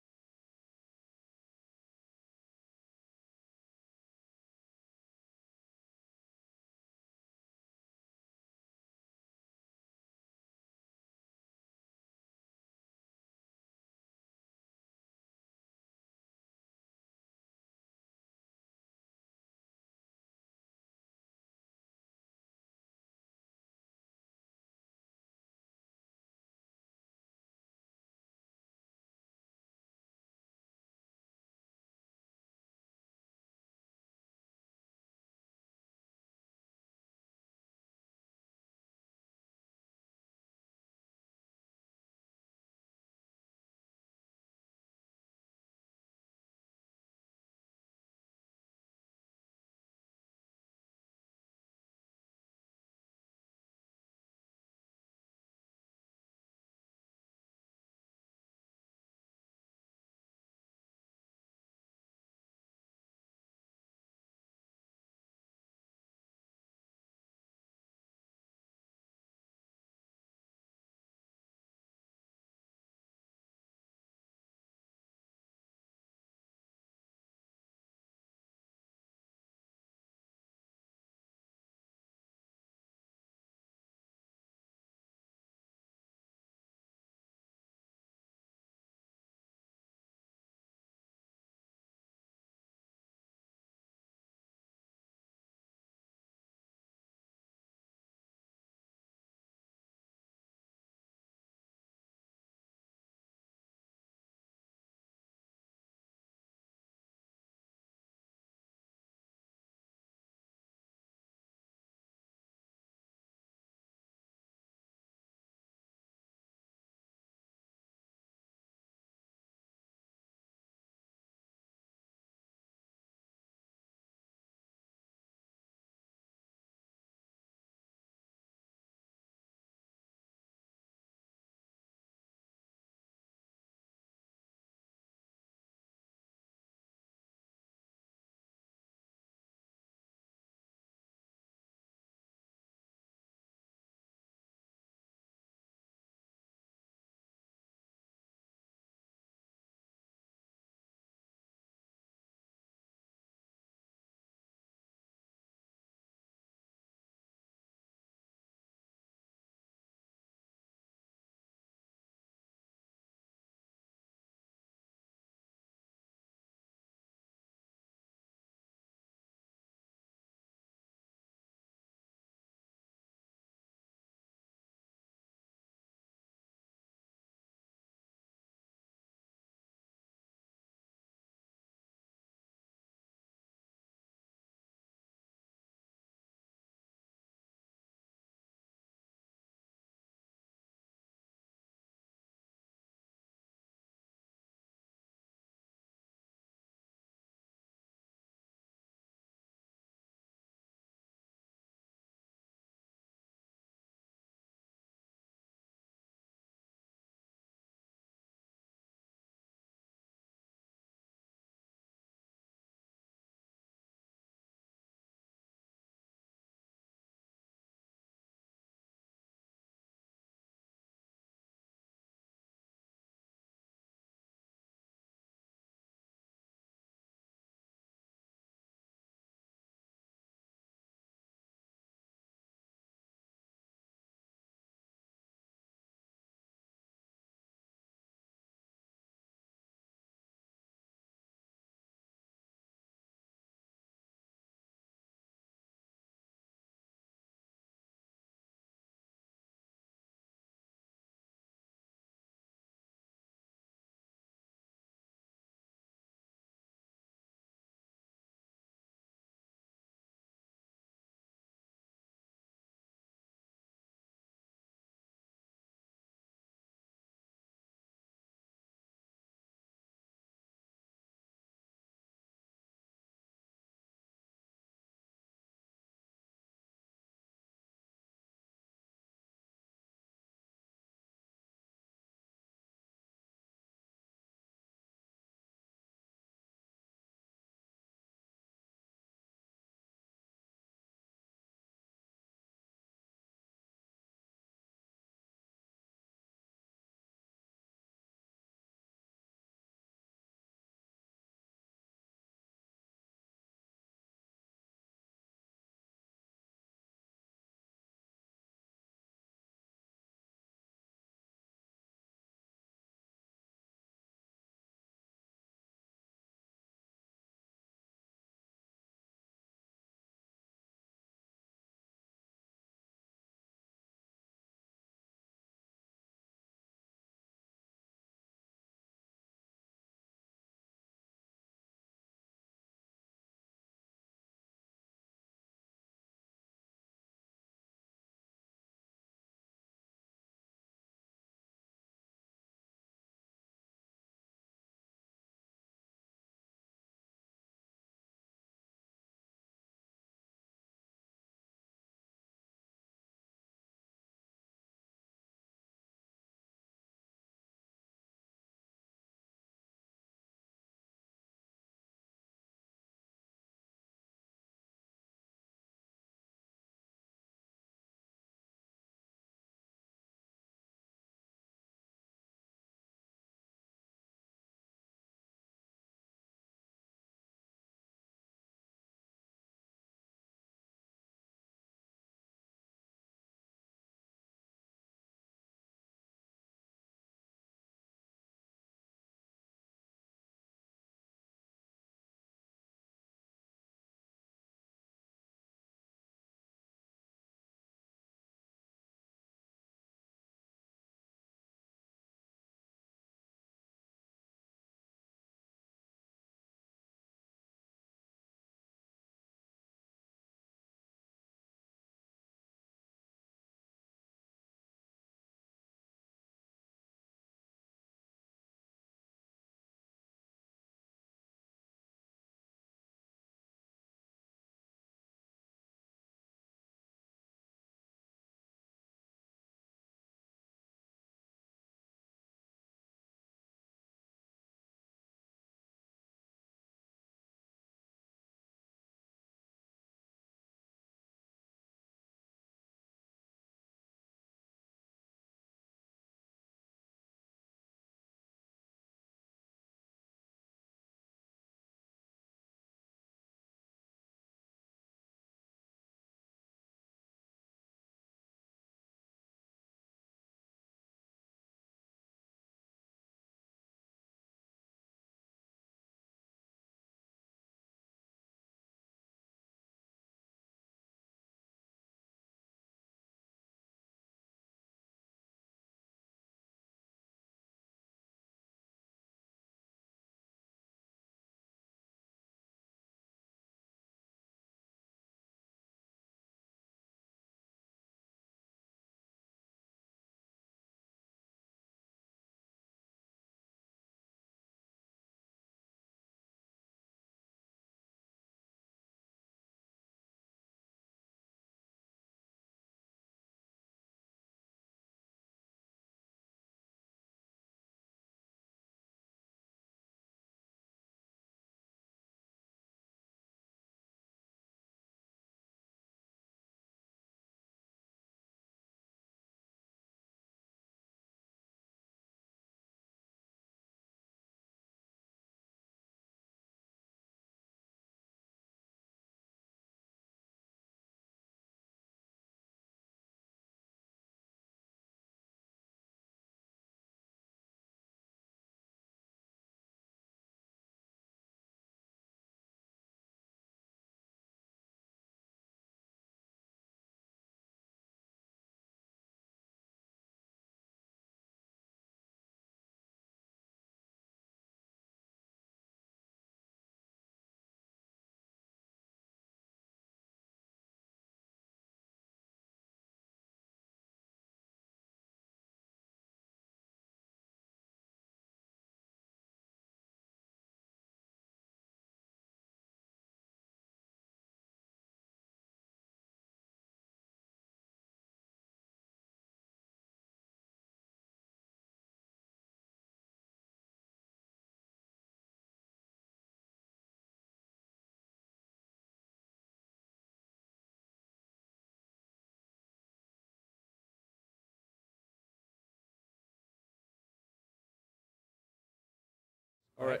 All right.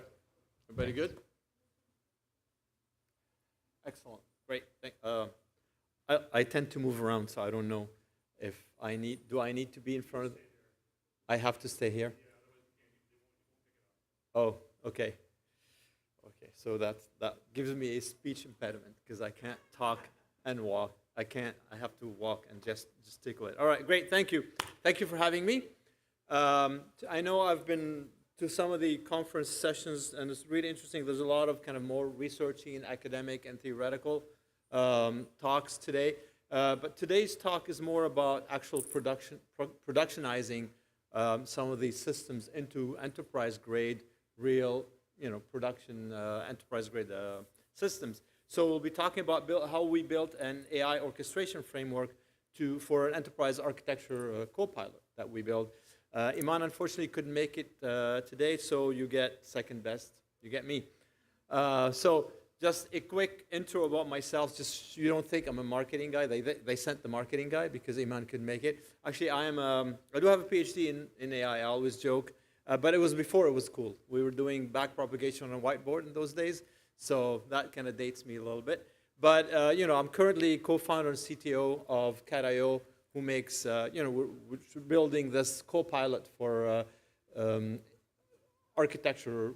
Everybody good? Excellent. Great. I tend to move around, so I don't know if I need, do I need to be in front of, I have to stay here? Oh, okay. Okay, so that gives me a speech impediment because I can't talk and walk. I have to walk and just gesticulate. All right, great, thank you. Thank you for having me. I know I've been to some of the conference sessions, and it's really interesting. There's a lot of kind of more researchy and academic and theoretical talks today. But today's talk is more about actual productionizing some of these systems into enterprise-grade, real, production enterprise-grade systems. So we'll be talking about how we built an AI orchestration framework for an enterprise architecture copilot that we built. Iman unfortunately couldn't make it today, so you get second best. You get me. So just a quick intro about myself, just so you don't think I'm a marketing guy. They sent the marketing guy because Iman couldn't make it. Actually, I do have a PhD in AI, I always joke. But it was before it was cool. We were doing backpropagation on a whiteboard in those days, so that kind of dates me a little bit. But I'm currently co-founder and CTO of Cat.io, who makes, we're building this co-pilot for architecture,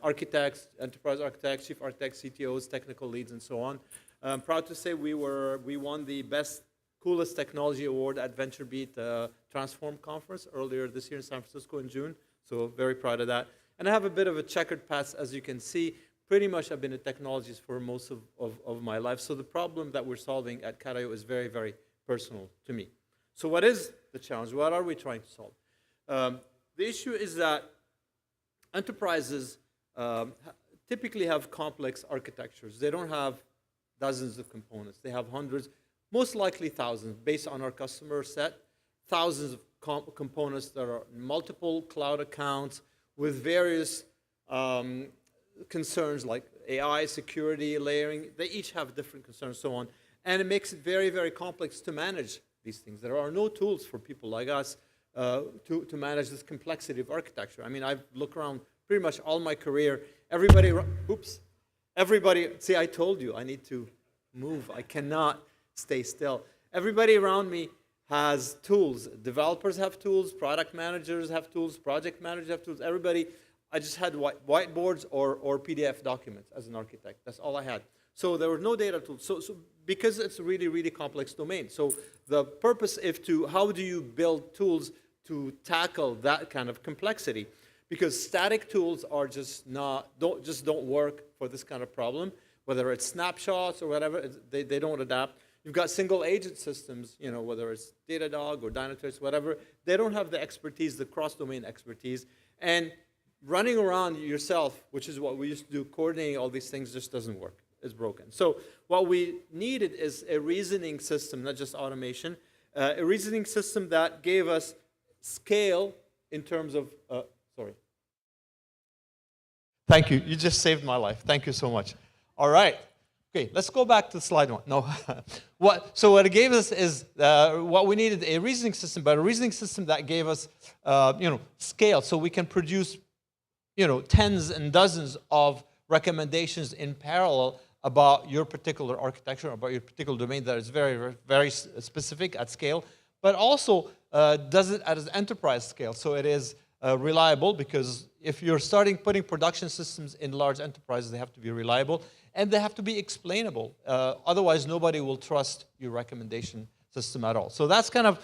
architects, enterprise architects, chief architects, CTOs, technical leads, and so on. I'm proud to say we won the best, coolest technology award at VentureBeat Transform conference earlier this year in San Francisco in June. So very proud of that. And I have a bit of a checkered past, as you can see. Pretty much I've been in technologies for most of my life. So the problem that we're solving at Cat.io is very, very personal to me. So what is the challenge? What are we trying to solve? The issue is that enterprises typically have complex architectures. They don't have dozens of components. They have hundreds, most likely thousands, based on our customer set, thousands of components that are multiple cloud accounts with various concerns like AI, security, layering. They each have different concerns, so on. And it makes it very, very complex to manage these things. There are no tools for people like us to manage this complexity of architecture. I mean, I've looked around pretty much all my career. Everybody, see, I told you I need to move. I cannot stay still. Everybody around me has tools. Developers have tools, product managers have tools, project managers have tools. Everybody, I just had whiteboards or PDF documents as an architect. That's all I had. So there were no data tools. So because it's a really, really complex domain. So the purpose is how do you build tools to tackle that kind of complexity? Because static tools are don't work for this kind of problem. Whether it's snapshots or whatever, they don't adapt. You've got single agent systems, whether it's Datadog or Dynatrace, whatever. They don't have the expertise, the cross-domain expertise. And running around yourself, which is what we used to do, coordinating all these things just doesn't work. It's broken. So what we needed is a reasoning system, not just automation, a reasoning system that gave us scale in terms of, sorry. Thank you. You just saved my life. Thank you so much. All right. Okay, let's go back to slide one. No. So what it gave us is what we needed, a reasoning system, but a reasoning system that gave us, scale, so we can produce, tens and dozens of recommendations in parallel about your particular architecture, about your particular domain that is very, very, very specific at scale, but also does it at an enterprise scale. So it is reliable, because if you're putting production systems in large enterprises, they have to be reliable and they have to be explainable. Otherwise, nobody will trust your recommendation system at all. So that's kind of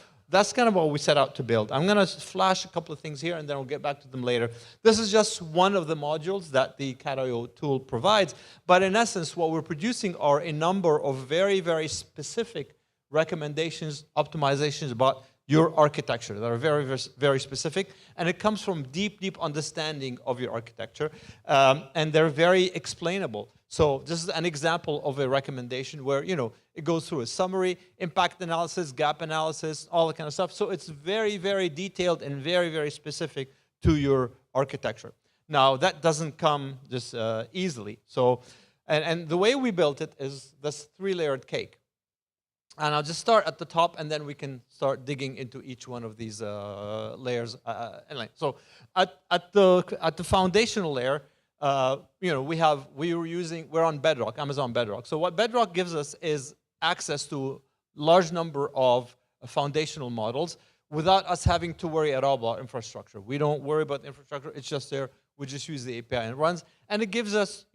what we set out to build. I'm going to flash a couple of things here, and then we'll get back to them later. This is just one of the modules that the Cat.io tool provides. But in essence, what we're producing are a number of very, very specific recommendations, optimizations about your architecture that are very, very, very specific. And it comes from deep, deep understanding of your architecture. And they're very explainable. So this is an example of a recommendation where, it goes through a summary, impact analysis, gap analysis, all that kind of stuff. So it's very, very detailed and very, very specific to your architecture. Now, that doesn't come just easily. So, and the way we built it is this 3-layered cake. And I'll just start at the top, and then we can start digging into each one of these layers. So at the foundational layer, we're on Bedrock, Amazon Bedrock. So what Bedrock gives us is access to large number of foundational models without us having to worry at all about infrastructure. We don't worry about infrastructure, it's just there. We just use the API and it runs. And it gives us,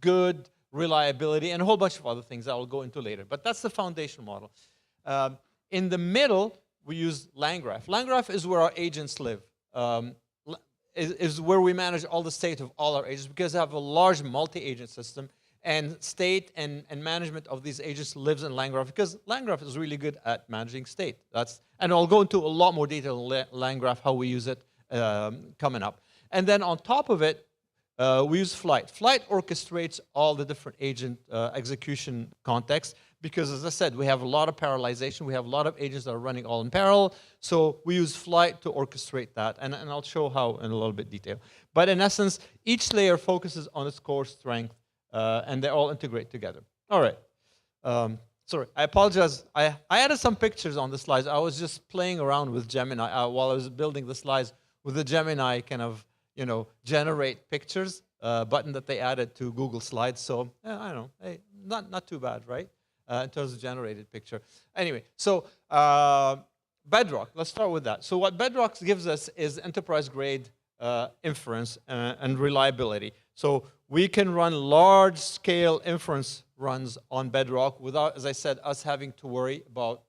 good reliability and a whole bunch of other things that I'll go into later. But that's the foundational model. In the middle, we use LangGraph. LangGraph is where our agents live. Is where we manage all the state of all our agents, because we have a large multi-agent system, and state and management of these agents lives in LangGraph, because LangGraph is really good at managing state. And I'll go into a lot more detail in LangGraph, how we use it coming up. And then on top of it, we use Flight. Flight orchestrates all the different agent execution contexts, because as I said, we have a lot of parallelization. We have a lot of agents that are running all in parallel. So we use Flight to orchestrate that. And I'll show how in a little bit detail. But in essence, each layer focuses on its core strength, and they all integrate together. All right. Sorry, I apologize. I added some pictures on the slides. I was just playing around with Gemini while I was building the slides with the Gemini kind of, generate pictures button that they added to Google Slides. So I don't know, hey, not too bad, right? In terms of generated picture. Anyway, so Bedrock, let's start with that. So what Bedrock gives us is enterprise-grade inference and reliability. So we can run large-scale inference runs on Bedrock without, as I said, us having to worry about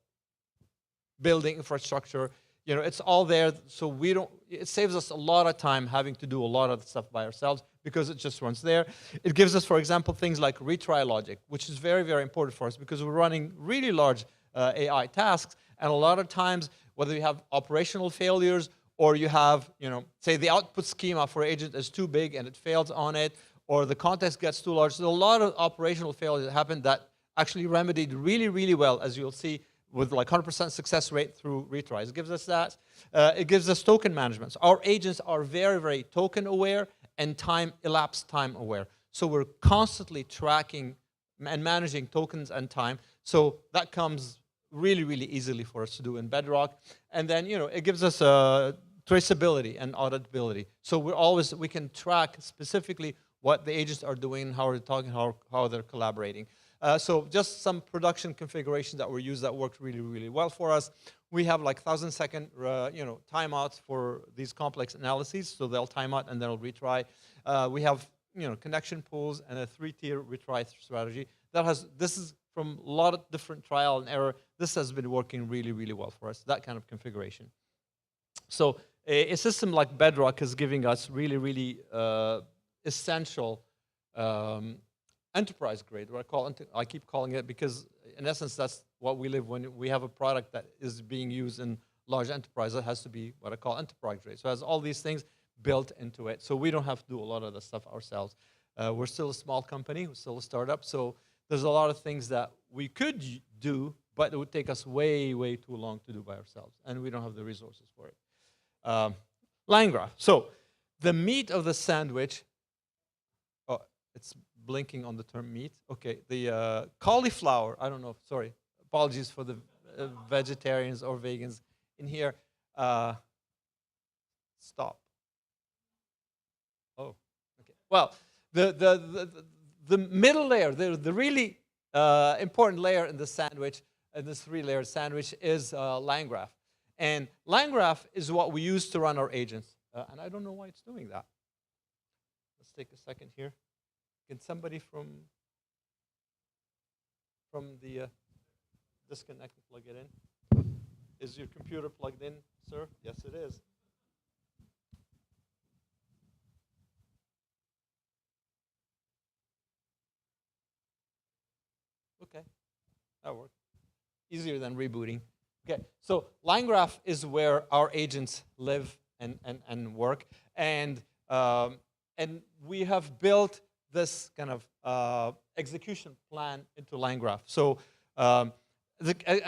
building infrastructure. It's all there, so it saves us a lot of time having to do a lot of the stuff by ourselves, because it just runs there. It gives us, for example, things like retry logic, which is very, very important for us, because we're running really large AI tasks, and a lot of times, whether you have operational failures, or you have, say the output schema for agent is too big and it fails on it, or the context gets too large. So a lot of operational failures that happen that actually remedied really, really well, as you'll see, with like 100% success rate through retries. It gives us that. It gives us token management. So our agents are very, very token aware and elapsed time aware. So we're constantly tracking and managing tokens and time. So that comes really, really easily for us to do in Bedrock. And then, it gives us traceability and auditability. So we can track specifically what the agents are doing, how they're talking, how they're collaborating. So just some production configurations that were used that worked really, really well for us. We have like 1,000-second, timeouts for these complex analyses. So they'll time out and then they'll retry. We have, connection pools and a 3-tier retry strategy. This is from a lot of different trial and error. This has been working really, really well for us, that kind of configuration. So a system like Bedrock is giving us really, really essential enterprise grade, what I keep calling it, because in essence that's what we live when we have a product that is being used in large enterprise. It has to be what I call enterprise grade. So it has all these things built into it. So we don't have to do a lot of the stuff ourselves. We're still a small company, we're still a startup. So there's a lot of things that we could do, but it would take us way, way too long to do by ourselves. And we don't have the resources for it. LangGraph. So the meat of the sandwich, it's blinking on the term meat. Okay, the cauliflower, I don't know, sorry, apologies for the vegetarians or vegans in here. Stop. Oh, okay. Well, the middle layer, the really important layer in the sandwich, in this 3-layer sandwich, is LangGraph. And LangGraph is what we use to run our agents. And I don't know why it's doing that. Let's take a second here. Can somebody from the disconnect and plug it in? Is your computer plugged in, sir? Yes, it is. Okay, that worked. Easier than rebooting. Okay, so LangGraph is where our agents live and work, and we have built this kind of execution plan into LangGraph. So an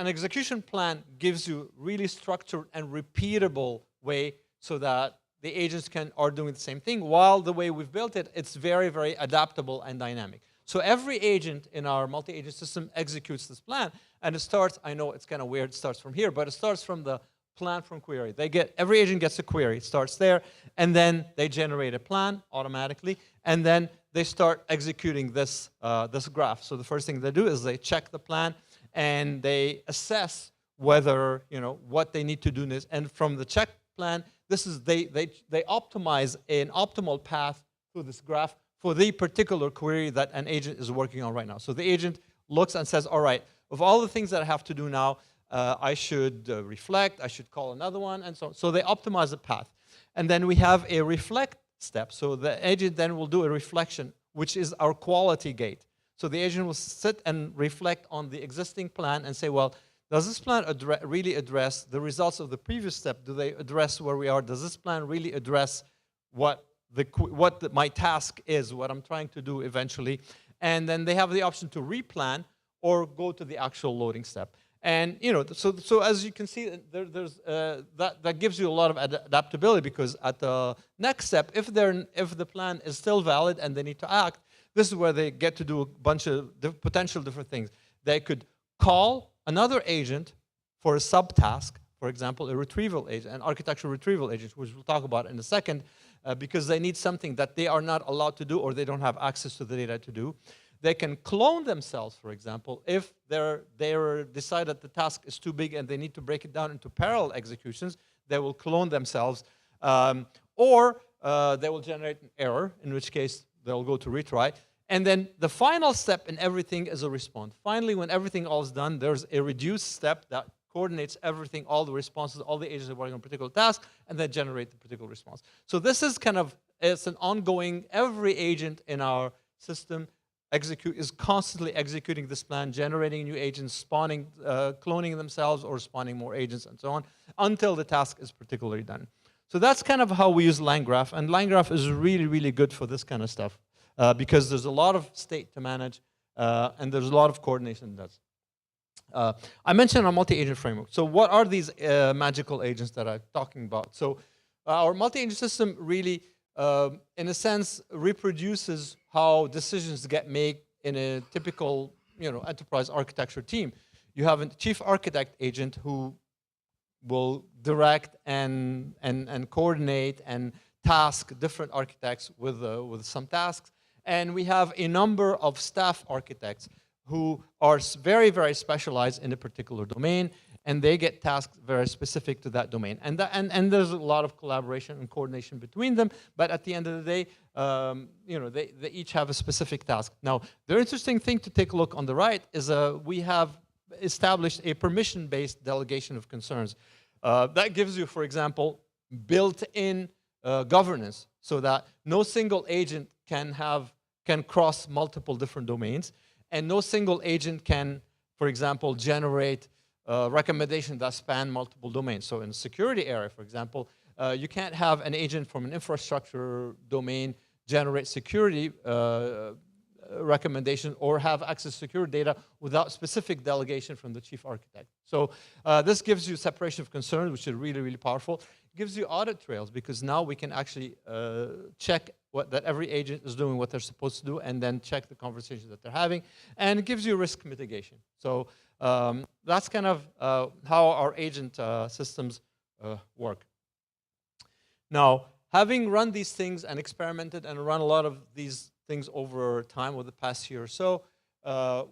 execution plan gives you really structured and repeatable way so that the agents are doing the same thing, while the way we've built it, it's very, very adaptable and dynamic. So every agent in our multi-agent system executes this plan, and it starts, I know it's kind of weird, it starts from here, but it starts from the plan from query. Every agent gets a query, it starts there, and then they generate a plan automatically, and then they start executing this, this graph. So the first thing they do is they check the plan, and they assess whether, what they need to do this. And from the check plan, this is, they optimize an optimal path through this graph for the particular query that an agent is working on right now. So the agent looks and says, all right, of all the things that I have to do now, I should reflect, I should call another one, and so on. So they optimize the path. And then we have a reflect step. So the agent then will do a reflection, which is our quality gate. So the agent will sit and reflect on the existing plan and say, well, does this plan really address the results of the previous step? Do they address where we are? Does this plan really address what my task is, what I'm trying to do eventually? And then they have the option to replan or go to the actual loading step. And so as you can see, that gives you a lot of adaptability, because at the next step, if the plan is still valid and they need to act, this is where they get to do a bunch of potential different things. They could call another agent for a subtask, for example, a retrieval agent, an architectural retrieval agent, which we'll talk about in a second, because they need something that they are not allowed to do or they don't have access to the data to do. They can clone themselves, for example, if they decide that the task is too big and they need to break it down into parallel executions. They will clone themselves, or they will generate an error, in which case they'll go to retry. And then the final step in everything is a response. Finally, when everything all is done, there's a reduced step that coordinates everything, all the responses, all the agents are working on a particular task, and then generate the particular response. So this is it's an ongoing, every agent in our system is constantly executing this plan, generating new agents, spawning, cloning themselves, or spawning more agents, and so on, until the task is particularly done. So that's kind of how we use LangGraph, and LangGraph is really, really good for this kind of stuff, because there's a lot of state to manage, and there's a lot of coordination that does. I mentioned our multi-agent framework. So what are these magical agents that I'm talking about? So our multi-agent system really, in a sense, reproduces how decisions get made in a typical, enterprise architecture team. You have a chief architect agent who will direct and coordinate and task different architects with some tasks. And we have a number of staff architects who are very, very specialized in a particular domain, and they get tasks very specific to that domain. And there's a lot of collaboration and coordination between them, but at the end of the day, they each have a specific task. Now, the interesting thing to take a look on the right is we have established a permission-based delegation of concerns. That gives you, for example, built-in governance, so that no single agent can cross multiple different domains, and no single agent can, for example, generate recommendations that span multiple domains. So in the security area, for example, you can't have an agent from an infrastructure domain generate security recommendation or have access to security data without specific delegation from the chief architect. So this gives you separation of concerns, which is really, really powerful. It gives you audit trails, because now we can actually check that every agent is doing what they're supposed to do, and then check the conversations that they're having. And it gives you risk mitigation. So that's kind of how our agent systems work. Now, having run these things and experimented and run a lot of these things over time over the past year or so,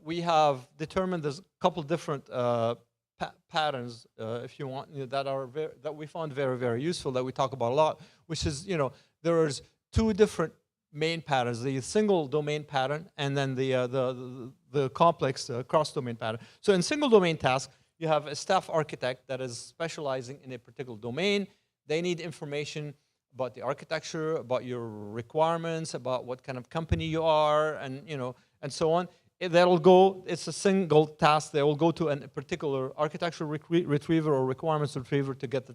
we have determined there's a couple different patterns, if you want, that we found very, very useful, that we talk about a lot, which is, there's two different main patterns: the single domain pattern and then the complex cross-domain pattern. So in single domain tasks, you have a staff architect that is specializing in a particular domain. They need information about the architecture, about your requirements, about what kind of company you are, and and so on. They'll go. It's a single task. They will go to a particular architectural retriever or requirements retriever to get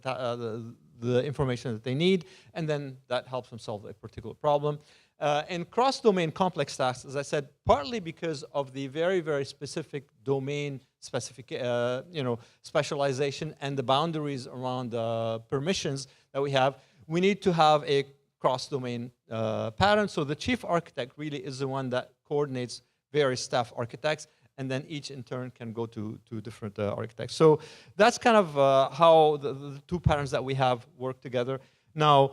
the information that they need, and then that helps them solve a particular problem. In cross-domain complex tasks, as I said, partly because of the very, very specific domain specialization and the boundaries around permissions that we have, we need to have a cross-domain pattern. So the chief architect really is the one that coordinates various staff architects, and then each in turn can go to different architects. So that's kind of how the two patterns that we have work together. Now,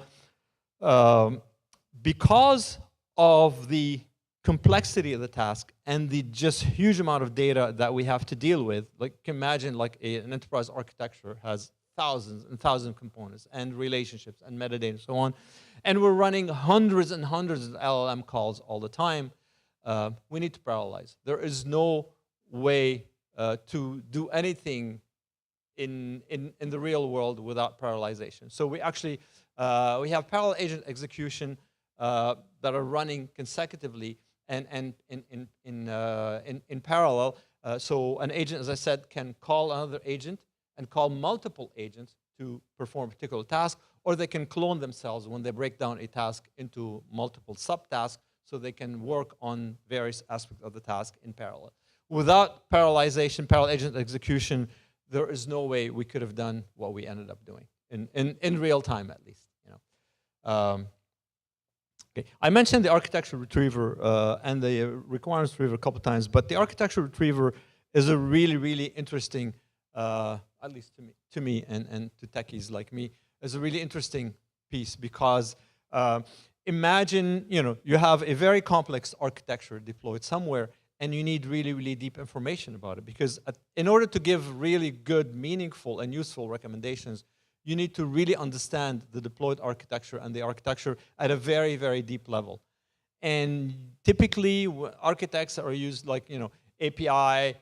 because of the complexity of the task and the just huge amount of data that we have to deal with, like imagine like an enterprise architecture has thousands and thousands of components and relationships and metadata and so on, and we're running hundreds and hundreds of LLM calls all the time, we need to parallelize. There is no way to do anything in the real world without parallelization. So we actually, we have parallel agent execution that are running consecutively and in parallel. So an agent, as I said, can call another agent and call multiple agents to perform a particular task, or they can clone themselves when they break down a task into multiple subtasks so they can work on various aspects of the task in parallel. Without parallelization, parallel agent execution, there is no way we could have done what we ended up doing in real time, at least. You know. Okay. I mentioned the architecture retriever and the requirements retriever a couple times, but the architecture retriever is a really, really interesting, at least to me and to techies like me, is a really interesting piece because imagine, you know, you have a very complex architecture deployed somewhere and you need really, really deep information about it because in order to give really good, meaningful, and useful recommendations, you need to really understand the deployed architecture and the architecture at a very, very deep level. And typically, architects are used like, you know, API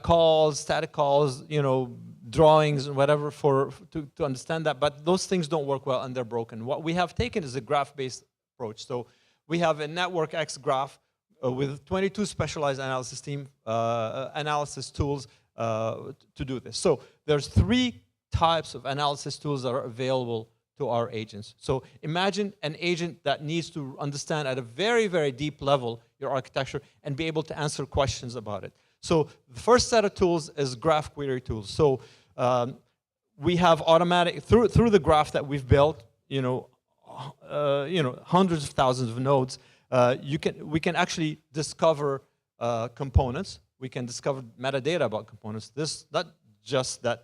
calls, static calls, you know, drawings and whatever to understand that. But those things don't work well and they're broken. What we have taken is a graph-based approach. So we have a NetworkX graph with 22 specialized analysis analysis tools to do this. So there's 3 types of analysis tools that are available to our agents. So imagine an agent that needs to understand at a very, very deep level your architecture and be able to answer questions about it. So the first set of tools is graph query tools. So we have automatic, through the graph that we've built, you know, hundreds of thousands of nodes, we can actually discover components. We can discover metadata about components. This, not just that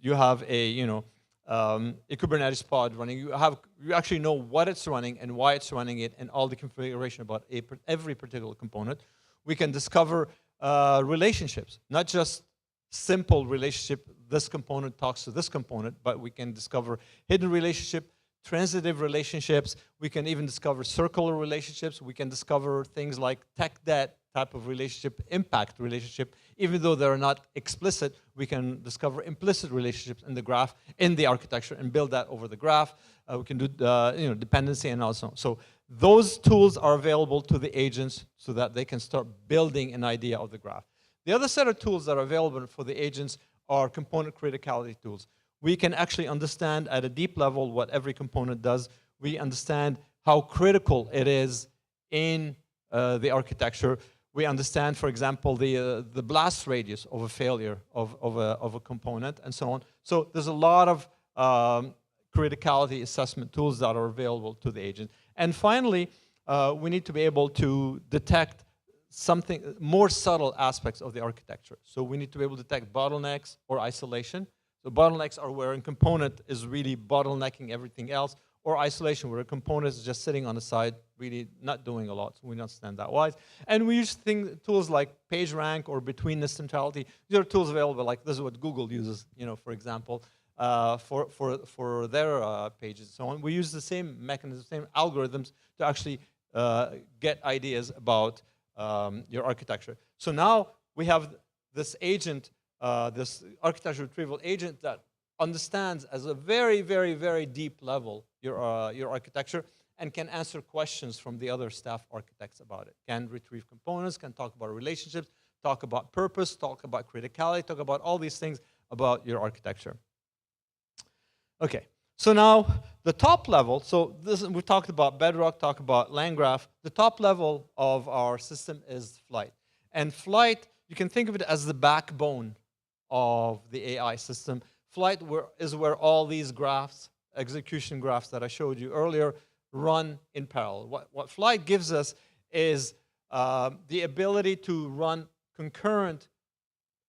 you have a, you know, a Kubernetes pod running. You actually know what it's running and why it's running it and all the configuration about every particular component. We can discover relationships, not just simple relationship, this component talks to this component, but we can discover hidden relationship, transitive relationships. We can even discover circular relationships. We can discover things like tech debt type of relationship, impact relationship. Even though they're not explicit, we can discover implicit relationships in the graph, in the architecture, and build that over the graph. We can do you know, dependency and also. So those tools are available to the agents so that they can start building an idea of the graph. The other set of tools that are available for the agents are component criticality tools. We can actually understand at a deep level what every component does. We understand how critical it is in the architecture. We understand, for example, the blast radius of a failure of a component and so on. So there's a lot of criticality assessment tools that are available to the agent. And finally, we need to be able to detect something more subtle aspects of the architecture. So we need to be able to detect bottlenecks or isolation. So bottlenecks are where a component is really bottlenecking everything else, or isolation, where a component is just sitting on the side, really not doing a lot. So we understand that wise. And we use tools like PageRank or betweenness centrality. These are tools available, like this is what Google uses, you know, for example, for their pages and so on. We use the same mechanisms, same algorithms to actually get ideas about your architecture. So now we have this agent, this architecture retrieval agent that understands as a very, very, very deep level your architecture and can answer questions from the other staff architects about it. Can retrieve components, can talk about relationships, talk about purpose, talk about criticality, talk about all these things about your architecture. Okay, so now the top level, so we talked about Bedrock, talked about LangGraph. The top level of our system is Flight. And Flight, you can think of it as the backbone of the AI system. Flight is where all these graphs, execution graphs that I showed you earlier, run in parallel. What Flight gives us is the ability to run concurrent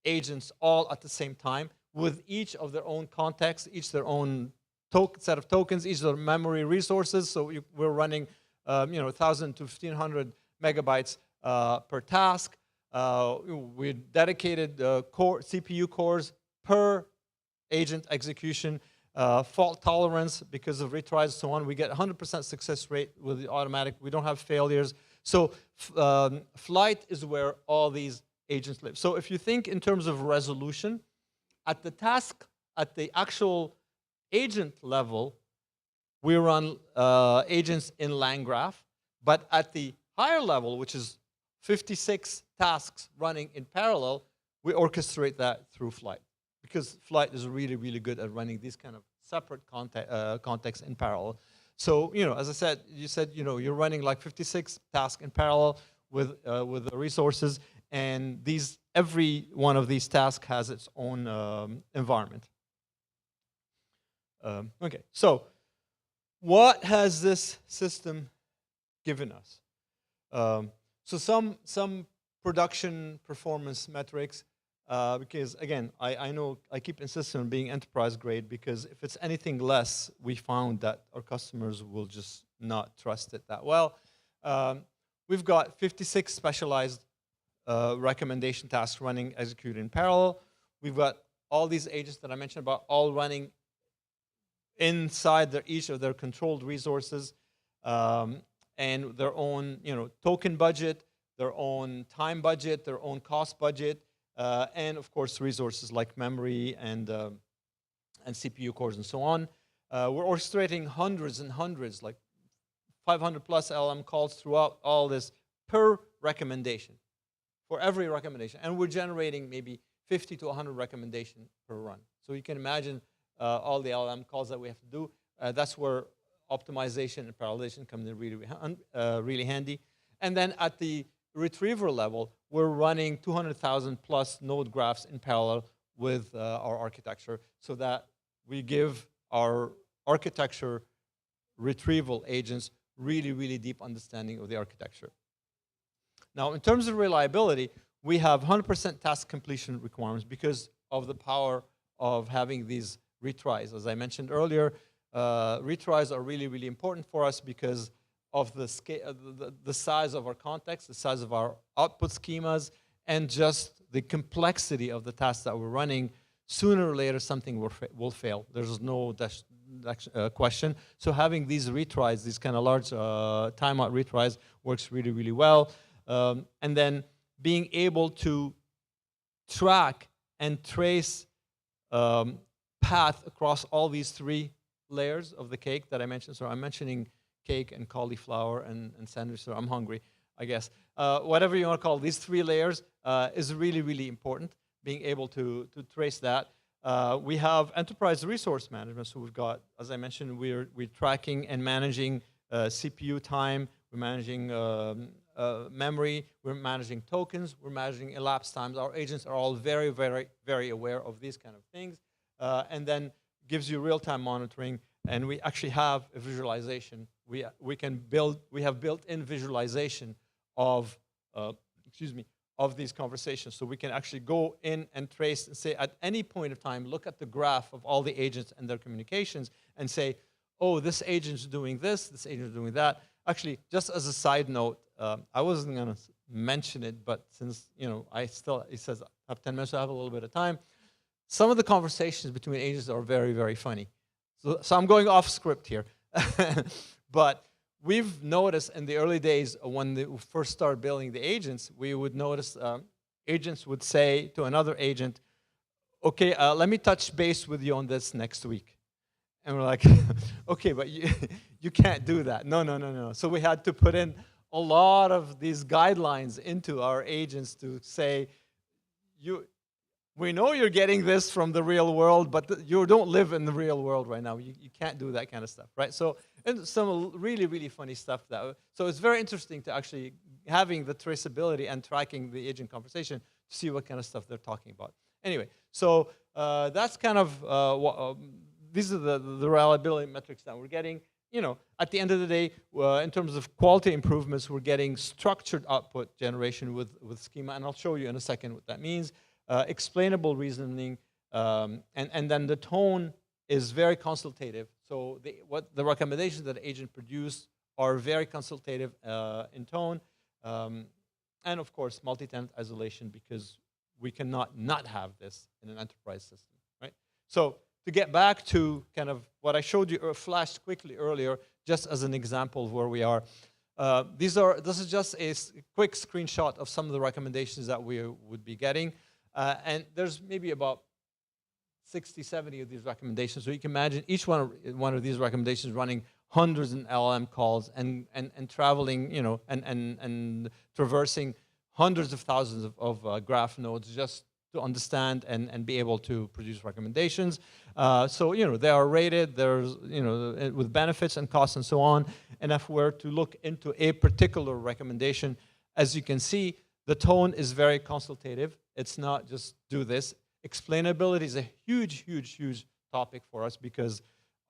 agents all at the same time with each of their own context, each their own set of tokens, each their memory resources. So we're running 1,000 to 1,500 megabytes per task. We dedicated CPU cores per agent execution, fault tolerance because of retries, so on. We get 100% success rate with the automatic. We don't have failures. So Flight is where all these agents live. So if you think in terms of resolution, at the actual agent level, we run agents in LangGraph, but at the higher level, which is 56 tasks running in parallel, we orchestrate that through Flight, because Flight is really, really good at running these kind of separate contexts in parallel. So, as I said, you're running like 56 tasks in parallel with the resources, and every one of these tasks has its own environment. Okay, so what has this system given us? So some production performance metrics, because again, I know I keep insisting on being enterprise grade, because if it's anything less, we found that our customers will just not trust it that well. We've got 56 specialized recommendation tasks running, executed in parallel. We've got all these agents that I mentioned about all running inside each of their controlled resources, and their own token budget, their own time budget, their own cost budget, and of course resources like memory and CPU cores and so on. We're orchestrating hundreds and hundreds, like 500 plus LLM calls throughout all this per recommendation, for every recommendation. And we're generating maybe 50 to 100 recommendations per run. So you can imagine all the LLM calls that we have to do. That's where optimization and parallelization come in really handy. And then at the retriever level, we're running 200,000 plus node graphs in parallel with our architecture, so that we give our architecture retrieval agents really, really deep understanding of the architecture. Now, in terms of reliability, we have 100% task completion requirements because of the power of having these retries. As I mentioned earlier, retries are really, really important for us because of the scale, the size of our context, the size of our output schemas, and just the complexity of the tasks that we're running. Sooner or later, something will fail. There's no question. So having these retries, these kind of large timeout retries, works really, really well. And then being able to track and trace path across all these three layers of the cake that I mentioned. So I'm mentioning cake and cauliflower and sandwich, so I'm hungry, I guess. Whatever you want to call these three layers is really, really important, being able to trace that. We have enterprise resource management, so we've got, as I mentioned, we're tracking and managing CPU time, we're managing memory, we're managing tokens, we're managing elapsed times. Our agents are all very, very, very aware of these kind of things, and then gives you real-time monitoring, and we actually have a visualization. We have built-in visualization of, of these conversations. So we can actually go in and trace and say at any point of time, look at the graph of all the agents and their communications and say, oh, this agent's doing this agent's doing that. Actually, just as a side note, I wasn't going to mention it, but since, it says I have 10 minutes, so I have a little bit of time. Some of the conversations between agents are very, very funny. So I'm going off script here. But we've noticed in the early days when they first started building the agents, we would notice agents would say to another agent, okay, let me touch base with you on this next week. And we're like, okay, but you can't do that. No. So we had to put in a lot of these guidelines into our agents to say, we know you're getting this from the real world, but you don't live in the real world right now. You can't do that kind of stuff, right? So, and some really, really funny stuff. So it's very interesting to actually having the traceability and tracking the agent conversation to see what kind of stuff they're talking about. Anyway, so that's kind of these are the reliability metrics that we're getting. you know, at the end of the day, in terms of quality improvements, we're getting structured output generation with schema, and I'll show you in a second what that means. Explainable reasoning, and then the tone is very consultative. So what the recommendations that the agent produced are very consultative in tone, and of course, multi-tenant isolation, because we cannot not have this in an enterprise system, right? So to get back to kind of what I showed you or flashed quickly earlier, just as an example of where we are, this is just a quick screenshot of some of the recommendations that we would be getting. And there's maybe about 60, 70 of these recommendations. So you can imagine each one of these recommendations running hundreds of LLM calls and traveling, you know, and traversing hundreds of thousands of graph nodes just to understand and be able to produce recommendations. So, you know, they are rated, there's, you know, with benefits and costs and so on. And if we're to look into a particular recommendation, as you can see, the tone is very consultative. It's not just do this. Explainability is a huge, huge, huge topic for us because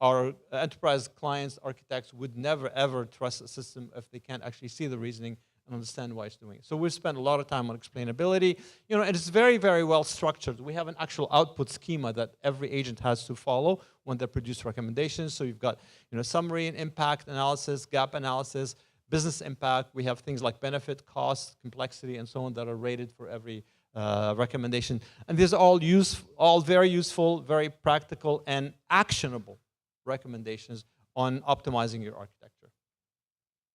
our enterprise clients, architects would never, ever trust a system if they can't actually see the reasoning and understand why it's doing it. So we've spent a lot of time on explainability. You know, and it's very, very well structured. We have an actual output schema that every agent has to follow when they produce recommendations. So you've got, you know, summary and impact analysis, gap analysis, business impact. We have things like benefit, cost, complexity, and so on that are rated for every recommendation. And these are all very useful, very practical, and actionable recommendations on optimizing your architecture.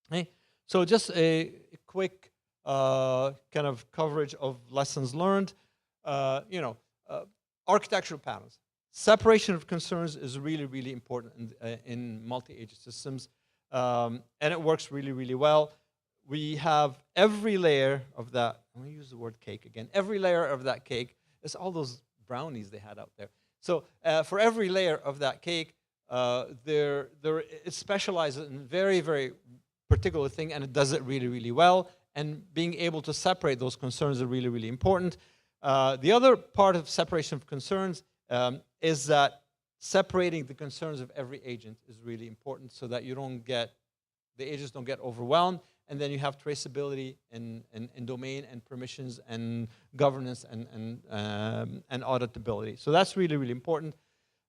Okay? So just a quick kind of coverage of lessons learned. You know, architectural patterns. Separation of concerns is really, really important in multi-agent systems, and it works really, really well. We have every layer of that. I'm going to use the word cake again. Every layer of that cake is all those brownies they had out there. So for every layer of that cake, it specializes in very, very particular thing, and it does it really, really well. And being able to separate those concerns is really, really important. The other part of separation of concerns is that separating the concerns of every agent is really important so that the agents don't get overwhelmed, and then you have traceability in domain and permissions and governance and auditability. So that's really, really important.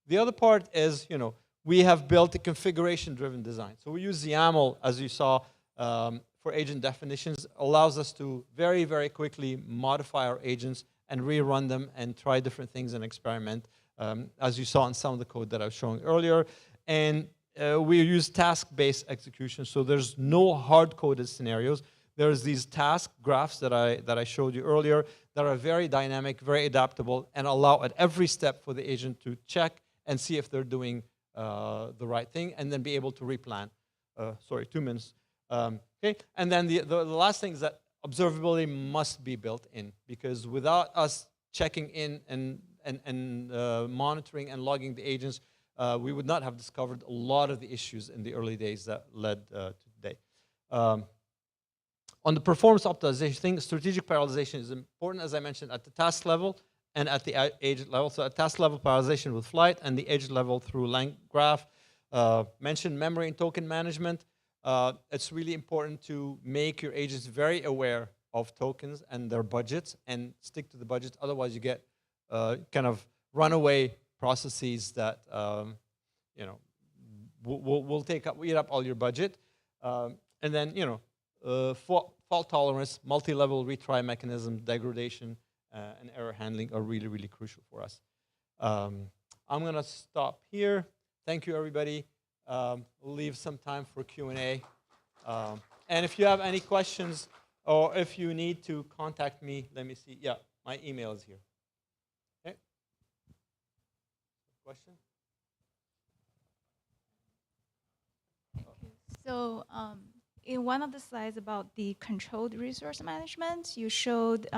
The other part is, you know, we have built a configuration-driven design. So we use YAML, as you saw, for agent definitions. Allows us to very, very quickly modify our agents and rerun them and try different things and experiment, as you saw in some of the code that I was showing earlier. And we use task-based execution, so there's no hard-coded scenarios. There's these task graphs that I showed you earlier that are very dynamic, very adaptable, and allow at every step for the agent to check and see if they're doing the right thing, and then be able to replan. Sorry, 2 minutes. Okay, and then the last thing is that observability must be built in, because without us checking in and monitoring and logging the agents, we would not have discovered a lot of the issues in the early days that led to today. On the performance optimization thing, strategic parallelization is important, as I mentioned, at the task level and at the agent level. So at task level parallelization with Flight, and the agent level through LangGraph. Mentioned memory and token management. It's really important to make your agents very aware of tokens and their budgets and stick to the budgets. Otherwise, you get kind of runaway processes that you know will eat up all your budget. And then, you know, fault tolerance, multi-level retry mechanism, degradation, and error handling are really, really crucial for us. I'm going to stop here. Thank you, everybody. We'll leave some time for Q&A. And if you have any questions or if you need to contact me, let me see. Yeah, my email is here. Okay. Question? So in one of the slides about the controlled resource management, you showed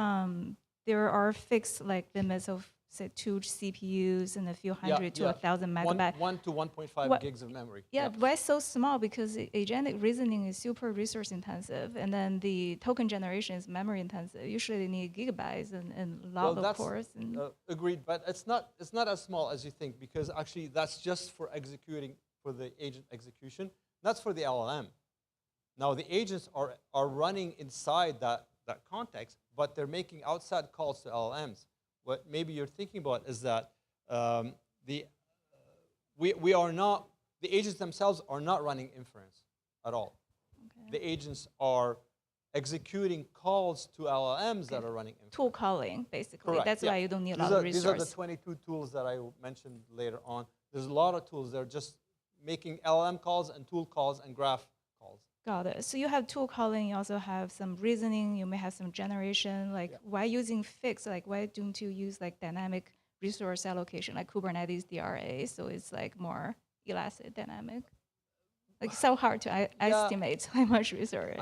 there are fixed like limits of say 2 CPUs and a few hundred to 1,000 megabytes. 1 to 1.5 gigs of memory. Yeah, why so small? Because agentic reasoning is super resource intensive, and then the token generation is memory intensive. Usually they need gigabytes and a lot of cores. And agreed, but it's not as small as you think, because actually that's just for executing, for the agent execution. That's for the LLM. Now the agents are running inside that context, but they're making outside calls to LLMs. What maybe you're thinking about is that we are not, the agents themselves are not running inference at all. Okay. The agents are executing calls to LLMs that are running inference. Tool calling, basically. Correct, That's yeah. why you don't need a These lot of are- These are the resource. 22 tools that I mentioned later on. There's a lot of tools that are just making LLM calls and tool calls and graph calls. Got it. So you have tool calling, you also have some reasoning, you may have some generation. Like why using fixed? Like why don't you use like dynamic resource allocation, like Kubernetes DRA? So it's like more elastic, dynamic. Like it's so hard to estimate how much resource.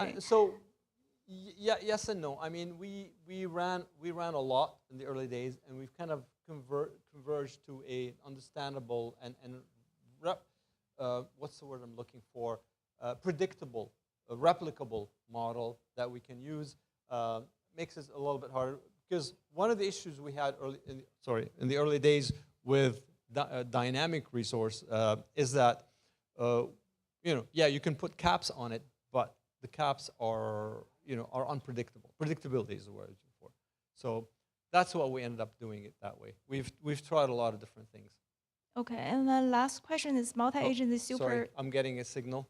Yes and no. I mean, we ran a lot in the early days, and we've kind of converged to a understandable and what's the word I'm looking for? Predictable, replicable model that we can use. Makes it a little bit harder because one of the issues we had in the early days with dynamic resource is that you can put caps on it, but the caps are unpredictable. Predictability is the word I'm looking for. So that's what we ended up doing it that way. We've tried a lot of different things. Okay, and the last question is multi-agent is super. Sorry, I'm getting a signal.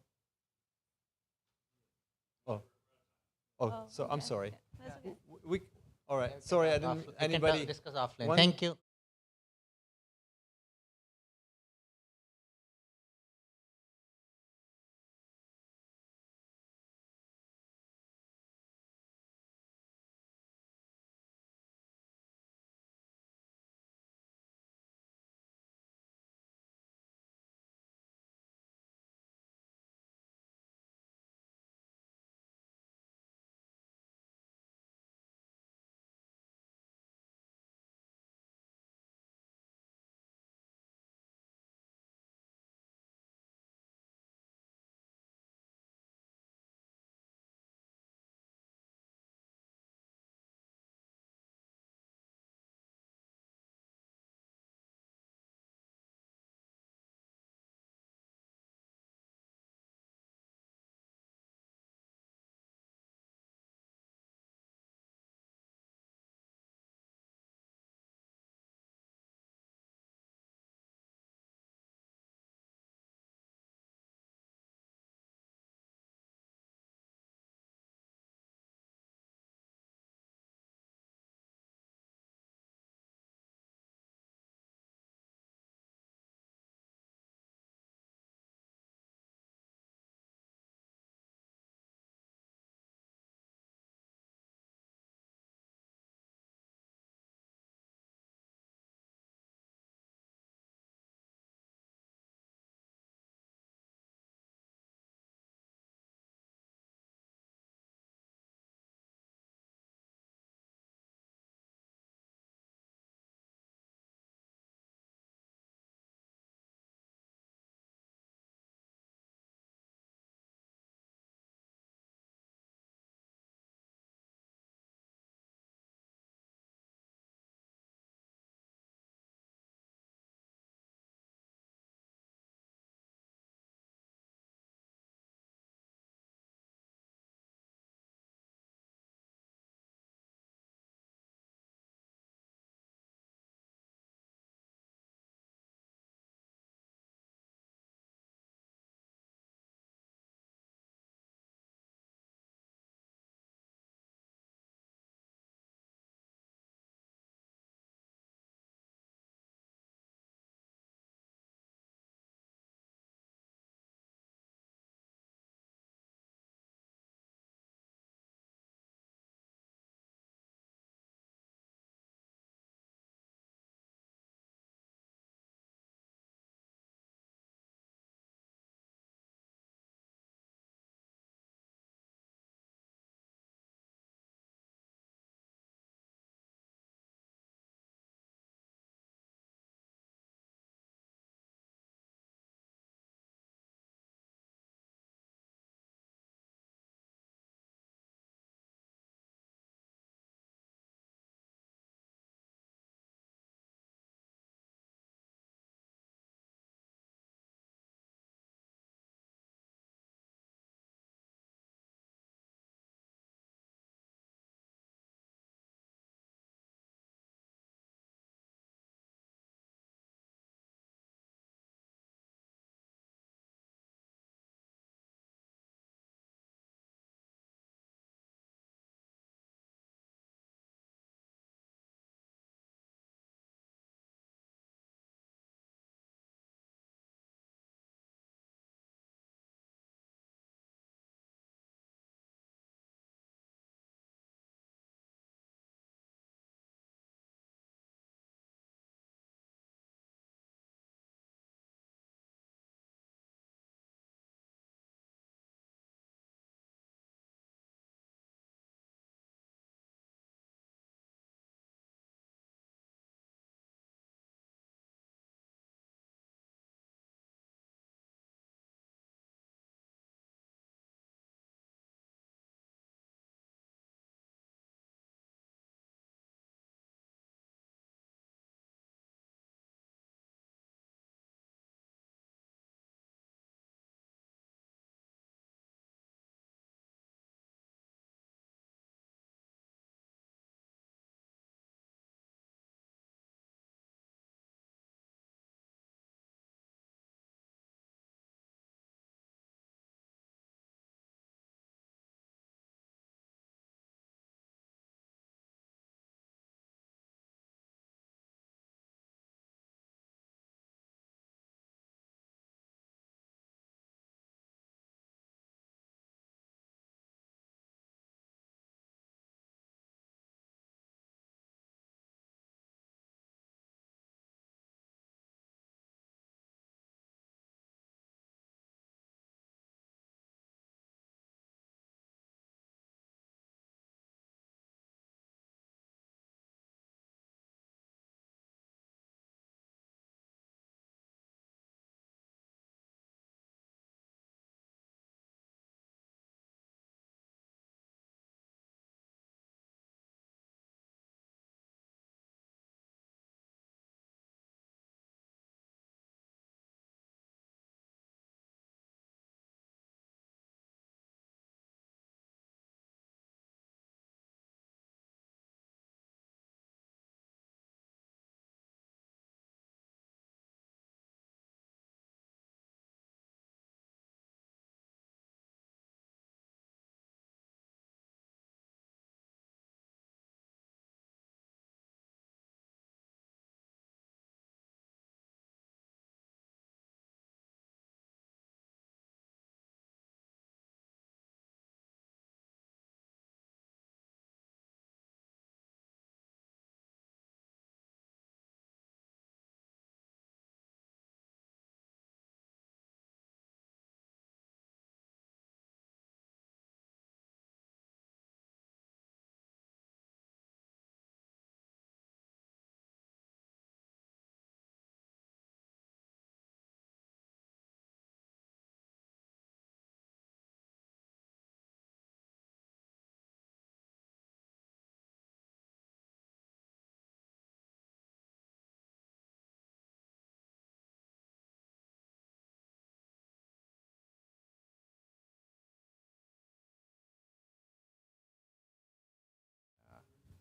So I'm sorry. That's okay. All right. Sorry, I didn't. We can Anybody discuss offline. One- Thank you.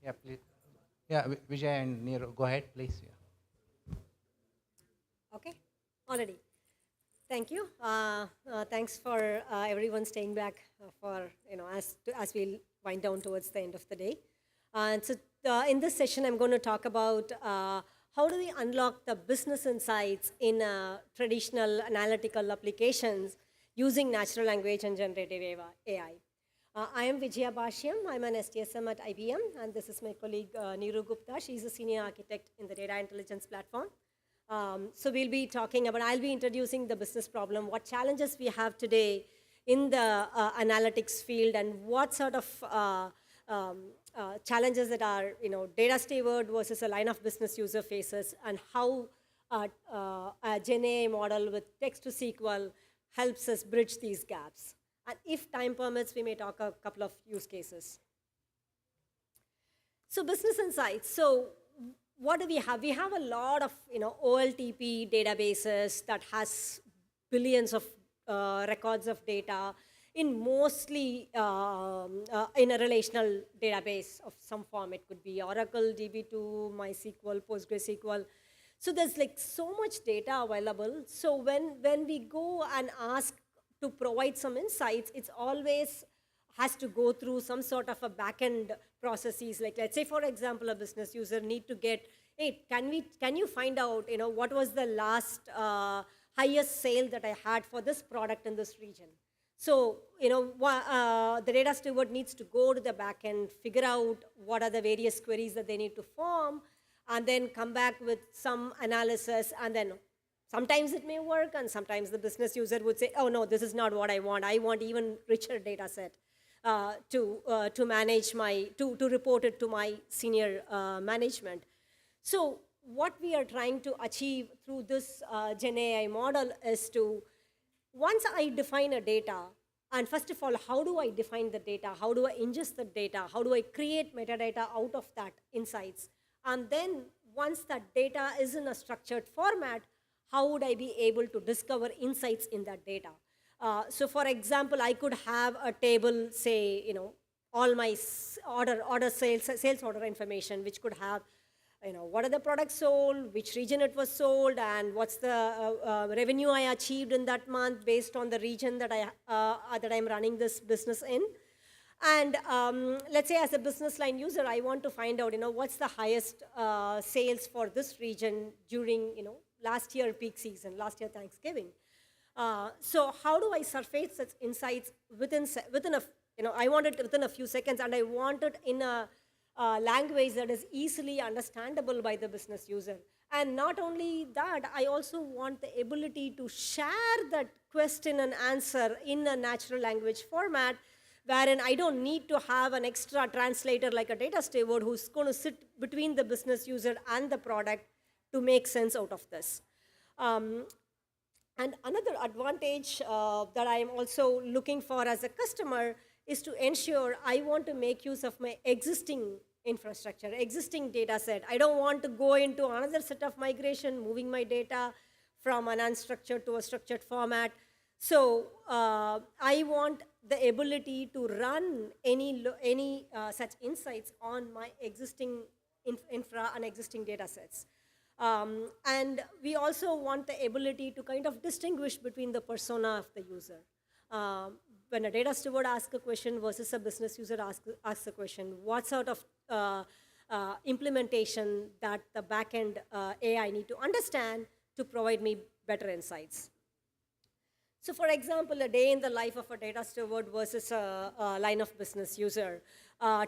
Yeah, please. Yeah, Vijay and Neerav, go ahead, please. Yeah. Okay, already. Thank you. Thanks for everyone staying back for, as we wind down towards the end of the day. And so in this session, I'm going to talk about how do we unlock the business insights in traditional analytical applications using natural language and generative AI. I am Vijaya Bhashyam. I'm an STSM at IBM, and this is my colleague Neeru Gupta. She's a senior architect in the data intelligence platform. So we'll be talking about, I'll be introducing the business problem, what challenges we have today in the analytics field, and what sort of challenges that are, data steward versus a line of business user faces, and how a GenAI model with text to SQL helps us bridge these gaps. And if time permits, we may talk a couple of use cases. So business insights. So what do we have? We have a lot of OLTP databases that has billions of records of data in mostly in a relational database of some form. It could be Oracle, DB2, MySQL, PostgreSQL. So there's like so much data available. So when we go and ask to provide some insights, it's always has to go through some sort of a back-end processes. Like let's say, for example, a business user need to get, hey, can you find out, what was the last highest sale that I had for this product in this region? So, the data steward needs to go to the back-end, figure out what are the various queries that they need to form, and then come back with some analysis, and then sometimes it may work, and sometimes the business user would say, oh no, this is not what I want even richer data set to manage to report it to my senior management. So what we are trying to achieve through this GenAI model is to, once I define a data, and first of all, how do I define the data? How do I ingest the data? How do I create metadata out of that insights? And then once that data is in a structured format, how would I be able to discover insights in that data? So for example, I could have a table, say, all my sales order information, which could have, what are the products sold, which region it was sold, and what's the revenue I achieved in that month based on the region that I'm running this business in. And let's say as a business line user, I want to find out, what's the highest sales for this region during, last year peak season, last year Thanksgiving. So how do I surface such insights within a, I want it within a few seconds, and I want it in a language that is easily understandable by the business user. And not only that, I also want the ability to share that question and answer in a natural language format, wherein I don't need to have an extra translator like a data steward who's going to sit between the business user and the product to make sense out of this. And another advantage that I'm also looking for as a customer is to ensure I want to make use of my existing infrastructure, existing data set. I don't want to go into another set of migration, moving my data from an unstructured to a structured format. So I want the ability to run any such insights on my existing infra and existing data sets. And we also want the ability to kind of distinguish between the persona of the user. When a data steward asks a question versus a business user asks a question, what sort of implementation that the backend AI need to understand to provide me better insights. So for example, a day in the life of a data steward versus a line of business user.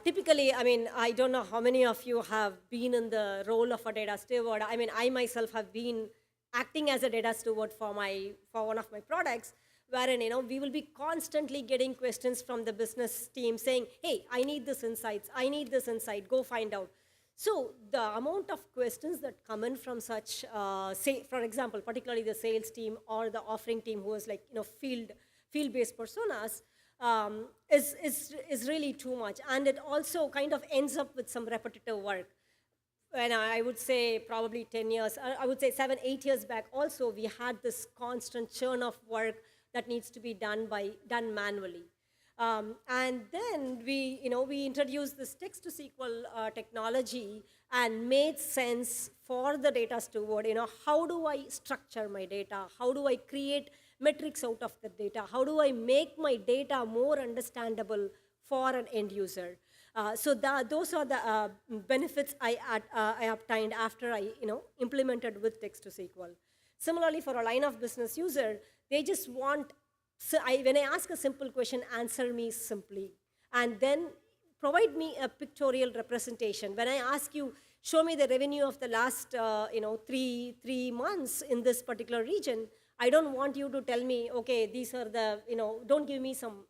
Typically, I don't know how many of you have been in the role of a data steward. I myself have been acting as a data steward for one of my products, wherein we will be constantly getting questions from the business team saying, hey, I need this insight, go find out. So the amount of questions that come in from such, say, for example, particularly the sales team or the offering team who is like, field-based personas, is really too much. And it also kind of ends up with some repetitive work. And I would say probably 10 years, I would say 7, 8 years back also, we had this constant churn of work that needs to be done manually. And then we introduced this text to SQL technology and made sense for the data steward. How do I structure my data? How do I create metrics out of the data? How do I make my data more understandable for an end user? So those are the benefits I obtained after I implemented with text to SQL. Similarly, for a line of business user, they just want, when I ask a simple question, answer me simply, and then provide me a pictorial representation. When I ask you, show me the revenue of the last three months in this particular region, I don't want you to tell me, okay, these are the, don't give me some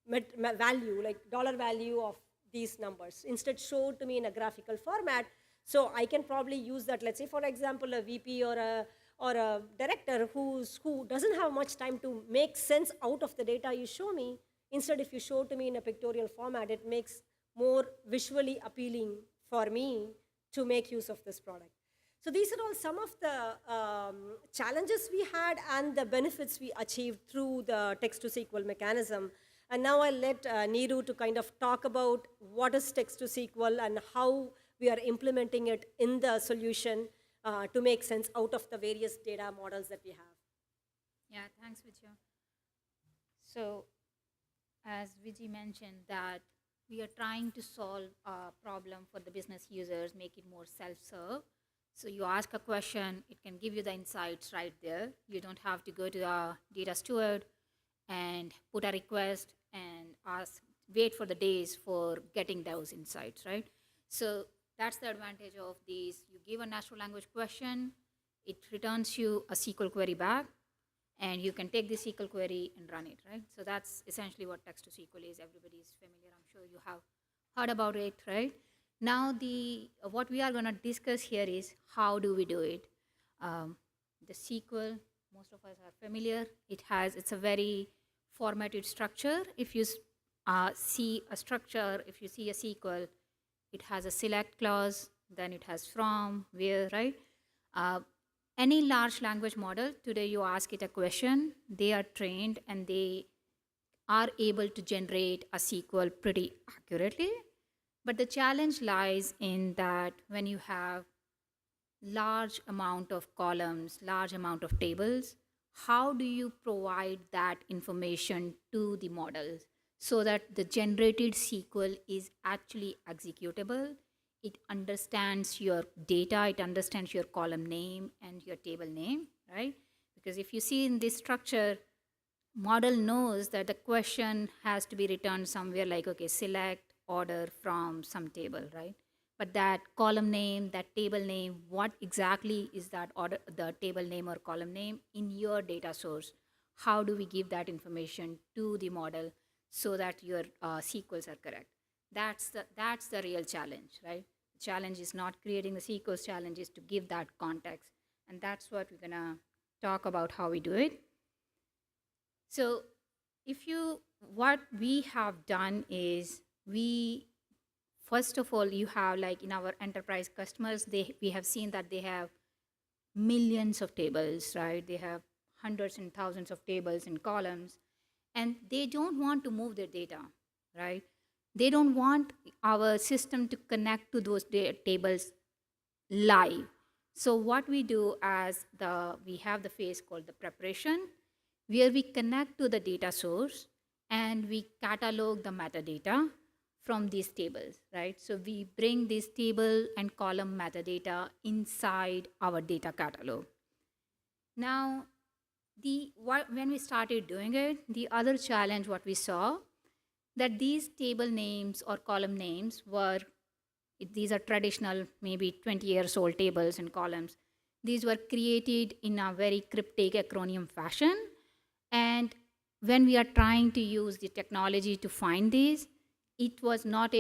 value, like dollar value of these numbers. Instead, show it to me in a graphical format, so I can probably use that. Let's say, for example, a VP or a director who doesn't have much time to make sense out of the data you show me. Instead, if you show it to me in a pictorial format, it makes more visually appealing for me to make use of this product. So these are all some of the challenges we had and the benefits we achieved through the text-to-SQL mechanism. And now I'll let Neeru to kind of talk about what is text-to-SQL and how we are implementing it in the solution to make sense out of the various data models that we have. Yeah, thanks, Vijay. So, as Vijay mentioned, that we are trying to solve a problem for the business users, make it more self-serve. So you ask a question, it can give you the insights right there. You don't have to go to the data steward and put a request and wait for the days for getting those insights, right? So that's the advantage of these. You give a natural language question, it returns you a SQL query back, and you can take the SQL query and run it, right? So that's essentially what text-to-SQL is. Everybody is familiar. I'm sure you have heard about it, right? Now, what we are going to discuss here is how do we do it. The SQL, most of us are familiar. It's a very formatted structure. If you see a structure, if you see a SQL, it has a select clause, then it has from, where, right? Any large language model, today you ask it a question, they are trained and they are able to generate a SQL pretty accurately. But the challenge lies in that when you have large amount of columns, large amount of tables, how do you provide that information to the models so that the generated SQL is actually executable? It understands your data, it understands your column name and your table name, right? Because if you see in this structure, model knows that the question has to be returned somewhere like, okay, select, order from some table, right? But that column name, that table name, what exactly is that order, the table name or column name in your data source? How do we give that information to the model so that your SQLs are correct? That's the real challenge, right? The challenge is not creating the SQLs, challenge is to give that context. And that's what we're gonna talk about how we do it. So what we have done is first of all, you have like in our enterprise customers, we have seen that they have millions of tables, right? They have hundreds and thousands of tables and columns, and they don't want to move their data, right? They don't want our system to connect to those tables live. So what we do we have the phase called the preparation, where we connect to the data source and we catalog the metadata from these tables, right? So we bring this table and column metadata inside our data catalog. Now, when we started doing it, the other challenge what we saw, that these table names or column names these are traditional, maybe 20 years old tables and columns. These were created in a very cryptic acronym fashion. And when we are trying to use the technology to find these, it was not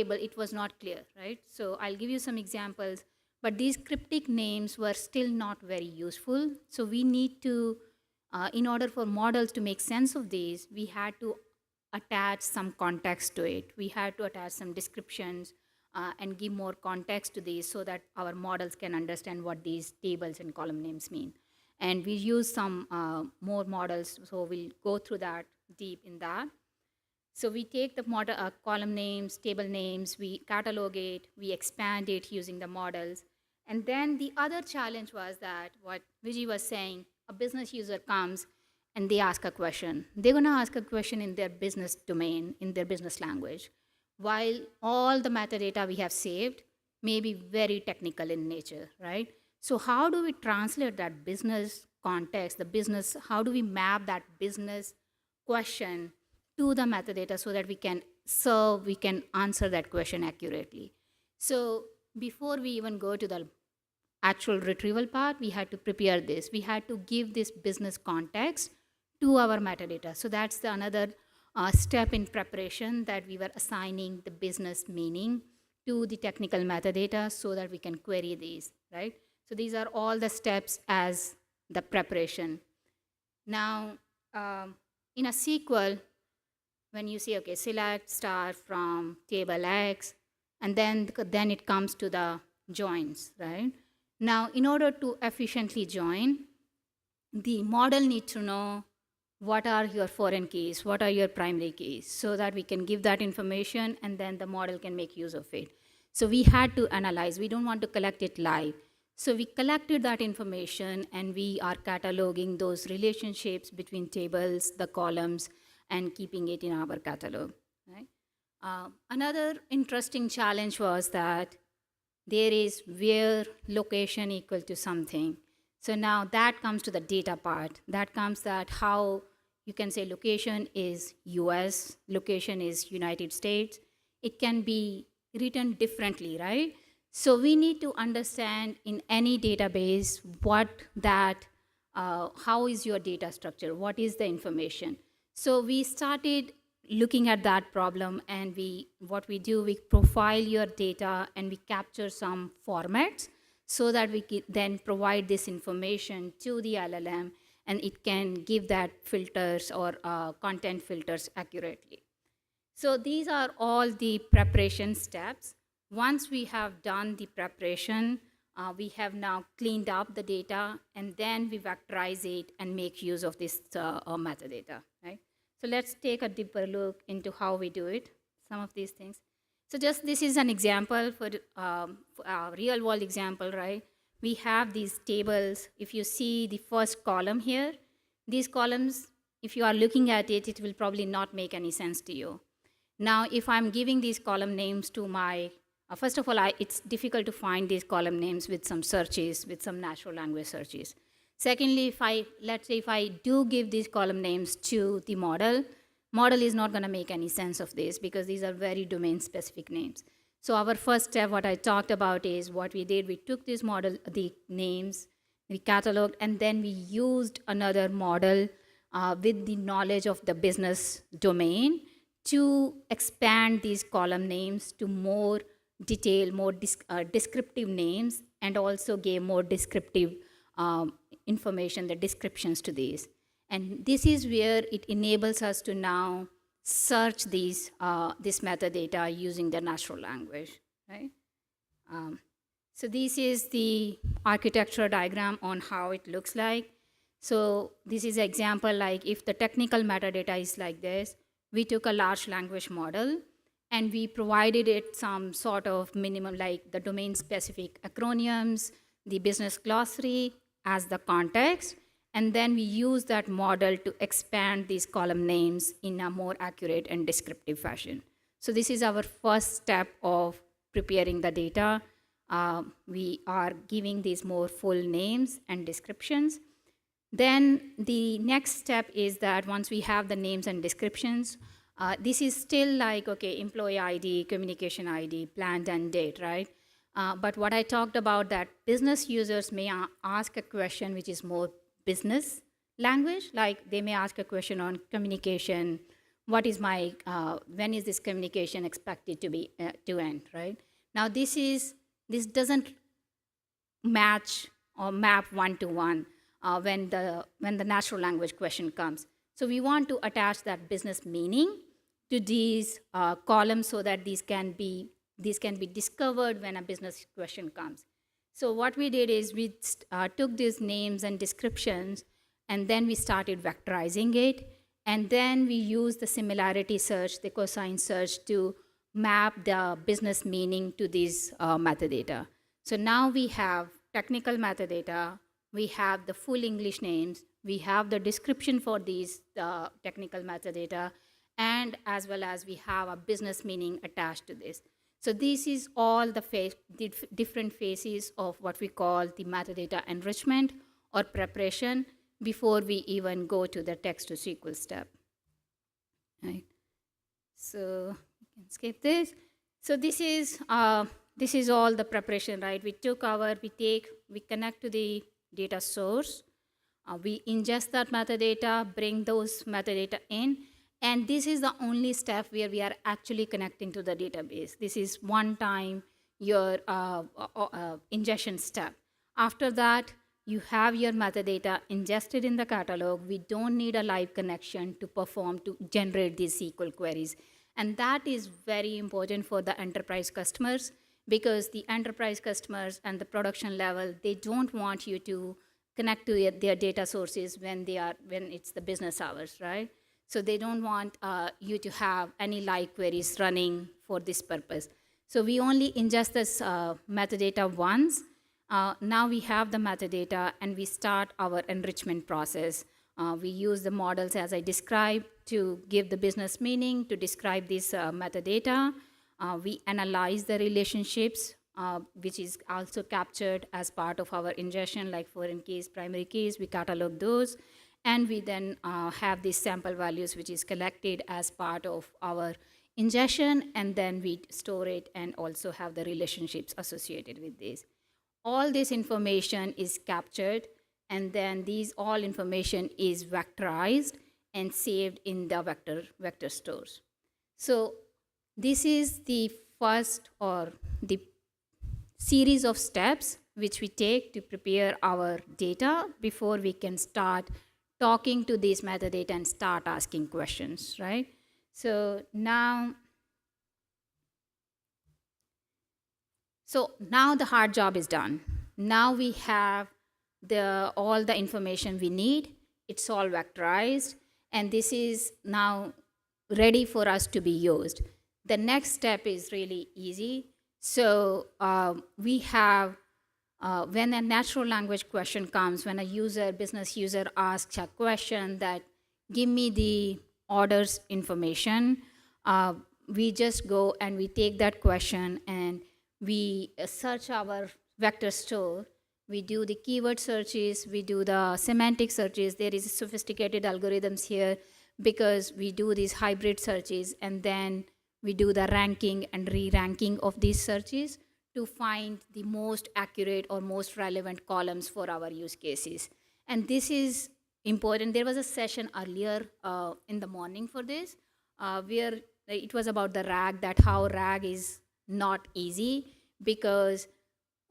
clear, right? So I'll give you some examples, but these cryptic names were still not very useful. So we need to, in order for models to make sense of these, we had to attach some context to it. We had to attach some descriptions and give more context to these so that our models can understand what these tables and column names mean. And we use some more models, so we'll go through that deep in that. So we take the model, column names, table names, we catalog it, we expand it using the models. And then the other challenge was that what Vijay was saying, a business user comes and they ask a question. They're going to ask a question in their business domain, in their business language, while all the metadata we have saved may be very technical in nature, right? So how do we translate that business context, the business, how do we map that business question to the metadata so that we can answer that question accurately? So before we even go to the actual retrieval part, we had to prepare this. We had to give this business context to our metadata. So that's the another step in preparation, that we were assigning the business meaning to the technical metadata so that we can query these, right? So these are all the steps as the preparation. Now, in a SQL, when you say, okay, select star from table X, and then it comes to the joins, right? Now, in order to efficiently join, the model needs to know what are your foreign keys, what are your primary keys, so that we can give that information and then the model can make use of it. So we had to analyze. We don't want to collect it live. So we collected that information and we are cataloging those relationships between tables, the columns, and keeping it in our catalog. Right? Another interesting challenge was that there is where location equal to something. So now that comes to the data part. That comes that how you can say location is US, location is United States. It can be written differently, right? So we need to understand in any database what that, how is your data structure? What is the information? So we started looking at that problem, and what we do, we profile your data and we capture some formats so that we can then provide this information to the LLM and it can give that filters or content filters accurately. So these are all the preparation steps. Once we have done the preparation, we have now cleaned up the data and then we vectorize it and make use of this metadata, right? So let's take a deeper look into how we do it, some of these things. So just this is an example for a real world example, right? We have these tables. If you see the first column here, these columns, if you are looking at it, it will probably not make any sense to you. Now, if I'm giving these column names to my, first of all, it's difficult to find these column names with some searches, with some natural language searches. Secondly, let's say if I do give these column names to the model is not going to make any sense of this because these are very domain-specific names. So our first step, what I talked about, is what we did. We took this model, the names, we cataloged, and then we used another model with the knowledge of the business domain to expand these column names to more detailed, more descriptive names, and also gave more descriptive information, the descriptions to these. And this is where it enables us to now search this metadata using the natural language, right? So this is the architecture diagram on how it looks like. So this is an example, like if the technical metadata is like this, we took a large language model and we provided it some sort of minimum, like the domain-specific acronyms, the business glossary as the context, and then we use that model to expand these column names in a more accurate and descriptive fashion. So this is our first step of preparing the data. We are giving these more full names and descriptions. Then the next step is that once we have the names and descriptions, this is still like, okay, employee ID, communication ID, plant and date, right? But what I talked about, that business users may ask a question which is more business language, like they may ask a question on communication, what is my, when is this communication expected to be, to end, right? Now this doesn't match or map one-to-one when the natural language question comes. So we want to attach that business meaning to these columns so that these can be discovered when a business question comes. So what we did is we took these names and descriptions, and then we started vectorizing it, And then we use the similarity search, the cosine search, to map the business meaning to these metadata. So now we have technical metadata, we have the full English names, we have the description for these technical metadata, and as well as we have a business meaning attached to this. So this is all the different phases of what we call the metadata enrichment or preparation before we even go to the text to SQL step. Right. So you can skip this. So this is all the preparation, right? We connect to the data source. We ingest that metadata, bring those metadata in, and this is the only step where we are actually connecting to the database. This is one time your ingestion step. After that, you have your metadata ingested in the catalog. We don't need a live connection to generate these SQL queries. And that is very important for the enterprise customers, because the enterprise customers and the production level, they don't want you to connect to their data sources when it's the business hours, right? So they don't want you to have any live queries running for this purpose. So we only ingest this metadata once. Now we have the metadata, and we start our enrichment process. We use the models as I described to give the business meaning, to describe this metadata. We analyze the relationships, which is also captured as part of our ingestion, like foreign keys, primary keys. We catalog those. And we then have these sample values, which is collected as part of our ingestion, and then we store it and also have the relationships associated with this. All this information is captured, and then all information is vectorized and saved in the vector stores. So this is the first or the series of steps which we take to prepare our data before we can start talking to this metadata and start asking questions, right? So now the hard job is done. Now we have all the information we need. It's all vectorized, and this is now ready for us to be used. The next step is really easy. So we have, when a natural language question comes, when a business user asks a question that, give me the orders information, we just go and we take that question and we search our vector store. We do the keyword searches, we do the semantic searches. There is sophisticated algorithms here because we do these hybrid searches, and then we do the ranking and re-ranking of these searches to find the most accurate or most relevant columns for our use cases. And this is important. There was a session earlier in the morning for this, where it was about the RAG, that how RAG is not easy, because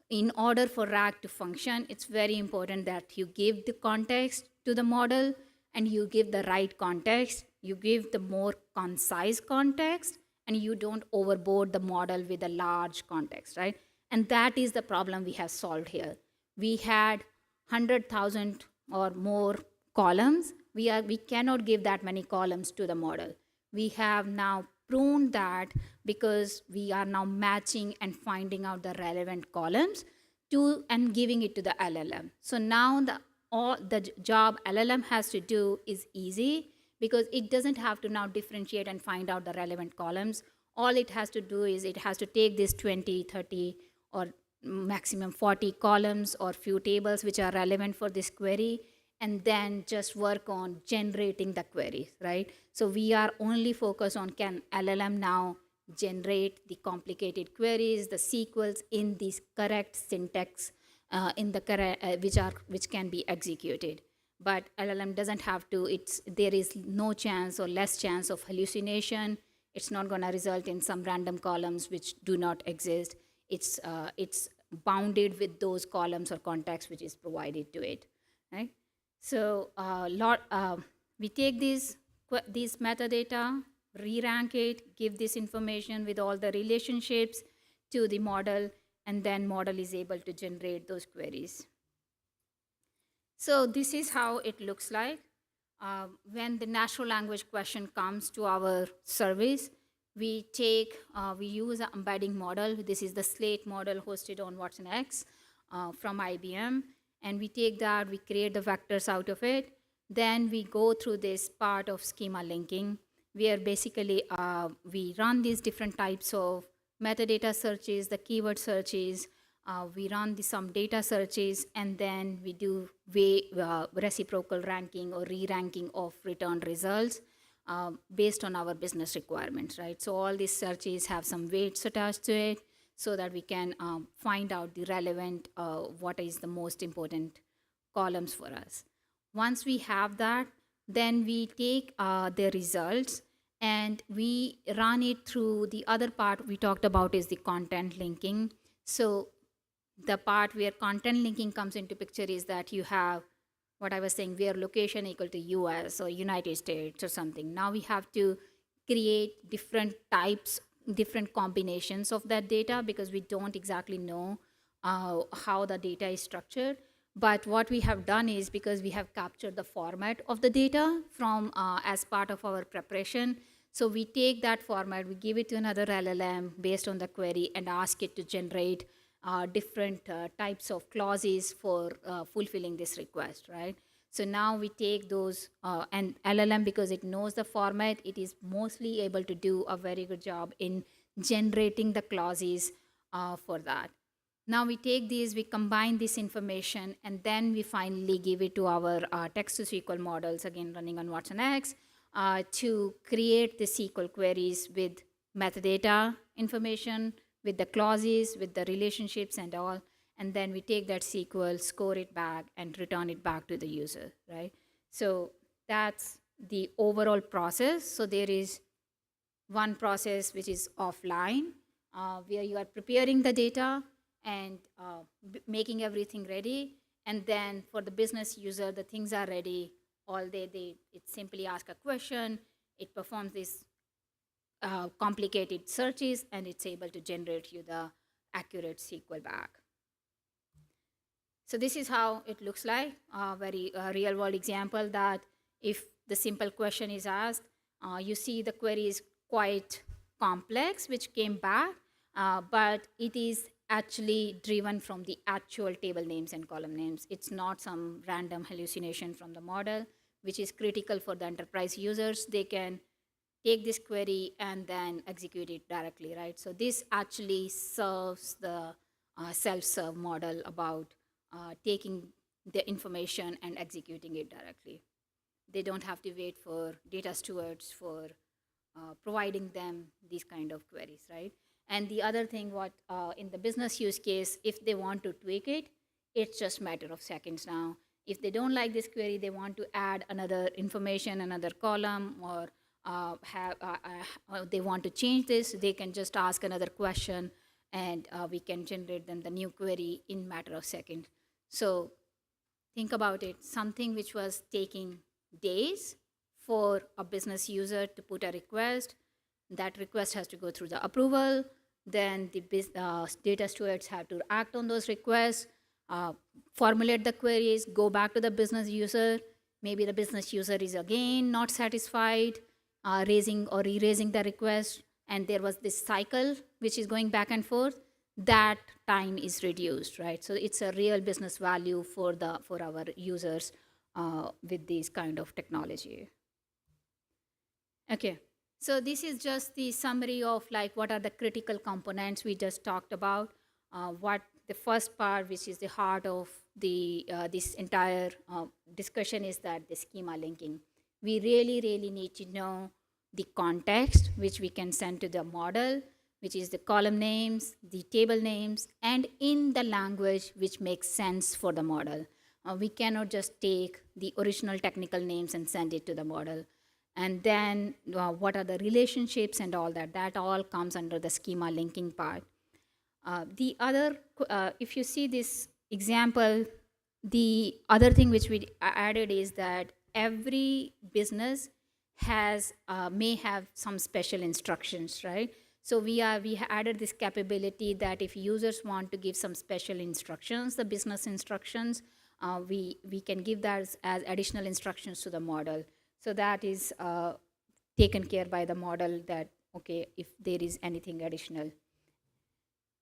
in order for RAG to function, it's very important that you give the context to the model, and you give the right context, you give the more concise context, and you don't overboard the model with a large context, right? And that is the problem we have solved here. We had 100,000 or more columns. We cannot give that many columns to the model. We have now pruned that because we are now matching and finding out the relevant columns and giving it to the LLM. So now the job LLM has to do is easy, because it doesn't have to now differentiate and find out the relevant columns. All it has to do is it has to take this 20, 30, or maximum 40 columns or few tables which are relevant for this query, and then just work on generating the queries, right? So we are only focused on, can LLM now generate the complicated queries, the SQLs in this correct syntax, which can be executed. But LLM doesn't have to. There is no chance or less chance of hallucination. It's not going to result in some random columns which do not exist. It's bounded with those columns or context which is provided to it, right? So we take these metadata, re-rank it, give this information with all the relationships to the model, and then model is able to generate those queries. So this is how it looks like. when the natural language question comes to our service, we use an embedding model. This is the Slate model hosted on watsonx from IBM. And we take that, we create the vectors out of it. Then we go through this part of schema linking, where basically we run these different types of metadata searches, the keyword searches, we run some data searches, and then we do reciprocal ranking or re-ranking of returned results based on our business requirements, right? So all these searches have some weights attached to it so that we can find out the relevant, what is the most important columns for us. Once we have that, then we take the results and we run it through the other part we talked about is the content linking. So the part where content linking comes into picture is that you have what I was saying, where location equal to US or United States or something. Now we have to create different types, different combinations of that data because we don't exactly know how the data is structured. But what we have done is, because we have captured the format of the data from as part of our preparation, so we take that format, we give it to another LLM based on the query and ask it to generate different types of clauses for fulfilling this request, right? So now we take those, and LLM, because it knows the format, it is mostly able to do a very good job in generating the clauses for that. Now we take these, we combine this information, and then we finally give it to our text-to-SQL models, again running on watsonx, to create the SQL queries with metadata information, with the clauses, with the relationships and all, and then we take that SQL, score it back, and return it back to the user, right? So that's the overall process. So there is one process which is offline, where you are preparing the data and making everything ready, and then for the business user, the things are ready. It simply asks a question, it performs this complicated searches, and it's able to generate you the accurate SQL back. So this is how it looks like, a very real world example that if the simple question is asked, you see the query is quite complex, which came back, but it is actually driven from the actual table names and column names. It's not some random hallucination from the model, which is critical for the enterprise users. They can take this query and then execute it directly, right? So this actually serves the self-serve model about taking the information and executing it directly. They don't have to wait for data stewards for providing them these kind of queries, right? And the other thing, what in the business use case, if they want to tweak it, it's just a matter of seconds now. If they don't like this query, they want to add another information, another column, or they want to change this, they can just ask another question, and we can generate them the new query in a matter of seconds. So think about it, something which was taking days for a business user to put a request, that request has to go through the approval, then the data stewards have to act on those requests, formulate the queries, go back to the business user. Maybe the business user is again not satisfied, raising or erasing the request, and there was this cycle which is going back and forth. That time is reduced, right? So it's a real business value for our users with this kind of technology. Okay. So this is just the summary of like what are the critical components we just talked about. What the first part, which is the heart of the this entire discussion, is that the schema linking. We really, really need to know the context which we can send to the model, which is the column names, the table names, and in the language which makes sense for the model. We cannot just take the original technical names and send it to the model. And then what are the relationships and all that? That all comes under the schema linking part. The other, if you see this example, the other thing which we added is that every business has may have some special instructions, right? So we added this capability that if users want to give some special instructions, the business instructions, we can give that as additional instructions to the model. So that is taken care by the model that, okay, if there is anything additional.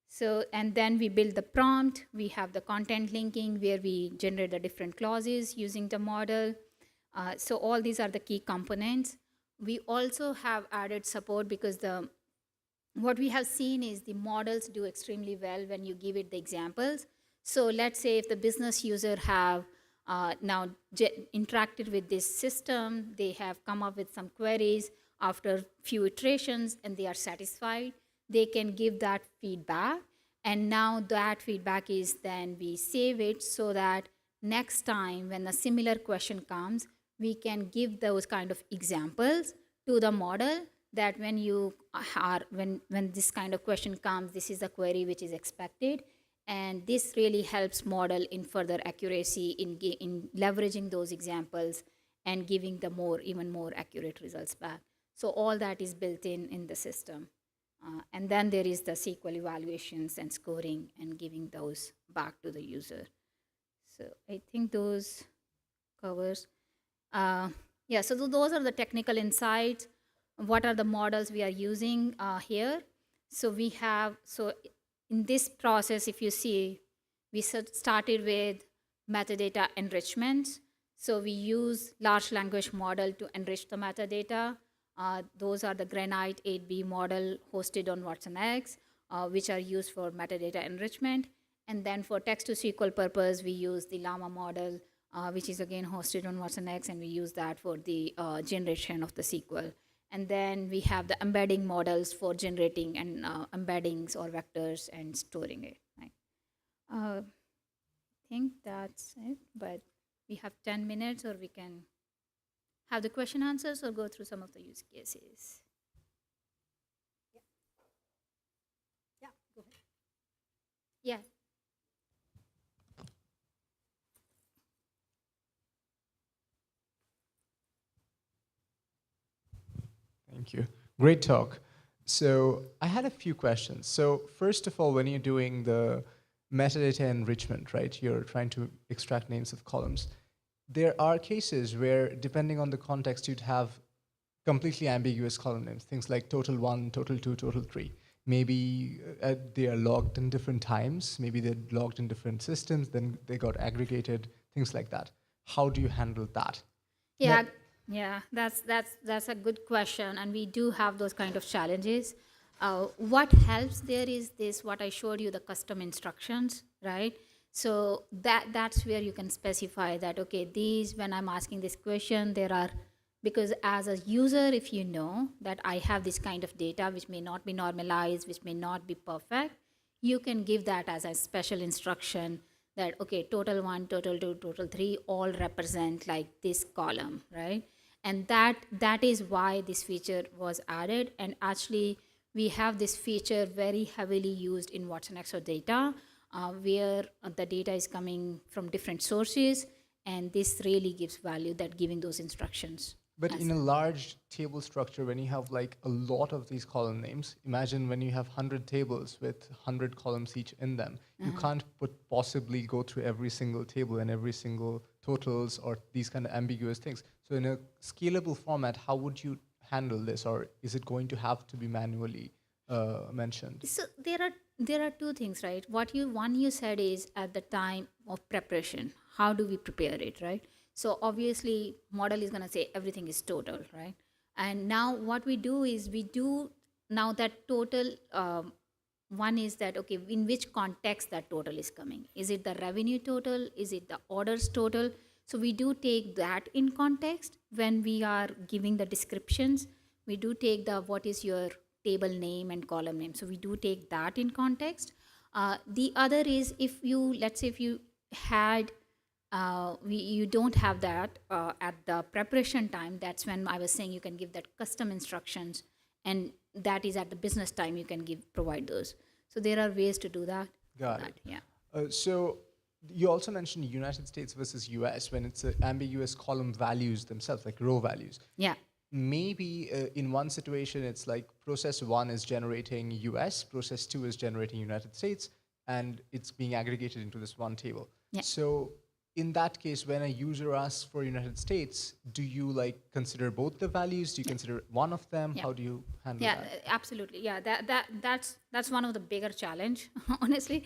So, and then we build the prompt. We have the content linking where we generate the different clauses using the model. So all these are the key components. We also have added support because what we have seen is the models do extremely well when you give it the examples. So let's say if the business user have now interacted with this system, they have come up with some queries after few iterations and they are satisfied, they can give that feedback. And now that feedback is then we save it so that next time when a similar question comes, we can give those kind of examples to the model that when you are, when this kind of question comes, this is the query which is expected. And this really helps model in further accuracy in leveraging those examples and giving the even more accurate results back. So all that is built in the system. And then there is the SQL evaluations and scoring and giving those back to the user. So I think those covers. Yeah, so those are the technical insights. What are the models we are using here? So we have, so in this process, if you see, we started with metadata enrichment. So we use large language model to enrich the metadata. Those are the Granite 8B model hosted on watsonx, which are used for metadata enrichment. And then for text to SQL purpose, we use the Llama model, which is again hosted on watsonx, and we use that for the generation of the SQL. And then we have the embedding models for generating and embeddings or vectors and storing it. Right? I think that's it, but we have 10 minutes, or we can have the question answers or go through some of the use cases. Yeah, go ahead. Yeah. Thank you. Great talk. So I had a few questions. So first of all, when you're doing the metadata enrichment, right, you're trying to extract names of columns. There are cases where, depending on the context, you'd have completely ambiguous column names, things like total 1, total 2, total 3. Maybe they are logged in different times. Maybe they're logged in different systems. Then they got aggregated, things like that. How do you handle that? Yeah. Yeah, that's a good question, and we do have those kind of challenges. What helps there is this, what I showed you, the custom instructions, right? So that's where you can specify that, okay, these, when I'm asking this question, there are, because as a user, if you know that I have this kind of data which may not be normalized, which may not be perfect, you can give that as a special instruction that, okay, total 1, total 2, total 3 all represent like this column, right? And that is why this feature was added. And actually, we have this feature very heavily used in watsonx or data, where the data is coming from different sources. And this really gives value, that giving those instructions. But in a large table structure, when you have like a lot of these column names, imagine when you have 100 tables with 100 columns each in them, you can't possibly go through every single table and every single totals or these kind of ambiguous things. So in a scalable format, how would you handle this, or is it going to have to be manually mentioned? So there are two things, right? One you said is at the time of preparation. How do we prepare it, right? So obviously, model is going to say everything is total, right? And now what we do is now that total, one is that, okay, in which context that total is coming. Is it the revenue total? Is it the orders total? So we do take that in context when we are giving the descriptions. We do take what is your table name and column name. So we do take that in context. The other is let's say if you had, you don't have that at the preparation time, that's when I was saying you can give that custom instructions, and that is at the business time you can provide those. So there are ways to do that. Got it. Yeah. So you also mentioned United States versus US when it's ambiguous column values themselves, like row values. Yeah. Maybe in one situation, it's like process 1 is generating US, process 2 is generating United States, and it's being aggregated into this one table. Yeah. So in that case, when a user asks for United States, do you like consider both the values? Do you consider one of them? Yeah. How do you handle Yeah, that? absolutely. Yeah, that's one of the bigger challenge, honestly,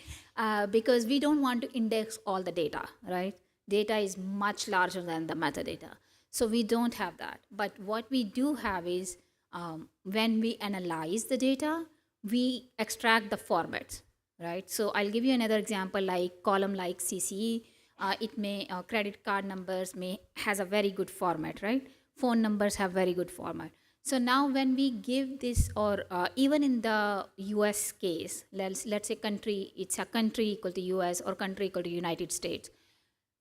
because we don't want to index all the data, right? Data is much larger than the metadata, so we don't have that. But what we do have is when we analyze the data, we extract the formats, right? So I'll give you another example, like column like CCE. It may credit card numbers has a very good format, right? Phone numbers have very good format. So now when we give this, or even in the US case, let's say country, it's a country equal to US or country equal to United States.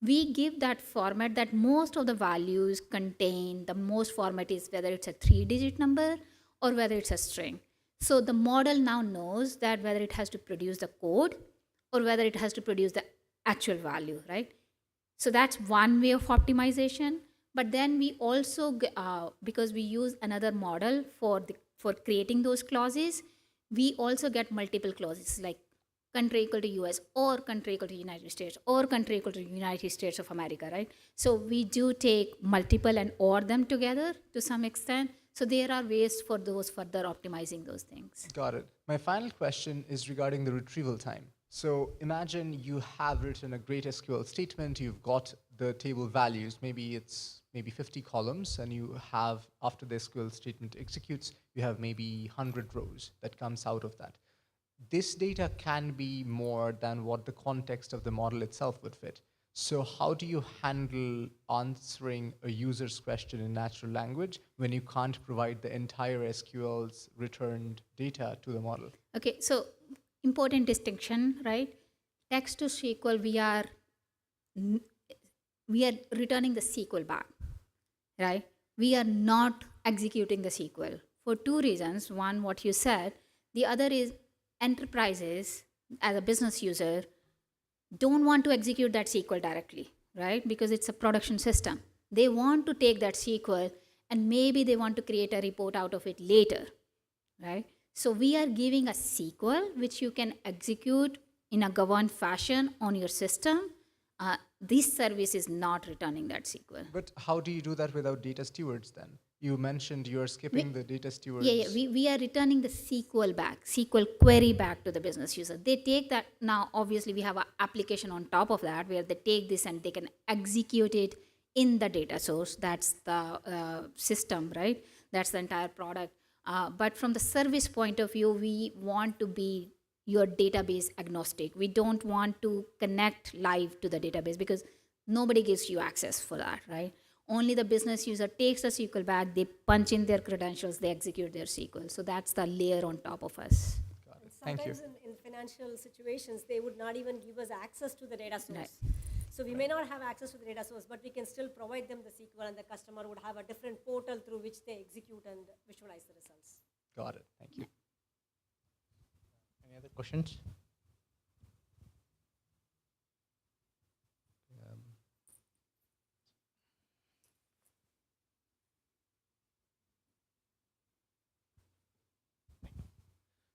We give that format that most of the values contain, the most format is whether it's a 3-digit number or whether it's a string. So the model now knows that whether it has to produce the code or whether it has to produce the actual value, right? So that's one way of optimization. But then we also, because we use another model for creating those clauses, we also get multiple clauses like country equal to US or country equal to United States or country equal to United States of America, right? So we do take multiple and OR them together to some extent. So there are ways for those further optimizing those things. Got it. My final question is regarding the retrieval time. So imagine you have written a great SQL statement, you've got the table values, maybe it's 50 columns, and you have, after the SQL statement executes, you have maybe 100 rows that comes out of that. This data can be more than what the context of the model itself would fit. So how do you handle answering a user's question in natural language when you can't provide the entire SQL's returned data to the model? Okay, so important distinction, right? Text to SQL, we are returning the SQL back, right? We are not executing the SQL for two reasons. One, what you said. The other is enterprises, as a business user, don't want to execute that SQL directly, right? Because it's a production system. They want to take that SQL and maybe they want to create a report out of it later, right? So we are giving a SQL which you can execute in a governed fashion on your system. This service is not returning that SQL. But how do you do that without data stewards then? You mentioned you're skipping the data stewards. Yeah, we are returning the SQL back, SQL query back to the business user. They take that, now obviously we have an application on top of that where they take this and they can execute it in the data source. That's the system, right? That's the entire product. But from the service point of view, we want to be your database agnostic. We don't want to connect live to the database because nobody gives you access for that, right? Only the business user takes the SQL back, they punch in their credentials, they execute their SQL. So that's the layer on top of us. Thank you. Sometimes in financial situations, they would not even give us access to the data source. Right. So we may not have access to the data source, but we can still provide them the SQL, and the customer would have a different portal through which they execute and visualize the results. Got it. Thank you. Any other questions?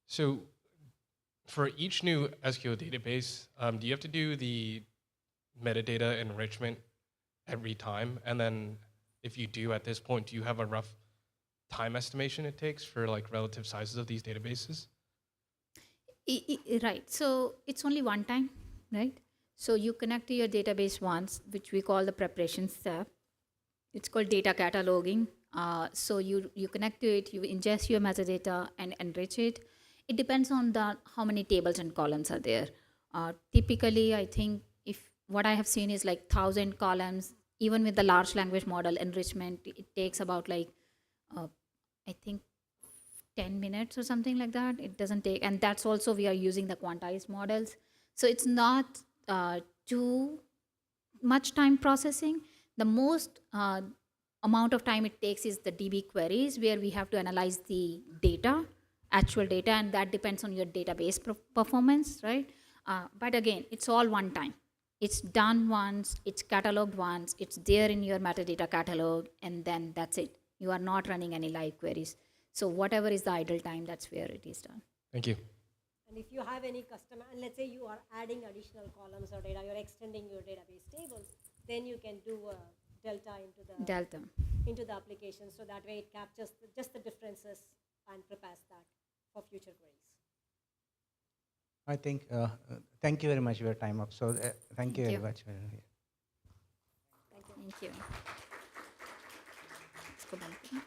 So for each new SQL database, do you have to do the metadata enrichment every time? And then if you do at this point, do you have a rough time estimation it takes for like relative sizes of these databases? Right, so it's only one time, right? So you connect to your database once, which we call the preparation step. It's called data cataloging. So you connect to it, you ingest your metadata and enrich it. It depends on how many tables and columns are there. Typically, I think what I have seen is like 1,000 columns, even with the large language model enrichment, it takes about like, I think 10 minutes or something like that. It doesn't take, and that's also we are using the quantized models. So it's not too much time processing. The most amount of time it takes is the DB queries where we have to analyze the data, actual data, and that depends on your database performance, right? But again, it's all one time. It's done once, it's cataloged once, it's there in your metadata catalog, and then that's it. You are not running any live queries. So whatever is the idle time, that's where it is done. Thank you. And if you have any customer, and let's say you are adding additional columns or data, you're extending your database tables, then you can do a delta Delta. into the application. So that way it captures just the differences and prepares that for future queries. I think, thank you very much for your time up. So thank you very you. much. Thank you. Let's go back.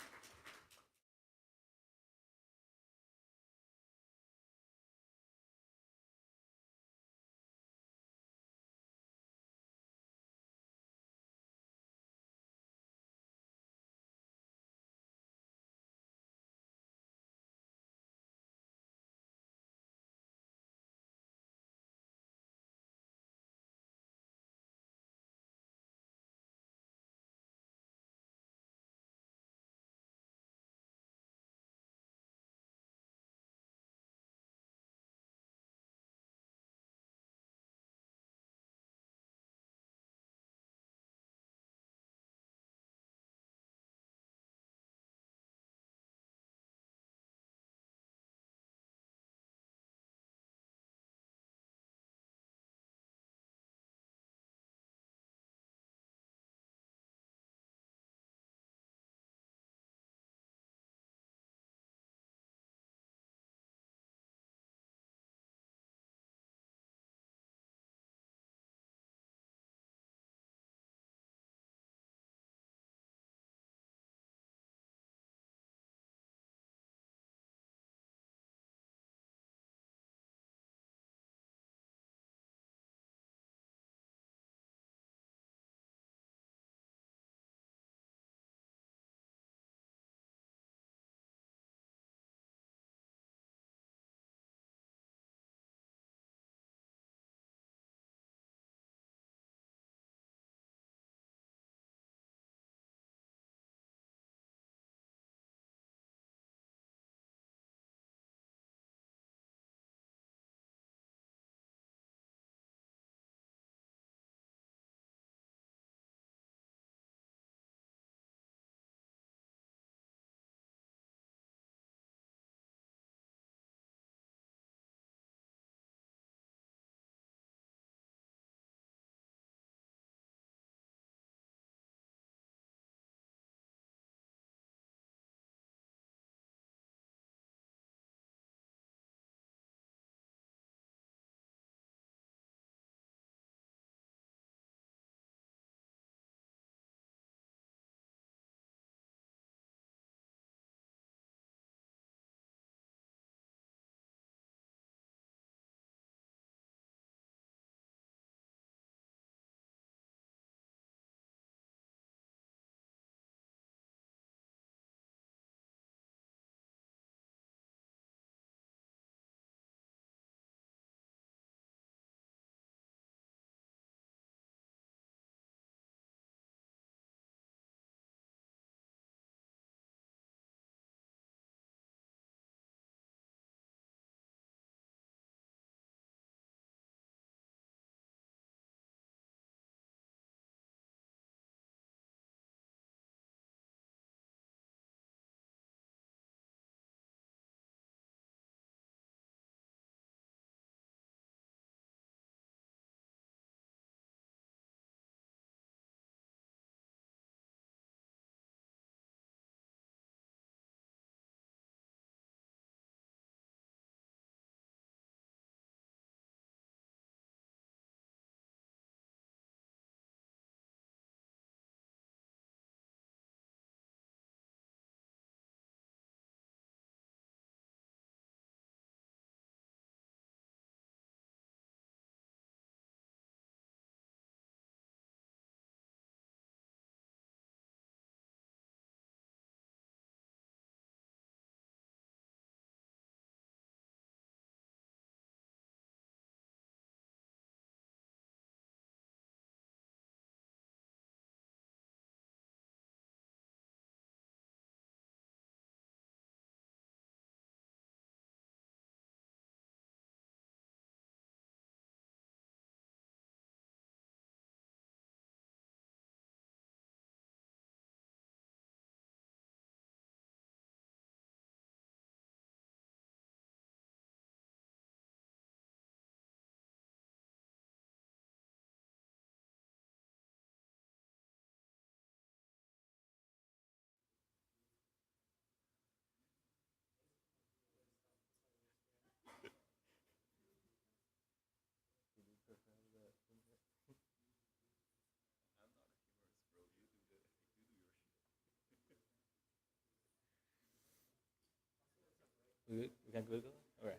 We can Google? All right.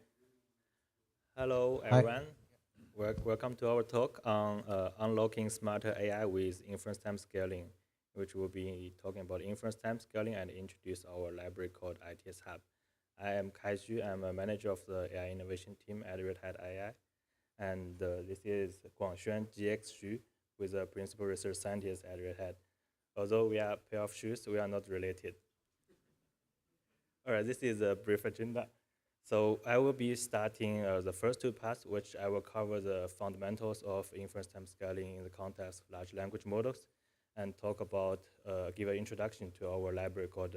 Hello, everyone. Welcome to our talk on unlocking smarter AI with inference time scaling, which will be talking about inference time scaling and introduce our library called ITS Hub. I am Kai Xu. I'm a manager of the AI innovation team at Red Hat AI. And this is Guangxuan GX Xu, who is a principal research scientist at Red Hat. Although we are a pair of shoes, we are not related. All right, this is a brief agenda. So I will be starting the first two parts, which I will cover the fundamentals of inference time scaling in the context of large language models, and talk about, give an introduction to our library called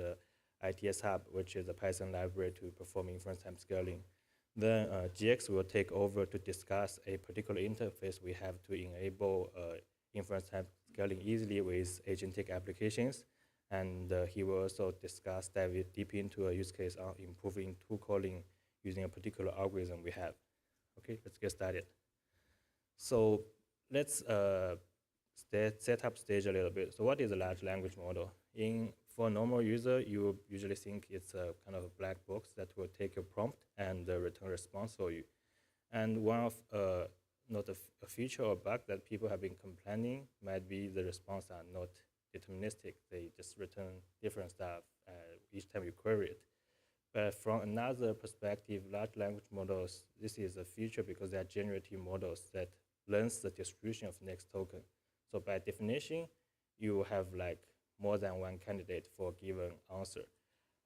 ITS Hub, which is a Python library to perform inference time scaling. Then GX will take over to discuss a particular interface we have to enable inference time scaling easily with agentic applications. And he will also dive deep into a use case on improving tool calling using a particular algorithm we have. Okay, let's get started. So let's set up stage a little bit. So what is a large language model? For a normal user, you usually think it's a kind of a black box that will take your prompt and return a response for you. And one of, not a feature or bug that people have been complaining might be the response are not deterministic. They just return different stuff each time you query it. But from another perspective, large language models, this is a feature because they are generative models that learns the distribution of next token. So by definition, you have like more than one candidate for a given answer.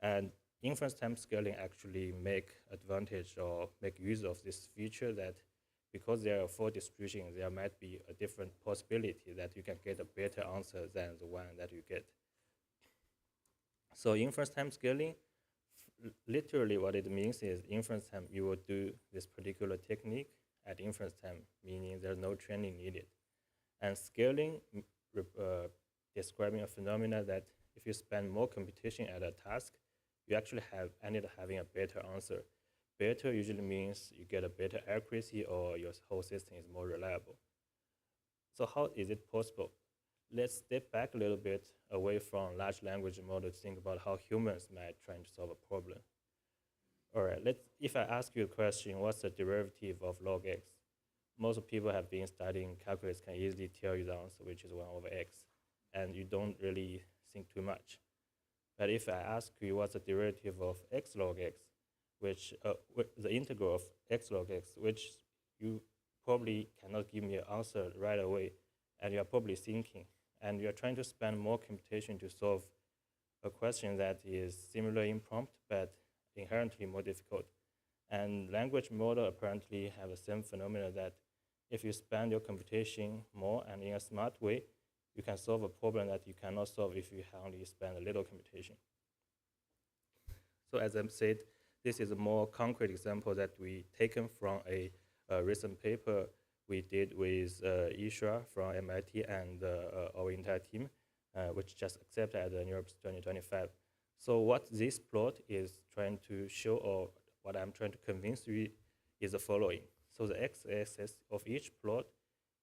And inference time scaling actually make advantage or make use of this feature that because there are 4 distributions, there might be a different possibility that you can get a better answer than the one that you get. So inference time scaling, literally what it means is inference time, you will do this particular technique at inference time, meaning there's no training needed. And scaling, describing a phenomena that if you spend more computation at a task, you actually ended up having a better answer. Better usually means you get a better accuracy or your whole system is more reliable. So how is it possible? Let's step back a little bit away from large language models to think about how humans might try to solve a problem. All right, if I ask you a question, what's the derivative of log x? Most people have been studying calculus can easily tell you the answer, which is 1 over x, and you don't really think too much. But if I ask you what's the derivative of x log x, which the integral of x log x, which you probably cannot give me an answer right away, and you're probably thinking, and you're trying to spend more computation to solve a question that is similar in prompt, but inherently more difficult. And language model apparently have the same phenomena that if you spend your computation more and in a smart way, you can solve a problem that you cannot solve if you only spend a little computation. So as I said, this is a more concrete example that we taken from a recent paper we did with Ishra from MIT and our entire team, which just accepted at the NeurIPS 2025. So what this plot is trying to show, or what I'm trying to convince you, is the following. So the x-axis of each plot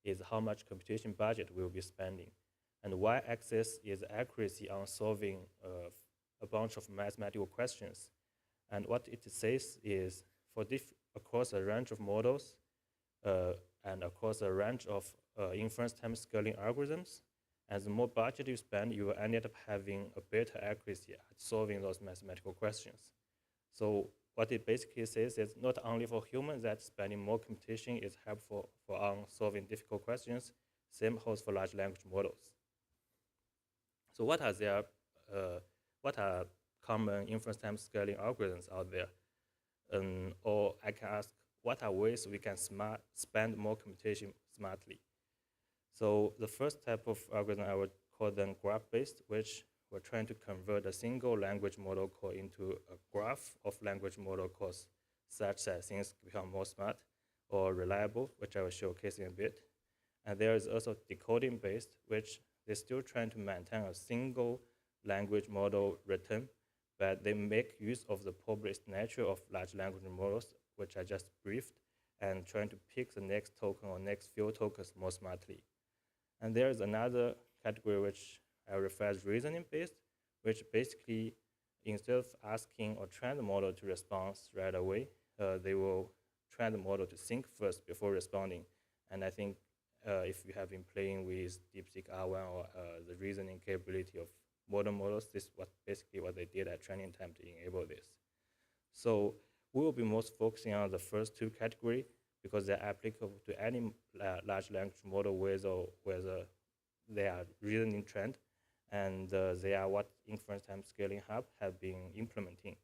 is how much computation budget we'll be spending. And y-axis is accuracy on solving a bunch of mathematical questions. And what it says is for across a range of models and across a range of inference time scaling algorithms, as the more budget you spend, you will end up having a better accuracy at solving those mathematical questions. So what it basically says is not only for humans that spending more computation is helpful for solving difficult questions, same holds for large language models. So what are common inference time scaling algorithms out there? Or I can ask, what are ways we can spend more computation smartly? So the first type of algorithm, I would call them graph-based, which we're trying to convert a single language model call into a graph of language model calls such that things become more smart or reliable, which I will showcase in a bit. And there is also decoding-based, which they're still trying to maintain a single language model return, but they make use of the probabilistic nature of large language models, which I just briefed, and trying to pick the next token or next few tokens more smartly. And there is another category which I refer as reasoning-based, which basically instead of asking or train the model to respond right away, they will train the model to think first before responding. And I think if you have been playing with DeepSeek R1 or the reasoning capability of modern models, this is basically what they did at training time to enable this. So we will be most focusing on the first two categories because they're applicable to any large language model, whether they are reasoning trained, and they are what Inference Time Scaling Hub have been implementing.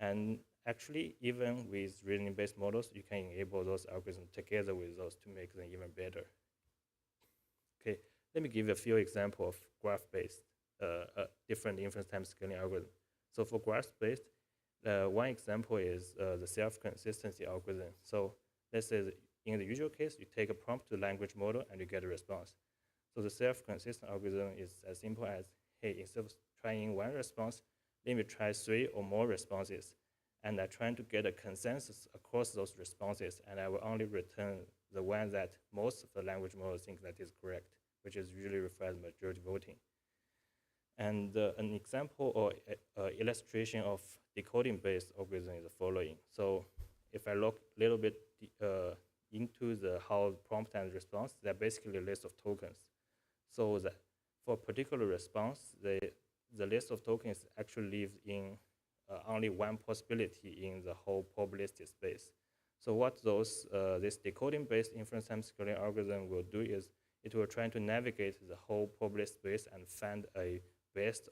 And actually, even with reasoning-based models, you can enable those algorithms together with those to make them even better. Okay, let me give you a few examples of graph-based different inference time scaling algorithms. So for graph-based, one example is the self-consistency algorithm. So let's say that in the usual case, you take a prompt to language model and you get a response. So the self-consistent algorithm is as simple as, hey, instead of trying one response, let me try 3 or more responses. And I'm trying to get a consensus across those responses, and I will only return the one that most of the language models think that is correct, which is usually referred as majority voting. And an example or illustration of decoding-based algorithm is the following. So if I look a little bit into the how prompt and response, they're basically a list of tokens. So that for a particular response, the list of tokens actually lives in only one possibility in the whole probabilistic space. So what this decoding-based inference time scaling algorithm will do is it will try to navigate the whole probabilistic space and find a best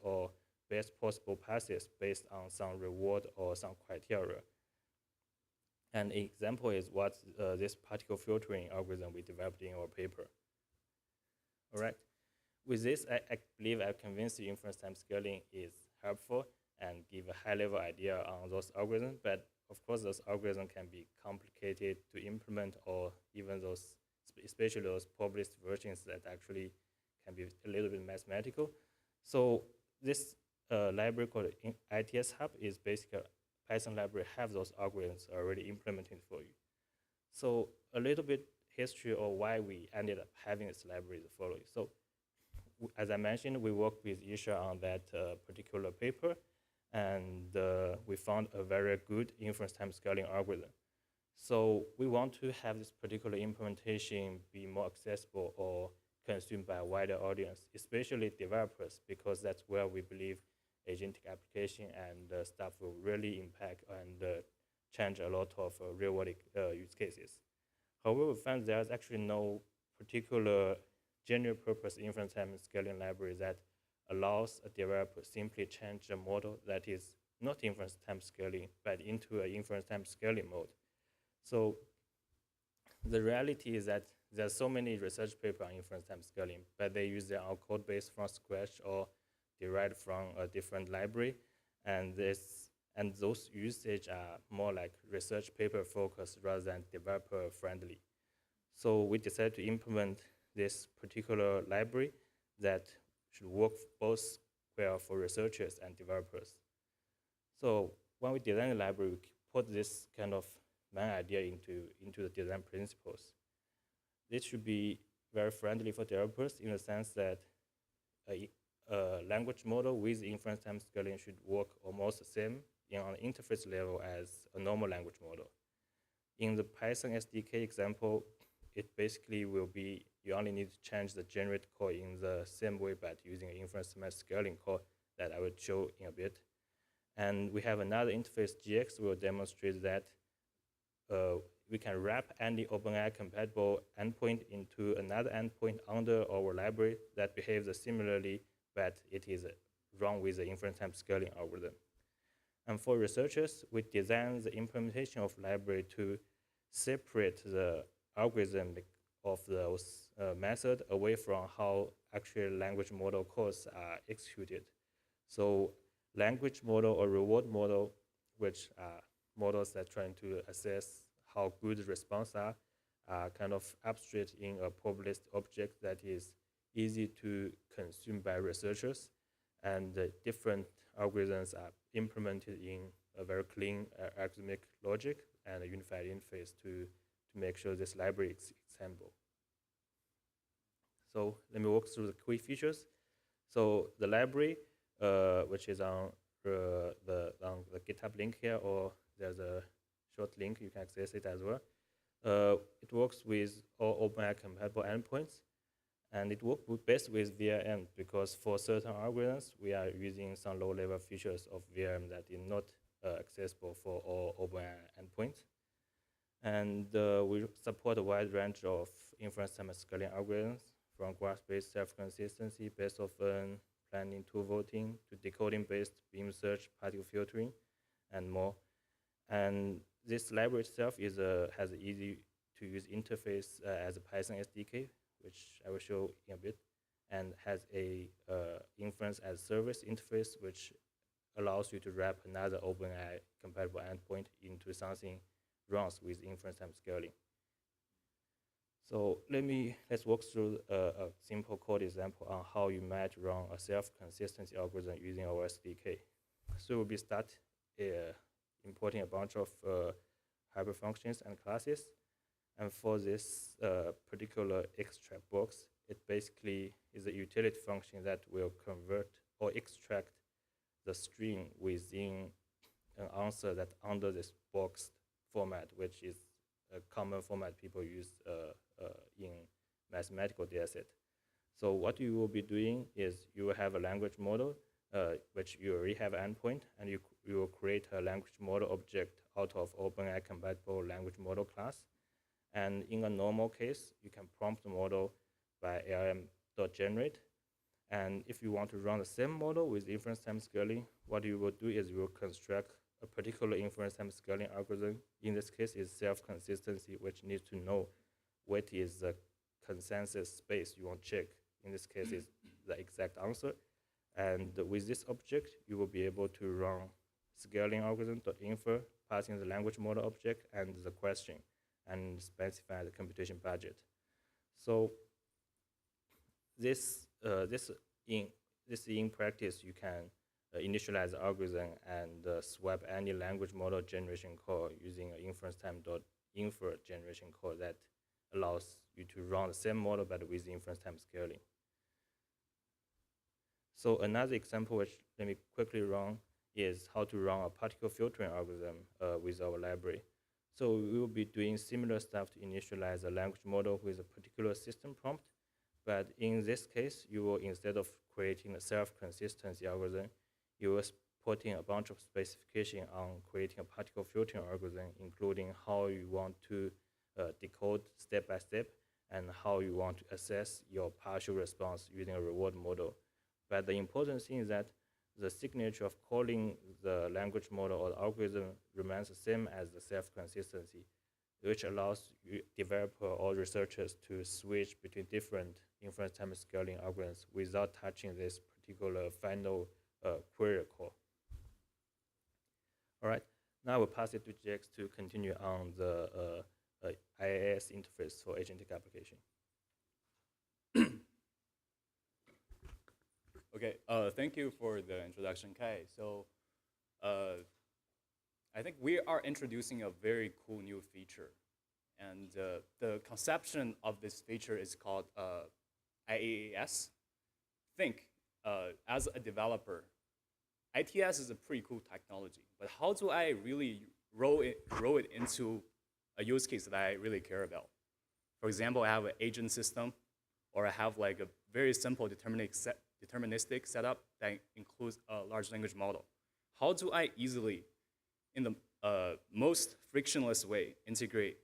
possible passes based on some reward or some criteria. An example is what this particle filtering algorithm we developed in our paper. All right. With this, I believe I've convinced you inference time scaling is helpful and give a high-level idea on those algorithms. But of course, those algorithms can be complicated to implement, or even those, especially those probabilistic versions that actually can be a little bit mathematical. So this library called ITS Hub is basically a Python library have those algorithms already implemented for you. So a little bit history of why we ended up having this library is the following. So as I mentioned, we worked with Isha on that particular paper, and we found a very good inference time scaling algorithm. So we want to have this particular implementation be more accessible or consumed by a wider audience, especially developers, because that's where we believe agentic application and stuff will really impact and change a lot of real-world use cases. However, we found there's actually no particular general purpose inference time scaling library that allows a developer simply change a model that is not inference time scaling, but into an inference time scaling mode. So the reality is that there's so many research papers on inference time scaling, but they use their own code base from scratch or derived from a different library, and those usage are more like research paper focused rather than developer friendly. So we decided to implement this particular library that should work both well for researchers and developers. So when we designed the library, we put this kind of main idea into the design principles. This should be very friendly for developers in the sense that a language model with inference time scaling should work almost the same on the interface level as a normal language model. In the Python SDK example, it basically will be, you only need to change the generate code in the same way, but using an inference time scaling code that I will show in a bit. And we have another interface, GX, will demonstrate that we can wrap any OpenAI compatible endpoint into another endpoint under our library that behaves similarly, but it is run with the inference time scaling algorithm. And for researchers, we designed the implementation of library to separate the algorithm of those method away from how actual language model codes are executed. So language model or reward model, which are models that are trying to assess how good the response are kind of abstract in a probabilistic object that is easy to consume by researchers, and different algorithms are implemented in a very clean algorithmic logic and a unified interface to make sure this library is example. So let me walk through the key features. So the library, which is on the GitHub link here, or there's a short link, you can access it as well. It works with all OpenAI compatible endpoints, and it works best with VRM because for certain algorithms, we are using some low-level features of VRM that is not accessible for all OpenAI endpoints. And we support a wide range of inference time scaling algorithms, from graph-based self-consistency based on planning to voting to decoding-based beam search, particle filtering, and more. And this library itself has an easy-to-use interface as a Python SDK, which I will show in a bit, and has a inference as service interface, which allows you to wrap another OpenAI compatible endpoint into something runs with inference time scaling. So let's walk through a simple code example on how you might run a self-consistency algorithm using our SDK. So we'll start importing a bunch of Hybrid functions and classes. And for this particular extract box, it basically is a utility function that will convert or extract the string within an answer that under this boxed format, which is a common format people use in mathematical dataset. So what you will be doing is you will have a language model, which you already have an endpoint, and you will create a language model object out of OpenAI compatible language model class. And in a normal case, you can prompt the model by ARM.generate. And if you want to run the same model with inference time scaling, what you will do is you will construct a particular inference time scaling algorithm. In this case, is self-consistency, which needs to know what is the consensus space you want to check. In this case, is the exact answer. And with this object, you will be able to run scaling algorithm.infer, passing the language model object and the question, and specify the computation budget. So in practice, you can initialize the algorithm and swap any language model generation call using an inference time.infer generation call that allows you to run the same model but with inference time scaling. So another example, which let me quickly run, is how to run a particle filtering algorithm with our library. So we will be doing similar stuff to initialize a language model with a particular system prompt. But in this case, you will, instead of creating a self-consistency algorithm, you will put in a bunch of specification on creating a particle filtering algorithm, including how you want to decode step by step and how you want to assess your partial response using a reward model. But the important thing is that the signature of calling the language model or the algorithm remains the same as the self-consistency, which allows developer or researchers to switch between different inference time scaling algorithms without touching this particular final query call. All right, now we'll pass it to Jax to continue on the IaaS interface for agentic application. Okay, thank you for the introduction, Kai. So I think we are introducing a very cool new feature. And the conception of this feature is called IaaS. Think, as a developer, ITS is a pretty cool technology, but how do I really roll it into a use case that I really care about? For example, I have an agent system, or I have like a very simple deterministic setup that includes a large language model. How do I easily, in the most frictionless way, integrate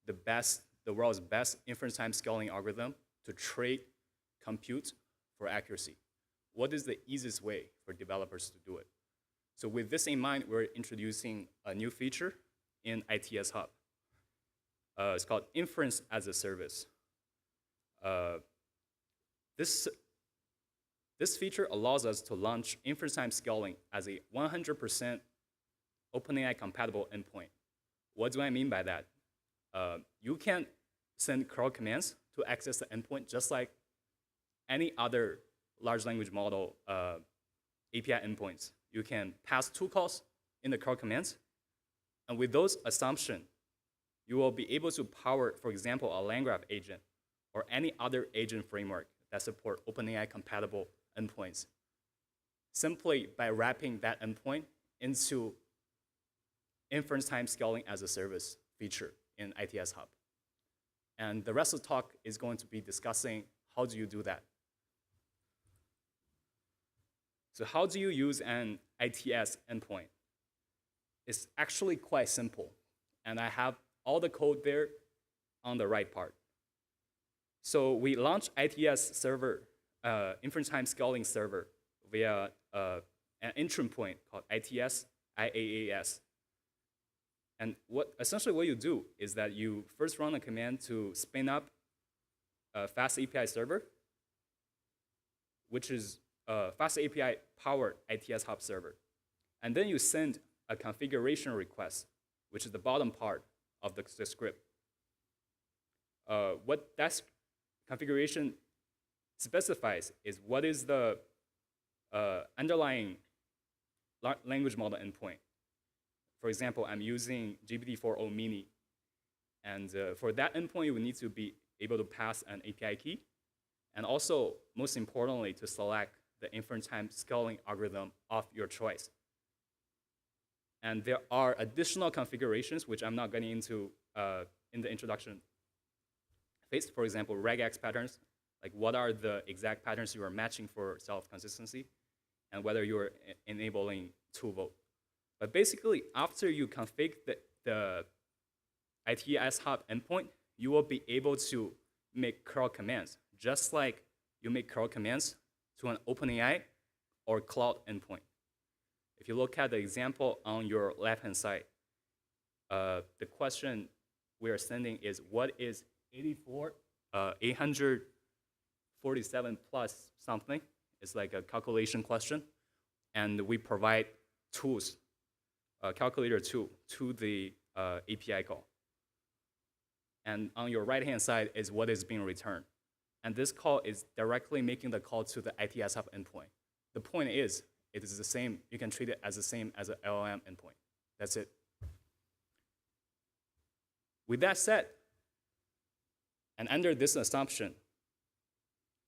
the world's best inference time scaling algorithm to trade compute for accuracy? What is the easiest way for developers to do it? So with this in mind, we're introducing a new feature in ITS Hub. It's called Inference as a Service. This feature allows us to launch inference time scaling as a 100% OpenAI compatible endpoint. What do I mean by that? You can send crawl commands to access the endpoint just like any other large language model API endpoints. You can pass 2 calls in the crawl commands, and with those assumptions, you will be able to power, for example, a LangGraph agent or any other agent framework that support OpenAI compatible endpoints. simply by wrapping that endpoint into inference time scaling as a service feature in ITS Hub. And the rest of the talk is going to be discussing how do you do that. So how do you use an ITS endpoint? It's actually quite simple. And I have all the code there on the right part. So we launched ITS server, inference time scaling server via an interim point called ITS IaaS. And essentially what you do is that you first run a command to spin up a Fast API server, which is a Fast API powered ITS Hub server. And then you send a configuration request, which is the bottom part of the script. What that configuration specifies is what is the underlying language model endpoint. For example, I'm using GPT-4o Mini. And for that endpoint, you will need to be able to pass an API key. And also, most importantly, to select the inference time scaling algorithm of your choice. And there are additional configurations, which I'm not getting into in the introduction phase. For example, regex patterns, like what are the exact patterns you are matching for self-consistency, and whether you are enabling 2-vote. But basically, after you config the ITS Hub endpoint, you will be able to make curl commands, just like you make curl commands to an OpenAI or cloud endpoint. If you look at the example on your left-hand side, the question we are sending is, what is 847 plus something? It's like a calculation question. And we provide tools, calculator tool, to the API call. And on your right-hand side is what is being returned. And this call is directly making the call to the ITS Hub endpoint. The point is, it is the same. You can treat it as the same as an LLM endpoint. That's it. With that said, and under this assumption,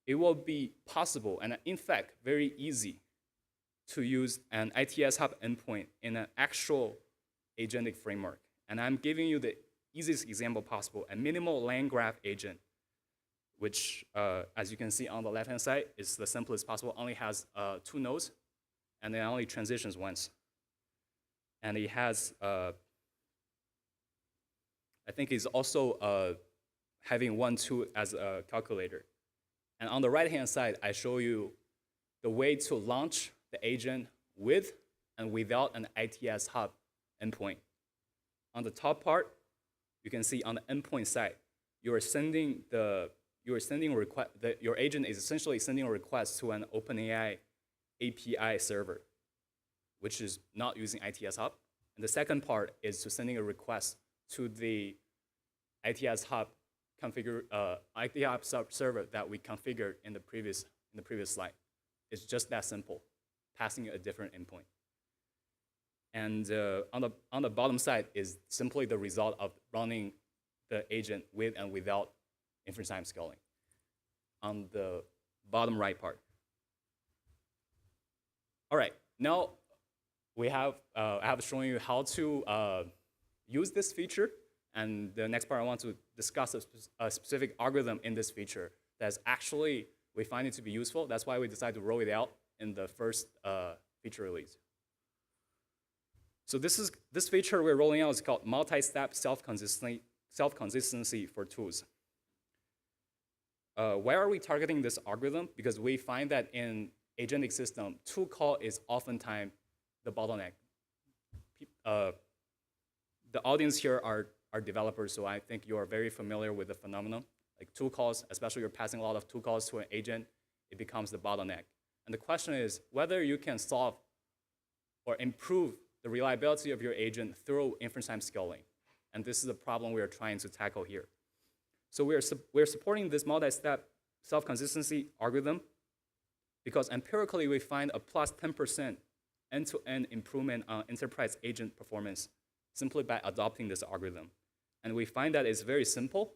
it will be possible, and in fact, very easy, to use an ITS Hub endpoint in an actual agentic framework. And I'm giving you the easiest example possible, a minimal land graph agent, which, as you can see on the left-hand side, is the simplest possible, only has 2 nodes, and then only transitions once. And it has, I think it's also having 1 tool as a calculator. And on the right-hand side, I show you the way to launch the agent with and without an ITS Hub endpoint. On the top part, you can see on the endpoint side, your agent is essentially sending a request to an OpenAI API server, which is not using ITS Hub. And the second part is to sending a request to the ITS Hub server that we configured in the previous slide. It's just that simple, passing a different endpoint. And on the bottom side is simply the result of running the agent with and without inference time scaling. On the bottom right part. All right, now I have shown you how to use this feature. And the next part, I want to discuss a specific algorithm in this feature that's actually, we find it to be useful. That's why we decided to roll it out in the first feature release. So this feature we're rolling out is called multi-step self-consistency for tools. Why are we targeting this algorithm? Because we find that in agentic system, tool call is oftentimes the bottleneck. The audience here are developers, so I think you are very familiar with the phenomenon. Like tool calls, especially you're passing a lot of tool calls to an agent, it becomes the bottleneck. And the question is whether you can solve or improve the reliability of your agent through inference time scaling. And this is the problem we are trying to tackle here. So we're supporting this multi-step self-consistency algorithm because empirically we find a plus 10% end-to-end improvement on enterprise agent performance simply by adopting this algorithm. And we find that it's very simple,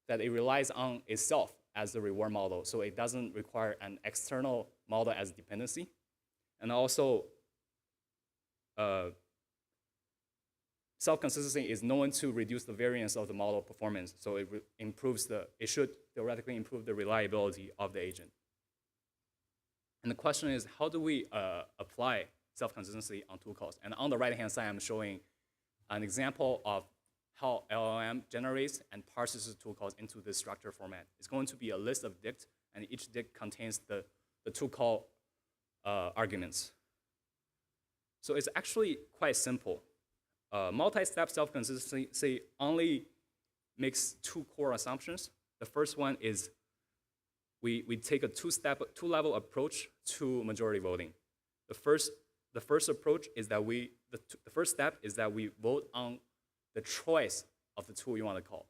that it relies on itself as the reward model, so it doesn't require an external model as dependency. And also, self-consistency is known to reduce the variance of the model performance, so it should theoretically improve the reliability of the agent. And the question is, how do we apply self-consistency on tool calls? And on the right-hand side, I'm showing an example of how LLM generates and parses the tool calls into this structured format. It's going to be a list of dict, and each dict contains the tool call arguments. So it's actually quite simple. Multi-step self-consistency only makes two core assumptions. The first one is we take a two-level approach to majority voting. The first approach is that the first step is that we vote on the choice of the tool you want to call.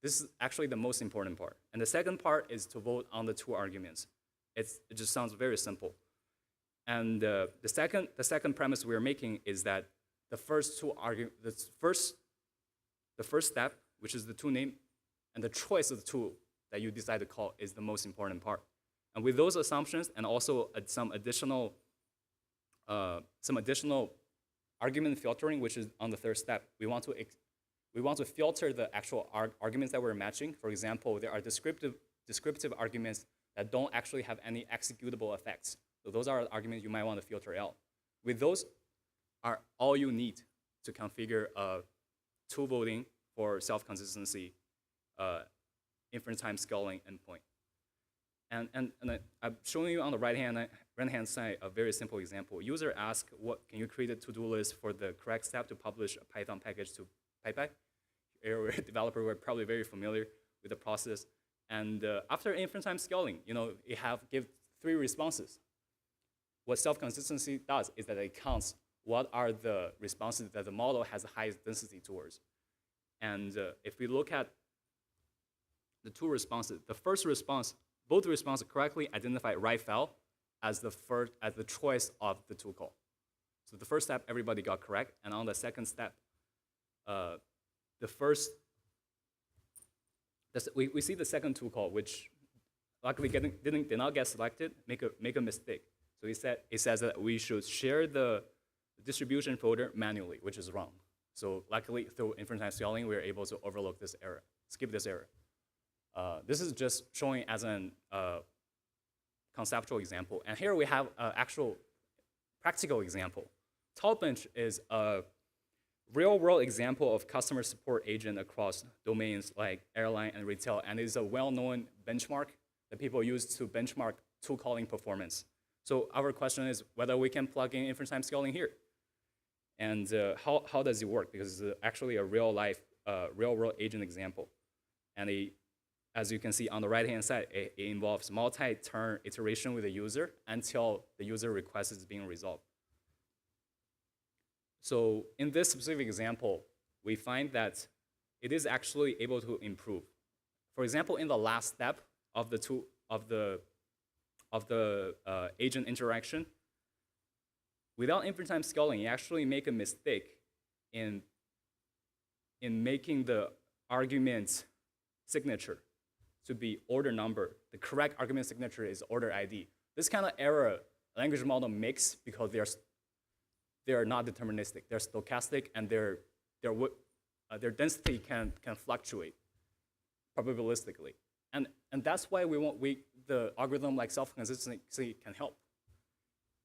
This is actually the most important part. And the second part is to vote on the two arguments. It just sounds very simple. And the second premise we're making is that the first step, which is the tool name, and the choice of the tool that you decide to call is the most important part. And with those assumptions and also some additional argument filtering, which is on the third step, we want to filter the actual arguments that we're matching. For example, there are descriptive arguments that don't actually have any executable effects. So those are arguments you might want to filter out. With those are all you need to configure a tool voting for self-consistency inference time scaling endpoint. And I'm showing you on the right-hand side a very simple example. User asks, can you create a to-do list for the correct step to publish a Python package to PyPy? You're a developer, we're probably very familiar with the process. And after inference time scaling, it give 3 responses. What self-consistency does is that it counts what are the responses that the model has the highest density towards. And if we look at the 2 responses, the first response, both responses correctly identify right file as the choice of the tool call. So the first step, everybody got correct. And on the second step, we see the second tool call, which luckily did not get selected, make a mistake. So it says that we should share the distribution folder manually, which is wrong. So luckily, through inference time scaling, we were able to overlook this error, skip this error. This is just showing as an conceptual example. And here we have an actual practical example. Talbench is a real-world example of customer support agent across domains like airline and retail, and is a well-known benchmark that people use to benchmark tool calling performance. So our question is whether we can plug in inference time scaling here. And how does it work? Because it's actually a real-world agent example. And as you can see on the right-hand side, it involves multi-turn iteration with the user until the user request is being resolved. So in this specific example, we find that it is actually able to improve. For example, in the last step of the agent interaction, without inference time scaling, you actually make a mistake in making the argument signature to be order number. The correct argument signature is order ID. This kind of error language model makes because they are not deterministic. They're stochastic, and their density can fluctuate probabilistically. And that's why the algorithm like self-consistency can help.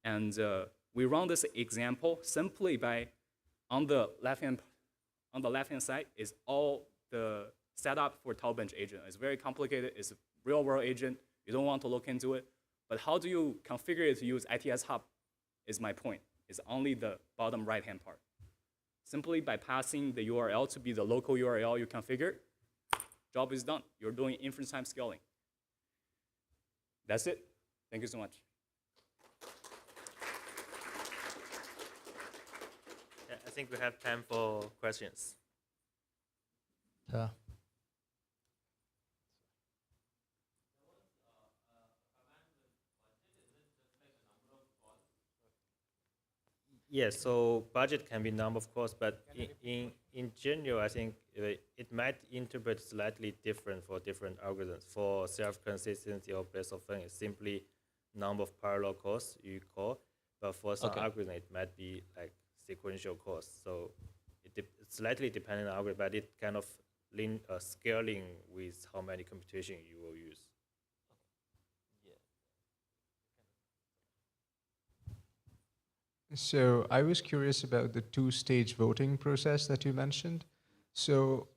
And we run this example simply by on the left-hand side is all the setup for Talbench agent. It's very complicated. It's a real-world agent. You don't want to look into it. But how do you configure it to use ITS Hub is my point. It's only the bottom right-hand part. Simply by passing the URL to be the local URL you configure, job is done. You're doing inference time scaling. That's it. Thank you so much. Yeah, I think we have time for questions. Yeah. Yes, so budget can be number of course, but in general, I think it might interpret slightly different for different algorithms. For self-consistency or best of fun, it's simply number of parallel cores you call. but for some Okay. algorithm, it might be like sequential calls. So it's slightly dependent on algorithm, but it kind of scaling with how many computation you will use. So I was curious about the two-stage voting process that you mentioned. So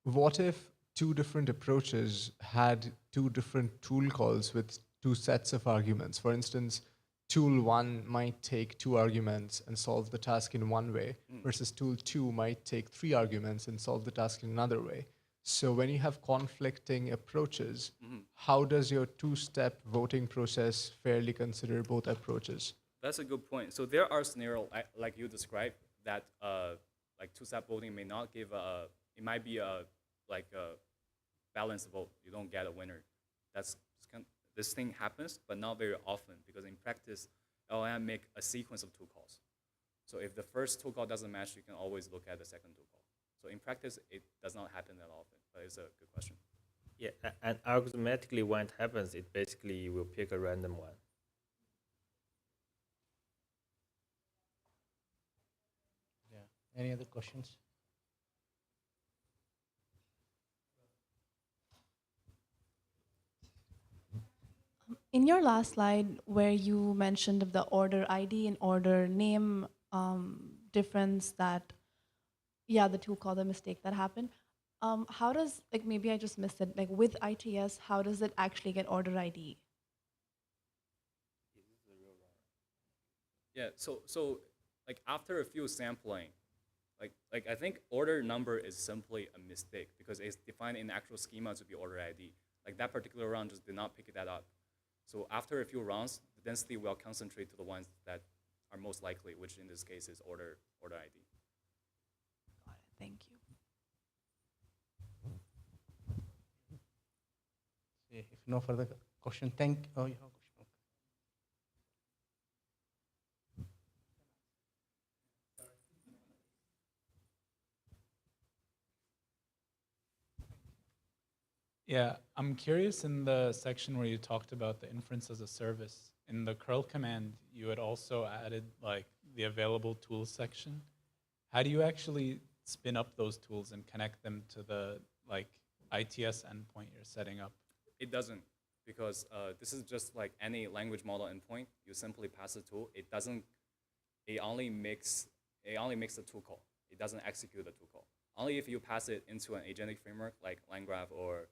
what if two different approaches had two different tool calls with two sets of arguments? For instance, tool 1 might take 2 arguments and solve the task in one way, versus tool 2 might take 3 arguments and solve the task in another way. So when you have conflicting approaches, how does your two-step voting process fairly consider both approaches? That's a good point. So there are scenarios like you described that like two-step voting may not give it might be a balanced vote. You don't get a winner. This thing happens, but not very often because in practice, LLM make a sequence of 2 calls. So if the first 2 call doesn't match, you can always look at the second 2 call. So in practice, it does not happen that often, but it's a good question. Yeah, and algorithmically when it happens, it basically will pick a random one. Yeah. Any other questions? In your last slide, where you mentioned of the order ID and order name difference that, yeah, the two call the mistake that happened. How does, like, maybe I just missed it, like with ITS, how does it actually get order ID? Yeah, so like after a few sampling, like I think order number is simply a mistake because it's defined in actual schema to be order ID. Like that particular round just did not pick that up. So after a few rounds, the density will concentrate to the ones that are most likely, which in this case is order ID. Got it. Thank you. If no further question, you have a question. Okay. Yeah, I'm curious in the section where you talked about the inference as a service. In the curl command, you had also added like the available tools section. How do you actually spin up those tools and connect them to the like ITS endpoint you're setting up? It doesn't, because this is just like any language model endpoint. You simply pass a tool. It only makes a tool call. It doesn't execute the tool call. Only if you pass it into an agentic framework like LangGraph or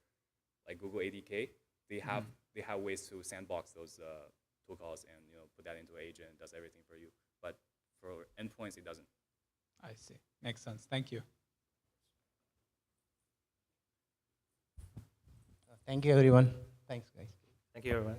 like Google ADK, they have ways to sandbox those tool calls and put that into agent and does everything for you. But for endpoints, it doesn't. I see. Makes sense. Thank you. Thank you, everyone. Thanks, guys. Thank you, everyone.